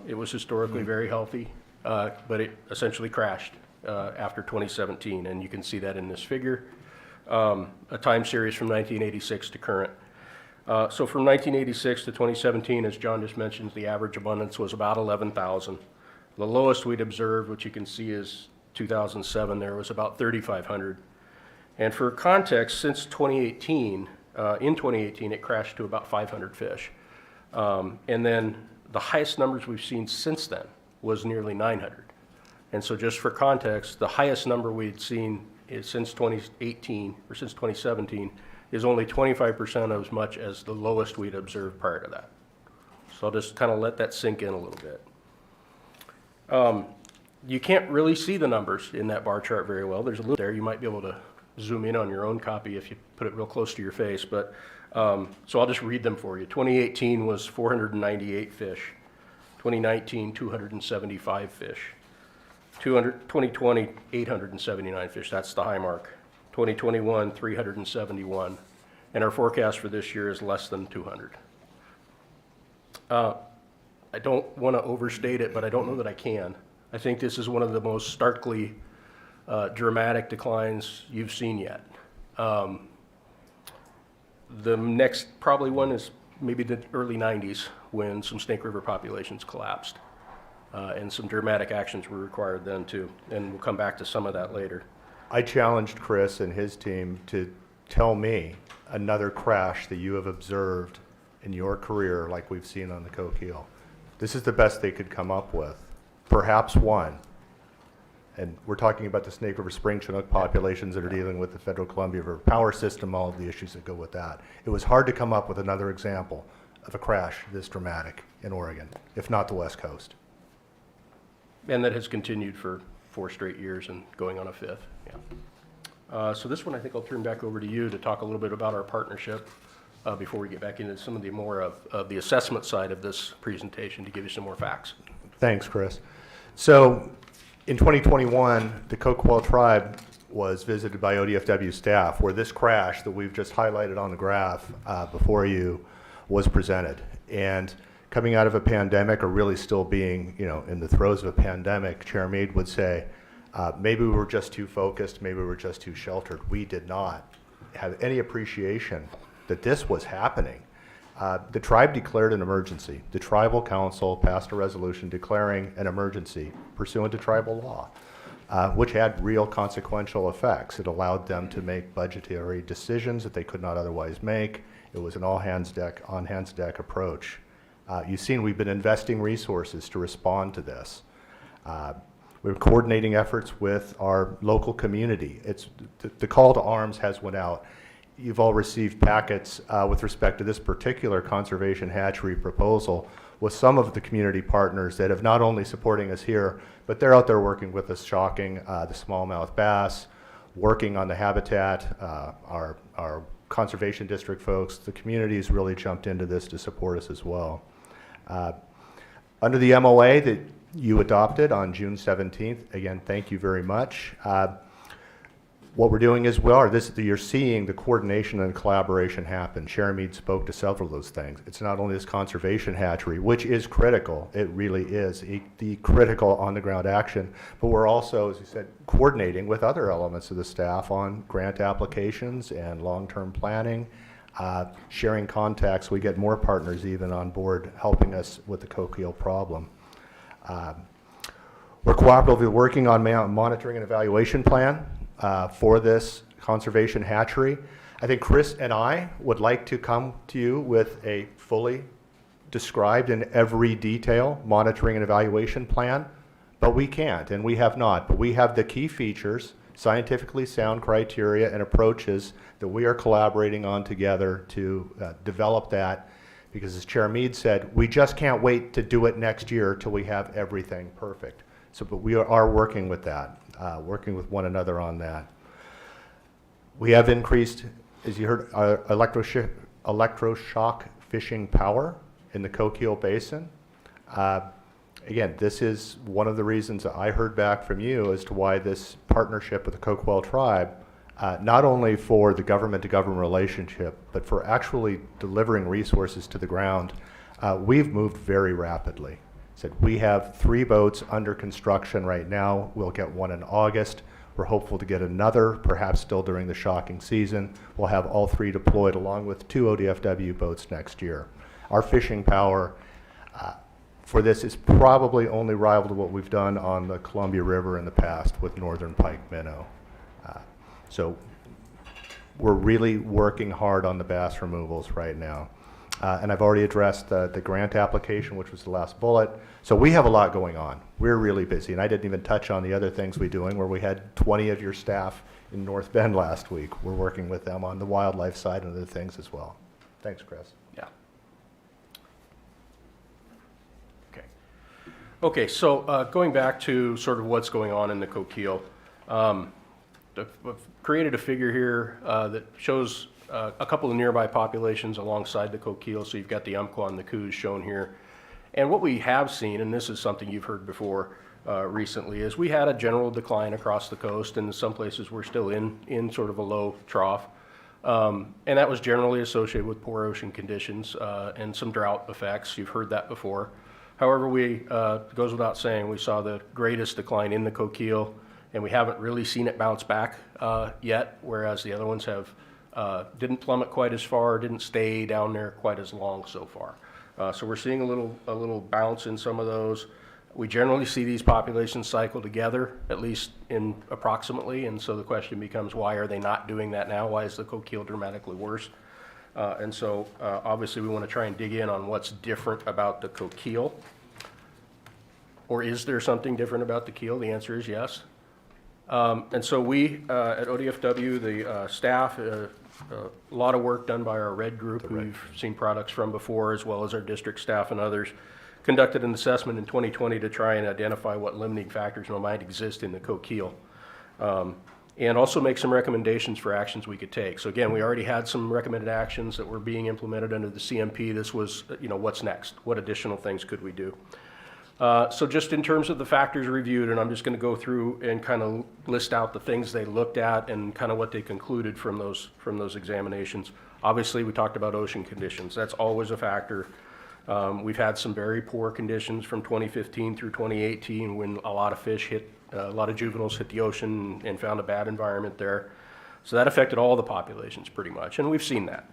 It was historically very healthy, but it essentially crashed after 2017, and you can see that in this figure, a time series from 1986 to current. So from 1986 to 2017, as John just mentioned, the average abundance was about 11,000. The lowest we'd observed, which you can see is 2007, there was about 3,500. And for context, since 2018, in 2018, it crashed to about 500 fish. And then the highest numbers we've seen since then was nearly 900. And so just for context, the highest number we'd seen since 2018 or since 2017 is only 25% as much as the lowest we'd observed prior to that. So I'll just kind of let that sink in a little bit. You can't really see the numbers in that bar chart very well. There's a little there. You might be able to zoom in on your own copy if you put it real close to your face, but so I'll just read them for you. 2018 was 498 fish. 2019, 275 fish. 2020, 879 fish. That's the high mark. 2021, 371. And our forecast for this year is less than 200. I don't want to overstate it, but I don't know that I can. I think this is one of the most starkly dramatic declines you've seen yet. The next probably one is maybe the early 90s when some Snake River populations collapsed. And some dramatic actions were required then too. And we'll come back to some of that later. I challenged Chris and his team to tell me another crash that you have observed in your career like we've seen on the Coquille. This is the best they could come up with. Perhaps one. And we're talking about the Snake River Spring Chinook populations that are dealing with the Federal Columbia River power system, all of the issues that go with that. It was hard to come up with another example of a crash this dramatic in Oregon, if not the West Coast. And that has continued for 4 straight years and going on a 5th. Yeah. So this one I think I'll turn back over to you to talk a little bit about our partnership before we get back into some of the more of the assessment side of this presentation to give you some more facts. Thanks, Chris. So in 2021, the Coquille tribe was visited by ODFW staff where this crash that we've just highlighted on the graph before you was presented. And coming out of a pandemic, or really still being, in the throes of a pandemic, Chair Meade would say, maybe we were just too focused, maybe we were just too sheltered. We did not have any appreciation that this was happening. The tribe declared an emergency. The tribal council passed a resolution declaring an emergency pursuant to tribal law, which had real consequential effects. It allowed them to make budgetary decisions that they could not otherwise make. It was an all hands deck, on hands deck approach. You've seen we've been investing resources to respond to this. We're coordinating efforts with our local community. The call to arms has went out. You've all received packets with respect to this particular conservation hatchery proposal with some of the community partners that have not only supporting us here, but they're out there working with us, shocking the smallmouth bass, working on the habitat, our conservation district folks. The community's really jumped into this to support us as well. Under the MOA that you adopted on June 17th, again, thank you very much. What we're doing is you're seeing the coordination and collaboration happen. Chair Meade spoke to several of those things. It's not only this conservation hatchery, which is critical, it really is the critical on-the-ground action, but we're also, as you said, coordinating with other elements of the staff on grant applications and long-term planning, sharing contacts. We get more partners even on board helping us with the Coquille problem. We're cooperatively working on monitoring and evaluation plan for this conservation hatchery. I think Chris and I would like to come to you with a fully described in every detail monitoring and evaluation plan, but we can't and we have not. But we have the key features, scientifically sound criteria and approaches that we are collaborating on together to develop that, because as Chair Meade said, we just can't wait to do it next year till we have everything perfect. So, but we are working with that. Working with one another on that. We have increased, as you heard, our electroshock fishing power in the Coquille Basin. Again, this is one of the reasons that I heard back from you as to why this partnership with the Coquille tribe, not only for the government-to-government relationship, but for actually delivering resources to the ground, we've moved very rapidly. Said we have 3 boats under construction right now. We'll get one in August. We're hopeful to get another, perhaps still during the shocking season. We'll have all 3 deployed along with 2 ODFW boats next year. Our fishing power for this is probably only rival to what we've done on the Columbia River in the past with northern pike minnow. So we're really working hard on the bass removals right now. And I've already addressed the grant application, which was the last bullet. So we have a lot going on. We're really busy. And I didn't even touch on the other things we're doing, where we had 20 of your staff in North Bend last week. We're working with them on the wildlife side and other things as well. Thanks, Chris. Yeah. Okay, so going back to sort of what's going on in the Coquille, I've created a figure here that shows a couple of nearby populations alongside the Coquille. So you've got the Umpqua and the Coos shown here. And what we have seen, and this is something you've heard before recently, is we had a general decline across the coast, and in some places we're still in sort of a low trough. And that was generally associated with poor ocean conditions and some drought effects. You've heard that before. However, it goes without saying, we saw the greatest decline in the Coquille, and we haven't really seen it bounce back yet, whereas the other ones have didn't plummet quite as far, didn't stay down there quite as long so far. So we're seeing a little bounce in some of those. We generally see these populations cycle together, at least in approximately, and so the question becomes, why are they not doing that now? Why is the Coquille dramatically worse? And so obviously we want to try and dig in on what's different about the Coquille. Or is there something different about the Keel? The answer is yes. And so we, at ODFW, the staff, a lot of work done by our RED group, who we've seen products from before, as well as our district staff and others, conducted an assessment in 2020 to try and identify what limiting factors might exist in the Coquille, and also make some recommendations for actions we could take. So again, we already had some recommended actions that were being implemented under the CMP. This was, what's next? What additional things could we do? So just in terms of the factors reviewed, and I'm just going to go through and kind of list out the things they looked at and kind of what they concluded from those examinations. Obviously, we talked about ocean conditions. That's always a factor. We've had some very poor conditions from 2015 through 2018 when a lot of fish a lot of juveniles hit the ocean and found a bad environment there. So that affected all the populations pretty much, and we've seen that.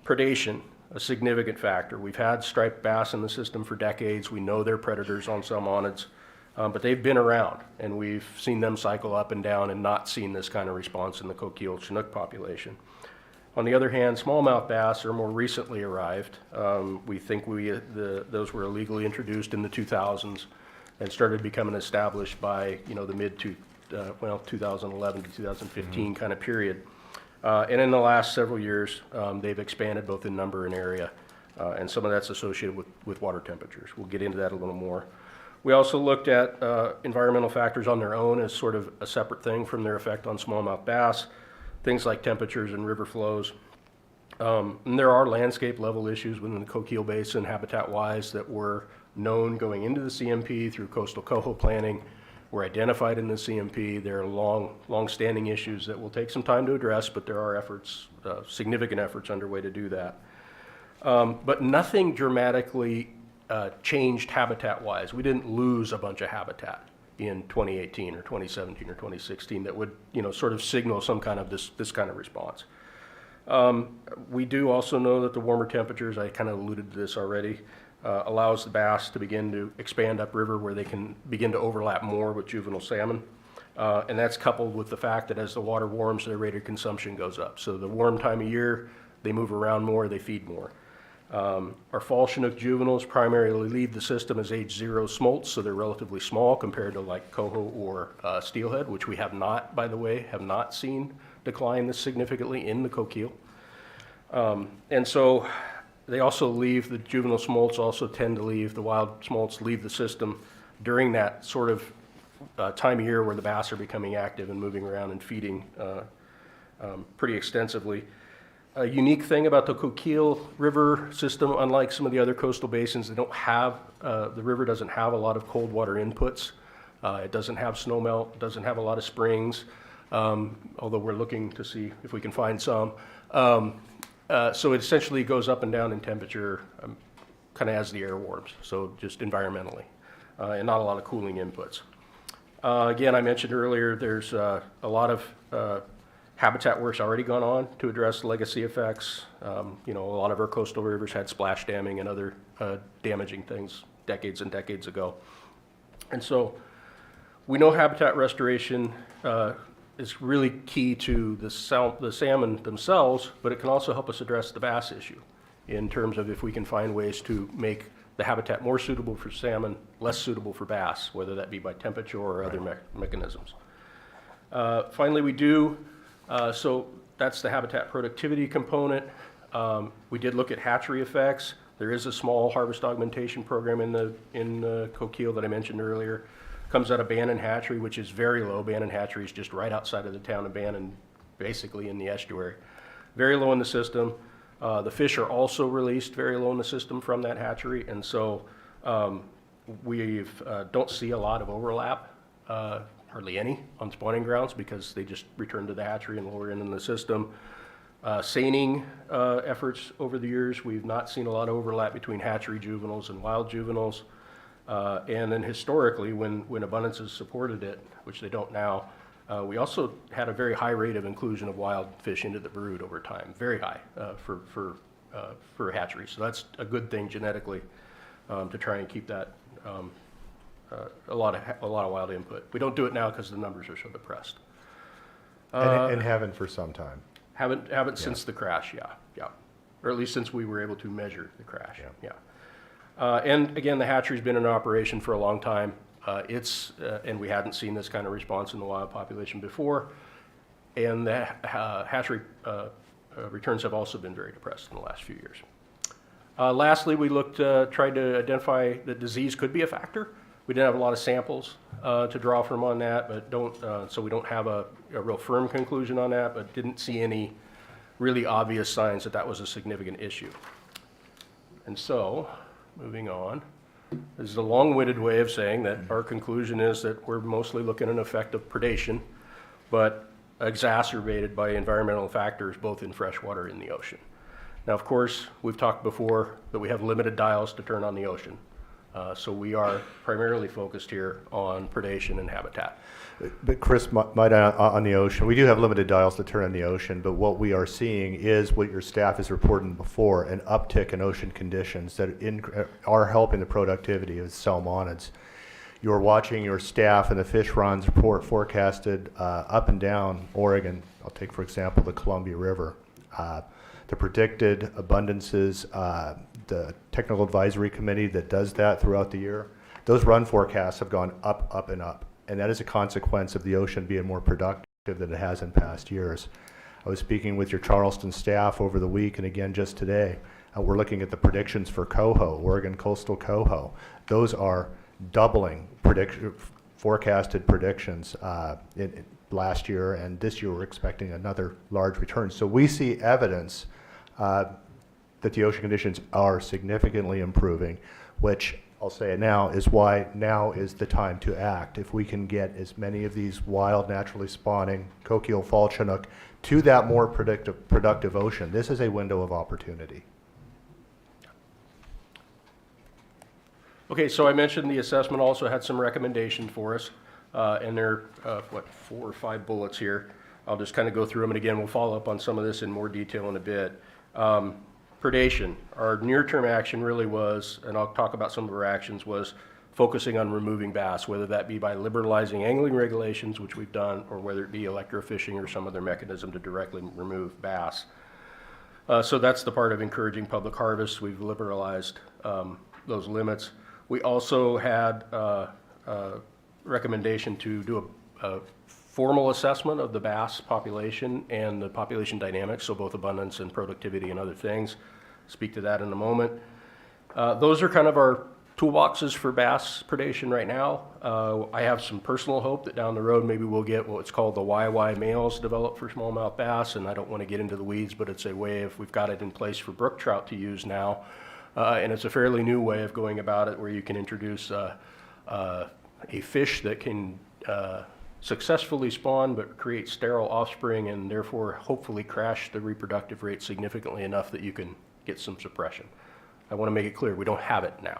Predation, a significant factor. We've had striped bass in the system for decades. We know they're predators on some onids, but they've been around, and we've seen them cycle up and down and not seen this kind of response in the Coquille Chinook population. On the other hand, smallmouth bass are more recently arrived. We think those were illegally introduced in the 2000s and started becoming established by the 2011 to 2015 kind of period. And in the last several years, they've expanded both in number and area, and some of that's associated with water temperatures. We'll get into that a little more. We also looked at environmental factors on their own as sort of a separate thing from their effect on smallmouth bass, things like temperatures and river flows. And there are landscape level issues within the Coquille Basin habitat-wise that were known going into the CMP through coastal coho planning, were identified in the CMP. There are long-standing issues that will take some time to address, but there are efforts, significant efforts underway to do that. But nothing dramatically changed habitat-wise. We didn't lose a bunch of habitat in 2018 or 2017 or 2016 that would, sort of signal some kind of this kind of response. We do also know that the warmer temperatures, I kind of alluded to this already, allows the bass to begin to expand upriver where they can begin to overlap more with juvenile salmon. And that's coupled with the fact that as the water warms, their rate of consumption goes up. So the warm time of year, they move around more, they feed more. Our fall Chinook juveniles primarily leave the system as age 0 smolts, so they're relatively small compared to like coho or steelhead, which we have not, by the way, seen decline this significantly in the Coquille. And so they also leave, the juvenile smolts also tend to leave, the wild smolts leave the system during that sort of time of year where the bass are becoming active and moving around and feeding pretty extensively. A unique thing about the Coquille River system, unlike some of the other coastal basins, they don't have, the river doesn't have a lot of cold water inputs. It doesn't have snowmelt, doesn't have a lot of springs, although we're looking to see if we can find some. So it essentially goes up and down in temperature kind of as the air warms, so just environmentally, and not a lot of cooling inputs. Again, I mentioned earlier, there's a lot of habitat work's already gone on to address legacy effects. A lot of our coastal rivers had splash damming and other damaging things decades and decades ago. And so we know habitat restoration is really key to the salmon themselves, but it can also help us address the bass issue in terms of if we can find ways to make the habitat more suitable for salmon, less suitable for bass, whether that be by temperature or other mechanisms. Finally, we do, so that's the habitat productivity component. We did look at hatchery effects. There is a small harvest augmentation program in the Coquille that I mentioned earlier. Comes out of Bannon Hatchery, which is very low. Bannon Hatchery is just right outside of the town of Bannon, basically in the estuary. Very low in the system. The fish are also released very low in the system from that hatchery, and so we don't see a lot of overlap, hardly any, on spawning grounds because they just return to the hatchery and lower in the system. Seining efforts over the years, we've not seen a lot of overlap between hatchery juveniles and wild juveniles. And then historically, when abundances supported it, which they don't now, we also had a very high rate of inclusion of wild fish into the brood over time, very high for a hatchery. So that's a good thing genetically to try and keep that a lot of wild input. We don't do it now because the numbers are so depressed. And haven't for some time. Haven't since the crash, yeah, or at least since we were able to measure the crash, yeah. And again, the hatchery's been in operation for a long time. And we hadn't seen this kind of response in the wild population before. And the hatchery returns have also been very depressed in the last few years. Lastly, we tried to identify that disease could be a factor. We didn't have a lot of samples to draw from on that, but so we don't have a real firm conclusion on that, but didn't see any really obvious signs that that was a significant issue. And so, moving on, this is a long-winded way of saying that our conclusion is that we're mostly looking at an effect of predation, but exacerbated by environmental factors both in freshwater and in the ocean. Now, of course, we've talked before that we have limited dials to turn on the ocean. So we are primarily focused here on predation and habitat. But Chris, might on the ocean, we do have limited dials to turn on the ocean, but what we are seeing is what your staff has reported before, an uptick in ocean conditions that are helping the productivity of salmonids. You're watching your staff and the fish runs report forecasted up and down Oregon. I'll take, for example, the Columbia River. The predicted abundances, the technical advisory committee that does that throughout the year, those run forecasts have gone up, up, and up. And that is a consequence of the ocean being more productive than it has in past years. I was speaking with your Charleston staff over the week and again just today. We're looking at the predictions for coho, Oregon coastal coho. Those are doubling forecasted predictions last year, and this year we're expecting another large return. So we see evidence that the ocean conditions are significantly improving, which I'll say it now, is why now is the time to act. If we can get as many of these wild, naturally spawning coquille fall chinook to that more productive ocean, this is a window of opportunity. Okay, so I mentioned the assessment also had some recommendations for us, and there are, 4 or 5 bullets here. I'll just kind of go through them, and again, we'll follow up on some of this in more detail in a bit. Predation. Our near-term action really was, and I'll talk about some of our actions, was focusing on removing bass, whether that be by liberalizing angling regulations, which we've done, or whether it be electrofishing or some other mechanism to directly remove bass. So that's the part of encouraging public harvest. We've liberalized those limits. We also had a recommendation to do a formal assessment of the bass population and the population dynamics, so both abundance and productivity and other things. Speak to that in a moment. Those are kind of our toolboxes for bass predation right now. I have some personal hope that down the road maybe we'll get what's called the YY males developed for smallmouth bass, and I don't want to get into the weeds, but it's a way if we've got it in place for brook trout to use now, and it's a fairly new way of going about it where you can introduce a fish that can successfully spawn but create sterile offspring and therefore hopefully crash the reproductive rate significantly enough that you can get some suppression. I want to make it clear we don't have it now,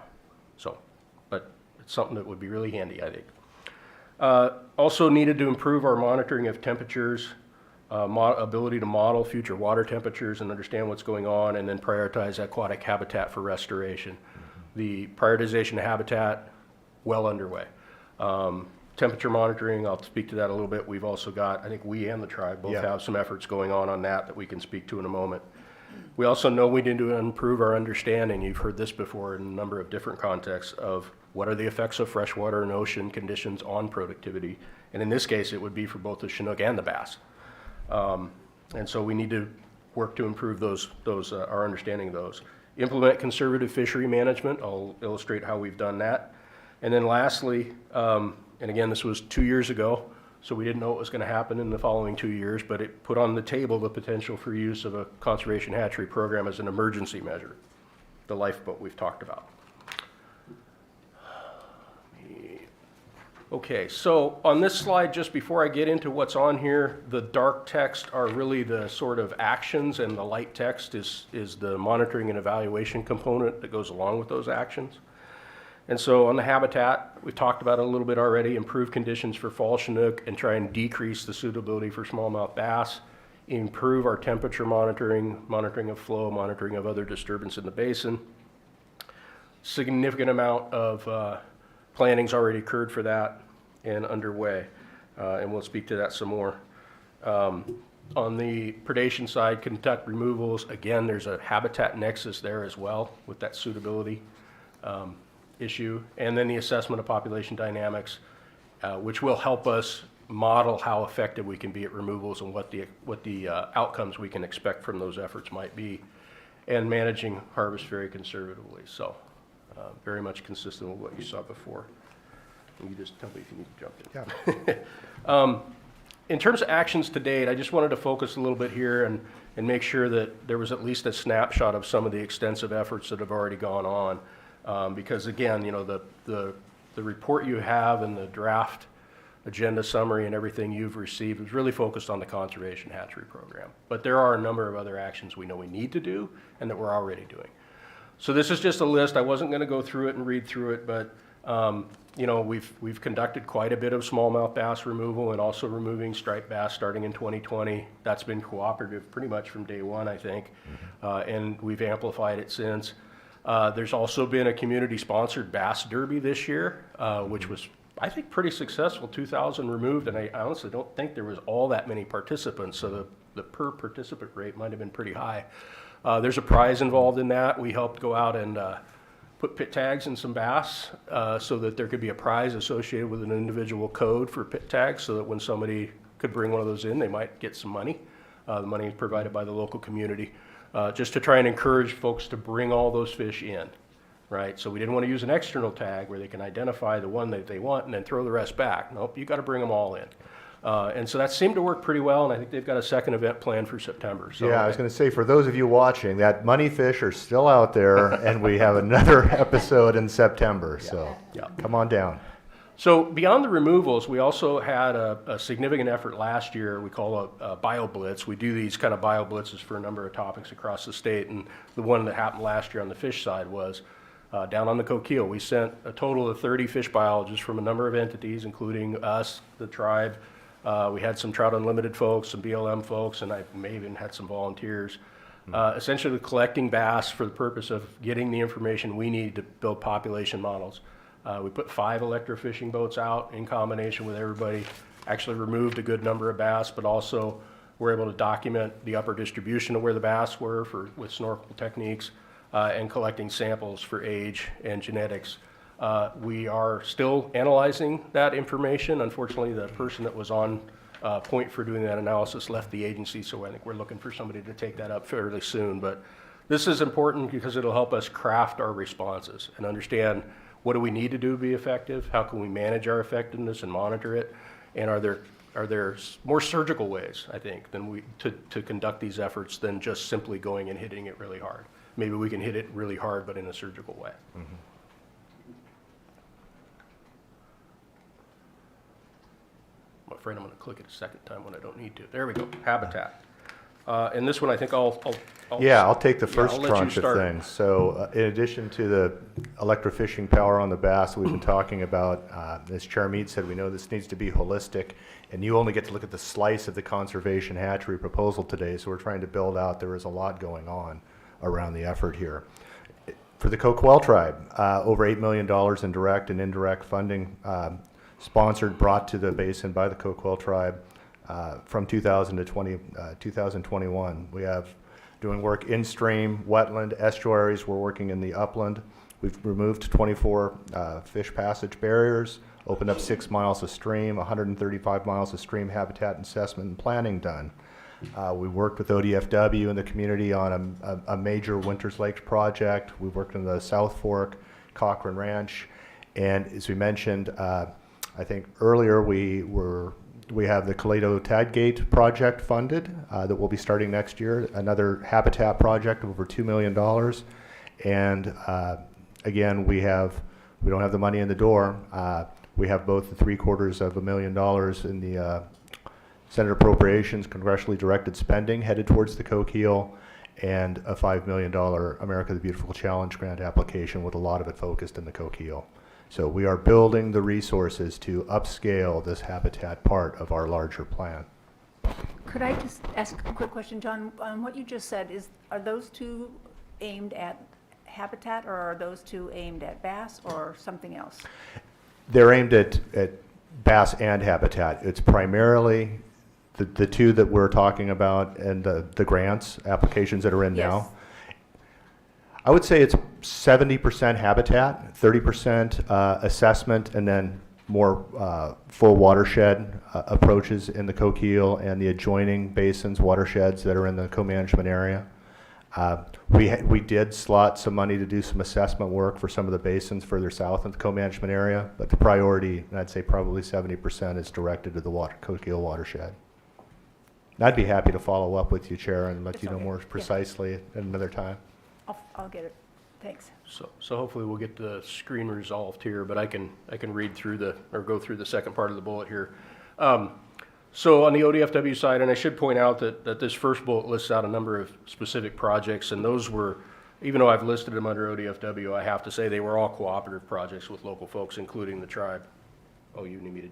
but it's something that would be really handy, I think. Also needed to improve our monitoring of temperatures, ability to model future water temperatures and understand what's going on, and then prioritize aquatic habitat for restoration. The prioritization of habitat, well underway. Temperature monitoring, I'll speak to that a little bit. We've also got, I think we and the tribe both have some efforts going on that we can speak to in a moment. We also know we need to improve our understanding, you've heard this before in a number of different contexts, of what are the effects of freshwater and ocean conditions on productivity. And in this case, it would be for both the Chinook and the bass. And so we need to work to improve our understanding of those. Implement conservative fishery management. I'll illustrate how we've done that. And then lastly, and again, this was 2 years ago, So we didn't know what was going to happen in the following 2 years, but it put on the table the potential for use of a conservation hatchery program as an emergency measure, the lifeboat we've talked about. Okay, so on this slide, just before I get into what's on here, the dark text are really the sort of actions, and the light text is the monitoring and evaluation component that goes along with those actions. And so on the habitat, we talked about it a little bit already, improve conditions for fall chinook and try and decrease the suitability for smallmouth bass, improve our temperature monitoring, monitoring of flow, monitoring of other disturbance in the basin. Significant amount of planning's already occurred for that and underway, and we'll speak to that some more. On the predation side, conduct removals. Again, there's a habitat nexus there as well with that suitability issue. And then the assessment of population dynamics, which will help us model how effective we can be at removals and what the outcomes we can expect from those efforts might be, and managing harvest very conservatively. So very much consistent with what you saw before. You just tell me if you need to jump in. Yeah. In terms of actions to date, I just wanted to focus a little bit here and make sure that there was at least a snapshot of some of the extensive efforts that have already gone on. Because again, you know, the report you have and the draft agenda summary and everything you've received is really focused on the conservation hatchery program. But there are a number of other actions we know we need to do and that we're already doing. So this is just a list. I wasn't going to go through it and read through it, but you know, we've conducted quite a bit of smallmouth bass removal and also removing striped bass starting in 2020. That's been cooperative pretty much from day one, I think, and we've amplified it since. There's also been a community-sponsored bass derby this year, which was, I think, pretty successful. 2,000 removed, and I honestly don't think there was all that many participants, so the per participant rate might have been pretty high. There's a prize involved in that. We helped go out and put pit tags in some bass so that there could be a prize associated with an individual code for pit tags, so that when somebody could bring one of those in, they might get some money. The money is provided by the local community, just to try and encourage folks to bring all those fish in, right? So we didn't want to use an external tag where they can identify the one that they want and then throw the rest back. Nope, you got to bring them all in. And so that seemed to work pretty well, and I think they've got a second event planned for September. So yeah, I was going to say, for those of you watching, that money fish are still out there, and we have another episode in September, so come on down. So beyond the removals, we also had a significant effort last year we call a bio blitz. We do these kind of bio blitzes for a number of topics across the state, and the one that happened last year on the fish side was down on the Coquille. We sent a total of 30 fish biologists from a number of entities, including us, the tribe. We had some Trout Unlimited folks, some BLM folks, and I may even had some volunteers. Essentially collecting bass for the purpose of getting the information we need to build population models. We put 5 electrofishing boats out in combination with everybody, actually removed a good number of bass, but also we're able to document the upper distribution of where the bass were with snorkel techniques and collecting samples for age and genetics. We are still analyzing that information. Unfortunately, the person that was on point for doing that analysis left the agency, so I think we're looking for somebody to take that up fairly soon. But this is important because it'll help us craft our responses and understand what do we need to do to be effective, how can we manage our effectiveness and monitor it, and are there more surgical ways, I think, than to conduct these efforts than just simply going and hitting it really hard. Maybe we can hit it really hard, but in a surgical way. Mm-hmm. I'm afraid I'm going to click it a second time when I don't need to. There we go, habitat. And this one I think I'll take the first tranche of things. So in addition to the electrofishing power on the bass we've been talking about, as Chair Mead said, we know this needs to be holistic, and you only get to look at the slice of the conservation hatchery proposal today, so we're trying to build out. There is a lot going on around the effort here. For the Coquille tribe, over $8 million in direct and indirect funding sponsored, brought to the basin by the Coquille tribe from 2000 to 2021. We have doing work in stream, wetland, estuaries. We're working in the upland. We've removed 24 fish passage barriers, opened up 6 miles of stream, 135 miles of stream habitat assessment and planning done. We worked with ODFW in the community on a major Winters Lakes project. We've worked in the South Fork, Cochrane Ranch, and as we mentioned, I think earlier we were We have the Toledo Tadgate project funded that will be starting next year, another habitat project of over $2 million. And again, we don't have the money in the door. We have both the $750,000 in the Senate Appropriations, congressionally directed spending headed towards the Coquille, and a $5 million America the Beautiful Challenge grant application with a lot of it focused in the Coquille. So we are building the resources to upscale this habitat part of our larger plan. Could I just ask a quick question, John? What you just said, are those two aimed at habitat, or are those two aimed at bass, or something else? They're aimed at bass and habitat. It's primarily the two that we're talking about and the grants applications that are in now. I would say it's 70% habitat, 30% assessment, and then more full watershed approaches in the Coquille and the adjoining basins, watersheds that are in the co-management area. We did slot some money to do some assessment work for some of the basins further south in the co-management area, but the priority, I'd say probably 70%, is directed to the Coquille watershed. And I'd be happy to follow up with you, Chair, and let you know more precisely at another time. I'll get it. Thanks. So hopefully we'll get the screen resolved here, but I can read through go through the second part of the bullet here. So on the ODFW side, and I should point out that this first bullet lists out a number of specific projects, and those were, even though I've listed them under ODFW, I have to say they were all cooperative projects with local folks, including the tribe. Oh, you need me to,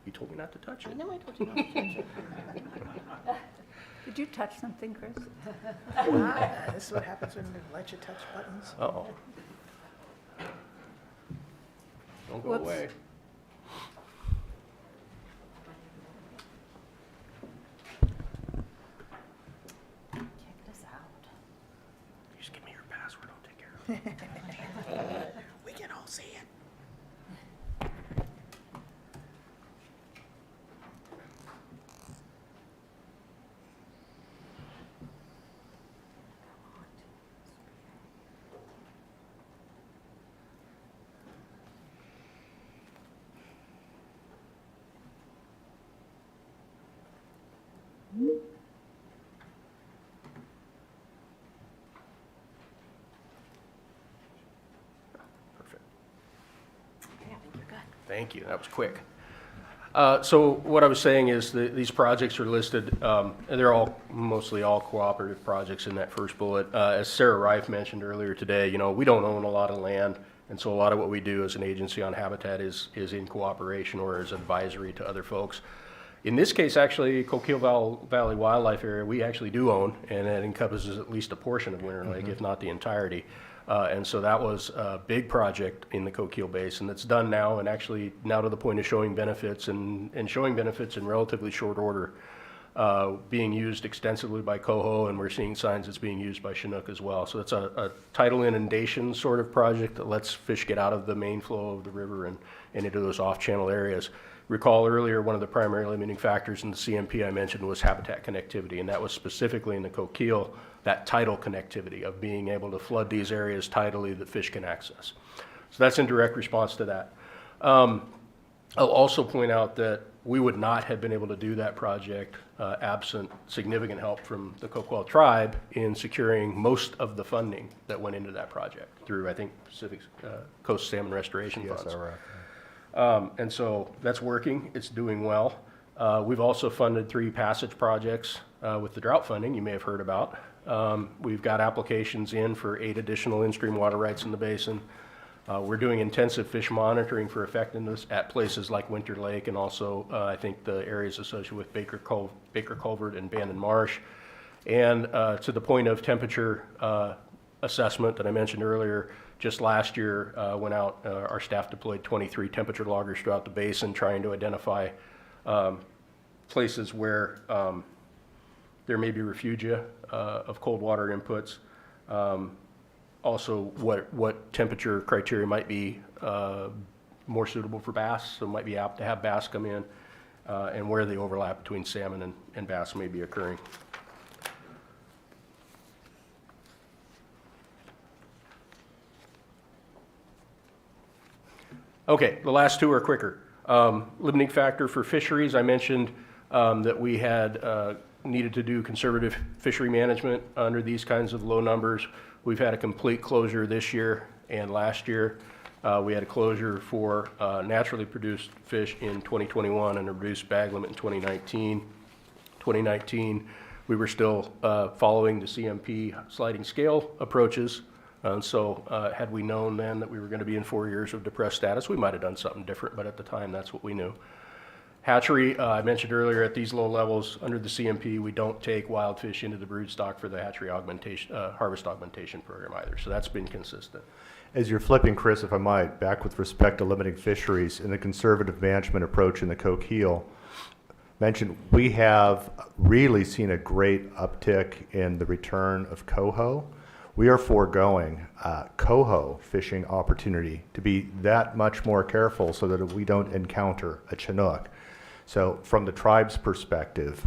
you told me not to touch it. I know I told you not to touch it. Did you touch something, Chris? This is what happens when they let you touch buttons. Uh-oh. Don't go Whoops. away. Check this out. Just give me your password, I'll take care of it. We can all see it. Perfect. Yeah, I think you're good. Thank you, that was quick. So what I was saying is that these projects are listed, and they're mostly all cooperative projects in that first bullet. As Sarah Reif mentioned earlier today, we don't own a lot of land, and so a lot of what we do as an agency on habitat is in cooperation or as advisory to other folks. In this case, actually, Coquille Valley Wildlife Area, we actually do own, and it encompasses at least a portion of Winter Lake, if not the entirety. And so that was a big project in the Coquille Basin that's done now, and actually now to the point of showing benefits and showing benefits in relatively short order, being used extensively by Coho, and we're seeing signs it's being used by Chinook as well. So it's a tidal inundation sort of project that lets fish get out of the main flow of the river and into those off-channel areas. Recall earlier, one of the primary limiting factors in the CMP I mentioned was habitat connectivity, and that was specifically in the Coquille, that tidal connectivity of being able to flood these areas tidally that fish can access. So that's in direct response to that. I'll also point out that we would not have been able to do that project absent significant help from the Coquille tribe in securing most of the funding that went into that project through, I think, Pacific Coast Salmon Restoration Funds. And so that's working, it's doing well. We've also funded 3 passage projects with the drought funding you may have heard about. We've got applications in for 8 additional in-stream water rights in the basin. We're doing intensive fish monitoring for effectiveness at places like Winter Lake, and also I think the areas associated with Baker Culvert and Bandon Marsh. And to the point of temperature assessment that I mentioned earlier, just last year went out, our staff deployed 23 temperature loggers throughout the basin trying to identify places where there may be refugia of cold water inputs. Also, what temperature criteria might be more suitable for bass, so might be apt to have bass come in, and where the overlap between salmon and bass may be occurring. Okay, the last 2 are quicker. Limiting factor for fisheries, I mentioned that we had needed to do conservative fishery management under these kinds of low numbers. We've had a complete closure this year and last year. We had a closure for naturally produced fish in 2021 and a reduced bag limit in 2019. 2019, we were still following the CMP sliding scale approaches. So had we known then that we were going to be in 4 years of depressed status, we might have done something different, but at the time, that's what we knew. Hatchery, I mentioned earlier, at these low levels under the CMP, we don't take wild fish into the brood stock for the hatchery augmentation, harvest augmentation program either. So that's been consistent. As you're flipping, Chris, if I might, back with respect to limiting fisheries and the conservative management approach in the coquille, mentioned we have really seen a great uptick in the return of coho. We are foregoing coho fishing opportunity to be that much more careful so that we don't encounter a Chinook. So from the tribe's perspective,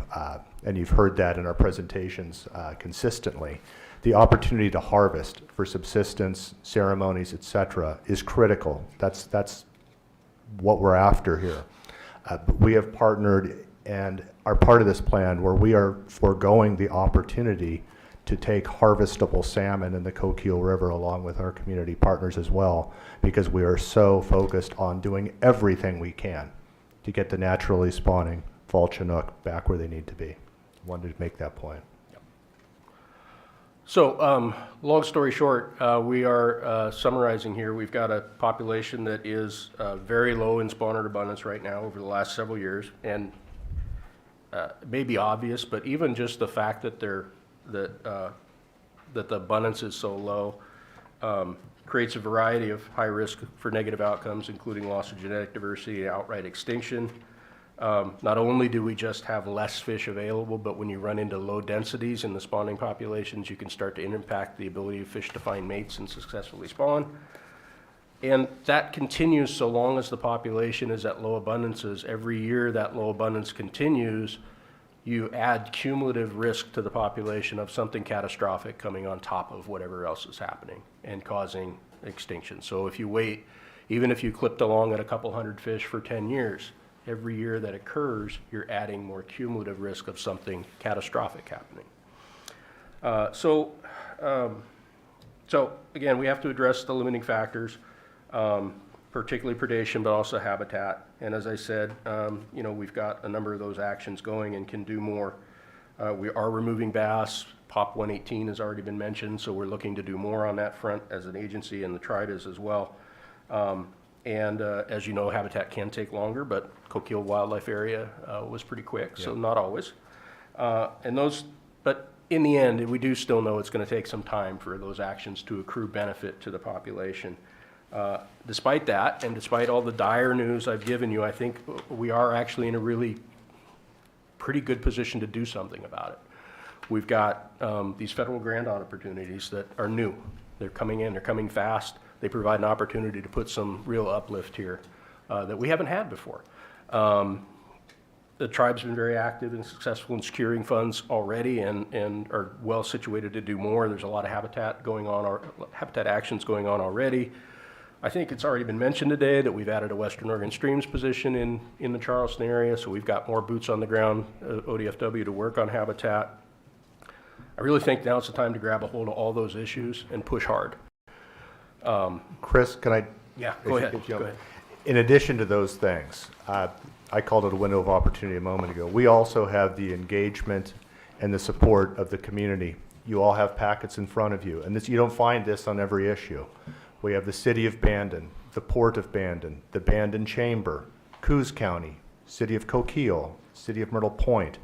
and you've heard that in our presentations consistently, the opportunity to harvest for subsistence, ceremonies, etc., is critical. That's what we're after here. We have partnered and are part of this plan where we are foregoing the opportunity to take harvestable salmon in the Coquille River along with our community partners as well, because we are so focused on doing everything we can to get the naturally spawning fall Chinook back where they need to be. Wanted to make that point. So, long story short, we are summarizing here. We've got a population that is very low in spawner abundance right now over the last several years, and it may be obvious, but even just the fact that that the abundance is so low creates a variety of high risk for negative outcomes, including loss of genetic diversity and outright extinction. Not only do we just have less fish available, but when you run into low densities in the spawning populations, you can start to impact the ability of fish to find mates and successfully spawn. And that continues so long as the population is at low abundances. Every year that low abundance continues, you add cumulative risk to the population of something catastrophic coming on top of whatever else is happening and causing extinction. So if you wait, even if you clipped along at a couple hundred fish for 10 years, every year that occurs, you're adding more cumulative risk of something catastrophic happening. So again, we have to address the limiting factors, particularly predation, but also habitat. And as I said, we've got a number of those actions going and can do more. We are removing bass. POP 118 has already been mentioned, so we're looking to do more on that front as an agency, and the tribe is as well. And as you know, habitat can take longer, but Coquille Wildlife Area was pretty quick, so not always. But in the end, we do still know it's going to take some time for those actions to accrue benefit to the population. Despite that, and despite all the dire news I've given you, I think we are actually in a really pretty good position to do something about it. We've got these federal grant opportunities that are new. They're coming in, they're coming fast. They provide an opportunity to put some real uplift here that we haven't had before. The tribe's been very active and successful in securing funds already and are well situated to do more. There's a lot of habitat going on, or habitat actions going on already. I think it's already been mentioned today that we've added a Western Oregon Streams position in the Charleston area, so we've got more boots on the ground, ODFW, to work on habitat. I really think now's the time to grab a hold of all those issues and push hard. Chris, can I? Yeah, go ahead. Go ahead. In addition to those things, I called it a window of opportunity a moment ago. We also have the engagement and the support of the community. You all have packets in front of you, and this, you don't find this on every issue. We have the City of Bandon, the Port of Bandon, the Bandon Chamber, Coos County, City of Coquille, City of Myrtle Point,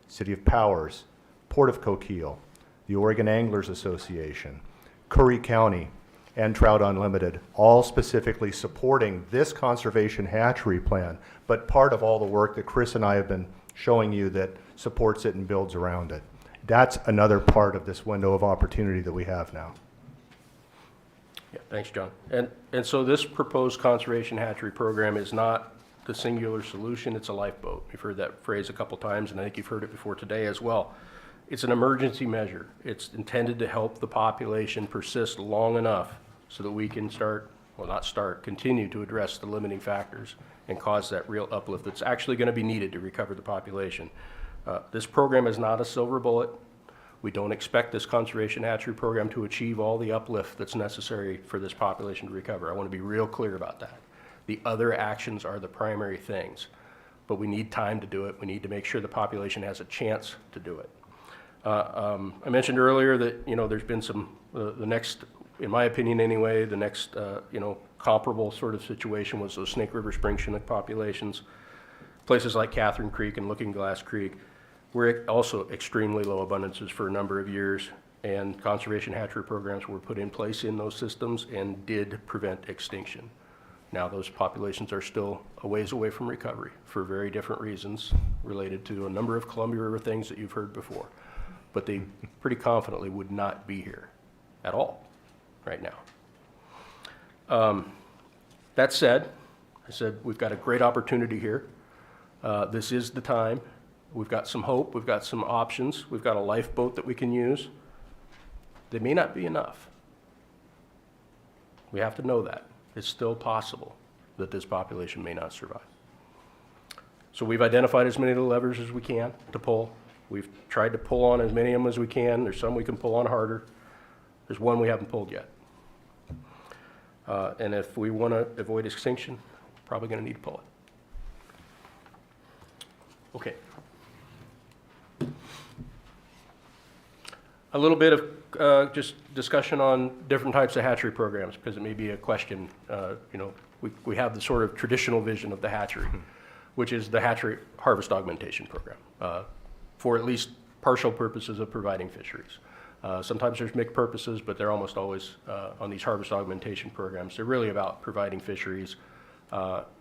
City of Powers, Port of Coquille, the Oregon Anglers Association, Curry County, and Trout Unlimited, all specifically supporting this conservation hatchery plan, but part of all the work that Chris and I have been showing you that supports it and builds around it. That's another part of this window of opportunity that we have now. Yeah, thanks, John. And so this proposed conservation hatchery program is not the singular solution, it's a lifeboat. We've heard that phrase a couple times, and I think you've heard it before today as well. It's an emergency measure. It's intended to help the population persist long enough so that we can start well, not start, continue to address the limiting factors and cause that real uplift that's actually going to be needed to recover the population. This program is not a silver bullet. We don't expect this conservation hatchery program to achieve all the uplift that's necessary for this population to recover. I want to be real clear about that. The other actions are the primary things, but we need time to do it. We need to make sure the population has a chance to do it. I mentioned earlier that, there's been some, the next, in my opinion anyway, the next, comparable sort of situation was those Snake River Spring Chinook populations. Places like Catherine Creek and Looking Glass Creek were also extremely low abundances for a number of years, and conservation hatchery programs were put in place in those systems and did prevent extinction. Now those populations are still a ways away from recovery for very different reasons related to a number of Columbia River things that you've heard before, but they pretty confidently would not be here at all right now. That said, I said we've got a great opportunity here. This is the time. We've got some hope. We've got some options. We've got a lifeboat that we can use. They may not be enough. We have to know that. It's still possible that this population may not survive. So we've identified as many of the levers as we can to pull. We've tried to pull on as many of them as we can. There's some we can pull on harder. There's one we haven't pulled yet. And if we want to avoid extinction, we're probably going to need to pull it. Okay. A little bit of just discussion on different types of hatchery programs, because it may be a question. We have the sort of traditional vision of the hatchery, which is the hatchery harvest augmentation program, for at least partial purposes of providing fisheries. Sometimes there's mixed purposes, but they're almost always on these harvest augmentation programs. They're really about providing fisheries.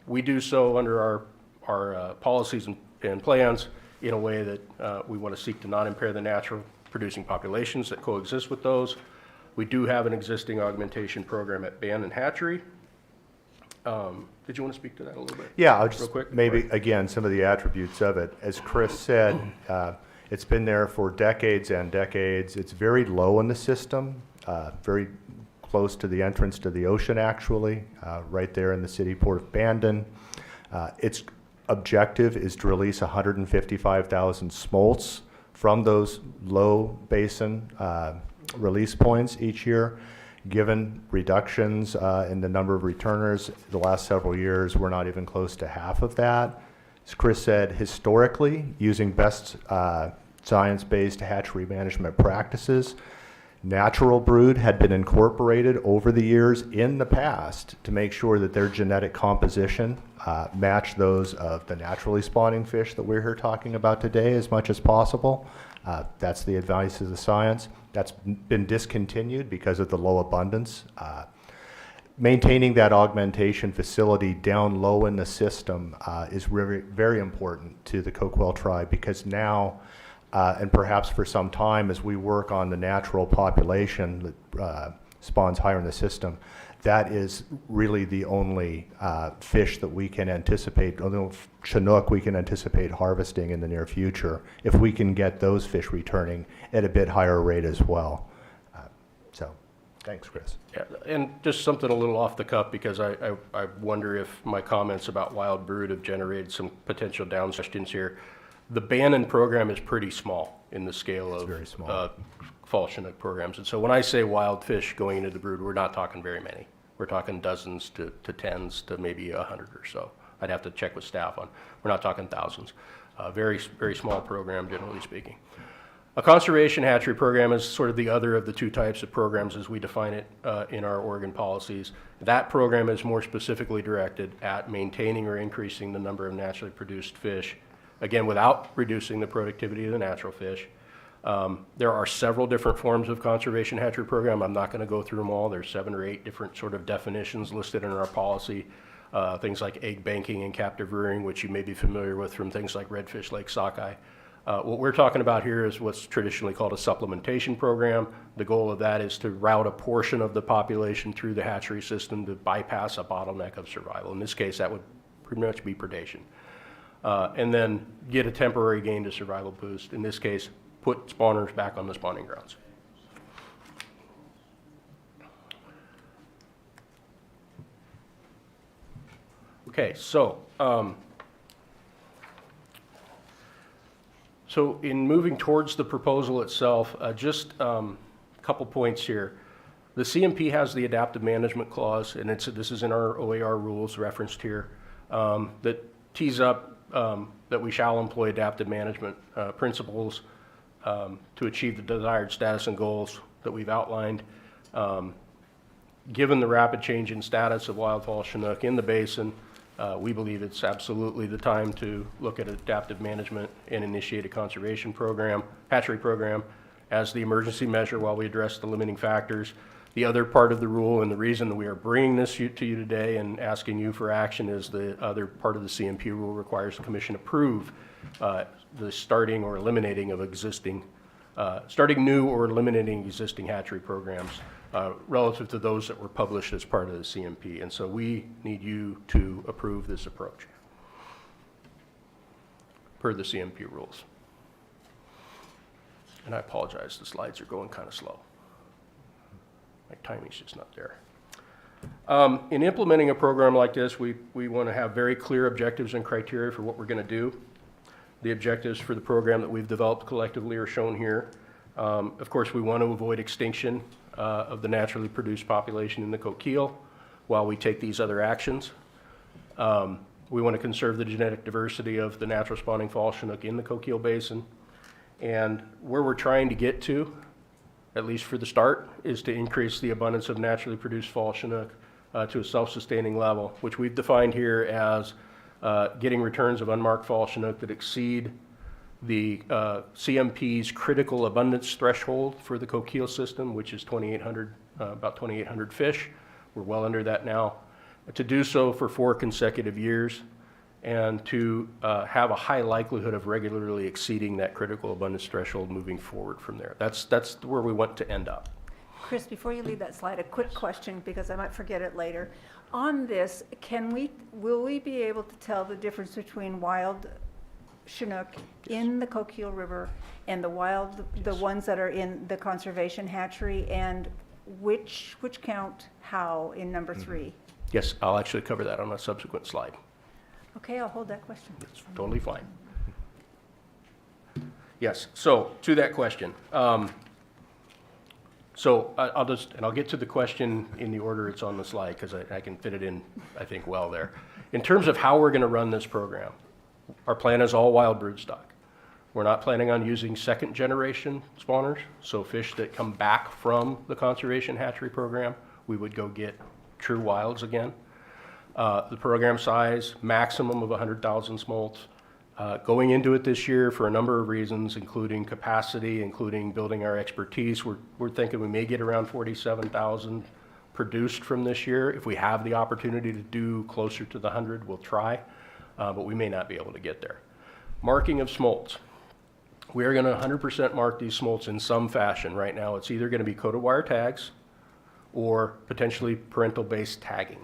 We do so under our policies and plans in a way that we want to seek to not impair the natural producing populations that coexist with those. We do have an existing augmentation program at Bannon Hatchery. Did you want to speak to that a little bit? Yeah, I'll just real quick? maybe, again, some of the attributes of it. As Chris said, it's been there for decades and decades. It's very low in the system, very close to the entrance to the ocean, actually, right there in the city port of Bandon. Its objective is to release 155,000 smolts from those low basin release points each year. Given reductions in the number of returners the last several years, we're not even close to half of that. As Chris said, historically, using best science-based hatchery management practices, natural brood had been incorporated over the years in the past to make sure that their genetic composition matched those of the naturally spawning fish that we're here talking about today as much as possible. That's the advice of the science. That's been discontinued because of the low abundance. Maintaining that augmentation facility down low in the system is very, very important to the Coquille tribe, because now, and perhaps for some time, as we work on the natural population that spawns higher in the system, that is really the only fish that we can anticipate, although Chinook we can anticipate harvesting in the near future, if we can get those fish returning at a bit higher rate as well. So, thanks, Chris. Yeah, and just something a little off the cuff, because I wonder if my comments about wild brood have generated some potential down questions here. The Bannon program is pretty small in the scale of very small. fall Chinook programs. And so when I say wild fish going into the brood, we're not talking very many. We're talking dozens to tens to maybe 100 or so. I'd have to check with staff on. We're not talking thousands. Very, very small program, generally speaking. A conservation hatchery program is sort of the other of the two types of programs as we define it in our Oregon policies. That program is more specifically directed at maintaining or increasing the number of naturally produced fish, again, without reducing the productivity of the natural fish. There are several different forms of conservation hatchery program. I'm not going to go through them all. There's 7 or 8 different sort of definitions listed in our policy. Things like egg banking and captive rearing, which you may be familiar with from things like Redfish Lake sockeye. What we're talking about here is what's traditionally called a supplementation program. The goal of that is to route a portion of the population through the hatchery system to bypass a bottleneck of survival. In this case, that would pretty much be predation. And then get a temporary gain to survival boost. In this case, put spawners back on the spawning grounds. Okay, so in moving towards the proposal itself, just a couple points here. The CMP has the adaptive management clause, and this is in our OAR rules referenced here, that tees up that we shall employ adaptive management principles to achieve the desired status and goals that we've outlined. Given the rapid change in status of wildfall Chinook in the basin, we believe it's absolutely the time to look at adaptive management and initiate a conservation program, hatchery program, as the emergency measure while we address the limiting factors. The other part of the rule, and the reason that we are bringing this to you today and asking you for action, is the other part of the CMP rule requires the commission approve the starting or eliminating of existing, starting new or eliminating existing hatchery programs relative to those that were published as part of the CMP. And so we need you to approve this approach per the CMP rules. And I apologize, the slides are going kind of slow. My timing's just not there. In implementing a program like this, we want to have very clear objectives and criteria for what we're going to do. The objectives for the program that we've developed collectively are shown here. Of course, we want to avoid extinction of the naturally produced population in the Coquille while we take these other actions. We want to conserve the genetic diversity of the natural spawning fall Chinook in the Coquille Basin. And where we're trying to get to, at least for the start, is to increase the abundance of naturally produced fall Chinook to a self-sustaining level, which we've defined here as getting returns of unmarked fall Chinook that exceed the CMP's critical abundance threshold for the Coquille system, which is 2,800, about 2,800 fish. We're well under that now. To do so for 4 consecutive years, and to have a high likelihood of regularly exceeding that critical abundance threshold moving forward from there. That's where we want to end up. Chris, before you leave that slide, a quick question, because I might forget it later. On this, will we be able to tell the difference between wild Chinook in the Coquille River and the ones that are in the conservation hatchery, and which count how in number 3? Yes, I'll actually cover that on a subsequent slide. Okay, I'll hold that question. It's totally fine. Yes, so to that question. I'll get to the question in the order it's on the slide, because I can fit it in, I think, well there. In terms of how we're going to run this program, our plan is all wild broodstock. We're not planning on using second generation spawners, so fish that come back from the conservation hatchery program, we would go get true wilds again. The program size, maximum of 100,000 smolts. Going into it this year for a number of reasons, including capacity, including building our expertise, we're thinking we may get around 47,000 produced from this year. If we have the opportunity to do closer to the 100, we'll try, but we may not be able to get there. Marking of smolts. We are going to 100% mark these smolts in some fashion. Right now, it's either going to be coated wire tags or potentially parental-based tagging,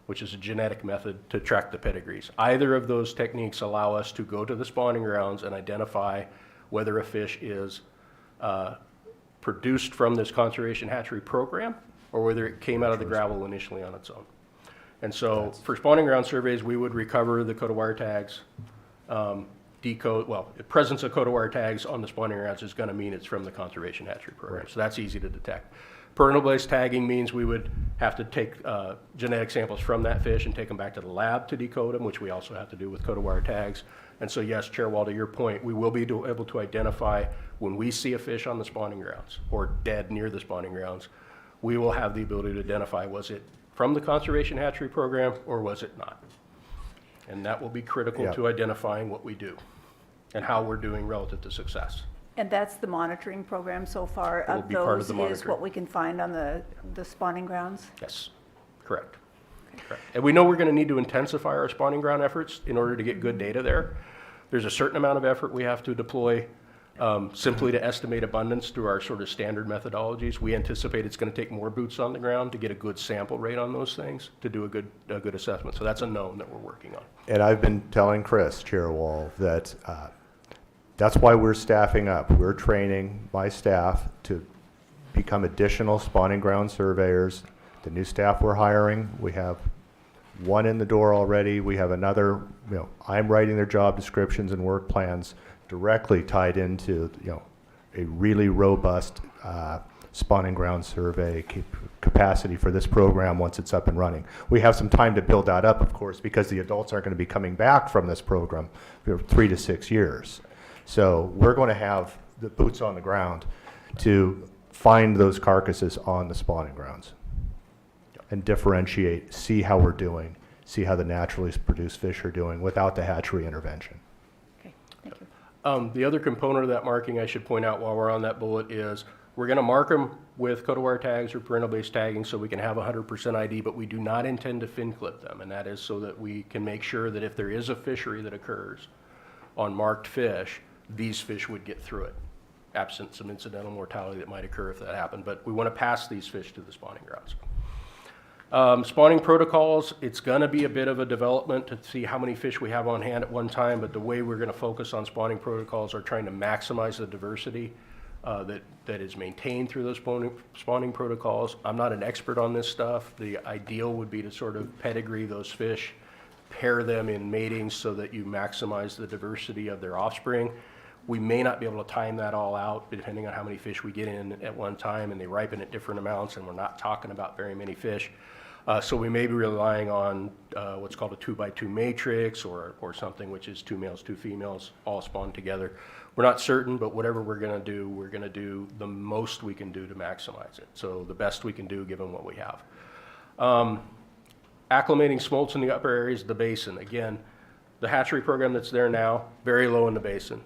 which is a genetic method to track the pedigrees. Either of those techniques allow us to go to the spawning grounds and identify whether a fish is produced from this conservation hatchery program or whether it came out of the gravel initially on its own. And so for spawning ground surveys, we would recover the coated wire tags, the presence of coated wire tags on the spawning grounds is going to mean it's from the conservation hatchery program. Right. So that's easy to detect. Parental-based tagging means we would have to take genetic samples from that fish and take them back to the lab to decode them, which we also have to do with coated wire tags. And so yes, Chair Wall, to your point, we will be able to identify when we see a fish on the spawning grounds or dead near the spawning grounds, we will have the ability to identify, was it from the conservation hatchery program or was it not? And that will be critical to identifying what we do and how we're doing relative to success. And that's the monitoring program so far of those is what we can find on the spawning grounds? Yes, correct. Correct. And we know we're going to need to intensify our spawning ground efforts in order to get good data there. There's a certain amount of effort we have to deploy simply to estimate abundance through our sort of standard methodologies. We anticipate it's going to take more boots on the ground to get a good sample rate on those things to do a good assessment. So that's a known that we're working on. And I've been telling Chris, Chair Wall, that that's why we're staffing up. We're training my staff to become additional spawning ground surveyors. The new staff we're hiring, we have one in the door already. We have another, I'm writing their job descriptions and work plans directly tied into, a really robust spawning ground survey capacity for this program once it's up and running. We have some time to build that up, of course, because the adults aren't going to be coming back from this program for 3 to 6 years. So we're going to have the boots on the ground to find those carcasses on the spawning grounds and differentiate, see how we're doing, see how the naturally produced fish are doing without the hatchery intervention. Okay, thank you. The other component of that marking I should point out while we're on that bullet is we're going to mark them with coat-of-wire tags or parental-based tagging so we can have 100% ID, but we do not intend to fin clip them, and that is so that we can make sure that if there is a fishery that occurs on marked fish, these fish would get through it, absent some incidental mortality that might occur if that happened. But we want to pass these fish to the spawning grounds. Spawning protocols, it's going to be a bit of a development to see how many fish we have on hand at one time, but the way we're going to focus on spawning protocols are trying to maximize the diversity that is maintained through those spawning protocols. I'm not an expert on this stuff. The ideal would be to sort of pedigree those fish, pair them in mating so that you maximize the diversity of their offspring. We may not be able to time that all out depending on how many fish we get in at one time, and they ripen at different amounts, and we're not talking about very many fish. So we may be relying on what's called a 2x2 matrix or something which is 2 males, 2 females, all spawned together. We're not certain, but whatever we're going to do the most we can do to maximize it. So the best we can do given what we have. Acclimating smolts in the upper areas of the basin. Again, the hatchery program that's there now, very low in the basin.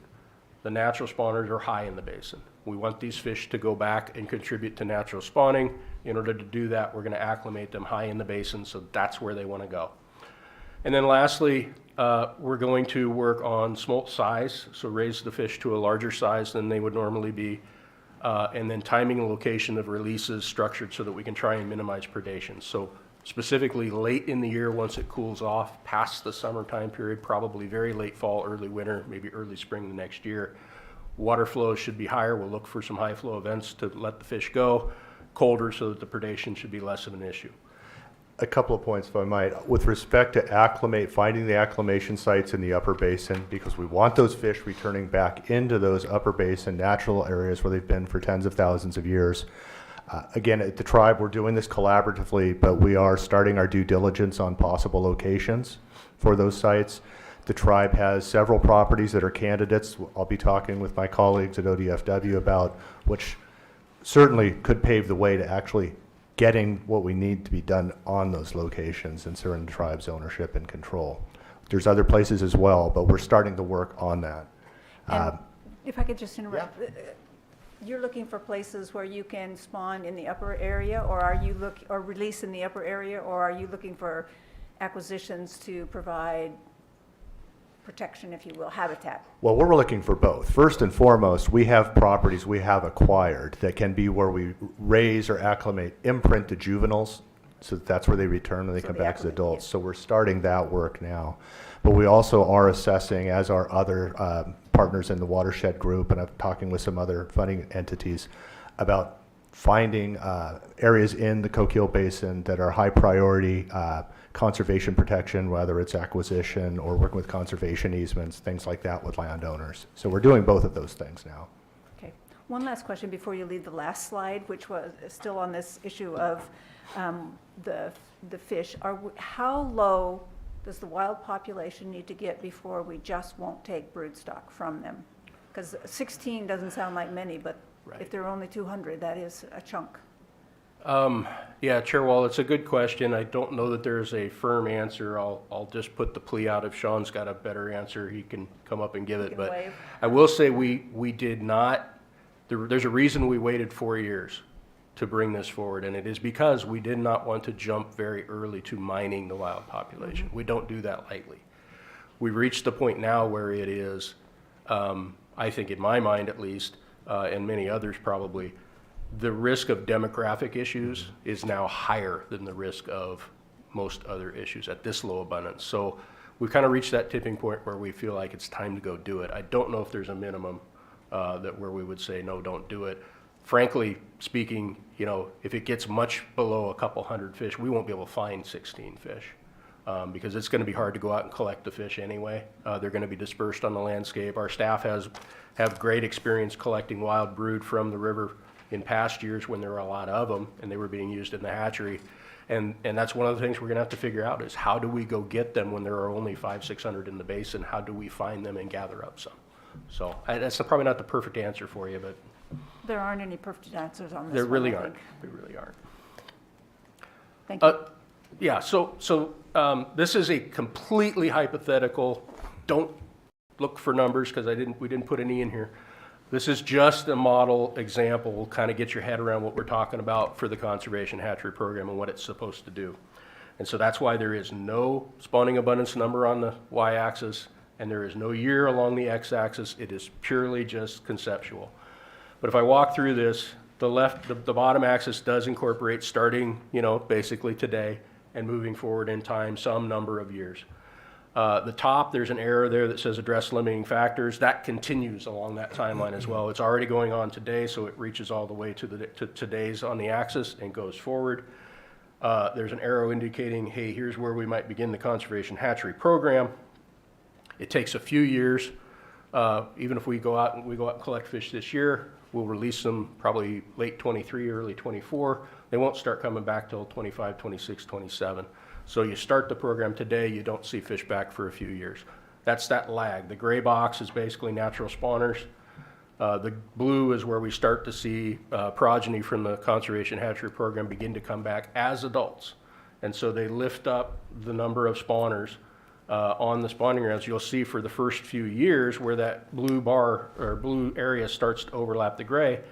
The natural spawners are high in the basin. We want these fish to go back and contribute to natural spawning. In order to do that, we're going to acclimate them high in the basin, so that's where they want to go. And then lastly, we're going to work on smolt size, so raise the fish to a larger size than they would normally be, and then timing and location of releases structured so that we can try and minimize predation. So specifically late in the year, once it cools off, past the summertime period, probably very late fall, early winter, maybe early spring the next year, water flow should be higher. We'll look for some high flow events to let the fish go. Colder so that the predation should be less of an issue. A couple of points, if I might. With respect to finding the acclimation sites in the upper basin, because we want those fish returning back into those upper basin natural areas where they've been for tens of thousands of years. Again, at the tribe, we're doing this collaboratively, but we are starting our due diligence on possible locations for those sites. The tribe has several properties that are candidates. I'll be talking with my colleagues at ODFW about which certainly could pave the way to actually getting what we need to be done on those locations and certain tribes' ownership and control. There's other places as well, but we're starting to work on that. If I could just interrupt. Yeah. You're looking for places where you can spawn in the upper area, or are you or release in the upper area, or are you looking for acquisitions to provide protection, if you will, habitat? Well, we're looking for both. First and foremost, we have properties we have acquired that can be where we raise or acclimate imprint to juveniles, so that's where they return when they come back as adults. Yeah. So we're starting that work now. But we also are assessing, as are other partners in the Watershed group, and I'm talking with some other funding entities about finding areas in the Coquille Basin that are high priority conservation protection, whether it's acquisition or working with conservation easements, things like that with landowners. So we're doing both of those things now. Okay. One last question before you leave the last slide, which was still on this issue of the fish. How low does the wild population need to get before we just won't take broodstock from them? Because 16 doesn't sound like many, but right. If there are only 200, that is a chunk. Yeah, Chair Wall, it's a good question. I don't know that there's a firm answer. I'll just put the plea out. If Sean's got a better answer, he can come up and give it. But wave. I will say we did not, there's a reason we waited 4 years to bring this forward, and it is because we did not want to jump very early to mining the wild population. Mm-hmm. We don't do that lightly. We've reached the point now where it is, I think in my mind at least, and many others probably, the risk of demographic issues is now higher than the risk of most other issues at this low abundance. So we've kind of reached that tipping point where we feel like it's time to go do it. I don't know if there's a minimum where we would say, no, don't do it. Frankly speaking, if it gets much below a couple hundred fish, we won't be able to find 16 fish. because it's going to be hard to go out and collect the fish anyway. They're going to be dispersed on the landscape. Our staff have great experience collecting wild brood from the river in past years when there were a lot of them and they were being used in the hatchery. And that's one of the things we're going to have to figure out is how do we go get them when there are only 500-600 in the basin? How do we find them and gather up some? So that's probably not the perfect answer for you, but There aren't any perfect answers on this there one, really I aren't. think. There really aren't. Thank you. Yeah, so this is a completely hypothetical. Don't look for numbers because we didn't put any in here. This is just a model example, kind of get your head around what we're talking about for the conservation hatchery program and what it's supposed to do. And so that's why there is no spawning abundance number on the y-axis and there is no year along the x-axis. It is purely just conceptual. But if I walk through this, the bottom axis does incorporate starting, basically today and moving forward in time some number of years. The top, there's an arrow there that says address limiting factors. That continues along that timeline as well. It's already going on today, so it reaches all the way to today's on the axis and goes forward. There's an arrow indicating, hey, here's where we might begin the conservation hatchery program. It takes a few years. Even if we go out and collect fish this year, we'll release them probably late 23, early 24. They won't start coming back till 25, 26, 27. So you start the program today, you don't see fish back for a few years. That's that lag. The gray box is basically natural spawners. The blue is where we start to see progeny from the conservation hatchery program begin to come back as adults. And so they lift up the number of spawners on the spawning grounds. You'll see for the first few years where that blue bar or blue area starts to overlap the gray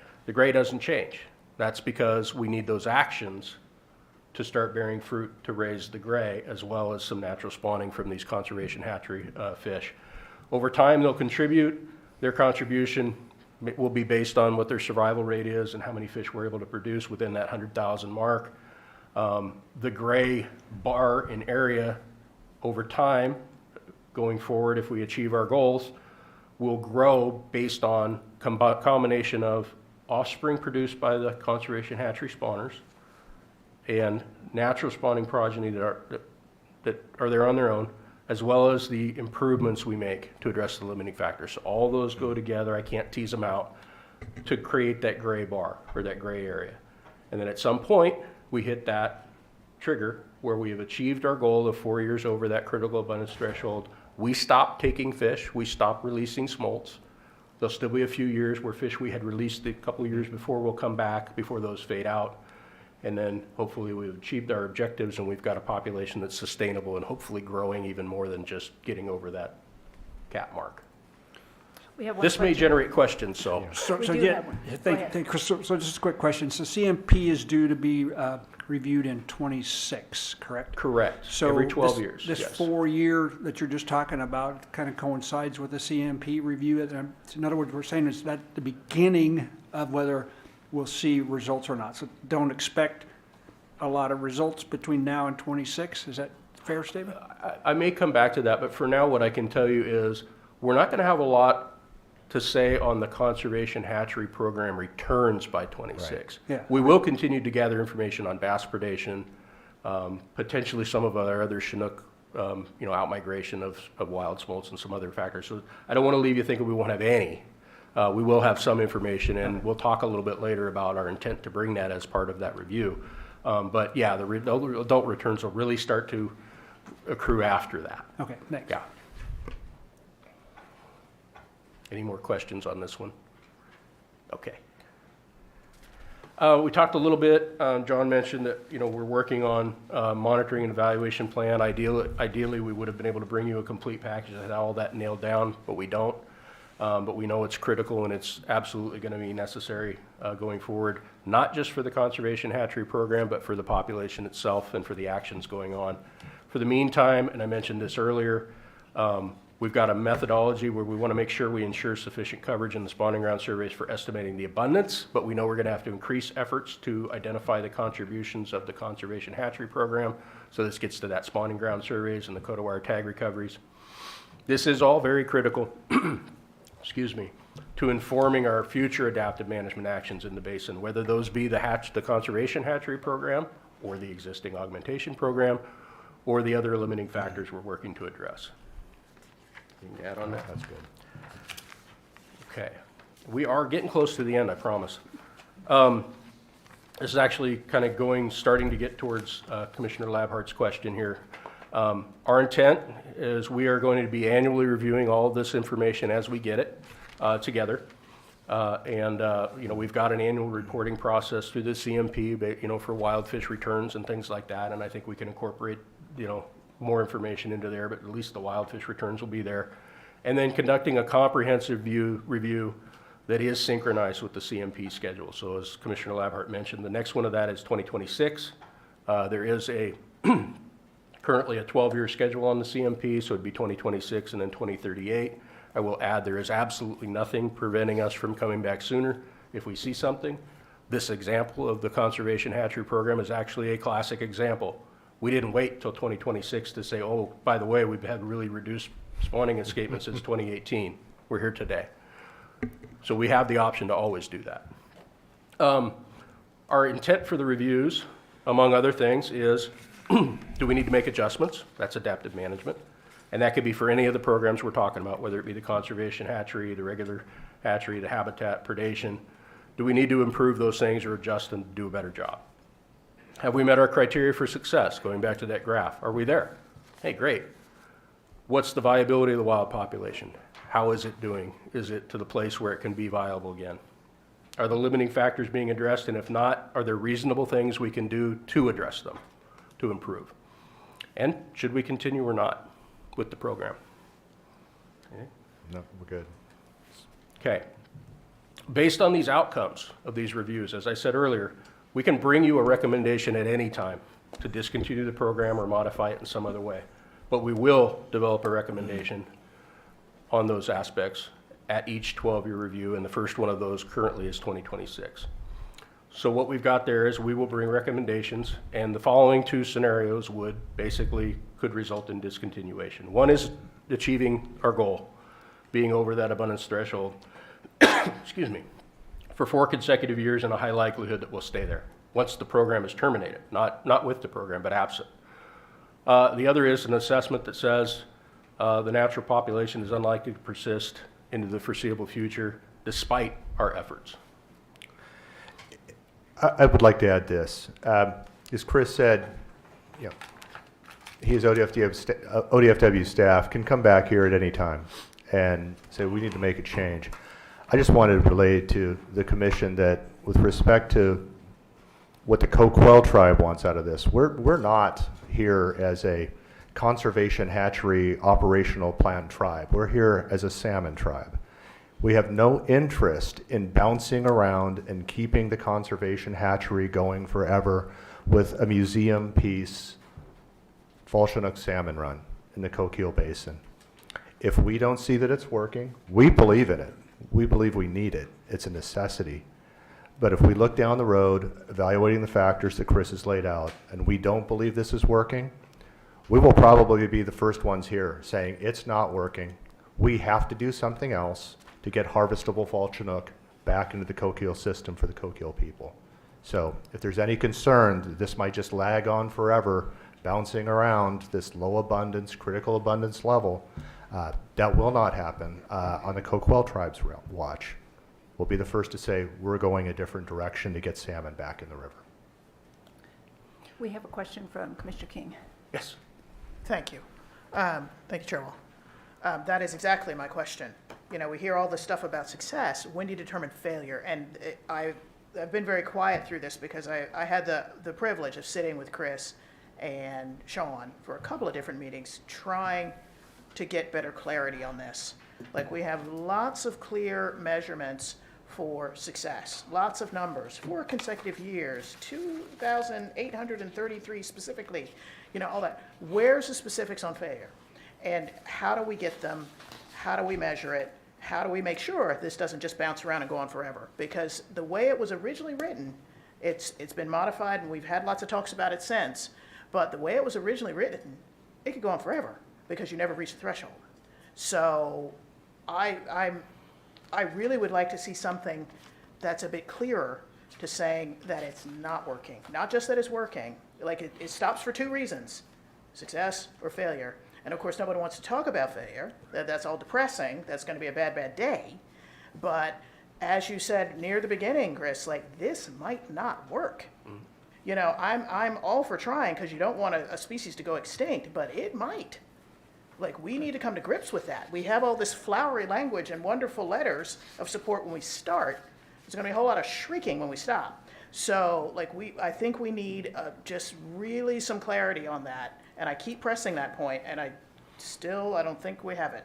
doesn't change. That's because we need those actions to start bearing fruit to raise the gray, as well as some natural spawning from these conservation hatchery fish. Over time, they'll contribute. Their contribution will be based on what their survival rate is and how many fish we're able to produce within that 100,000 mark. The gray bar in area over time, going forward, if we achieve our goals, will grow based on combination of offspring produced by the conservation hatchery spawners and natural spawning progeny that are there on their own, as well as the improvements we make to address the limiting factors. So all those go together, I can't tease them out, to create that gray bar or that gray area. And then at some point, we hit that trigger where we have achieved our goal of 4 years over that critical abundance threshold. We stop taking fish, we stop releasing smolts. There'll still be a few years where fish we had released a couple of years before will come back before those fade out. And then hopefully we've achieved our objectives and we've got a population that's sustainable and hopefully growing even more than just getting over that cap mark. We have one This may question. generate questions, so. We do have one. Go Thank ahead. you, Chris. So just a quick question. So CMP is due to be reviewed in 26, correct? Correct. So Every 12 this, years. This yes. 4-year that you're just talking about kind of coincides with the CMP review. In other words, we're saying it's at the beginning of whether we'll see results or not. So don't expect a lot of results between now and 26. Is that a fair statement? I may come back to that, but for now what I can tell you is we're not going to have a lot to say on the conservation hatchery program returns by 26. Right. Yeah. We will continue to gather information on bass predation, potentially some of our other Chinook, outmigration of wild smolts and some other factors. So I don't want to leave you thinking we won't have any. We will have some information, and we'll talk a little bit later about our intent to bring that as part of that review. But yeah, the adult returns will really start to accrue after that. Okay, thanks. Yeah. Any more questions on this one? Okay. We talked a little bit, John mentioned that, we're working on monitoring and evaluation plan. Ideally, we would have been able to bring you a complete package that had all that nailed down, but we don't. But we know it's critical and it's absolutely going to be necessary going forward, not just for the conservation hatchery program, but for the population itself and for the actions going on. For the meantime, and I mentioned this earlier, we've got a methodology where we want to make sure we ensure sufficient coverage in the spawning ground surveys for estimating the abundance, but we know we're going to have to increase efforts to identify the contributions of the conservation hatchery program. So this gets to that spawning ground surveys and the code of wire tag recoveries. This is all very critical, excuse me, to informing our future adaptive management actions in the basin, whether those be the conservation hatchery program or the existing augmentation program, or the other limiting factors we're working to address. You can add on that? That's good. Okay. We are getting close to the end, I promise. This is actually kind of starting to get towards Commissioner Labhart's question here. Our intent is we are going to be annually reviewing all of this information as we get it together. We've got an annual reporting process through the CMP, but, for wild fish returns and things like that. And I think we can incorporate, more information into there, but at least the wild fish returns will be there. And then conducting a comprehensive review that is synchronized with the CMP schedule. So as Commissioner Labhart mentioned, the next one of that is 2026. There is currently a 12-year schedule on the CMP, so it'd be 2026 and then 2038. I will add there is absolutely nothing preventing us from coming back sooner if we see something. This example of the Conservation Hatchery Program is actually a classic example. We didn't wait till 2026 to say, oh, by the way, we've had really reduced spawning escapement since 2018. We're here today. So we have the option to always do that. Our intent for the reviews, among other things, is do we need to make adjustments? That's adaptive management. And that could be for any of the programs we're talking about, whether it be the conservation hatchery, the regular hatchery, the habitat, predation. Do we need to improve those things or adjust and do a better job? Have we met our criteria for success? Going back to that graph, are we there? Hey, great. What's the viability of the wild population? How is it doing? Is it to the place where it can be viable again? Are the limiting factors being addressed? And if not, are there reasonable things we can do to address them, to improve? And should we continue or not with the program? Okay. No, we're good. Okay. Based on these outcomes of these reviews, as I said earlier, we can bring you a recommendation at any time to discontinue the program or modify it in some other way. But we will develop a recommendation on those aspects at each 12-year review, and the first one of those currently is 2026. So what we've got there is we will bring recommendations, and the following two scenarios could result in discontinuation. One is achieving our goal, being over that abundance threshold, excuse me, for 4 consecutive years and a high likelihood that we'll stay there once the program is terminated, not with the program, but absent. The other is an assessment that says the natural population is unlikely to persist into the foreseeable future despite our efforts. I would like to add this. As Chris said, his ODFW staff can come back here at any time and say we need to make a change. I just wanted to relay to the commission that with respect to what the Coquel tribe wants out of this, we're not here as a conservation hatchery operational plan tribe. We're here as a salmon tribe. We have no interest in bouncing around and keeping the conservation hatchery going forever with a museum piece fall Chinook salmon run in the Coquille Basin. If we don't see that it's working, we believe in it. We believe we need it. It's a necessity. But if we look down the road, evaluating the factors that Chris has laid out, and we don't believe this is working, we will probably be the first ones here saying it's not working. We have to do something else to get harvestable fall Chinook back into the Coquille system for the Coquille people. So if there's any concern that this might just lag on forever, bouncing around this low abundance, critical abundance level, that will not happen on the Coquel tribe's watch. We'll be the first to say we're going a different direction to get salmon back in the river. We have a question from Commissioner King. Yes. Thank you. Thank you, Chairwell. That is exactly my question. We hear all this stuff about success. When do you determine failure? And I've been very quiet through this because I had the privilege of sitting with Chris and Sean for a couple of different meetings trying to get better clarity on this. Like, we have lots of clear measurements for success, lots of numbers, 4 consecutive years, 2,833 specifically, all that. Where's the specifics on failure? And how do we get them? How do we measure it? How do we make sure this doesn't just bounce around and go on forever? Because the way it was originally written, it's been modified, and we've had lots of talks about it since, but the way it was originally written, it could go on forever because you never reach the threshold. So I really would like to see something that's a bit clearer to saying that it's not working. Not just that it's working, like it stops for 2 reasons. success or failure. And of course, nobody wants to talk about failure. That's all depressing. That's going to be a bad, bad day. But as you said near the beginning, Chris, like, this might not work. You know, I'm all for trying, because you don't want a species to go extinct, but it might. Like, we need to come to grips with that. We have all this flowery language and wonderful letters of support when we start. There's going to be a whole lot of shrieking when we stop. So, like, I think we need just really some clarity on that. And I keep pressing that point, and I don't think we have it.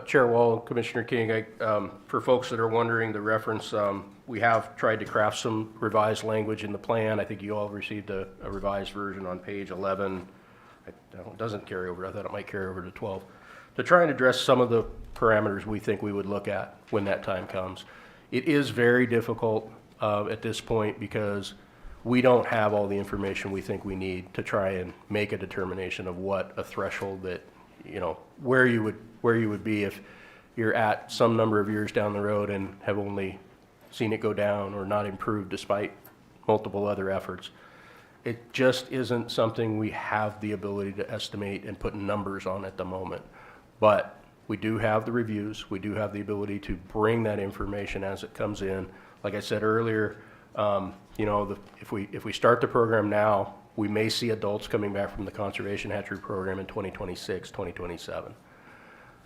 Chair Wall, Commissioner King, for folks that are wondering the reference, we have tried to craft some revised language in the plan. I think you all received a revised version on page 11. It doesn't carry over. I thought it might carry over to 12. To try and address some of the parameters we think we would look at when that time comes. It is very difficult at this point because we don't have all the information we think we need to try and make a determination of what a threshold that, you know, where you would be if you're at some number of years down the road and have only seen it go down or not improve despite multiple other efforts. It just isn't something we have the ability to estimate and put numbers on at the moment. But we do have the reviews. We do have the ability to bring that information as it comes in. Like I said earlier, you know, if we start the program now, we may see adults coming back from the conservation hatchery program in 2026, 2027.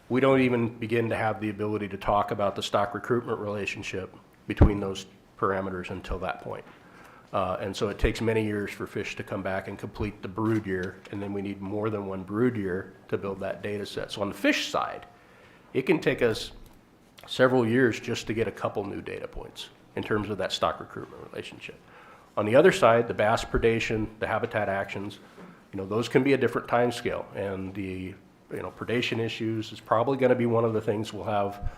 We don't even begin to have the ability to talk about the stock recruitment relationship between those parameters until that point. And so it takes many years for fish to come back and complete the brood year, and then we need more than one brood year to build that data set. So on the fish side, it can take us several years just to get a couple new data points in terms of that stock recruitment relationship. On the other side, the bass predation, the habitat actions, you know, those can be a different time scale, and the, you know, predation issues is probably going to be one of the things we'll have,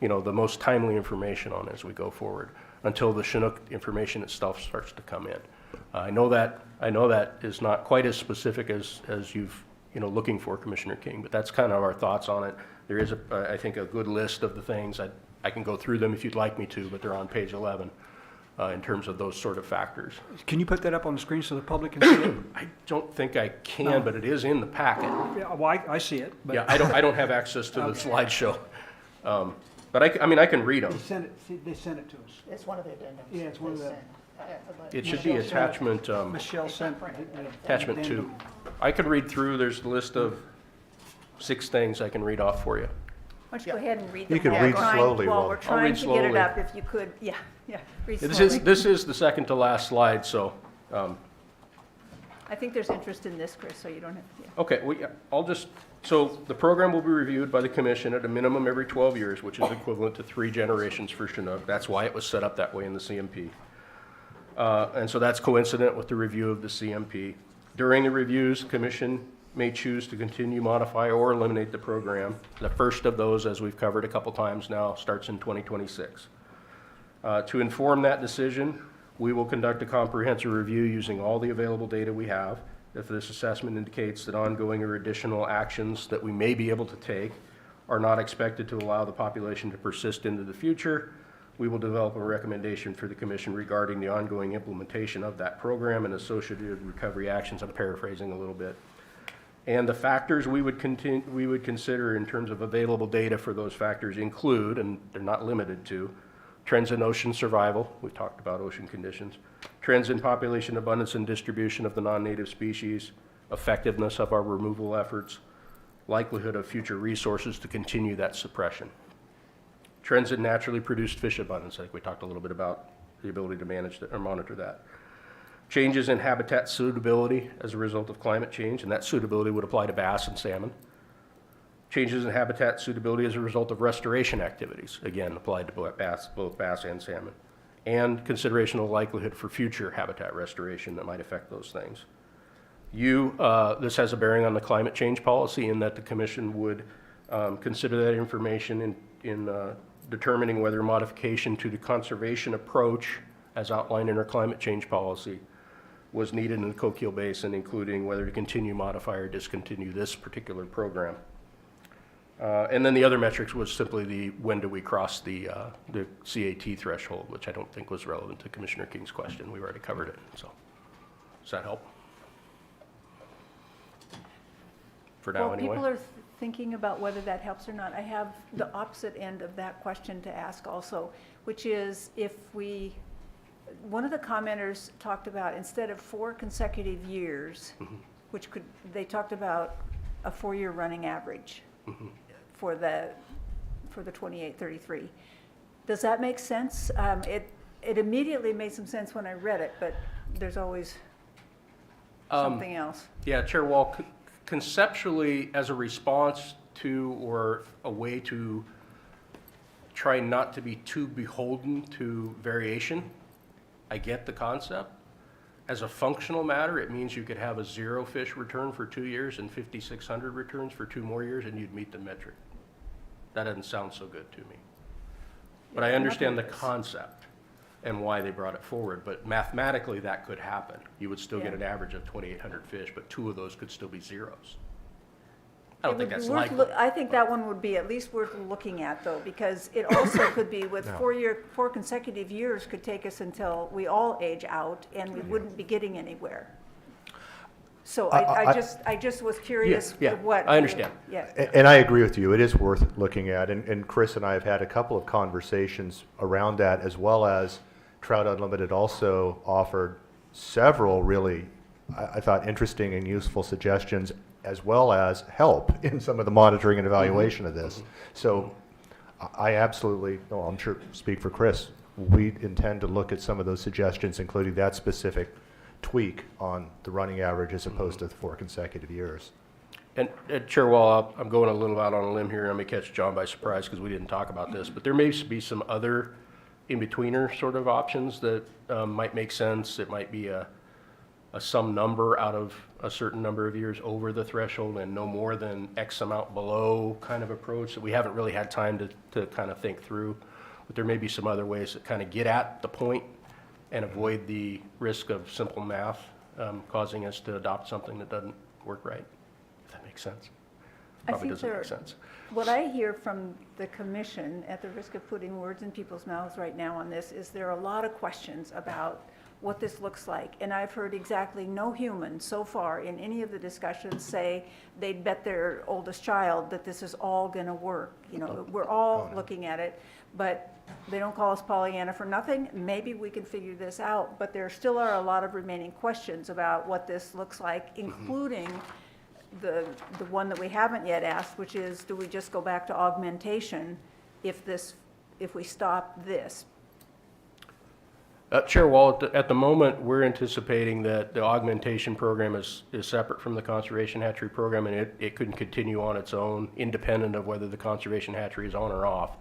you know, the most timely information on as we go forward, until the Chinook information itself starts to come in. I know that is not quite as specific as you've, you know, looking for, Commissioner King, but that's kind of our thoughts on it. There is, I think, a good list of the things. I can go through them if you'd like me to, but they're on page 11 in terms of those sort of factors. Can you put that up on the screen so the public can see it? I don't think I can, but it is in the packet. Yeah, well, I see it. But Yeah, I don't have access to the slideshow. But I mean, I can read them. They sent it to us. It's one of the addendums. Yeah, it's one of the. It should be attachment, Michelle sent. attachment 2. I can read through, there's a list of 6 things I can read off for you. Why don't you go ahead and read them? You can while read we're trying- slowly, While Will. we're I'll trying read to get it slowly. up, if you could, yeah, read This slowly. is the second to last slide, so, I think there's interest in this, Chris, so you don't have, yeah. okay, so the program will be reviewed by the commission at a minimum every 12 years, which is equivalent to 3 generations for Chinook. That's why it was set up that way in the CMP. And so that's coincident with the review of the CMP. During the reviews, commission may choose to continue, modify, or eliminate the program. The first of those, as we've covered a couple times now, starts in 2026. To inform that decision, we will conduct a comprehensive review using all the available data we have. If this assessment indicates that ongoing or additional actions that we may be able to take are not expected to allow the population to persist into the future, we will develop a recommendation for the commission regarding the ongoing implementation of that program and associated recovery actions. I'm paraphrasing a little bit. And the factors we would consider in terms of available data for those factors include, and they're not limited to, trends in ocean survival, we talked about ocean conditions, trends in population abundance and distribution of the non-native species, effectiveness of our removal efforts, likelihood of future resources to continue that suppression. Trends in naturally produced fish abundance, like we talked a little bit about, the ability to manage that or monitor that. Changes in habitat suitability as a result of climate change, and that suitability would apply to bass and salmon. Changes in habitat suitability as a result of restoration activities, again, applied to both bass and salmon. And consideration of likelihood for future habitat restoration that might affect those things. This has a bearing on the climate change policy in that the commission would consider that information in determining whether modification to the conservation approach as outlined in our climate change policy was needed in the Coquille Basin, including whether to continue, modify, or discontinue this particular program. And then the other metrics was simply when do we cross the CAT threshold, which I don't think was relevant to Commissioner King's question. We've already covered it, so does that help? for now anyway. People are thinking about whether that helps or not. I have the opposite end of that question to ask also, which is one of the commenters talked about instead of 4 consecutive years, they talked about a 4-year running average for the 2833. Does that make sense? It immediately made some sense when I read it, but there's always something else. Yeah, Chair Wall, conceptually, as a response to or a way to try not to be too beholden to variation, I get the concept. As a functional matter, it means you could have a 0 fish return for 2 years and 5,600 returns for 2 more years, and you'd meet the metric. That doesn't sound so good to me. But I understand the concept and why they brought it forward, but mathematically that could happen. You would still get an average of 2,800 fish, but 2 of those could still be zeros. I don't think that's likely. I think that one would be at least worth looking at, though, because it also could be with 4 consecutive years could take us until we all age out, and we wouldn't be getting anywhere. So I just was curious what. I understand. And I agree with you. It is worth looking at. And Chris and I have had a couple of conversations around that, as well as Trout Unlimited also offered several really, I thought, interesting and useful suggestions, as well as help in some of the monitoring and evaluation of this. So I absolutely, I'm sure, speak for Chris, we intend to look at some of those suggestions, including that specific tweak on the running average as opposed to 4 consecutive years. And Chair Wall, I'm going a little out on a limb here. I may catch John by surprise because we didn't talk about this, but there may be some other in-betweener sort of options that might make sense. It might be a some number out of a certain number of years over the threshold and no more than X amount below kind of approach that we haven't really had time to kind of think through. But there may be some other ways that kind of get at the point and avoid the risk of simple math causing us to adopt something that doesn't work right, if that makes sense. Probably doesn't make sense. What I hear from the commission, at the risk of putting words in people's mouths right now on this, is there are a lot of questions about what this looks like. And I've heard exactly no human so far in any of the discussions say they'd bet their oldest child that this is all gonna work. You know, we're all looking at it, but they don't call us Pollyanna for nothing. Maybe we can figure this out, but there still are a lot of remaining questions about what this looks like, including the one that we haven't yet asked, which is, do we just go back to augmentation if we stop this? Chair Wall, at the moment, we're anticipating that the augmentation program is separate from the conservation hatchery program, and it could continue on its own, independent of whether the conservation hatchery is on or off.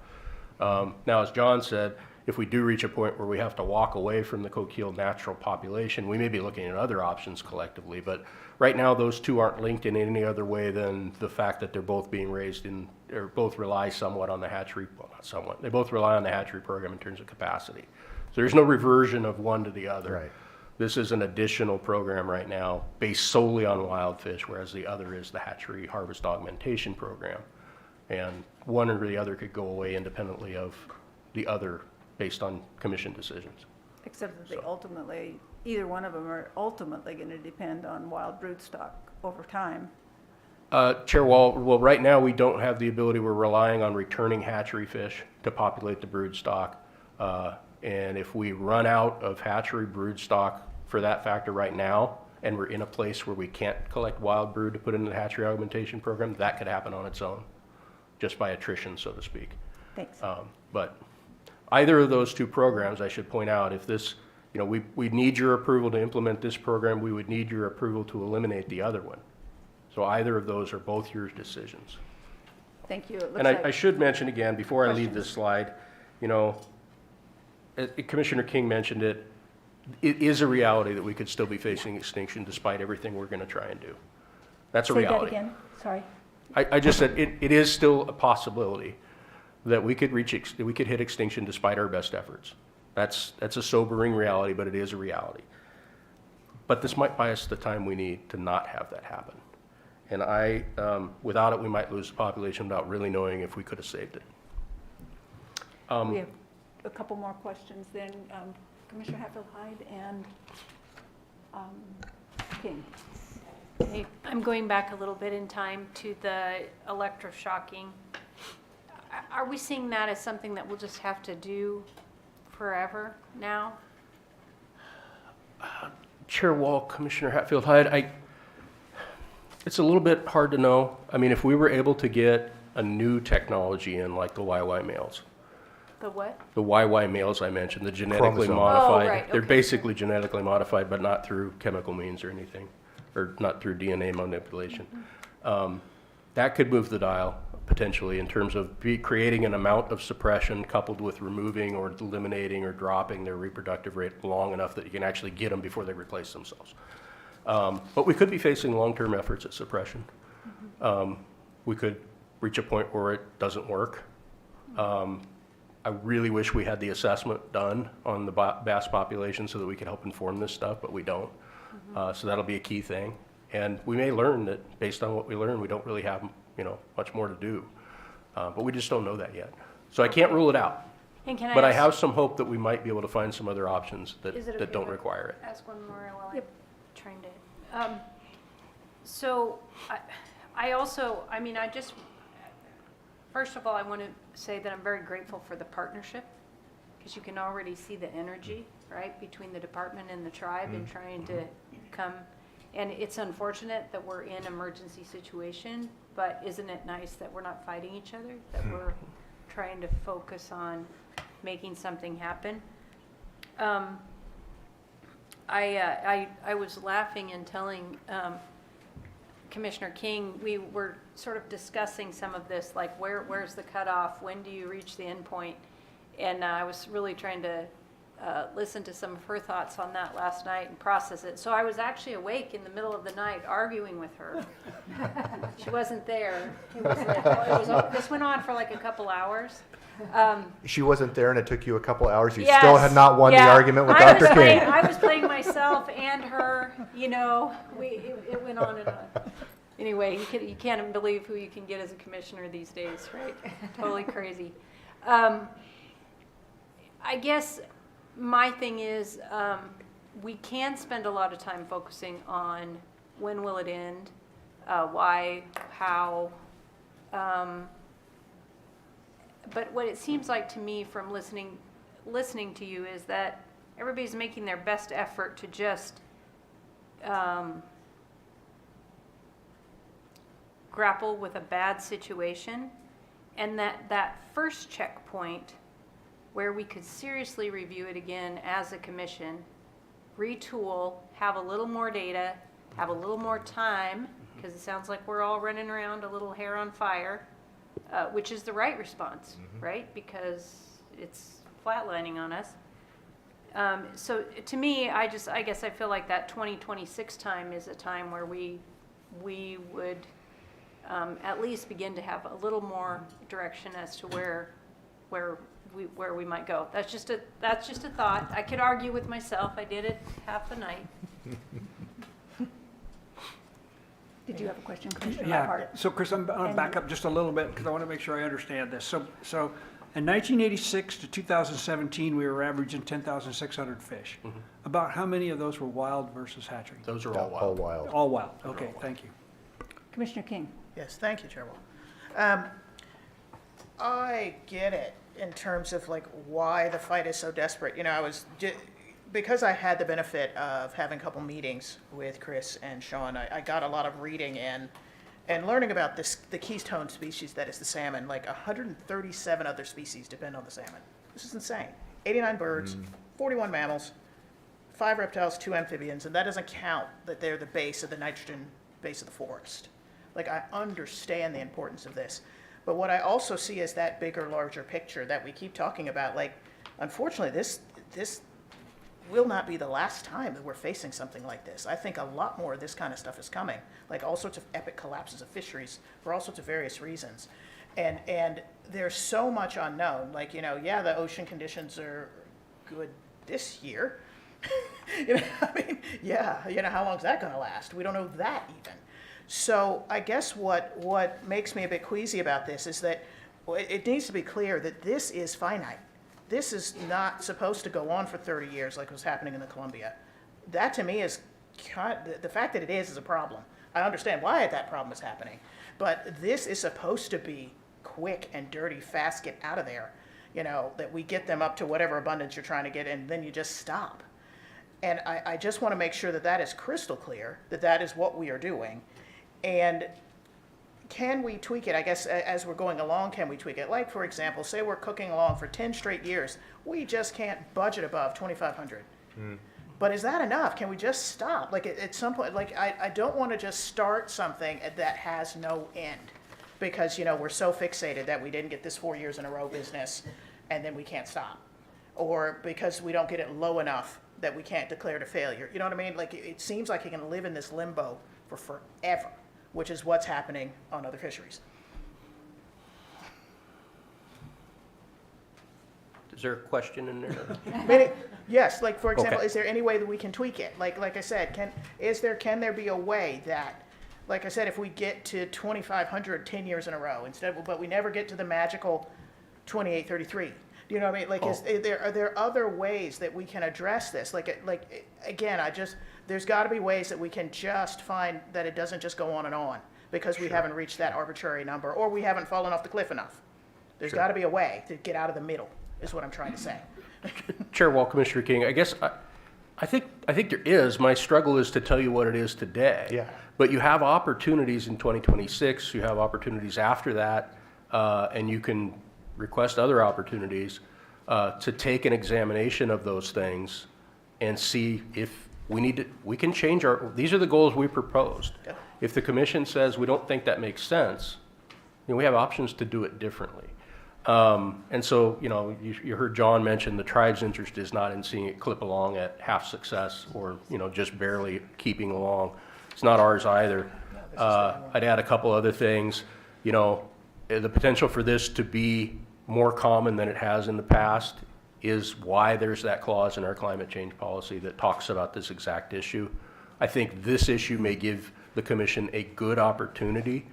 Now, as John said, if we do reach a point where we have to walk away from the Coquille natural population, we may be looking at other options collectively. But right now, those two aren't linked in any other way than the fact that they're both being raised or both rely somewhat on the hatchery, well, not somewhat, they both rely on the hatchery program in terms of capacity. So there's no reversion of one to the other. Right. This is an additional program right now based solely on wild fish, whereas the other is the hatchery harvest augmentation program. And one or the other could go away independently of the other based on commission decisions. Except that either one of them are ultimately going to depend on wild broodstock over time. Chair Wall, well, right now we don't have the ability. We're relying on returning hatchery fish to populate the broodstock. And if we run out of hatchery broodstock for that factor right now, and we're in a place where we can't collect wild brood to put into the hatchery augmentation program, that could happen on its own, just by attrition, so to speak. Thanks. But either of those two programs, I should point out, if this, you know, we need your approval to implement this program, we would need your approval to eliminate the other one. So either of those are both your decisions. Thank you. It looks And I should mention again, before I leave this slide, you know, Commissioner King mentioned it is a reality that we could still be facing extinction despite everything we're going to try and do. That's a reality. Say that again, sorry. I just said it is still a possibility that we could hit extinction despite our best efforts. That's a sobering reality, but it is a reality. But this might buy us the time we need to not have that happen. And without it, we might lose the population without really knowing if we could have saved it. We have a couple more questions then. Commissioner Hatfield-Hyde and King. Hey, I'm going back a little bit in time to the electroshocking. Are we seeing that as something that we'll just have to do forever now? Chair Wall, Commissioner Hatfield-Hyde, it's a little bit hard to know. I mean, if we were able to get a new technology in, like the YY males. The what? The YY males I mentioned, the genetically Chromosome. modified. Oh, right, They're okay, basically genetically modified, but not through chemical means or anything, or not through DNA manipulation. That could move the dial potentially in terms of creating an amount of suppression coupled with removing or eliminating or dropping their reproductive rate long enough that you can actually get them before they replace themselves. But we could be facing long-term efforts at suppression. We could reach a point where it doesn't work. I really wish we had the assessment done on the bass population so that we could help inform this stuff, but we don't. So that'll be a key thing. And we may learn that based on what we learn, we don't really have, much more to do. But we just don't know that yet. So I can't rule it out. And can I But I ask- have some hope that we might be able to find some other options that, Is it that okay don't if I require it. Ask one more while I'm trying to. So I also, first of all, I want to say that I'm very grateful for the partnership, because you can already see the energy, right, between the department and the tribe in trying to come. And it's unfortunate that we're in emergency situation, but isn't it nice that we're not fighting each other, that we're trying to focus on making something happen? I was laughing and telling Commissioner King, we were sort of discussing some of this, like where's the cutoff, when do you reach the end point? And I was really trying to listen to some of her thoughts on that last night and process it. So I was actually awake in the middle of the night arguing with her. She wasn't there. This went on for like a couple hours. She wasn't there and it took you a couple hours. You Yes, still had not won the yeah. argument with Dr. King. I was playing myself and her, it went on and on. Anyway, you can't believe who you can get as a commissioner these days, right? Totally crazy. I guess my thing is, we can spend a lot of time focusing on when will it end, why, how, but what it seems like to me from listening to you is that everybody's making their best effort to just grapple with a bad situation, and that first checkpoint where we could seriously review it again as a commission, retool, have a little more data, have a little more time, because it sounds like we're all running around a little hair on fire, which is the right response, right? Because it's flatlining on us. So to me, I guess I feel like that 2026 time is a time where we would at least begin to have a little more direction as to where we might go. That's just a thought. I could argue with myself. I did it half the night. Did you have a question, Commissioner Yeah, Lockhart? so Chris, I'm going to back up just a little bit because I want to make sure I understand this. So in 1986 to 2017, we were averaging 10,600 fish. About how many of those were wild versus hatchery? Those are all wild. All wild. All wild, okay, thank you. Commissioner King? Yes, thank you, Chairwoman. I get it in terms of like why the fight is so desperate. Because I had the benefit of having a couple meetings with Chris and Sean, I got a lot of reading in and learning about the keystone species that is the salmon. Like 137 other species depend on the salmon. This is insane. 89 birds, 41 mammals, 5 reptiles, 2 amphibians, and that doesn't count that they're the base of the nitrogen base of the forest. Like, I understand the importance of this. But what I also see is that bigger, larger picture that we keep talking about. Like, unfortunately, this will not be the last time that we're facing something like this. I think a lot more of this kind of stuff is coming, like all sorts of epic collapses of fisheries for all sorts of various reasons. And there's so much unknown. Like, the ocean conditions are good this year. How long is that going to last? We don't know that even. So I guess what makes me a bit queasy about this is that it needs to be clear that this is finite. This is not supposed to go on for 30 years like was happening in the Columbia. That to me is, the fact that it is a problem. I understand why that problem is happening. But this is supposed to be quick and dirty, fast, get out of there. You know, that we get them up to whatever abundance you're trying to get, and then you just stop. And I just want to make sure that that is crystal clear, that that is what we are doing. And can we tweak it? I guess as we're going along, can we tweak it? Like, for example, say we're cooking along for 10 straight years. We just can't budget above 2,500. But is that enough? Can we just stop? Like, at some point, like, I don't want to just start something that has no end. Because, you know, we're so fixated that we didn't get this 4 years in a row business, and then we can't stop. Or because we don't get it low enough that we can't declare it a failure. You know what I mean? Like, it seems like you can live in this limbo for forever, which is what's happening on other fisheries. Is there a question in there? Maybe, yes, like, for example, Okay. is there any way that we can tweak it? Like I said, can there be a way that, like I said, if we get to 2,500 10 years in a row but we never get to the magical 2833? Do you know what I mean? Like, are there other ways that we can address this? Like again, there's got to be ways that we can just find that it doesn't just go on and on because we haven't reached that arbitrary number or we haven't fallen off the cliff enough. There's got to be a way to get out of the middle, is what I'm trying to say. Chair Wall, Commissioner King, I guess I think there is. My struggle is to tell you what it is today. Yeah. But you have opportunities in 2026. You have opportunities after that, and you can request other opportunities to take an examination of those things and see if we can change these are the goals we proposed. Yeah. If the commission says we don't think that makes sense, we have options to do it differently. And so, you know, you heard John mention the tribe's interest is not in seeing it clip along at half success or, you know, just barely keeping along. It's not ours either. I'd add a couple other things. You know, the potential for this to be more common than it has in the past is why there's that clause in our climate change policy that talks about this exact issue. I think this issue may give the commission a good opportunity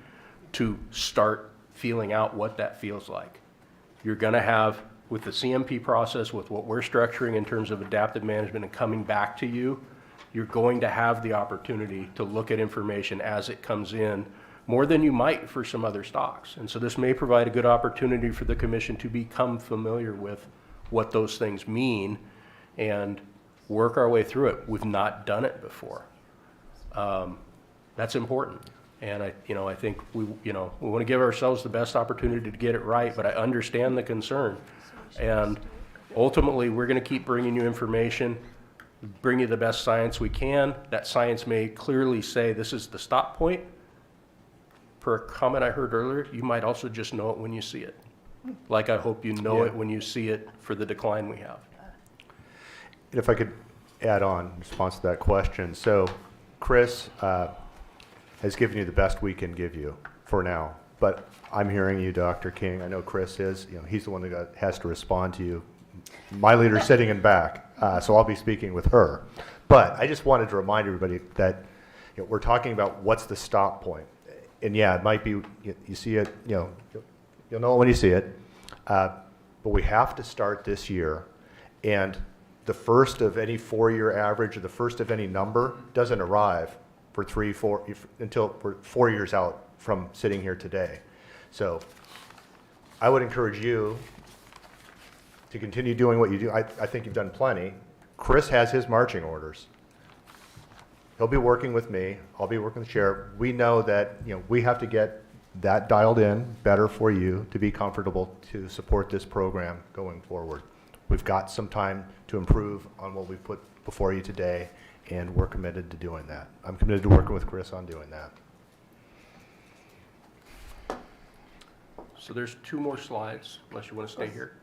to start feeling out what that feels like. You're going to have, with the CMP process, with what we're structuring in terms of adaptive management and coming back to you, you're going to have the opportunity to look at information as it comes in more than you might for some other stocks. And so this may provide a good opportunity for the commission to become familiar with what those things mean and work our way through it. We've not done it before. That's important. And I think we want to give ourselves the best opportunity to get it right, but I understand the concern. And ultimately, we're going to keep bringing you information, bring you the best science we can. That science may clearly say this is the stop point. Per a comment I heard earlier, you might also just know it when you see it. Like I hope you know it when you see it for the decline we have. And if I could add on in response to that question. So Chris has given you the best we can give you for now. But I'm hearing you, Dr. King. I know Chris is. You know, he's the one that has to respond to you. My leader's sitting in back, so I'll be speaking with her. But I just wanted to remind everybody that we're talking about what's the stop point. And yeah, it might be, you see it, you'll know it when you see it. But we have to start this year. And the first of any 4-year average or the first of any number doesn't arrive for until we're 4 years out from sitting here today. So I would encourage you to continue doing what you do. I think you've done plenty. Chris has his marching orders. He'll be working with me. I'll be working with the chair. We know that we have to get that dialed in better for you to be comfortable to support this program going forward. We've got some time to improve on what we've put before you today, and we're committed to doing that. I'm committed to working with Chris on doing that. So there's 2 more slides, unless you want to stay here.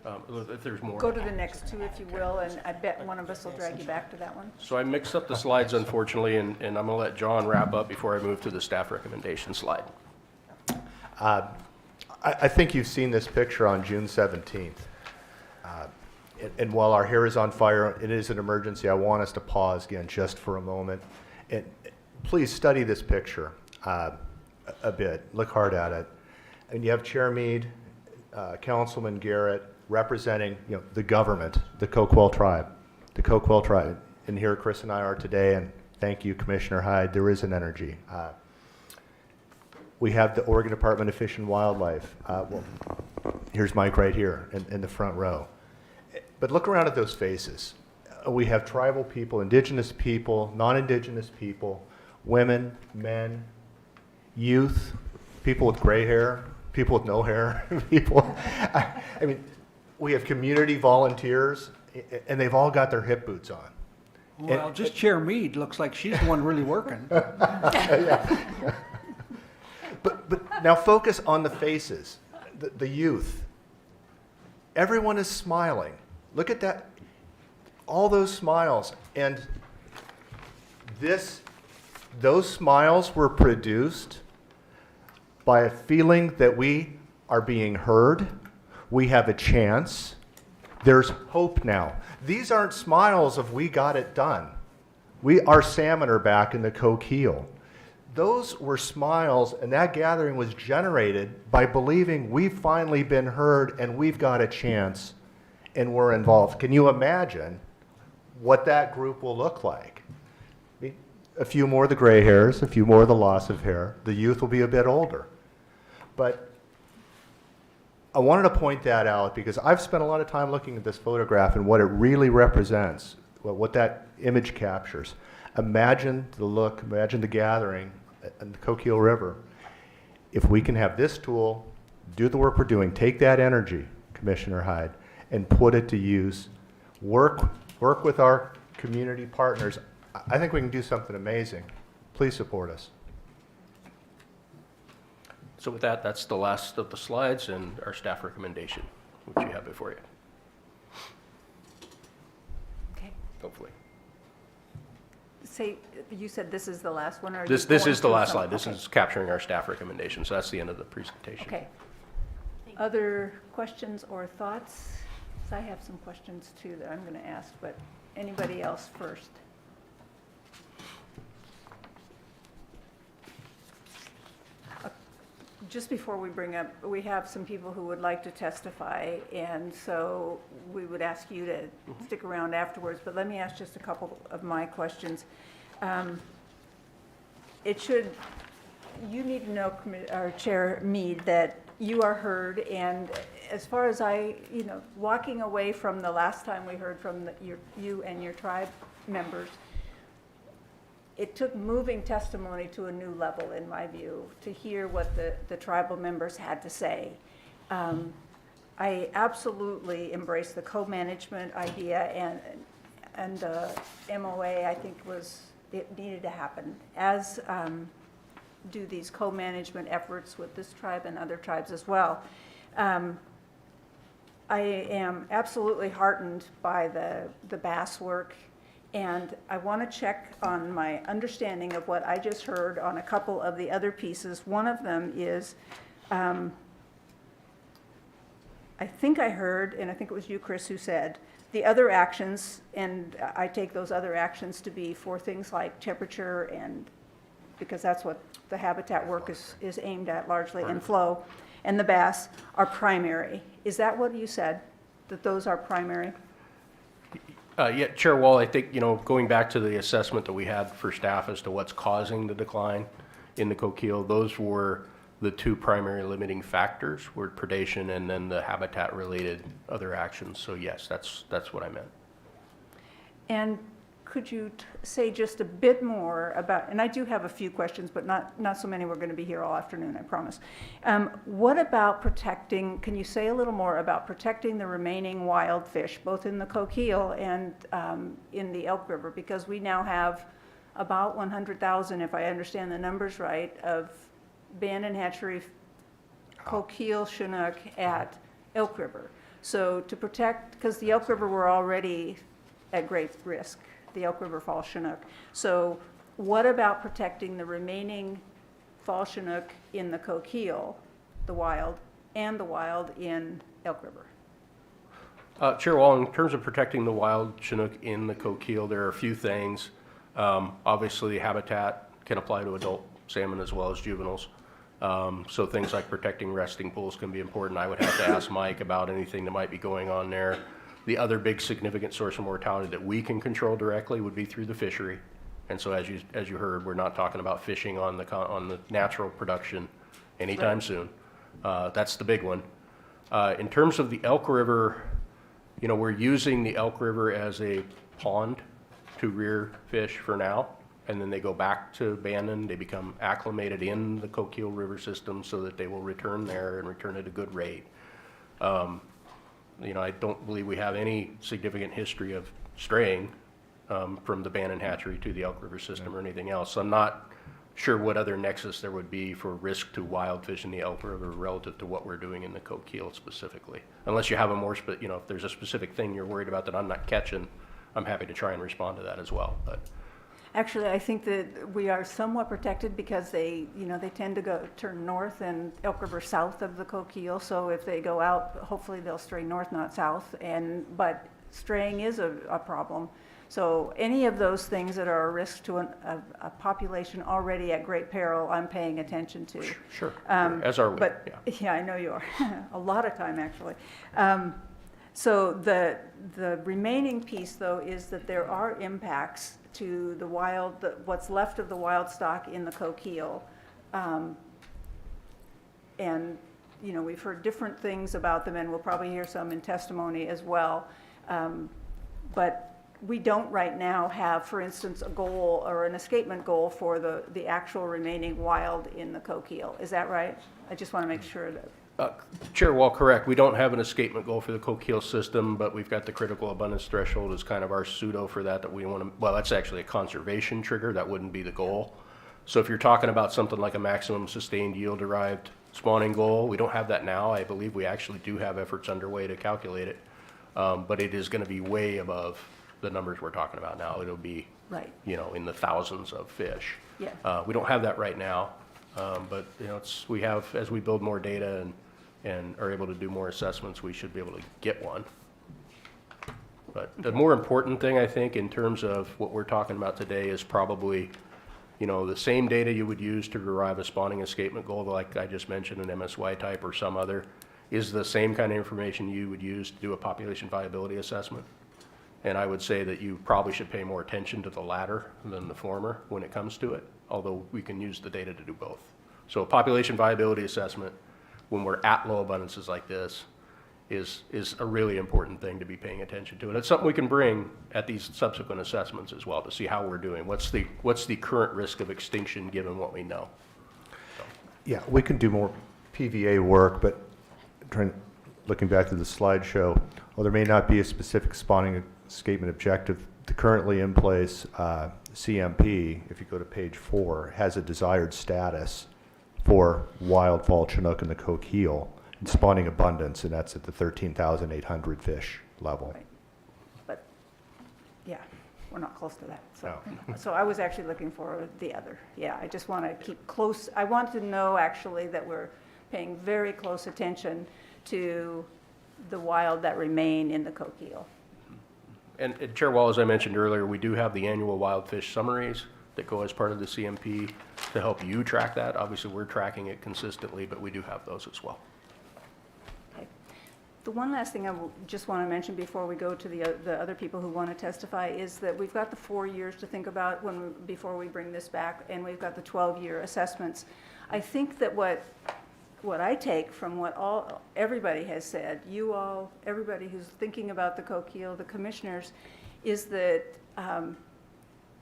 If there's more. Go to the next 2, if you will, and I bet one of us will drag you back to that one. So I mixed up the slides, unfortunately, and I'm going to let John wrap up before I move to the staff recommendation slide. I think you've seen this picture on June 17th. And while our hair is on fire, it is an emergency. I want us to pause again just for a moment. And please study this picture a bit. Look hard at it. And you have Chair Mead, Councilman Garrett, representing the government, the Coquille tribe, and here Chris and I are today, and Thank you, Commissioner Hyde. There is an energy. We have the Oregon Department of Fish and Wildlife. Well, here's Mike right here in the front row. But look around at those faces. We have tribal people, indigenous people, non-indigenous people, women, men, youth, people with gray hair, people with no hair, people. I mean, we have community volunteers, and they've all got their hip boots on. Well, just Chair Mead looks like she's the one really working. Yeah. But now focus on the faces, the youth. Everyone is smiling. Look at that, all those smiles. And those smiles were produced by a feeling that we are being heard, we have a chance, there's hope now. These aren't smiles of we got it done. Our salmon are back in the Coquille. Those were smiles, and that gathering was generated by believing we've finally been heard and we've got a chance and we're involved. Can you imagine what that group will look like? A few more of the gray hairs, a few more of the loss of hair. The youth will be a bit older. But I wanted to point that out because I've spent a lot of time looking at this photograph and what it really represents, what that image captures. Imagine the look, imagine the gathering in the Coquille River. If we can have this tool, do the work we're doing, take that energy, Commissioner Hyde, and put it to use, work with our community partners, I think we can do something amazing. Please support us. So with that, that's the last of the slides and our staff recommendation, which you have before you. Okay. Hopefully. Say, you said this is the last one, or? This is the last slide. This is capturing our staff recommendation, so that's the end of the presentation. Okay. Other questions or thoughts? 'Cause I have some questions too that I'm going to ask, but anybody else first? Just before we bring up, we have some people who would like to testify, and so we would ask you to stick around afterwards, but let me ask just a couple of my questions. You need to know, Chair Mead, that you are heard, and as far as walking away from the last time we heard from you and your tribe members, it took moving testimony to a new level, in my view, to hear what the tribal members had to say. I absolutely embrace the co-management idea, and the MOA, I think, it needed to happen, as do these co-management efforts with this tribe and other tribes as well. I am absolutely heartened by the bass work, and I want to check on my understanding of what I just heard on a couple of the other pieces. One of them is, I think I heard, and I think it was you, Chris, who said, the other actions, and I take those other actions to be for things like temperature, and because that's what the habitat work is aimed at largely, and flow, and the bass are primary. Is that what you said, that those are primary? Yeah, Chair Wall, I think, going back to the assessment that we had for staff as to what's causing the decline in the Coquille, those were the two primary limiting factors, were predation and then the habitat-related other actions. So yes, that's what I meant. And could you say just a bit more about, and I do have a few questions, but not so many. We're going to be here all afternoon, I promise. What about protecting, can you say a little more about protecting the remaining wild fish, both in the Coquille and in the Elk River? Because we now have about 100,000, if I understand the numbers right, of abandoned hatchery Coquille Chinook at Elk River. So to protect, because the Elk River were already at great risk, the Elk River Fall Chinook. So what about protecting the remaining Fall Chinook in the Coquille, the wild, and the wild in Elk River? Chair Wall, in terms of protecting the wild Chinook in the Coquille, there are a few things. Obviously, habitat can apply to adult salmon as well as juveniles. So things like protecting resting pools can be important. I would have to ask Mike about anything that might be going on there. The other big significant source of mortality that we can control directly would be through the fishery. And so as you heard, we're not talking about fishing on the natural production anytime soon. That's the big one. In terms of the Elk River, you know, we're using the Elk River as a pond to rear fish for now, and then they go back to Bandon. They become acclimated in the Coquille River system so that they will return there and return at a good rate. You know, I don't believe we have any significant history of straying from the Bandon hatchery to the Elk River system or anything else. So I'm not sure what other nexus there would be for risk to wild fish in the Elk River relative to what we're doing in the Coquille specifically. Unless you have a more, you know, if there's a specific thing you're worried about that I'm not catching, I'm happy to try and respond to that as well. But Actually, I think that we are somewhat protected because they, you know, they tend to turn north and Elk River south of the Coquille. So if they go out, hopefully they'll stray north, not south. But straying is a problem. So any of those things that are a risk to a population already at great peril, I'm paying attention to. Sure, as are we. But yeah, I know you are. A lot of time, actually. So the remaining piece, though, is that there are impacts to the wild, what's left of the wild stock in the Coquille. And, you know, we've heard different things about them, and we'll probably hear some in testimony as well. But we don't right now have, for instance, a goal or an escapement goal for the actual remaining wild in the Coquille. Is that right? I just want to make sure that. Chair Wall, correct. We don't have an escapement goal for the Coquille system, but we've got the critical abundance threshold as kind of our pseudo for that we want to, well, that's actually a conservation trigger. That wouldn't be the goal. So if you're talking about something like a maximum sustained yield derived spawning goal, we don't have that now. I believe we actually do have efforts underway to calculate it, but it is going to be way above the numbers we're talking about now. It'll be, right, you know, in the thousands of fish. Yeah. We don't have that right now, but you know, we have, as we build more data and are able to do more assessments, we should be able to get one. But the more important thing, I think, in terms of what we're talking about today is probably, you know, the same data you would use to derive a spawning escapement goal, like I just mentioned, an MSY type or some other, is the same kind of information you would use to do a population viability assessment. And I would say that you probably should pay more attention to the latter than the former when it comes to it, although we can use the data to do both. So a population viability assessment, when we're at low abundances like this, is a really important thing to be paying attention to. And it's something we can bring at these subsequent assessments as well to see how we're doing. What's the current risk of extinction given what we know? So. Yeah, we can do more PVA work, but looking back to the slideshow, while there may not be a specific spawning escapement objective, the currently in place CMP, if you go to page 4, has a desired status for wild fall Chinook and the Coquille and spawning abundance, and that's at the 13,800 fish level. Right. But yeah, we're not close to that. So, so I was actually looking for the other. Yeah, I just want to keep close. I want to know actually that we're paying very close attention to the wild that remain in the Coquille. And Chair Wall, as I mentioned earlier, we do have the annual wild fish summaries that go as part of the CMP to help you track that. Obviously, we're tracking it consistently, but we do have those as well. Okay. The one last thing I just want to mention before we go to the other people who want to testify is that we've got the 4 years to think about before we bring this back, and we've got the 12-year assessments. I think that what I take from what everybody has said, you all, everybody who's thinking about the Coquille, the commissioners, is that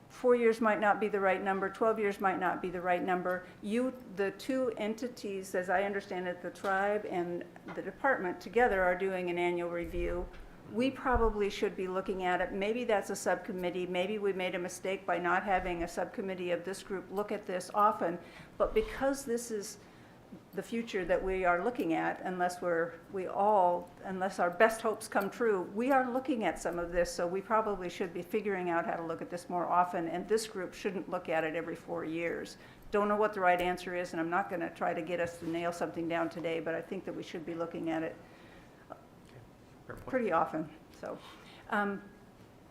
4 years might not be the right number, 12 years might not be the right number. The two entities, as I understand it, the tribe and the department together are doing an annual review. We probably should be looking at it. Maybe that's a subcommittee. Maybe we made a mistake by not having a subcommittee of this group look at this often. But because this is the future that we are looking at, unless our best hopes come true, we are looking at some of this, so we probably should be figuring out how to look at this more often, and this group shouldn't look at it every 4 years. Don't know what the right answer is, and I'm not going to try to get us to nail something down today, but I think that we should be looking at it pretty often. So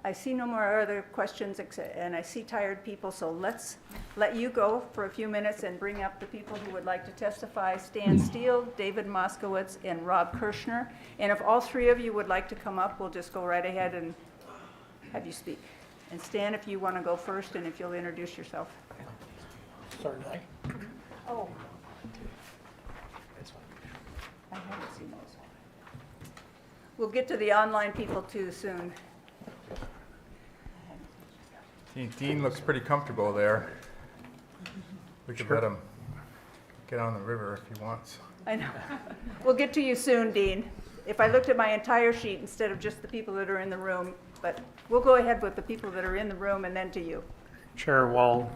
I see no more other questions, and I see tired people, so let's let you go for a few minutes and bring up the people who would like to testify. Stan Steele, David Moskowitz, and Rob Kirshner. And if all three of you would like to come up, we'll just go right ahead and have you speak. And Stan, if you want to go first, and if you'll introduce yourself. Certainly. Oh. I haven't seen those. We'll get to the online people too soon. Dean looks pretty comfortable there. We could let him get on the river if he wants. I know. We'll get to you soon, Dean. If I looked at my entire sheet instead of just the people that are in the room, but we'll go ahead with the people that are in the room and then to you. Chair Wall,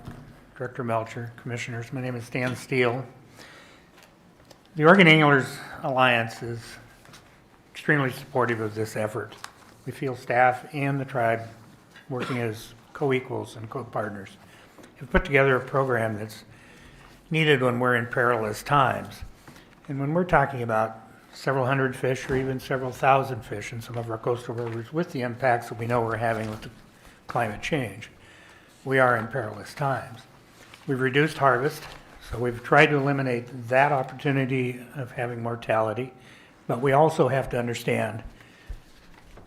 Director Melcher, Commissioners, my name is Stan Steele. The Oregon Anglers Alliance is extremely supportive of this effort. We feel staff and the tribe, working as co-equals and co-partners, have put together a program that's needed when we're in perilous times. And when we're talking about several hundred fish or even several thousand fish in some of our coastal rivers with the impacts that we know we're having with the climate change, we are in perilous times. We've reduced harvest, so we've tried to eliminate that opportunity of having mortality, but we also have to understand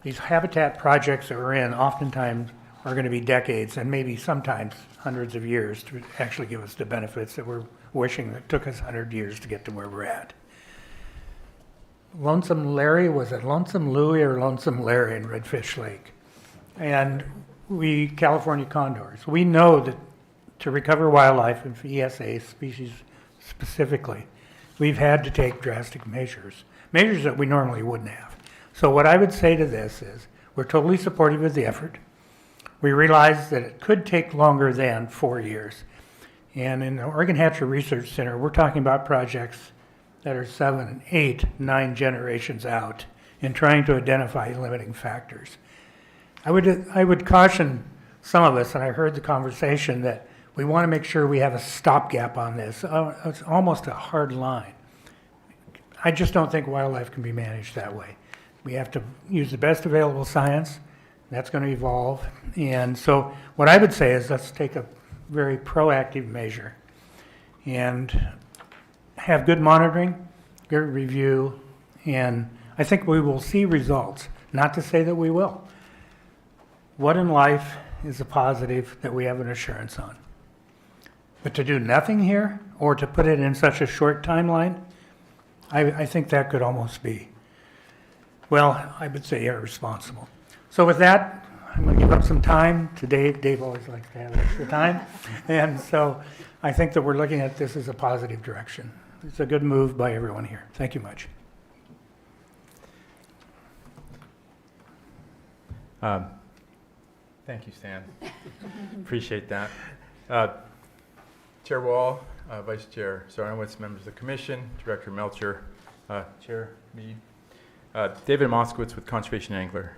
these habitat projects that we're in oftentimes are going to be decades and maybe sometimes hundreds of years to actually give us the benefits that we're wishing that took us 100 years to get to where we're at. Lonesome Larry, was it Lonesome Louie or Lonesome Larry in Redfish Lake? And we, California condors, we know that to recover wildlife and for ESA species specifically, we've had to take drastic measures that we normally wouldn't have. So what I would say to this is we're totally supportive of the effort. We realize that it could take longer than 4 years. And in the Oregon Hatchery Research Center, we're talking about projects that are 7, 8, 9 generations out in trying to identify limiting factors. I would caution some of us, and I heard the conversation, that we want to make sure we have a stopgap on this. It's almost a hard line. I just don't think wildlife can be managed that way. We have to use the best available science. That's going to evolve. And so what I would say is let's take a very proactive measure and have good monitoring, good review, and I think we will see results. Not to say that we will. What in life is a positive that we have an assurance on? But to do nothing here or to put it in such a short timeline, I think that could almost be, well, I would say irresponsible. So with that, I'm going to give up some time to Dave. Dave always likes to have extra time. And so I think that we're looking at this as a positive direction. It's a good move by everyone here. Thank you much. Thank you, Stan. Appreciate that. Chair Wall, Vice Chair Zarnowitz, members of the Commission, Director Melcher, Chair Mead, David Moskowitz with Conservation Angler.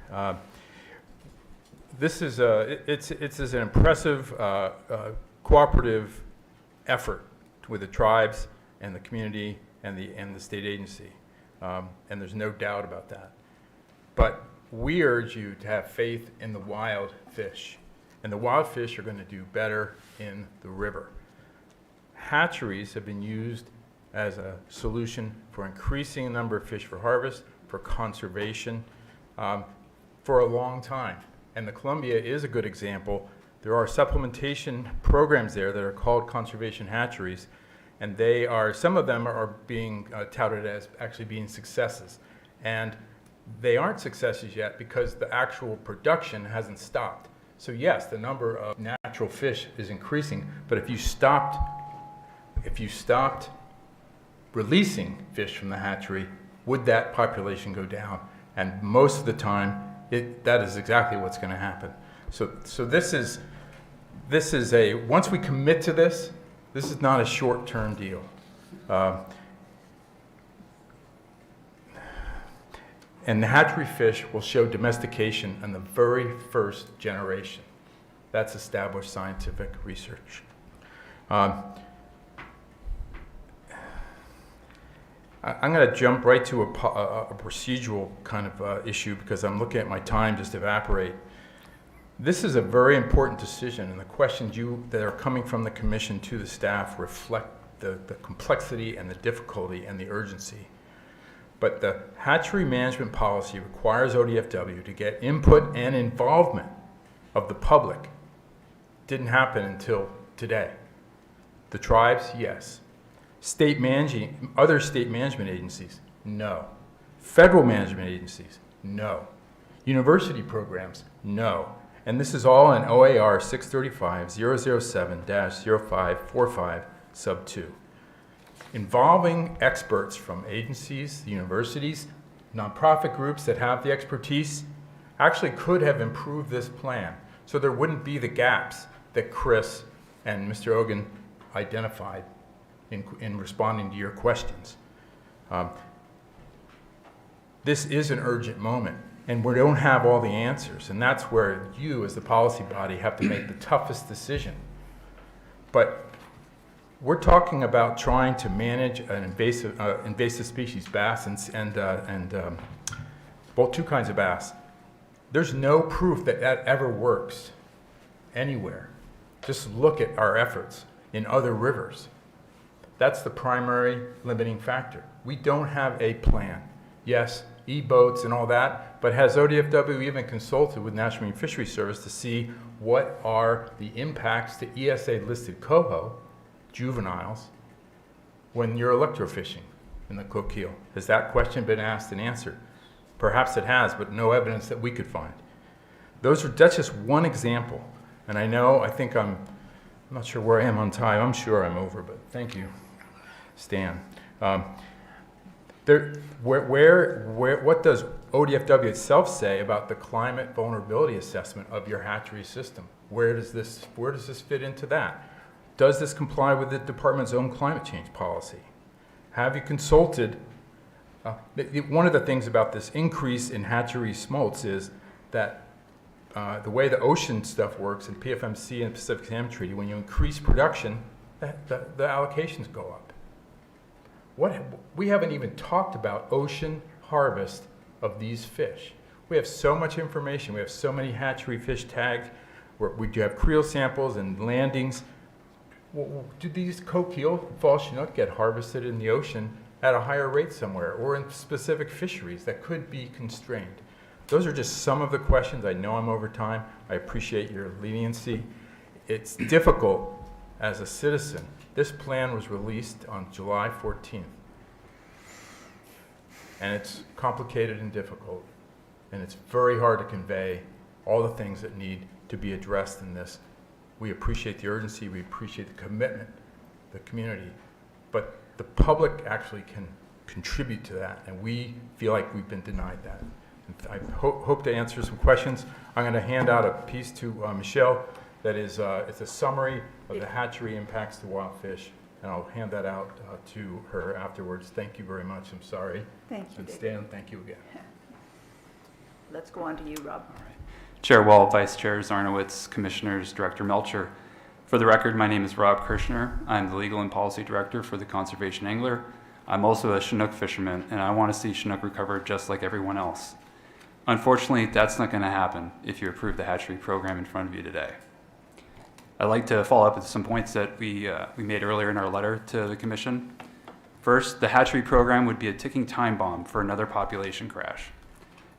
This is it's an impressive cooperative effort with the tribes and the community and the state agency, and there's no doubt about that. But we urge you to have faith in the wild fish, and the wild fish are going to do better in the river. Hatcheries have been used as a solution for increasing the number of fish for harvest, for conservation, for a long time. And the Columbia is a good example. There are supplementation programs there that are called conservation hatcheries, and they are, some of them are being touted as actually being successes. And they aren't successes yet because the actual production hasn't stopped. So yes, the number of natural fish is increasing, but if you stopped releasing fish from the hatchery, would that population go down? And most of the time, that is exactly what's going to happen. So this is a, once we commit to this is not a short-term deal. And the hatchery fish will show domestication in the very first generation. That's established scientific research. I'm going to jump right to a procedural kind of issue because I'm looking at my time just evaporate. This is a very important decision, and the questions that are coming from the Commission to the staff reflect the complexity and the difficulty and the urgency. But the hatchery management policy requires ODFW to get input and involvement of the public didn't happen until today. The tribes, yes. Other state management agencies, no. Federal management agencies, no. University programs, no. And this is all in OAR 635-007-0545 sub 2. Involving experts from agencies, universities, nonprofit groups that have the expertise actually could have improved this plan. So there wouldn't be the gaps that Chris and Mr. Ogan identified in responding to your questions. This is an urgent moment, and we don't have all the answers, and that's where you, as the policy body, have to make the toughest decision. But we're talking about trying to manage an invasive species, bass and both two kinds of bass. There's no proof that that ever works anywhere. Just look at our efforts in other rivers. That's the primary limiting factor. We don't have a plan. Yes, e-boats and all that, but has ODFW even consulted with National Marine Fisheries Service to see what are the impacts to ESA-listed coho, juveniles, when you're electrofishing in the coquille? Has that question been asked and answered? Perhaps it has, but no evidence that we could find. That's just one example. And I'm not sure where I am on time. I'm sure I'm over, but thank you, Stan. What does ODFW itself say about the climate vulnerability assessment of your hatchery system? Where does this fit into that? Does this comply with the department's own climate change policy? Have you consulted? One of the things about this increase in hatchery smolts is that the way the ocean stuff works in PFMC and Pacific Salmon Treaty, when you increase production, the allocations go up. We haven't even talked about ocean harvest of these fish. We have so much information. We have so many hatchery fish tagged. We do have creel samples and landings. Do these coquille fall chinook get harvested in the ocean at a higher rate somewhere, or in specific fisheries that could be constrained? Those are just some of the questions. I know I'm over time. I appreciate your leniency. It's difficult as a citizen. This plan was released on July 14th. And it's complicated and difficult. And it's very hard to convey all the things that need to be addressed in this. We appreciate the urgency. We appreciate the commitment, the community. But the public actually can contribute to that. And we feel like we've been denied that. I hope to answer some questions. I'm going to hand out a piece to Michelle that is it's a summary of the hatchery impacts to wild fish, and I'll hand that out to her afterwards. Thank you very much. I'm sorry. Thank you, And Dick. Stan, thank you again. Let's go on to you, Rob. Chair Wall, Vice Chair Zarnowitz, Commissioners, Director Melcher. For the record, my name is Rob Kirshner. I'm the Legal and Policy Director for the Conservation Angler. I'm also a Chinook fisherman, and I want to see Chinook recover just like everyone else. Unfortunately, that's not going to happen if you approve the hatchery program in front of you today. I'd like to follow up with some points that we made earlier in our letter to the Commission. First, the hatchery program would be a ticking time bomb for another population crash.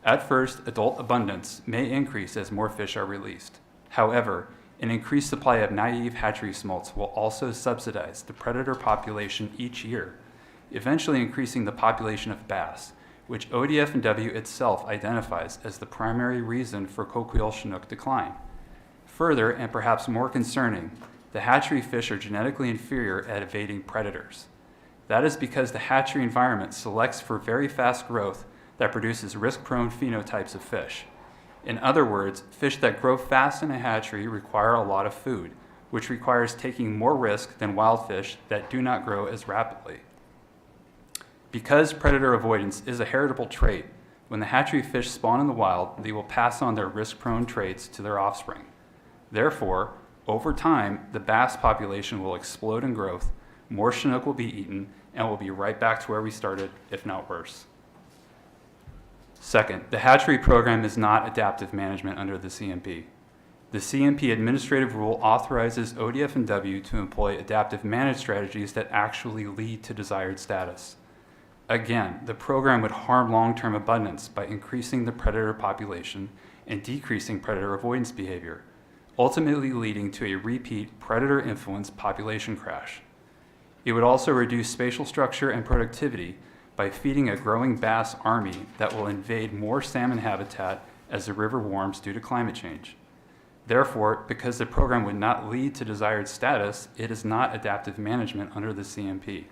At first, adult abundance may increase as more fish are released. However, an increased supply of naive hatchery smolts will also subsidize the predator population each year, eventually increasing the population of bass, which ODFW itself identifies as the primary reason for coquille chinook decline. Further, and perhaps more concerning, the hatchery fish are genetically inferior at evading predators. That is because the hatchery environment selects for very fast growth that produces risk-prone phenotypes of fish. In other words, fish that grow fast in a hatchery require a lot of food, which requires taking more risk than wild fish that do not grow as rapidly. Because predator avoidance is a heritable trait, when the hatchery fish spawn in the wild, they will pass on their risk-prone traits to their offspring. Therefore, over time, the bass population will explode in growth, more chinook will be eaten, and we'll be right back to where we started, if not worse. Second, the hatchery program is not adaptive management under the CMP. The CMP administrative rule authorizes ODFW to employ adaptive managed strategies that actually lead to desired status. Again, the program would harm long-term abundance by increasing the predator population and decreasing predator avoidance behavior, ultimately leading to a repeat predator-influenced population crash. It would also reduce spatial structure and productivity by feeding a growing bass army that will invade more salmon habitat as the river warms due to climate change. Therefore, because the program would not lead to desired status, it is not adaptive management under the CMP.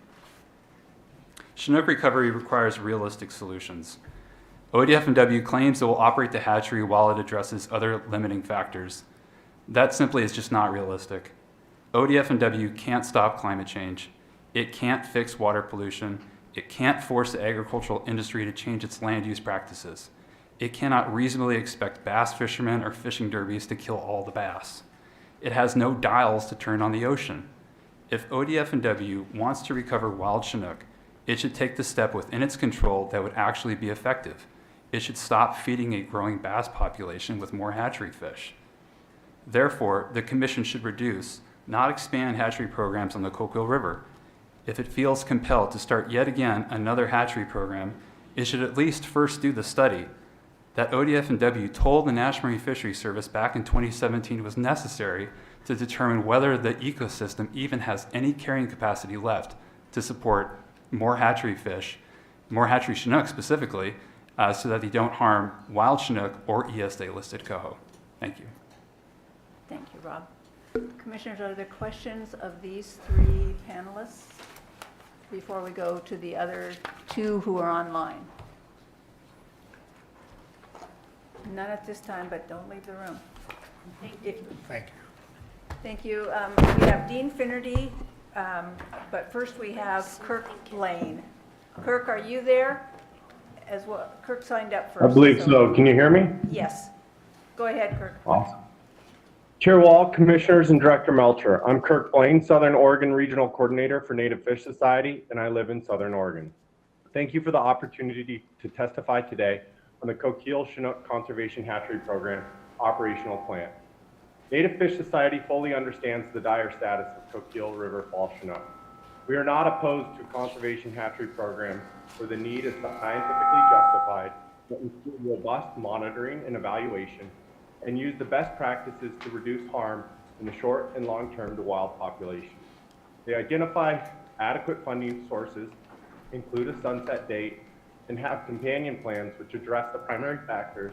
Chinook recovery requires realistic solutions. ODFW claims it will operate the hatchery while it addresses other limiting factors. That simply is just not realistic. ODFW can't stop climate change. It can't fix water pollution. It can't force the agricultural industry to change its land use practices. It cannot reasonably expect bass fishermen or fishing derbies to kill all the bass. It has no dials to turn on the ocean. If ODFW wants to recover wild Chinook, it should take the step within its control that would actually be effective. It should stop feeding a growing bass population with more hatchery fish. Therefore, the Commission should reduce, not expand hatchery programs on the Coquille River. If it feels compelled to start yet again another hatchery program, it should at least first do the study that ODFW told the National Marine Fisheries Service back in 2017 was necessary to determine whether the ecosystem even has any carrying capacity left to support more hatchery fish, more hatchery Chinook specifically, so that they don't harm wild Chinook or ESA-listed coho. Thank you. Thank you, Rob. Commissioners, are there questions of these three panelists before we go to the other two who are online? None at this time, but don't leave the room. Thank you. Thank you. We have Dean Finnerty, but first we have Kirk Blaine. Kirk, are you there as well? Kirk signed up first. I believe so. Can you hear me? Yes. Go ahead, Kirk. Awesome. Chair Wall, Commissioners, and Director Melcher. I'm Kirk Blaine, Southern Oregon Regional Coordinator for Native Fish Society, and I live in Southern Oregon. Thank you for the opportunity to testify today on the Coquille Chinook Conservation Hatchery Program Operational Plan. Native Fish Society fully understands the dire status of Coquille River Fall Chinook. We are not opposed to conservation hatchery programs where the need is scientifically justified, but include robust monitoring and evaluation, and use the best practices to reduce harm in the short and long term to wild populations. They identify adequate funding sources, include a sunset date, and have companion plans which address the primary factors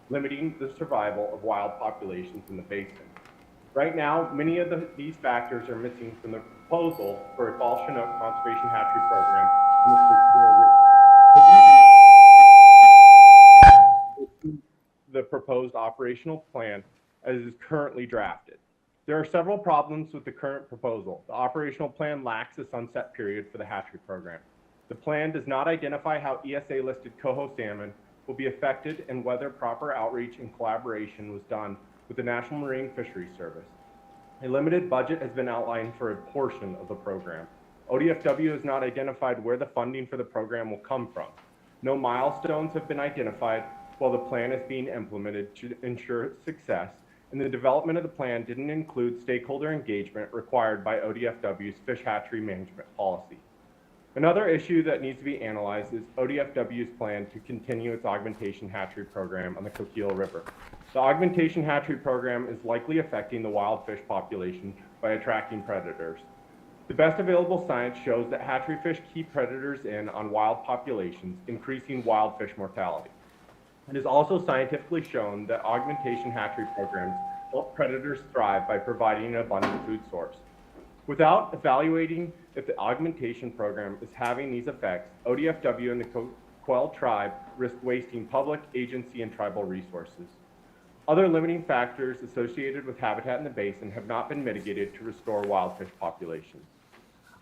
limiting the survival of wild populations in the basin. Right now, many of these factors are missing from the proposal for a Fall Chinook Conservation Hatchery Program in the proposed operational plan as is currently drafted. There are several problems with the current proposal. The operational plan lacks a sunset period for the hatchery program. The plan does not identify how ESA-listed coho salmon will be affected and whether proper outreach and collaboration was done with the National Marine Fisheries Service. A limited budget has been outlined for a portion of the program. ODFW has not identified where the funding for the program will come from. No milestones have been identified while the plan is being implemented to ensure its success, and the development of the plan didn't include stakeholder engagement required by ODFW's fish hatchery management policy. Another issue that needs to be analyzed is ODFW's plan to continue its augmentation hatchery program on the Coquille River. The augmentation hatchery program is likely affecting the wild fish population by attracting predators. The best available science shows that hatchery fish keep predators in on wild populations, increasing wild fish mortality. It is also scientifically shown that augmentation hatchery programs help predators thrive by providing an abundant food source. Without evaluating if the augmentation program is having these effects, ODFW and the Coquille tribe risk wasting public, agency, and tribal resources. Other limiting factors associated with habitat in the basin have not been mitigated to restore wild fish populations.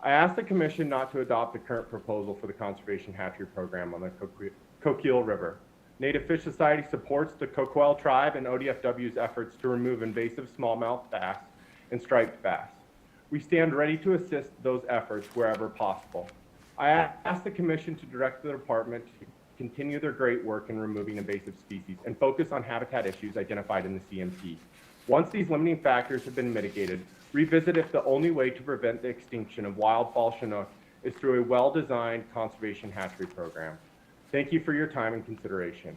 I ask the Commission not to adopt the current proposal for the conservation hatchery program on the Coquille River. Native Fish Society supports the Coquille tribe and ODFW's efforts to remove invasive smallmouth bass and striped bass. We stand ready to assist those efforts wherever possible. I ask the Commission to direct the Department to continue their great work in removing invasive species and focus on habitat issues identified in the CMP. Once these limiting factors have been mitigated, revisit if the only way to prevent the extinction of wild Fall Chinook is through a well-designed conservation hatchery program. Thank you for your time and consideration.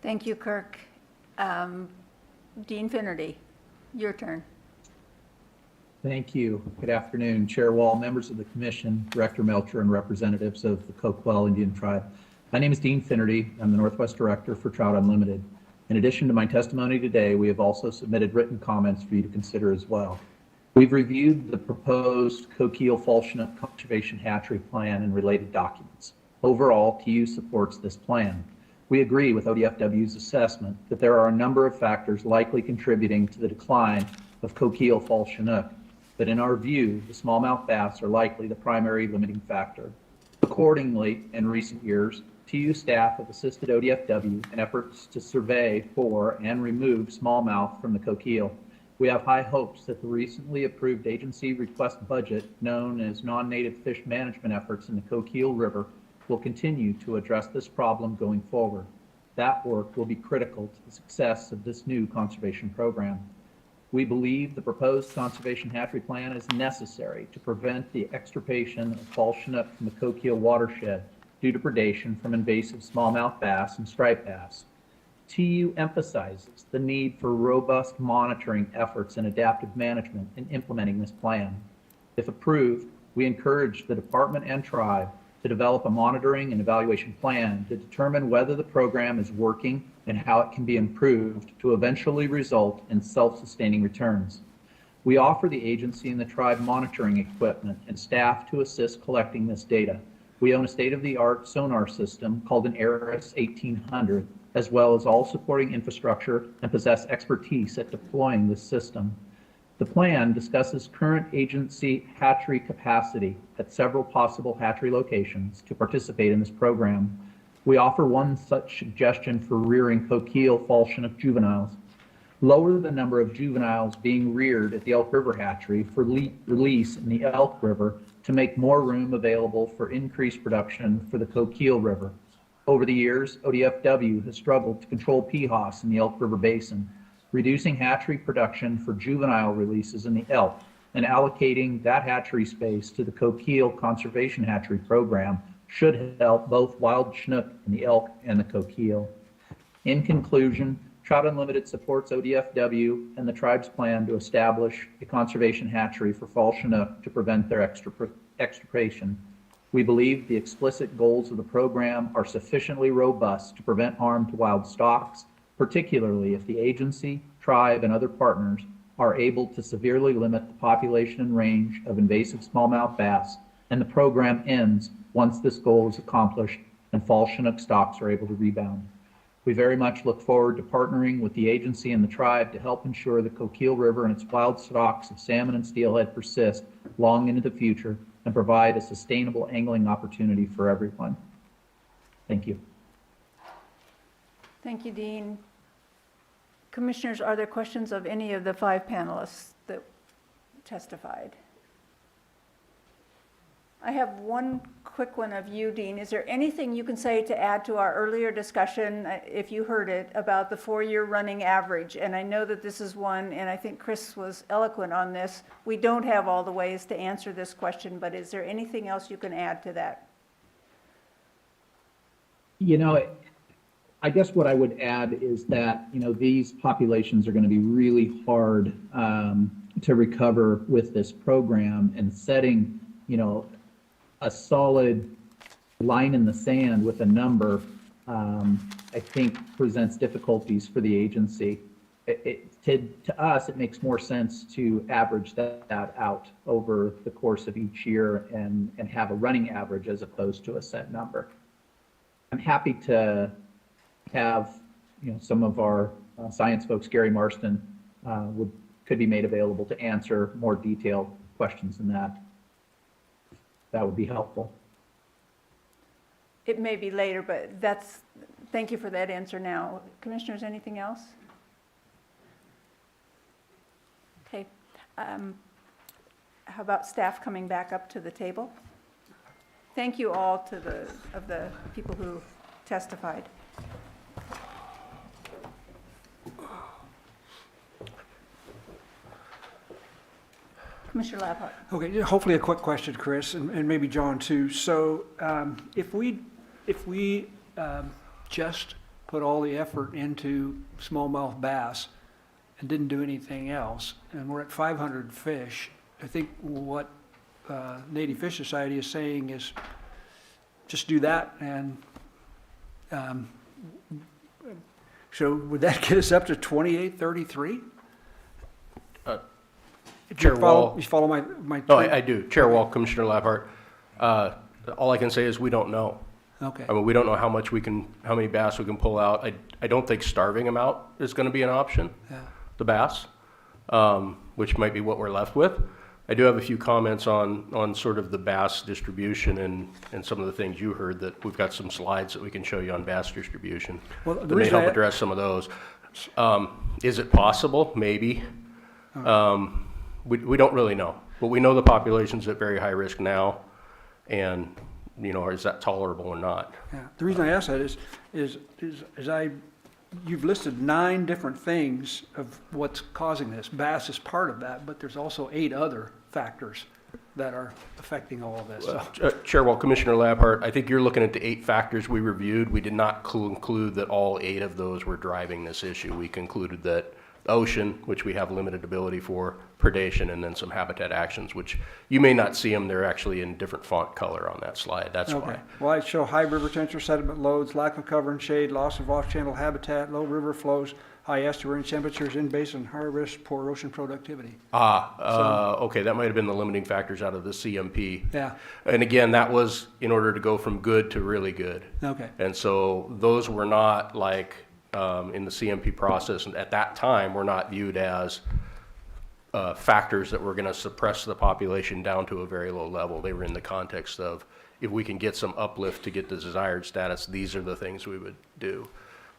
Thank you, Kirk. Dean Finnerty, your turn. Thank you. Good afternoon, Chair Wall, members of the Commission, Director Melcher, and representatives of the Coquel Indian Tribe. My name is Dean Finnerty. I'm the Northwest Director for Trout Unlimited. In addition to my testimony today, we have also submitted written comments for you to consider as well. We've reviewed the proposed Coquille Fall Chinook Conservation Hatchery Plan and related documents. Overall, TU supports this plan. We agree with ODFW's assessment that there are a number of factors likely contributing to the decline of Coquille Fall Chinook, but in our view, the smallmouth bass are likely the primary limiting factor. Accordingly, in recent years, TU staff have assisted ODFW in efforts to survey for and remove smallmouth from the Coquille. We have high hopes that the recently approved agency request budget, known as non-native fish management efforts in the Coquille River, will continue to address this problem going forward. That work will be critical to the success of this new conservation program. We believe the proposed conservation hatchery plan is necessary to prevent the extirpation of fall chinook from the Coquille watershed due to predation from invasive smallmouth bass and striped bass. TU emphasizes the need for robust monitoring efforts and adaptive management in implementing this plan. If approved, we encourage the department and tribe to develop a monitoring and evaluation plan to determine whether the program is working and how it can be improved to eventually result in self-sustaining returns. We offer the agency and the tribe monitoring equipment and staff to assist collecting this data. We own a state-of-the-art sonar system called an ARIS 1800, as well as all supporting infrastructure, and possess expertise at deploying this system. The plan discusses current agency hatchery capacity at several possible hatchery locations to participate in this program. We offer one such suggestion for rearing Coquille fall chinook juveniles. Lower the number of juveniles being reared at the Elk River hatchery for release in the Elk River to make more room available for increased production for the Coquille River. Over the years, ODFW has struggled to control PHOS in the Elk River Basin, reducing hatchery production for juvenile releases in the elk and allocating that hatchery space to the Coquille Conservation Hatchery Program should help both wild chinook in the elk and the Coquille. In conclusion, Trout Unlimited supports ODFW and the tribe's plan to establish a conservation hatchery for fall chinook to prevent their extirpation. We believe the explicit goals of the program are sufficiently robust to prevent harm to wild stocks, particularly if the agency, tribe, and other partners are able to severely limit the population and range of invasive smallmouth bass, and the program ends once this goal is accomplished and fall chinook stocks are able to rebound. We very much look forward to partnering with the agency and the tribe to help ensure the Coquille River and its wild stocks of salmon and steelhead persist long into the future and provide a sustainable angling opportunity for everyone. Thank you. Thank you, Dean. Commissioners, are there questions of any of the 5 panelists that testified? I have one quick one of you, Dean. Is there anything you can say to add to our earlier discussion, if you heard it, about the 4-year running average? And I know that this is one, and I think Chris was eloquent on this. We don't have all the ways to answer this question, but is there anything else you can add to that? You know, I guess what I would add is that, you know, these populations are going to be really hard to recover with this program, and setting, you know, a solid line in the sand with a number, I think presents difficulties for the agency. To us, it makes more sense to average that out over the course of each year and have a running average as opposed to a set number. I'm happy to have, you know, some of our science folks, Gary Marston, could be made available to answer more detailed questions than that. That would be helpful. It may be later, but thank you for that answer now. Commissioners, anything else? Okay. How about staff coming back up to the table? Thank you all to the people who testified. Commissioner Labhart. Okay, hopefully a quick question, Chris, and maybe John too. So if we just put all the effort into smallmouth bass, and didn't do anything else, and we're at 500 fish, I think what Native Fish Society is saying is just do that, and so would that get us up to 2833? Chair Wall. You follow my? No, I do. Chair Wall, Commissioner Labhart. All I can say is we don't know. Okay. I mean, we don't know how many bass we can pull out. I don't think starving them out is going to be an option. Yeah. The bass, which might be what we're left with. I do have a few comments on sort of the bass distribution and some of the things you heard, that we've got some slides that we can show you on bass distribution. Well, that may help address some of those. Is it possible? Maybe. We don't really know, but we know the population's at very high risk now, and is that tolerable or not? Yeah. The reason I ask that is you've listed 9 different things of what's causing this. Bass is part of that, but there's also 8 other factors that are affecting all of this. Chair Wall, Commissioner Labhart, I think you're looking at the 8 factors we reviewed. We did not conclude that all 8 of those were driving this issue. We concluded that ocean, which we have limited ability for, predation, and then some habitat actions, which you may not see them. They're actually in different font color on that slide. That's why. Well, I show high river temperature, sediment loads, lack of cover and shade, loss of off-channel habitat, low river flows, high estuary temperatures, in-basin, high risk, poor ocean productivity. Okay, that might have been the limiting factors out of the CMP. Yeah. And again, that was in order to go from good to really good. Okay. And so those were not like in the CMP process, and at that time were not viewed as factors that were going to suppress the population down to a very low level. They were in the context of, if we can get some uplift to get the desired status, these are the things we would do.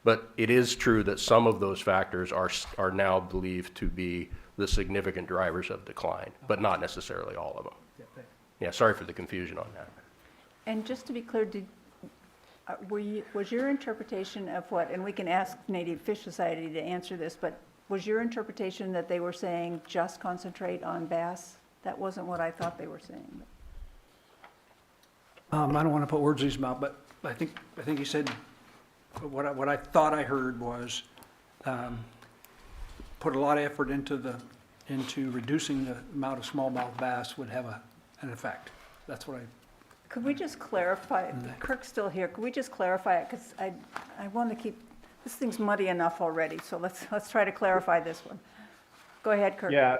But it is true that some of those factors are now believed to be the significant drivers of decline, but not necessarily all of them. Yeah, sorry for the confusion on that. And just to be clear, was your interpretation of what, and we can ask Native Fish Society to answer this, but was your interpretation that they were saying just concentrate on bass? That wasn't what I thought they were saying. I don't want to put words in his mouth, but I think he said, what I thought I heard was put a lot of effort into reducing the amount of smallmouth bass would have an effect. That's what I. Could we just clarify, Kirk's still here, could we just clarify it? Because I want to keep, this thing's muddy enough already, so let's try to clarify this one. Go ahead, Kirk. Yeah,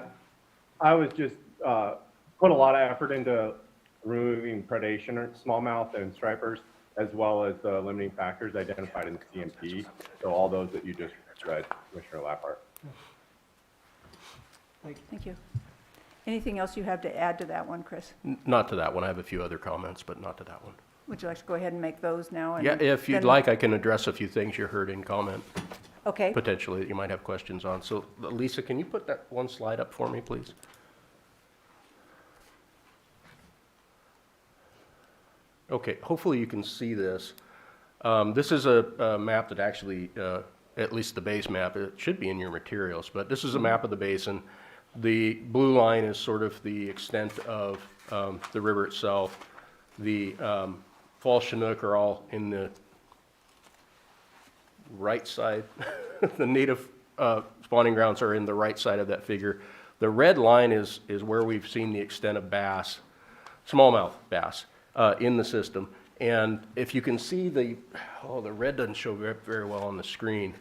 I was just put a lot of effort into removing predation or smallmouth and stripers, as well as the limiting factors identified in the CMP. So all those that you just read, Commissioner Lapart. Thank you. Anything else you have to add to that one, Chris? Not to that one. I have a few other comments, but not to that one. Would you like to go ahead and make those now? Yeah, if you'd like, I can address a few things you heard in comment. Okay. Potentially that you might have questions on. So Lisa, can you put that one slide up for me, please? Okay, hopefully you can see this. This is a map that actually, at least the base map, it should be in your materials, but this is a map of the basin. The blue line is sort of the extent of the river itself. The fall Chinook are all in the right side. The native spawning grounds are in the right side of that figure. The red line is where we've seen the extent of bass, smallmouth bass, in the system. And if you can see the red doesn't show very well on the screen.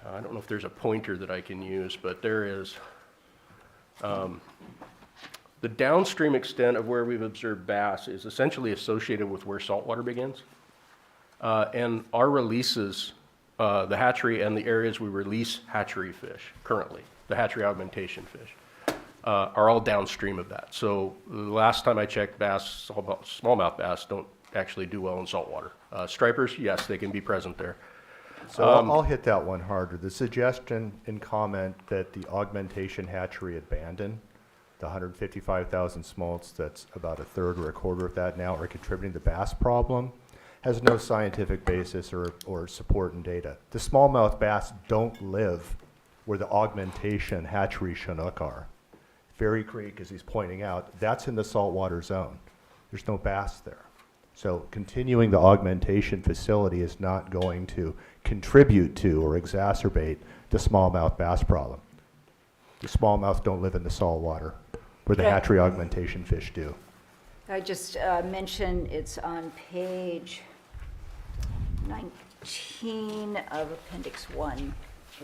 I don't know if there's a pointer that I can use, but there is. The downstream extent of where we've observed bass is essentially associated with where saltwater begins. And our releases, the hatchery and the areas we release hatchery fish currently, the hatchery augmentation fish, are all downstream of that. So the last time I checked, bass, smallmouth bass, don't actually do well in saltwater. Stripers, yes, they can be present there. So I'll hit that one harder. The suggestion in comment that the augmentation hatchery abandoned, the 155,000 smolts, that's about a third or a quarter of that now, are contributing to the bass problem, has no scientific basis or support in data. The smallmouth bass don't live where the augmentation hatchery Chinook are. Fairy Creek, as he's pointing out, that's in the saltwater zone. There's no bass there. So continuing the augmentation facility is not going to contribute to or exacerbate the smallmouth bass problem. The smallmouth don't live in the salt water, where the Yeah. hatchery augmentation fish do. I just mentioned it's on page 19 of Appendix 1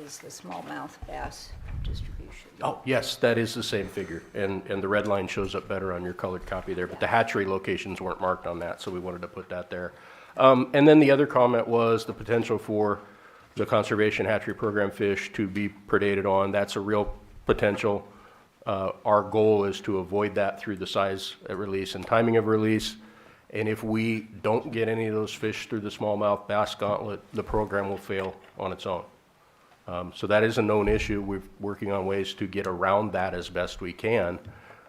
is the smallmouth bass distribution. Oh, yes, that is the same figure, and the red line shows up better on your colored copy there, but the hatchery locations weren't marked on that, so we wanted to put that there. And then the other comment was the potential for the conservation hatchery program fish to be predated on. That's a real potential. Our goal is to avoid that through the size at release and timing of release. And if we don't get any of those fish through the smallmouth bass gauntlet, the program will fail on its own. So that is a known issue. We're working on ways to get around that as best we can,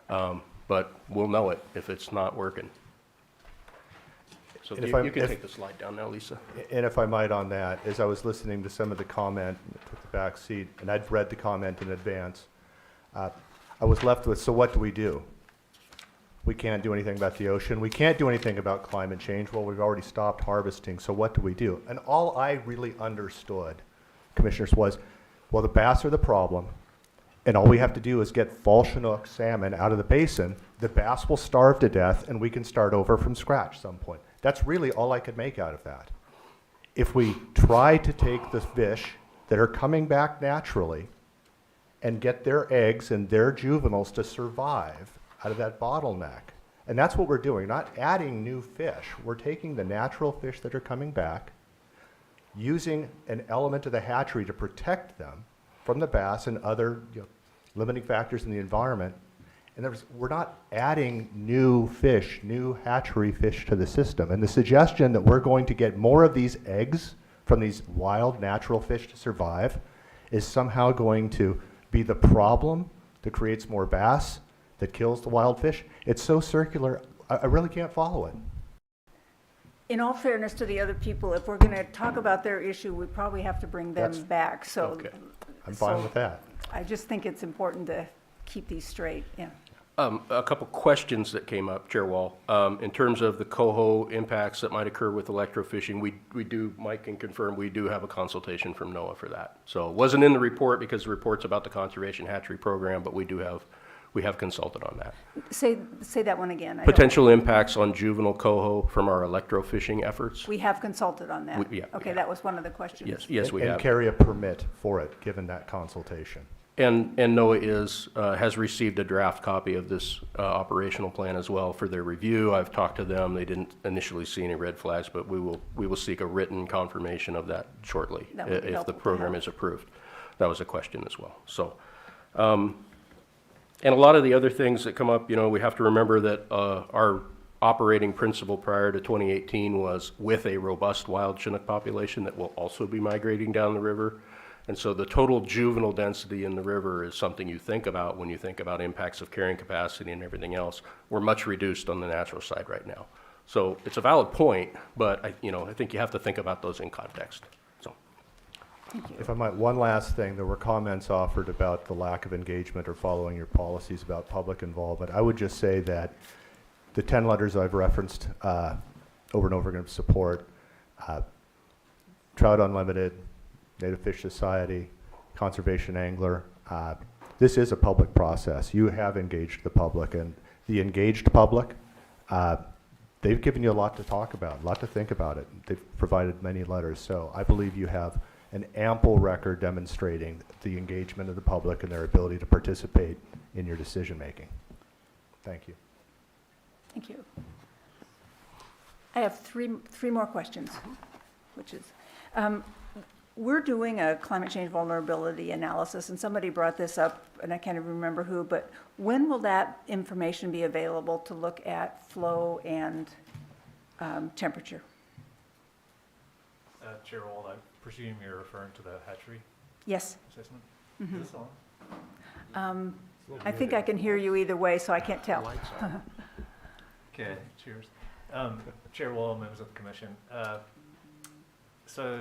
but we'll know it if it's not working. So you can take the slide down now, Lisa. And if I might on that, as I was listening to some of the comment, took the back seat, and I'd read the comment in advance, I was left with, so what do we do? We can't do anything about the ocean. We can't do anything about climate change. Well, we've already stopped harvesting, so what do we do? And all I really understood, commissioners, was, well, the bass are the problem, and all we have to do is get fall Chinook salmon out of the basin. The bass will starve to death, and we can start over from scratch some point. That's really all I could make out of that. If we try to take the fish that are coming back naturally and get their eggs and their juveniles to survive out of that bottleneck, and that's what we're doing, not adding new fish. We're taking the natural fish that are coming back, using an element of the hatchery to protect them from the bass and other limiting factors in the environment. And we're not adding new fish, new hatchery fish to the system. And the suggestion that we're going to get more of these eggs from these wild natural fish to survive is somehow going to be the problem that creates more bass, that kills the wild fish. It's so circular, I really can't follow it. In all fairness to the other people, if we're going to talk about their issue, we probably have to bring them back. So okay. I'm fine with that. I just think it's important to keep these straight. Yeah. A couple questions that came up, Chair Wall. In terms of the coho impacts that might occur with electrofishing, we do, Mike can confirm, we do have a consultation from NOAA for that. So it wasn't in the report because the report's about the conservation hatchery program, but we have consulted on that. Say that one again. Potential impacts on juvenile coho from our electrofishing efforts. We have consulted on that. Yeah, okay, that was one of the questions. Yes, we have. And carry a permit for it, given that consultation. And NOAA has received a draft copy of this operational plan as well for their review. I've talked to them. They didn't initially see any red flags, but we will seek a written confirmation of that shortly if the program is approved. That was a question as well. So, and a lot of the other things that come up, we have to remember that our operating principle prior to 2018 was with a robust wild Chinook population that will also be migrating down the river. And so the total juvenile density in the river is something you think about when you think about impacts of carrying capacity and everything else. We're much reduced on the natural side right now. So it's a valid point, but I think you have to think about those in context. So, thank you. If I might, one last thing, there were comments offered about the lack of engagement or following your policies about public involvement. I would just say that the 10 letters I've referenced over and over again of support, Trout Unlimited, Native Fish Society, Conservation Angler. This is a public process. You have engaged the public, and the engaged public, they've given you a lot to talk about, a lot to think about it. They've provided many letters, so I believe you have an ample record demonstrating the engagement of the public and their ability to participate in your decision making. Thank you. Thank you. I have three more questions, which is, we're doing a climate change vulnerability analysis, and somebody brought this up, and I can't even remember who, but when will that information be available to look at flow and temperature? Chair Wald, I presume you're referring to the hatchery Yes. assessment? Mm-hmm. Is this on? I think I can hear you either way, so I can't tell. Okay, cheers. Chair Wald, members of the commission. So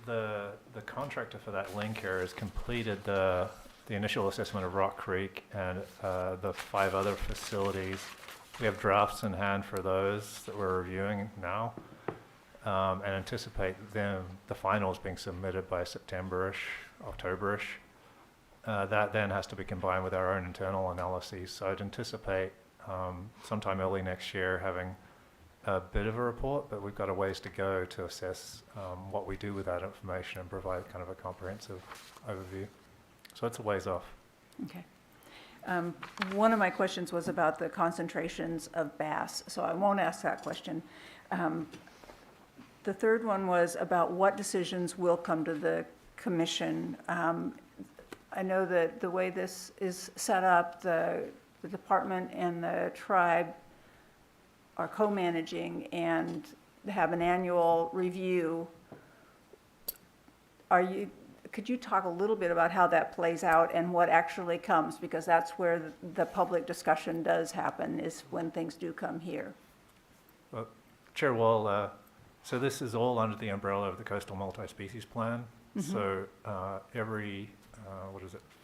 the contractor for that link area has completed the initial assessment of Rock Creek and the 5 other facilities. We have drafts in hand for those that we're reviewing now, and anticipate the finals being submitted by September-ish, October-ish. That then has to be combined with our own internal analyses. So I'd anticipate sometime early next year having a bit of a report, but we've got a ways to go to assess what we do with that information and provide kind of a comprehensive overview. So it's a ways off. Okay. One of my questions was about the concentrations of bass, so I won't ask that question. The third one was about what decisions will come to the commission. I know that the way this is set up, the department and the tribe are co-managing and have an annual review. Could you talk a little bit about how that plays out and what actually comes? Because that's where the public discussion does happen, is when things do come here. Well, Chair Wall, so this is all under the umbrella of the Coastal Multi-Species Plan. Mm-hmm. So every,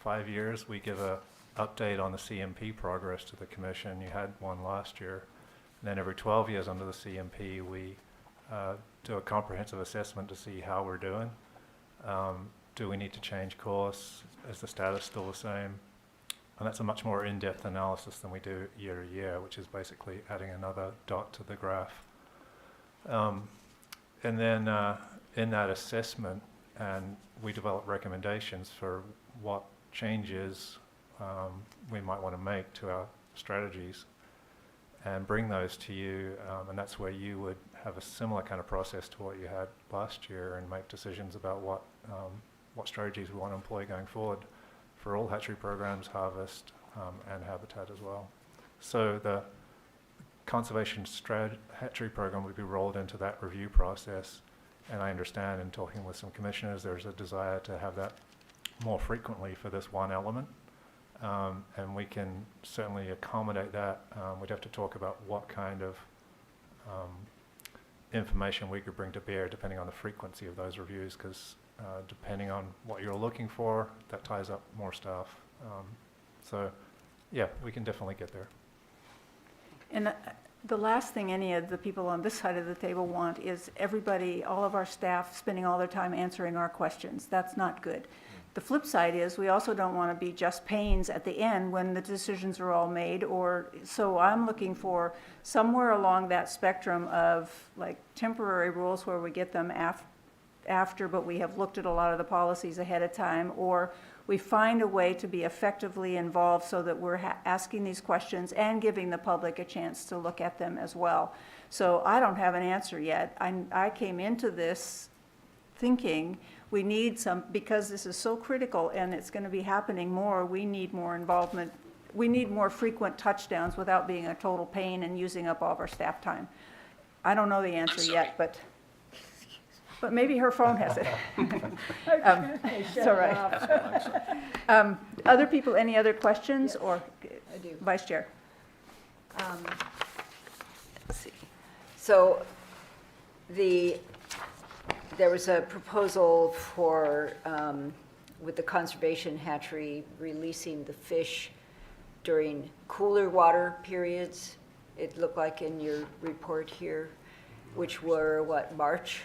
5 years, we give a update on the CMP progress to the Commission. You had one last year. And then every 12 years under the CMP, we do a comprehensive assessment to see how we're doing. Do we need to change course? Is the status still the same? And that's a much more in-depth analysis than we do year to year, which is basically adding another dot to the graph. And then in that assessment, and we develop recommendations for what changes we might want to make to our strategies and bring those to you. And that's where you would have a similar kind of process to what you had last year and make decisions about what strategies we want to employ going forward for all hatchery programs, harvest, and habitat as well. So the conservation hatchery program would be rolled into that review process. And I understand in talking with some commissioners, there's a desire to have that more frequently for this one element. And we can certainly accommodate that. We'd have to talk about what kind of information we could bring to bear depending on the frequency of those reviews, because depending on what you're looking for, that ties up more staff. So yeah, we can definitely get there. And the last thing any of the people on this side of the table want is everybody, all of our staff spending all their time answering our questions. That's not good. The flip side is we also don't want to be just pains at the end when the decisions are all made, so I'm looking for somewhere along that spectrum of like temporary rules where we get them after, but we have looked at a lot of the policies ahead of time, or we find a way to be effectively involved so that we're asking these questions and giving the public a chance to look at them as well. So I don't have an answer yet. I came into this thinking we need some, because this is so critical and it's going to be happening more, we need more involvement. We need more frequent touchdowns without being a total pain and using up all of our staff time. I don't know the answer yet, but maybe her phone has it. It's all right. Other people, any other questions? Yes, or I do. Vice Chair? Let's see. So there was a proposal for, with the conservation hatchery, releasing the fish during cooler water periods. It looked like in your report here, which were what, March?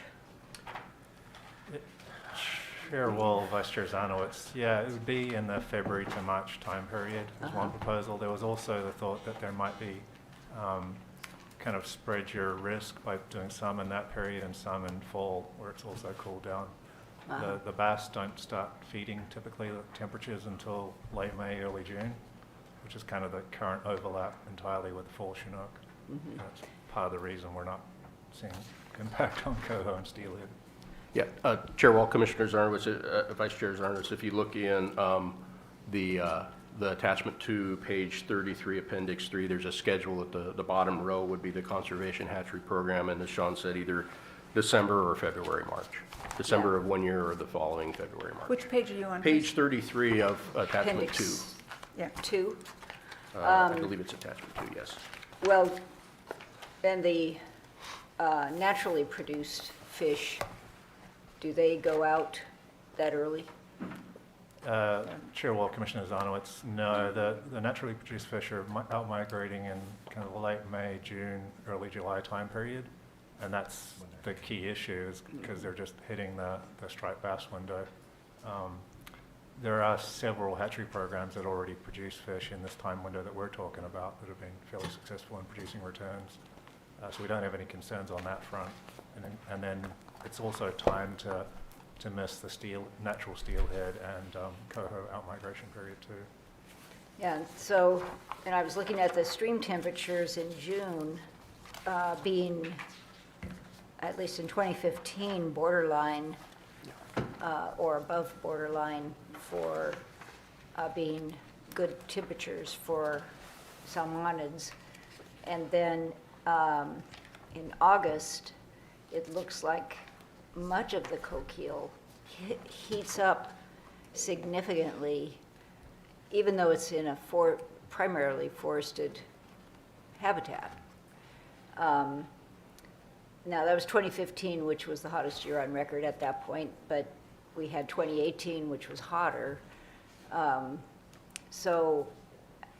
Chair Wall, Vice Chair Zarnowitz, yeah, it would be in the February to March time period is one proposal. There was also the thought that there might be kind of spread your risk by doing some in that period and some in fall where it's also cooled down. The bass don't start feeding typically at temperatures until late May, early June, which is kind of the current overlap entirely with fall Chinook. Mm-hmm. That's part of the reason we're not seeing impact on coho and steelhead. Yeah, Chair Wall, Commissioner Zarnowitz, Vice Chair Zarnowitz, if you look in the attachment to page 33, Appendix 3, there's a schedule at the bottom row would be the conservation hatchery program, and as Sean said, either December or February, March. December of 1 year or the following February, March. Which page are you on? Page 33 of attachment Appendix 2. Yeah. 2? I believe it's attachment 2, yes. Well, then the naturally produced fish, do they go out that early? Chair Wall, Commissioner Zarnowitz, no, the naturally produced fish are out migrating in kind of the late May, June, early July time period, and that's the key issue is because they're just hitting the striped bass window. there are several hatchery programs that already produce fish in this time window that we're talking about that have been fairly successful in producing returns. So we don't have any concerns on that front. And then it's also time to miss the natural steelhead and coho outmigration period too. Yeah, and so, and I was looking at the stream temperatures in June being, at least in 2015, borderline or above borderline for being good temperatures for salmonids. And then in August, it looks like much of the coquille heats up significantly, even though it's in a primarily forested habitat. Now, that was 2015, which was the hottest year on record at that point, but we had 2018, which was hotter. So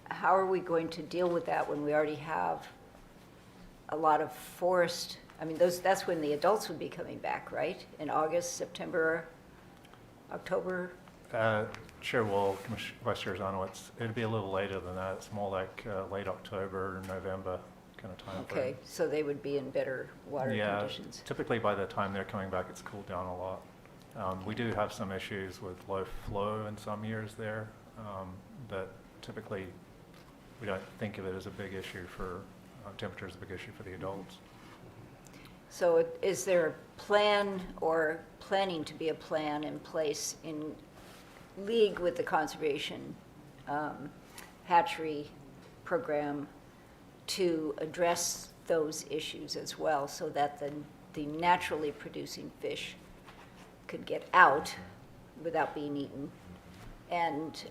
how are we going to deal with that when we already have a lot of forest? I mean, that's when the adults would be coming back, right? In August, September, October? Chair Wall, Vice Chair Zarno, it'd be a little later than that. It's more like late October, November kind of time frame. Okay, so they would be in better water conditions. Typically by the time they're coming back, it's cooled down a lot. We do have some issues with low flow in some years there, but typically we don't think of it as a big issue for temperature is a big issue for the adults. So is there a plan or planning to be a plan in place in league with the conservation hatchery program to address those issues as well, so that the naturally producing fish could get out without being eaten, and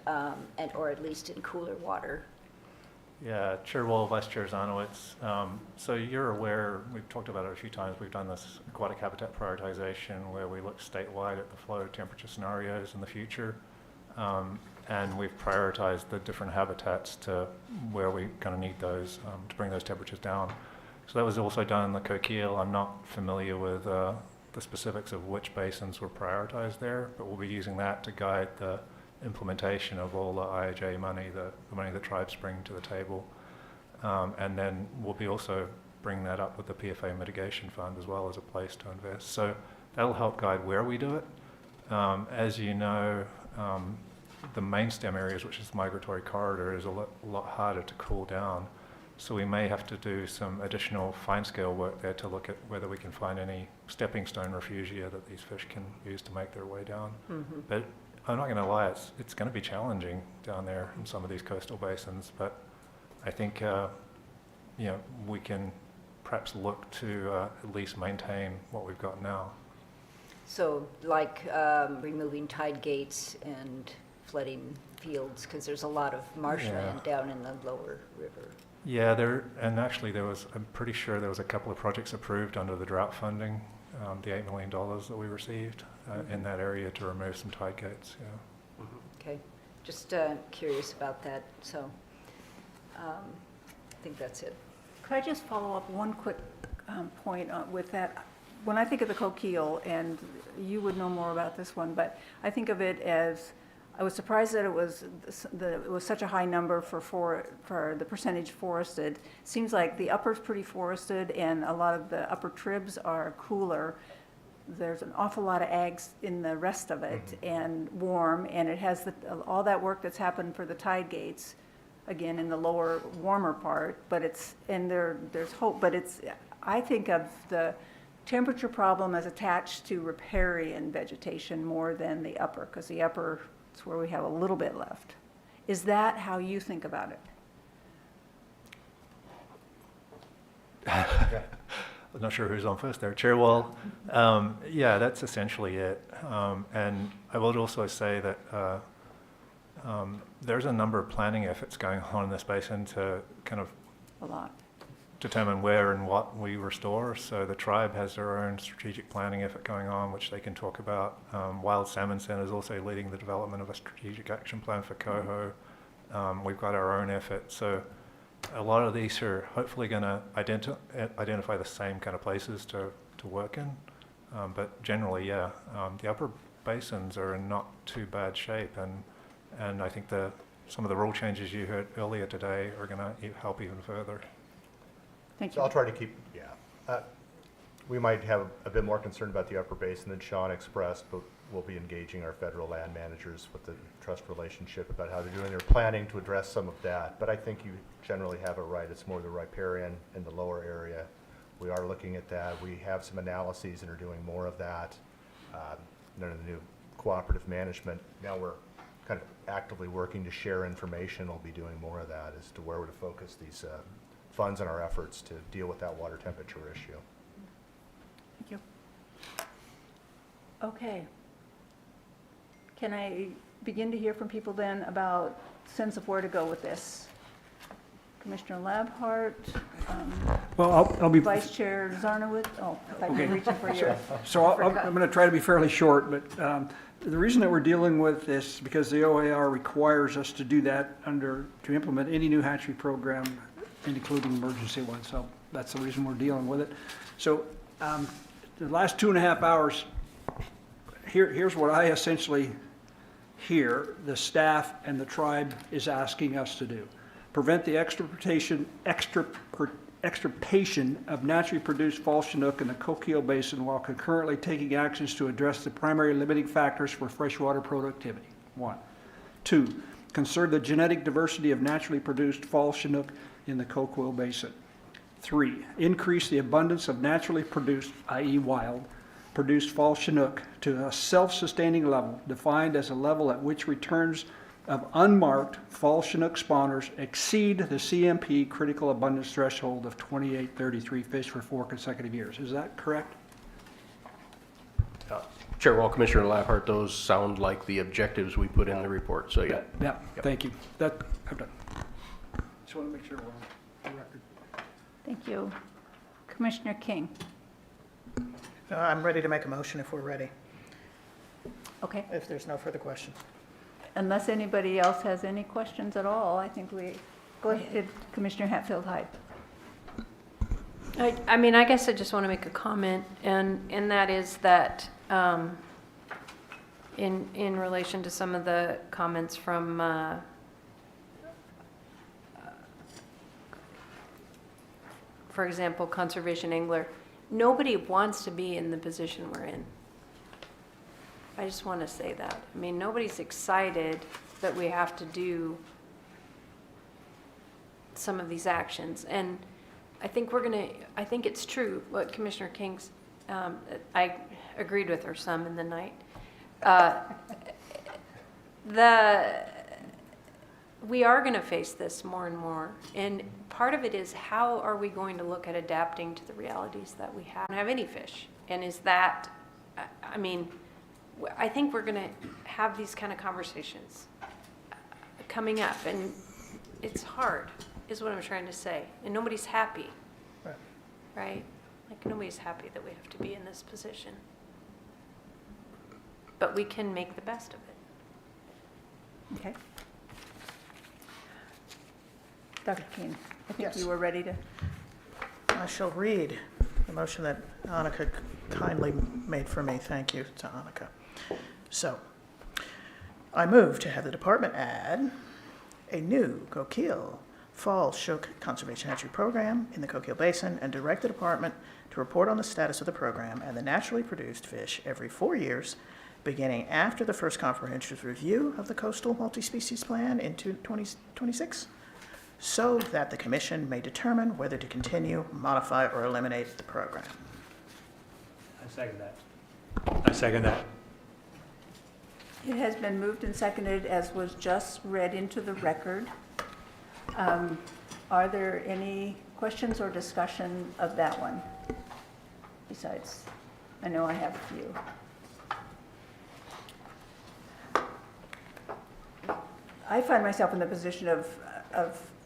or at least in cooler water? Yeah, Chair Wall, Vice Chair Zarnowitz. So you're aware, we've talked about it a few times, we've done this aquatic habitat prioritization where we look statewide at the flow temperature scenarios in the future. And we've prioritized the different habitats to where we're going to need those to bring those temperatures down. So that was also done in the coquille. I'm not familiar with the specifics of which basins were prioritized there, but we'll be using that to guide the implementation of all the IHA money, the money the tribes bring to the table. And then we'll be also bringing that up with the PFA Mitigation Fund as well as a place to invest. So that'll help guide where we do it. As you know, the main stem areas, which is the migratory corridor, is a lot harder to cool down. So we may have to do some additional fine-scale work there to look at whether we can find any stepping stone refugia that these fish can use to make their way down. Mm-hmm. But I'm not going to lie, it's going to be challenging down there in some of these coastal basins. But I think we can perhaps look to at least maintain what we've got now. So like removing tide gates and flooding fields, because there's a lot of marshland down in the lower river. Yeah, I'm pretty sure there was a couple of projects approved under the drought funding, the $8 million that we received in that area to remove some tide gates, yeah. Okay, just curious about that, so I think that's it. Could I just follow up one quick point with that? When I think of the coquille, and you would know more about this one, but I think of it as, I was surprised that it was such a high number for the percentage forested. Seems like the upper's pretty forested and a lot of the upper tribs are cooler. There's an awful lot of ags in the rest of it and warm, and it has all that work that's happened for the tide gates, again, in the lower, warmer part, but there's hope, but I think of the temperature problem as attached to riparian vegetation more than the upper, because the upper is where we have a little bit left. Is that how you think about it? I'm not sure who's on first there. Chair Wall, yeah, that's essentially it. And I would also say that there's a number of planning efforts going on in this basin to kind of determine where and what we restore. So the tribe has their own strategic planning effort going on, which they can talk about. Wild Salmon Center is also leading the development of a strategic action plan for coho. We've got our own effort. So a lot of these are hopefully going to identify the same kind of places to work in. But generally, yeah, the upper basins are in not too bad shape, and I think some of the rule changes you heard earlier today are going to help even further. Thank So you. I'll try to keep, we might have a bit more concern about the upper basin than Sean expressed, but we'll be engaging our federal land managers with the trust relationship about how they're doing their planning to address some of that. But I think you generally have it right. It's more the riparian in the lower area. We are looking at that. We have some analyses and are doing more of that. None of the new cooperative management. Now we're kind of actively working to share information. We'll be doing more of that as to where we're to focus these funds and our efforts to deal with that water temperature issue. Thank you. Okay. Can I begin to hear from people then about sense of where to go with this? Commissioner Labhart, Well, I'll be. Vice Chair Zarnowitz. Oh, if I've been Okay. reaching for you. So I'm going to try to be fairly short, but the reason that we're dealing with this is because the OAR requires us to do that to implement any new hatchery program, including emergency ones. So that's the reason we're dealing with it. So the last 2.5 hours, here's what I essentially hear the staff and the tribe is asking us to do. Prevent the extirpation of naturally produced fall Chinook in the Coquille Basin while concurrently taking actions to address the primary limiting factors for freshwater productivity. 1. 2. Conserve the genetic diversity of naturally produced fall Chinook in the Coquille Basin. 3. Increase the abundance of naturally produced, i.e. wild, produced fall Chinook to a self-sustaining level, defined as a level at which returns of unmarked fall Chinook spawners exceed the CMP critical abundance threshold of 2833 fish for 4 consecutive years. Is that correct? Chair Wall, Commissioner Labhart, those sound like the objectives we put in the report, so yeah. Yeah, thank you. That, I'm done. Just want to make sure we're on the record. Thank you. Commissioner King. I'm ready to make a motion if we're ready, Okay. if there's no further questions. Unless anybody else has any questions at all, I think we, go ahead, Commissioner Hatfield-Hyde. I mean, I guess I just want to make a comment, and that is that in relation to some of the comments from for example, conservation angler, nobody wants to be in the position we're in. I just want to say that. I mean, nobody's excited that we have to do some of these actions. And I think I think it's true what Commissioner King's, I agreed with her some in the night. We are going to face this more and more. And part of it is, how are we going to look at adapting to the realities that we have? We don't have any fish. And is that, I mean, I think we're going to have these kind of conversations coming up, and it's hard, is what I'm trying to say. And nobody's happy, right? Like, nobody's happy that we have to be in this position. But we can make the best of it. Okay. Dr. King, I think Yes. you were ready to. I shall read the motion that Annika kindly made for me. Thank you to Annika. So, I move to have the department add a new Coquille Fall Chinook Conservation Hatchery Program in the Coquille Basin and direct the department to report on the status of the program and the naturally produced fish every 4 years, beginning after the first comprehensive review of the Coastal Multi-Species Plan in 2026, so that the Commission may determine whether to continue, modify, or eliminate the program. I second that. I second that. It has been moved and seconded as was just read into the record. Are there any questions or discussion of that one? Besides, I know I have a few. I find myself in the position of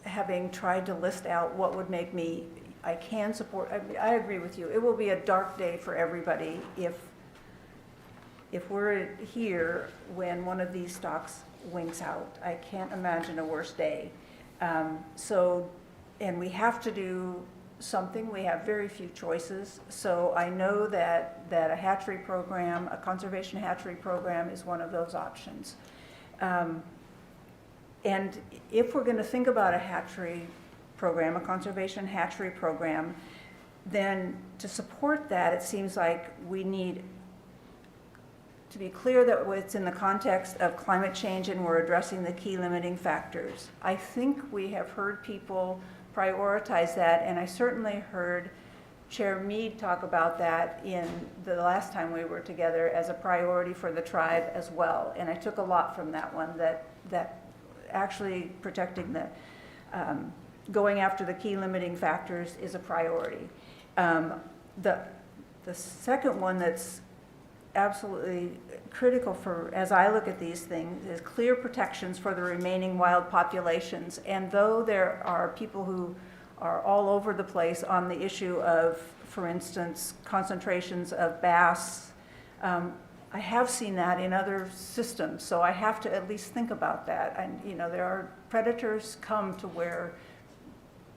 having tried to list out what would make me, I can support, I agree with you. It will be a dark day for everybody if we're here when one of these stocks winks out. I can't imagine a worse day. And we have to do something. We have very few choices. So I know that a hatchery program, a conservation hatchery program is one of those options. And if we're going to think about a hatchery program, a conservation hatchery program, then to support that, it seems like we need to be clear that it's in the context of climate change and we're addressing the key limiting factors. I think we have heard people prioritize that, and I certainly heard Chair Mead talk about that in the last time we were together as a priority for the tribe as well. And I took a lot from that one, that actually protecting the, going after the key limiting factors is a priority. The second one that's absolutely critical for, as I look at these things, is clear protections for the remaining wild populations. And though there are people who are all over the place on the issue of, for instance, concentrations of bass, I have seen that in other systems, so I have to at least think about that. And you know, there are predators come to where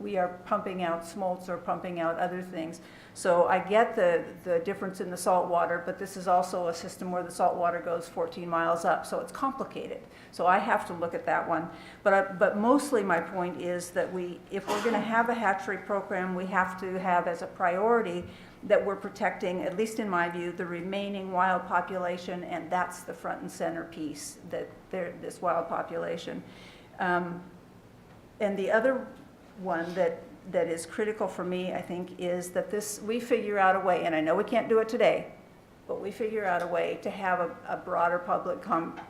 we are pumping out smolts or pumping out other things. So I get the difference in the salt water, but this is also a system where the salt water goes 14 miles up, so it's complicated. So I have to look at that one. But mostly my point is that if we're going to have a hatchery program, we have to have as a priority that we're protecting, at least in my view, the remaining wild population, and that's the front and center piece, that this wild population. And the other one that is critical for me, I think, is that we figure out a way, and I know we can't do it today, but we figure out a way to have a broader public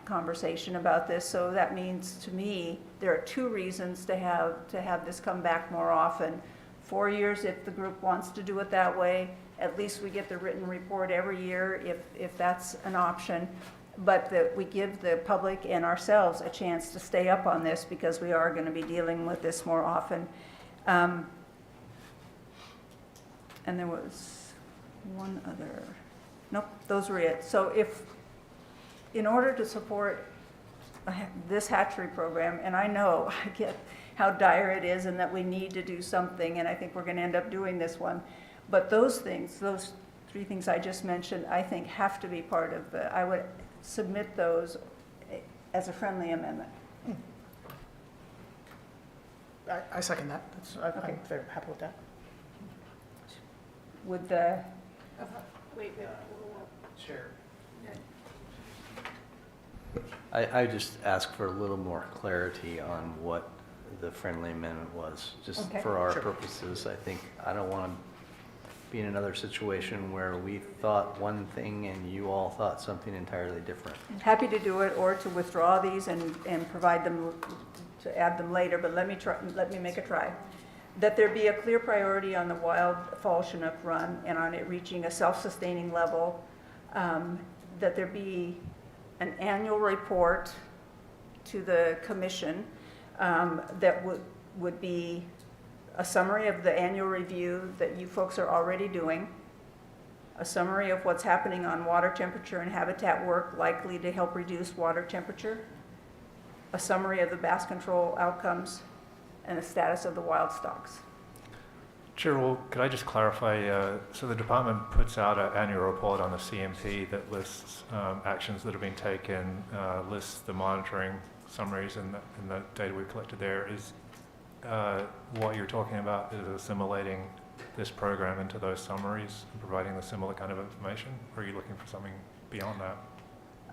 conversation about this. So that means, to me, there are two reasons to have this come back more often. 4 years if the group wants to do it that way. At least we get the written report every year if that's an option. But that we give the public and ourselves a chance to stay up on this, because we are going to be dealing with this more often. And there was one other, nope, those were it. So in order to support this hatchery program, and I know, I get how dire it is and that we need to do something, and I think we're going to end up doing this one. But those things, those three things I just mentioned, I think have to be part of I would submit those as a friendly amendment. I second that. I'm very happy with that. With the... Wait. Chair. I just ask for a little more clarity on what the friendly amendment was, just Okay. for our Sure. purposes. I don't want to be in another situation where we thought one thing and you all thought something entirely different. Happy to do it, or to withdraw these and provide them, to add them later, but let me make a try. That there be a clear priority on the wild fall Chinook run and on it reaching a self-sustaining level. That there be an annual report to the commission that would be a summary of the annual review that you folks are already doing, a summary of what's happening on water temperature and habitat work likely to help reduce water temperature, a summary of the bass control outcomes, and the status of the wild stocks. Chair, well, could I just clarify? So the department puts out an annual report on the CMP that lists actions that have been taken, lists the monitoring summaries and the data we collected there. Is what you're talking about is assimilating this program into those summaries and providing the similar kind of information? Or are you looking for something beyond that?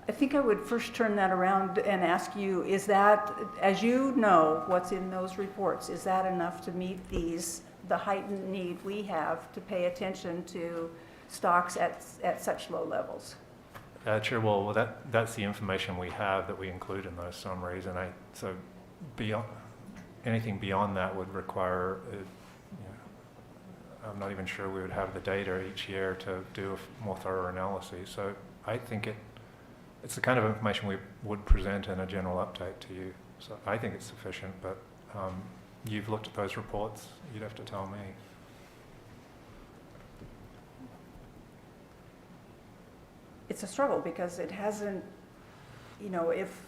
I think I would first turn that around and ask you, is that, as you know what's in those reports, is that enough to meet the heightened need we have to pay attention to stocks at such low levels? Chair, well, that's the information we have that we include in those summaries, and so beyond anything beyond that would require, I'm not even sure we would have the data each year to do a more thorough analysis. So I think it's the kind of information we would present in a general update to you. So I think it's sufficient, but you've looked at those reports, you'd have to tell me. It's a struggle because it hasn't, if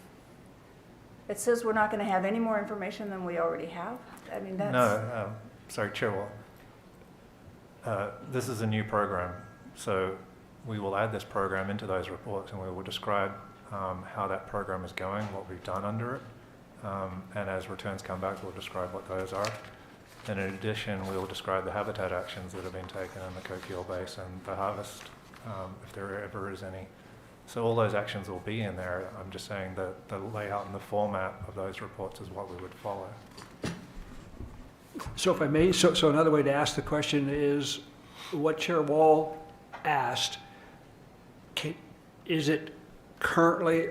it says we're not going to have any more information than we already have, I mean, that's... No, sorry, Chair. Well, This is a new program, so we will add this program into those reports, and we will describe how that program is going, what we've done under it, and as returns come back, we'll describe what those are. And in addition, we will describe the habitat actions that have been taken in the Coquille Basin, the harvest, if there ever is any. So all those actions will be in there. I'm just saying that the layout and the format of those reports is what we would follow. So if I may, so another way to ask the question is, what Chair Wall asked, is it currently,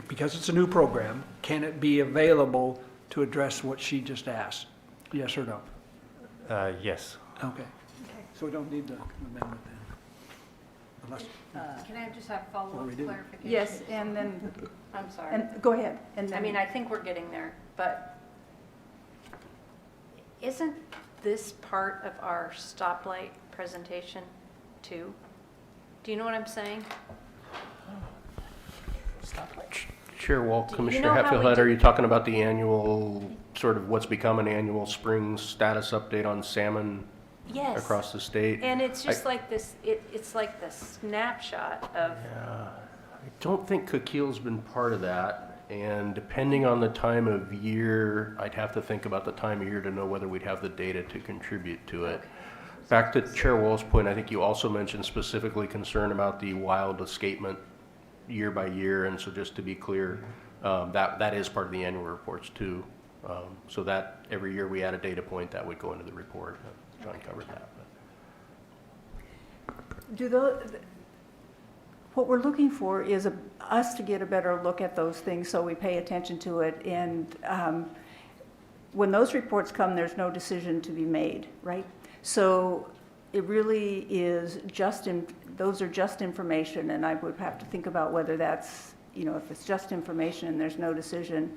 because it's a new program, can it be available to address what she just asked? Yes or no? Yes. Okay. So we don't need the amendment then? Unless, Can I just have What do follow-up we do? clarification? Yes, and then, I'm sorry. and go ahead. And I then, mean, I think we're getting there, but isn't this part of our stoplight presentation too? Do you know what I'm saying? Chair Wall, Do you Commissioner know how Hatfield, we are do- you talking about the annual, sort of what's become an annual spring status update on salmon Yes. across the state? And it's just like this, it's like the snapshot of, I don't think Coquille's been part of that, and depending on the time of year, I'd have to think about the time of year to know whether we'd have the data to contribute to it. Back to Chair Wall's point, I think you also mentioned specifically concern about the wild escapement year by year, and so just to be clear, that is part of the annual reports too. So that every year we add a data point that would go into the report. John covered that. do those, what we're looking for is us to get a better look at those things so we pay attention to it. And when those reports come, there's no decision to be made, right? So it really is just, those are just information, and I would have to think about whether that's, if it's just information and there's no decision,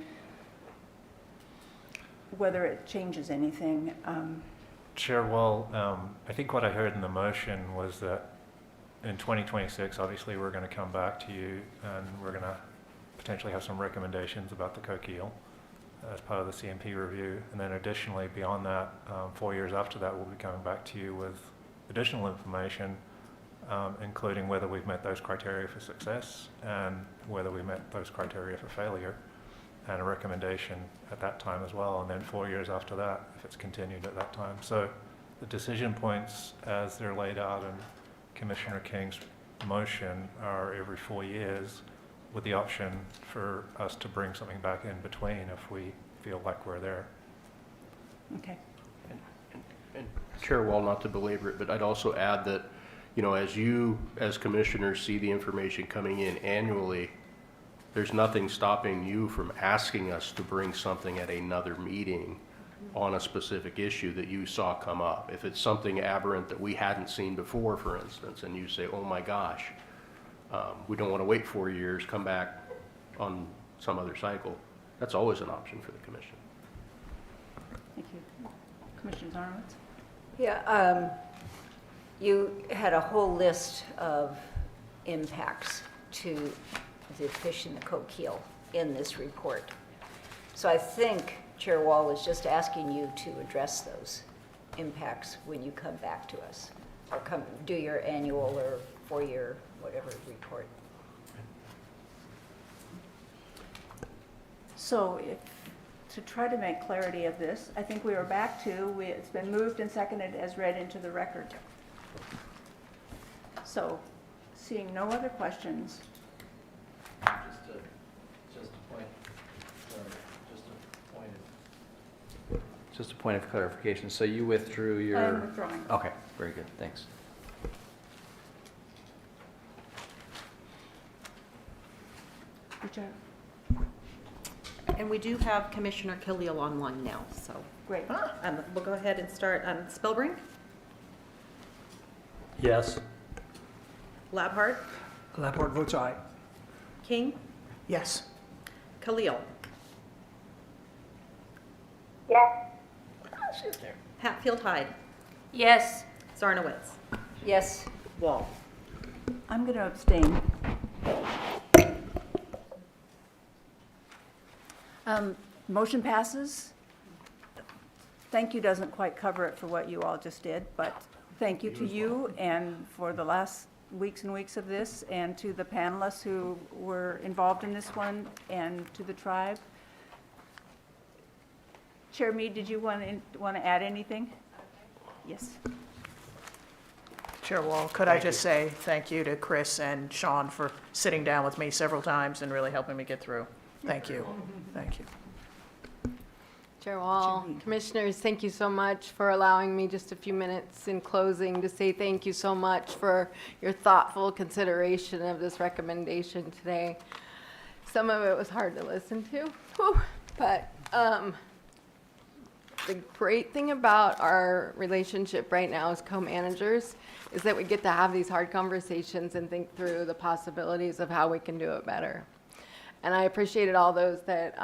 whether it changes anything. Chair Wall, I think what I heard in the motion was that in 2026, obviously, we're going to come back to you and we're going to potentially have some recommendations about the Coquille as part of the CMP review. And then additionally, beyond that, 4 years after that, we'll be coming back to you with additional information, including whether we've met those criteria for success and whether we met those criteria for failure, and a recommendation at that time as well, and then 4 years after that, if it's continued at that time. So the decision points as they're laid out in Commissioner King's motion are every 4 years, with the option for us to bring something back in between if we feel like we're there. Okay. And Chair Wall, not to belabor it, but I'd also add that, as you, as commissioners, see the information coming in annually, there's nothing stopping you from asking us to bring something at another meeting on a specific issue that you saw come up. If it's something aberrant that we hadn't seen before, for instance, and you say, oh my gosh, we don't want to wait 4 years, come back on some other cycle, that's always an option for the commission. Thank you. Commissioner Zarnowitz? Yeah, you had a whole list of impacts to the fish in the Coquille in this report. So I think Chair Wall is just asking you to address those impacts when you come back to us, or come do your annual or 4-year whatever report. So to try to make clarity of this, I think we are back to, it's been moved and seconded as read into the record. So, seeing no other questions. Just a point of clarification. So you withdrew your... I'm withdrawing. Okay, very good. Thanks. Good job. And we do have Commissioner Khalil online now, so. Great. We'll go ahead and start. Spellbrink, Yes. Labhart, Laporte votes aye. King, Yes. Khalil, Yes. Hatfield Hyde, yes. Zarnowitz, Yes. Wall. I'm going to abstain. Motion passes. Thank you doesn't quite cover it for what you all just did, but Thank you to you and for the last weeks and weeks of this, and to the panelists who were involved in this one, and to the tribe. Chair Mead, did you want to add anything? Yes. Chair Wall, could I just say thank you to Chris and Sean for sitting down with me several times and really helping me get through. Thank you. Thank you. Chair Wall, Commissioners, thank you so much for allowing me just a few minutes in closing to say thank you so much for your thoughtful consideration of this recommendation today. Some of it was hard to listen to, but the great thing about our relationship right now as co-managers is that we get to have these hard conversations and think through the possibilities of how we can do it better. And I appreciated all those that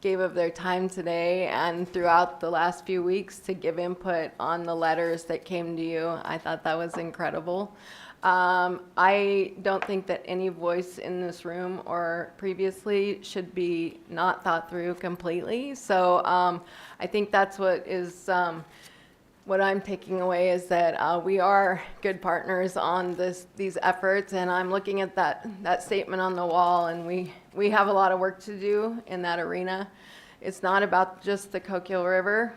gave of their time today and throughout the last few weeks to give input on the letters that came to you. I thought that was incredible. I don't think that any voice in this room or previously should be not thought through completely. So I think that's what is what I'm taking away is that we are good partners on these efforts, and I'm looking at that statement on the wall, and we have a lot of work to do in that arena. It's not about just the Coquille River.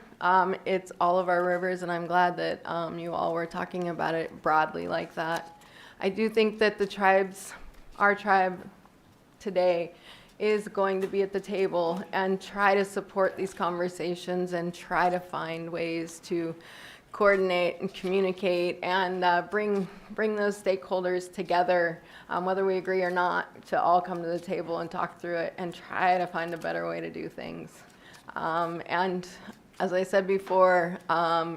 It's all of our rivers, and I'm glad that you all were talking about it broadly like that. I do think that our tribe today is going to be at the table and try to support these conversations and try to find ways to coordinate and communicate and bring those stakeholders together, whether we agree or not, to all come to the table and talk through it and try to find a better way to do things. And as I said before,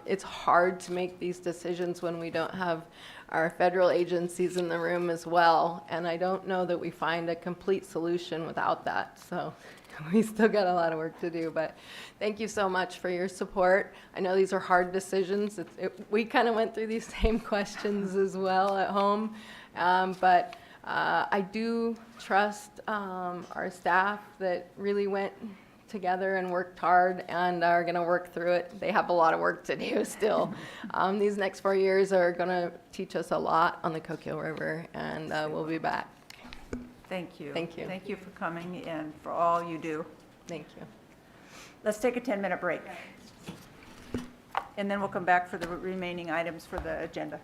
it's hard to make these decisions when we don't have our federal agencies in the room as well, and I don't know that we find a complete solution without that. So we still got a lot of work to do, but thank you so much for your support. I know these are hard decisions. We kind of went through these same questions as well at home, but I do trust our staff that really went together and worked hard and are going to work through it. They have a lot of work to do still. These next 4 years are going to teach us a lot on the Coquille River, and we'll be back. Thank you. Thank you. Thank you for coming and for all you do. Thank you. Let's take a 10-minute break. And then we'll come back for the remaining items for the agenda.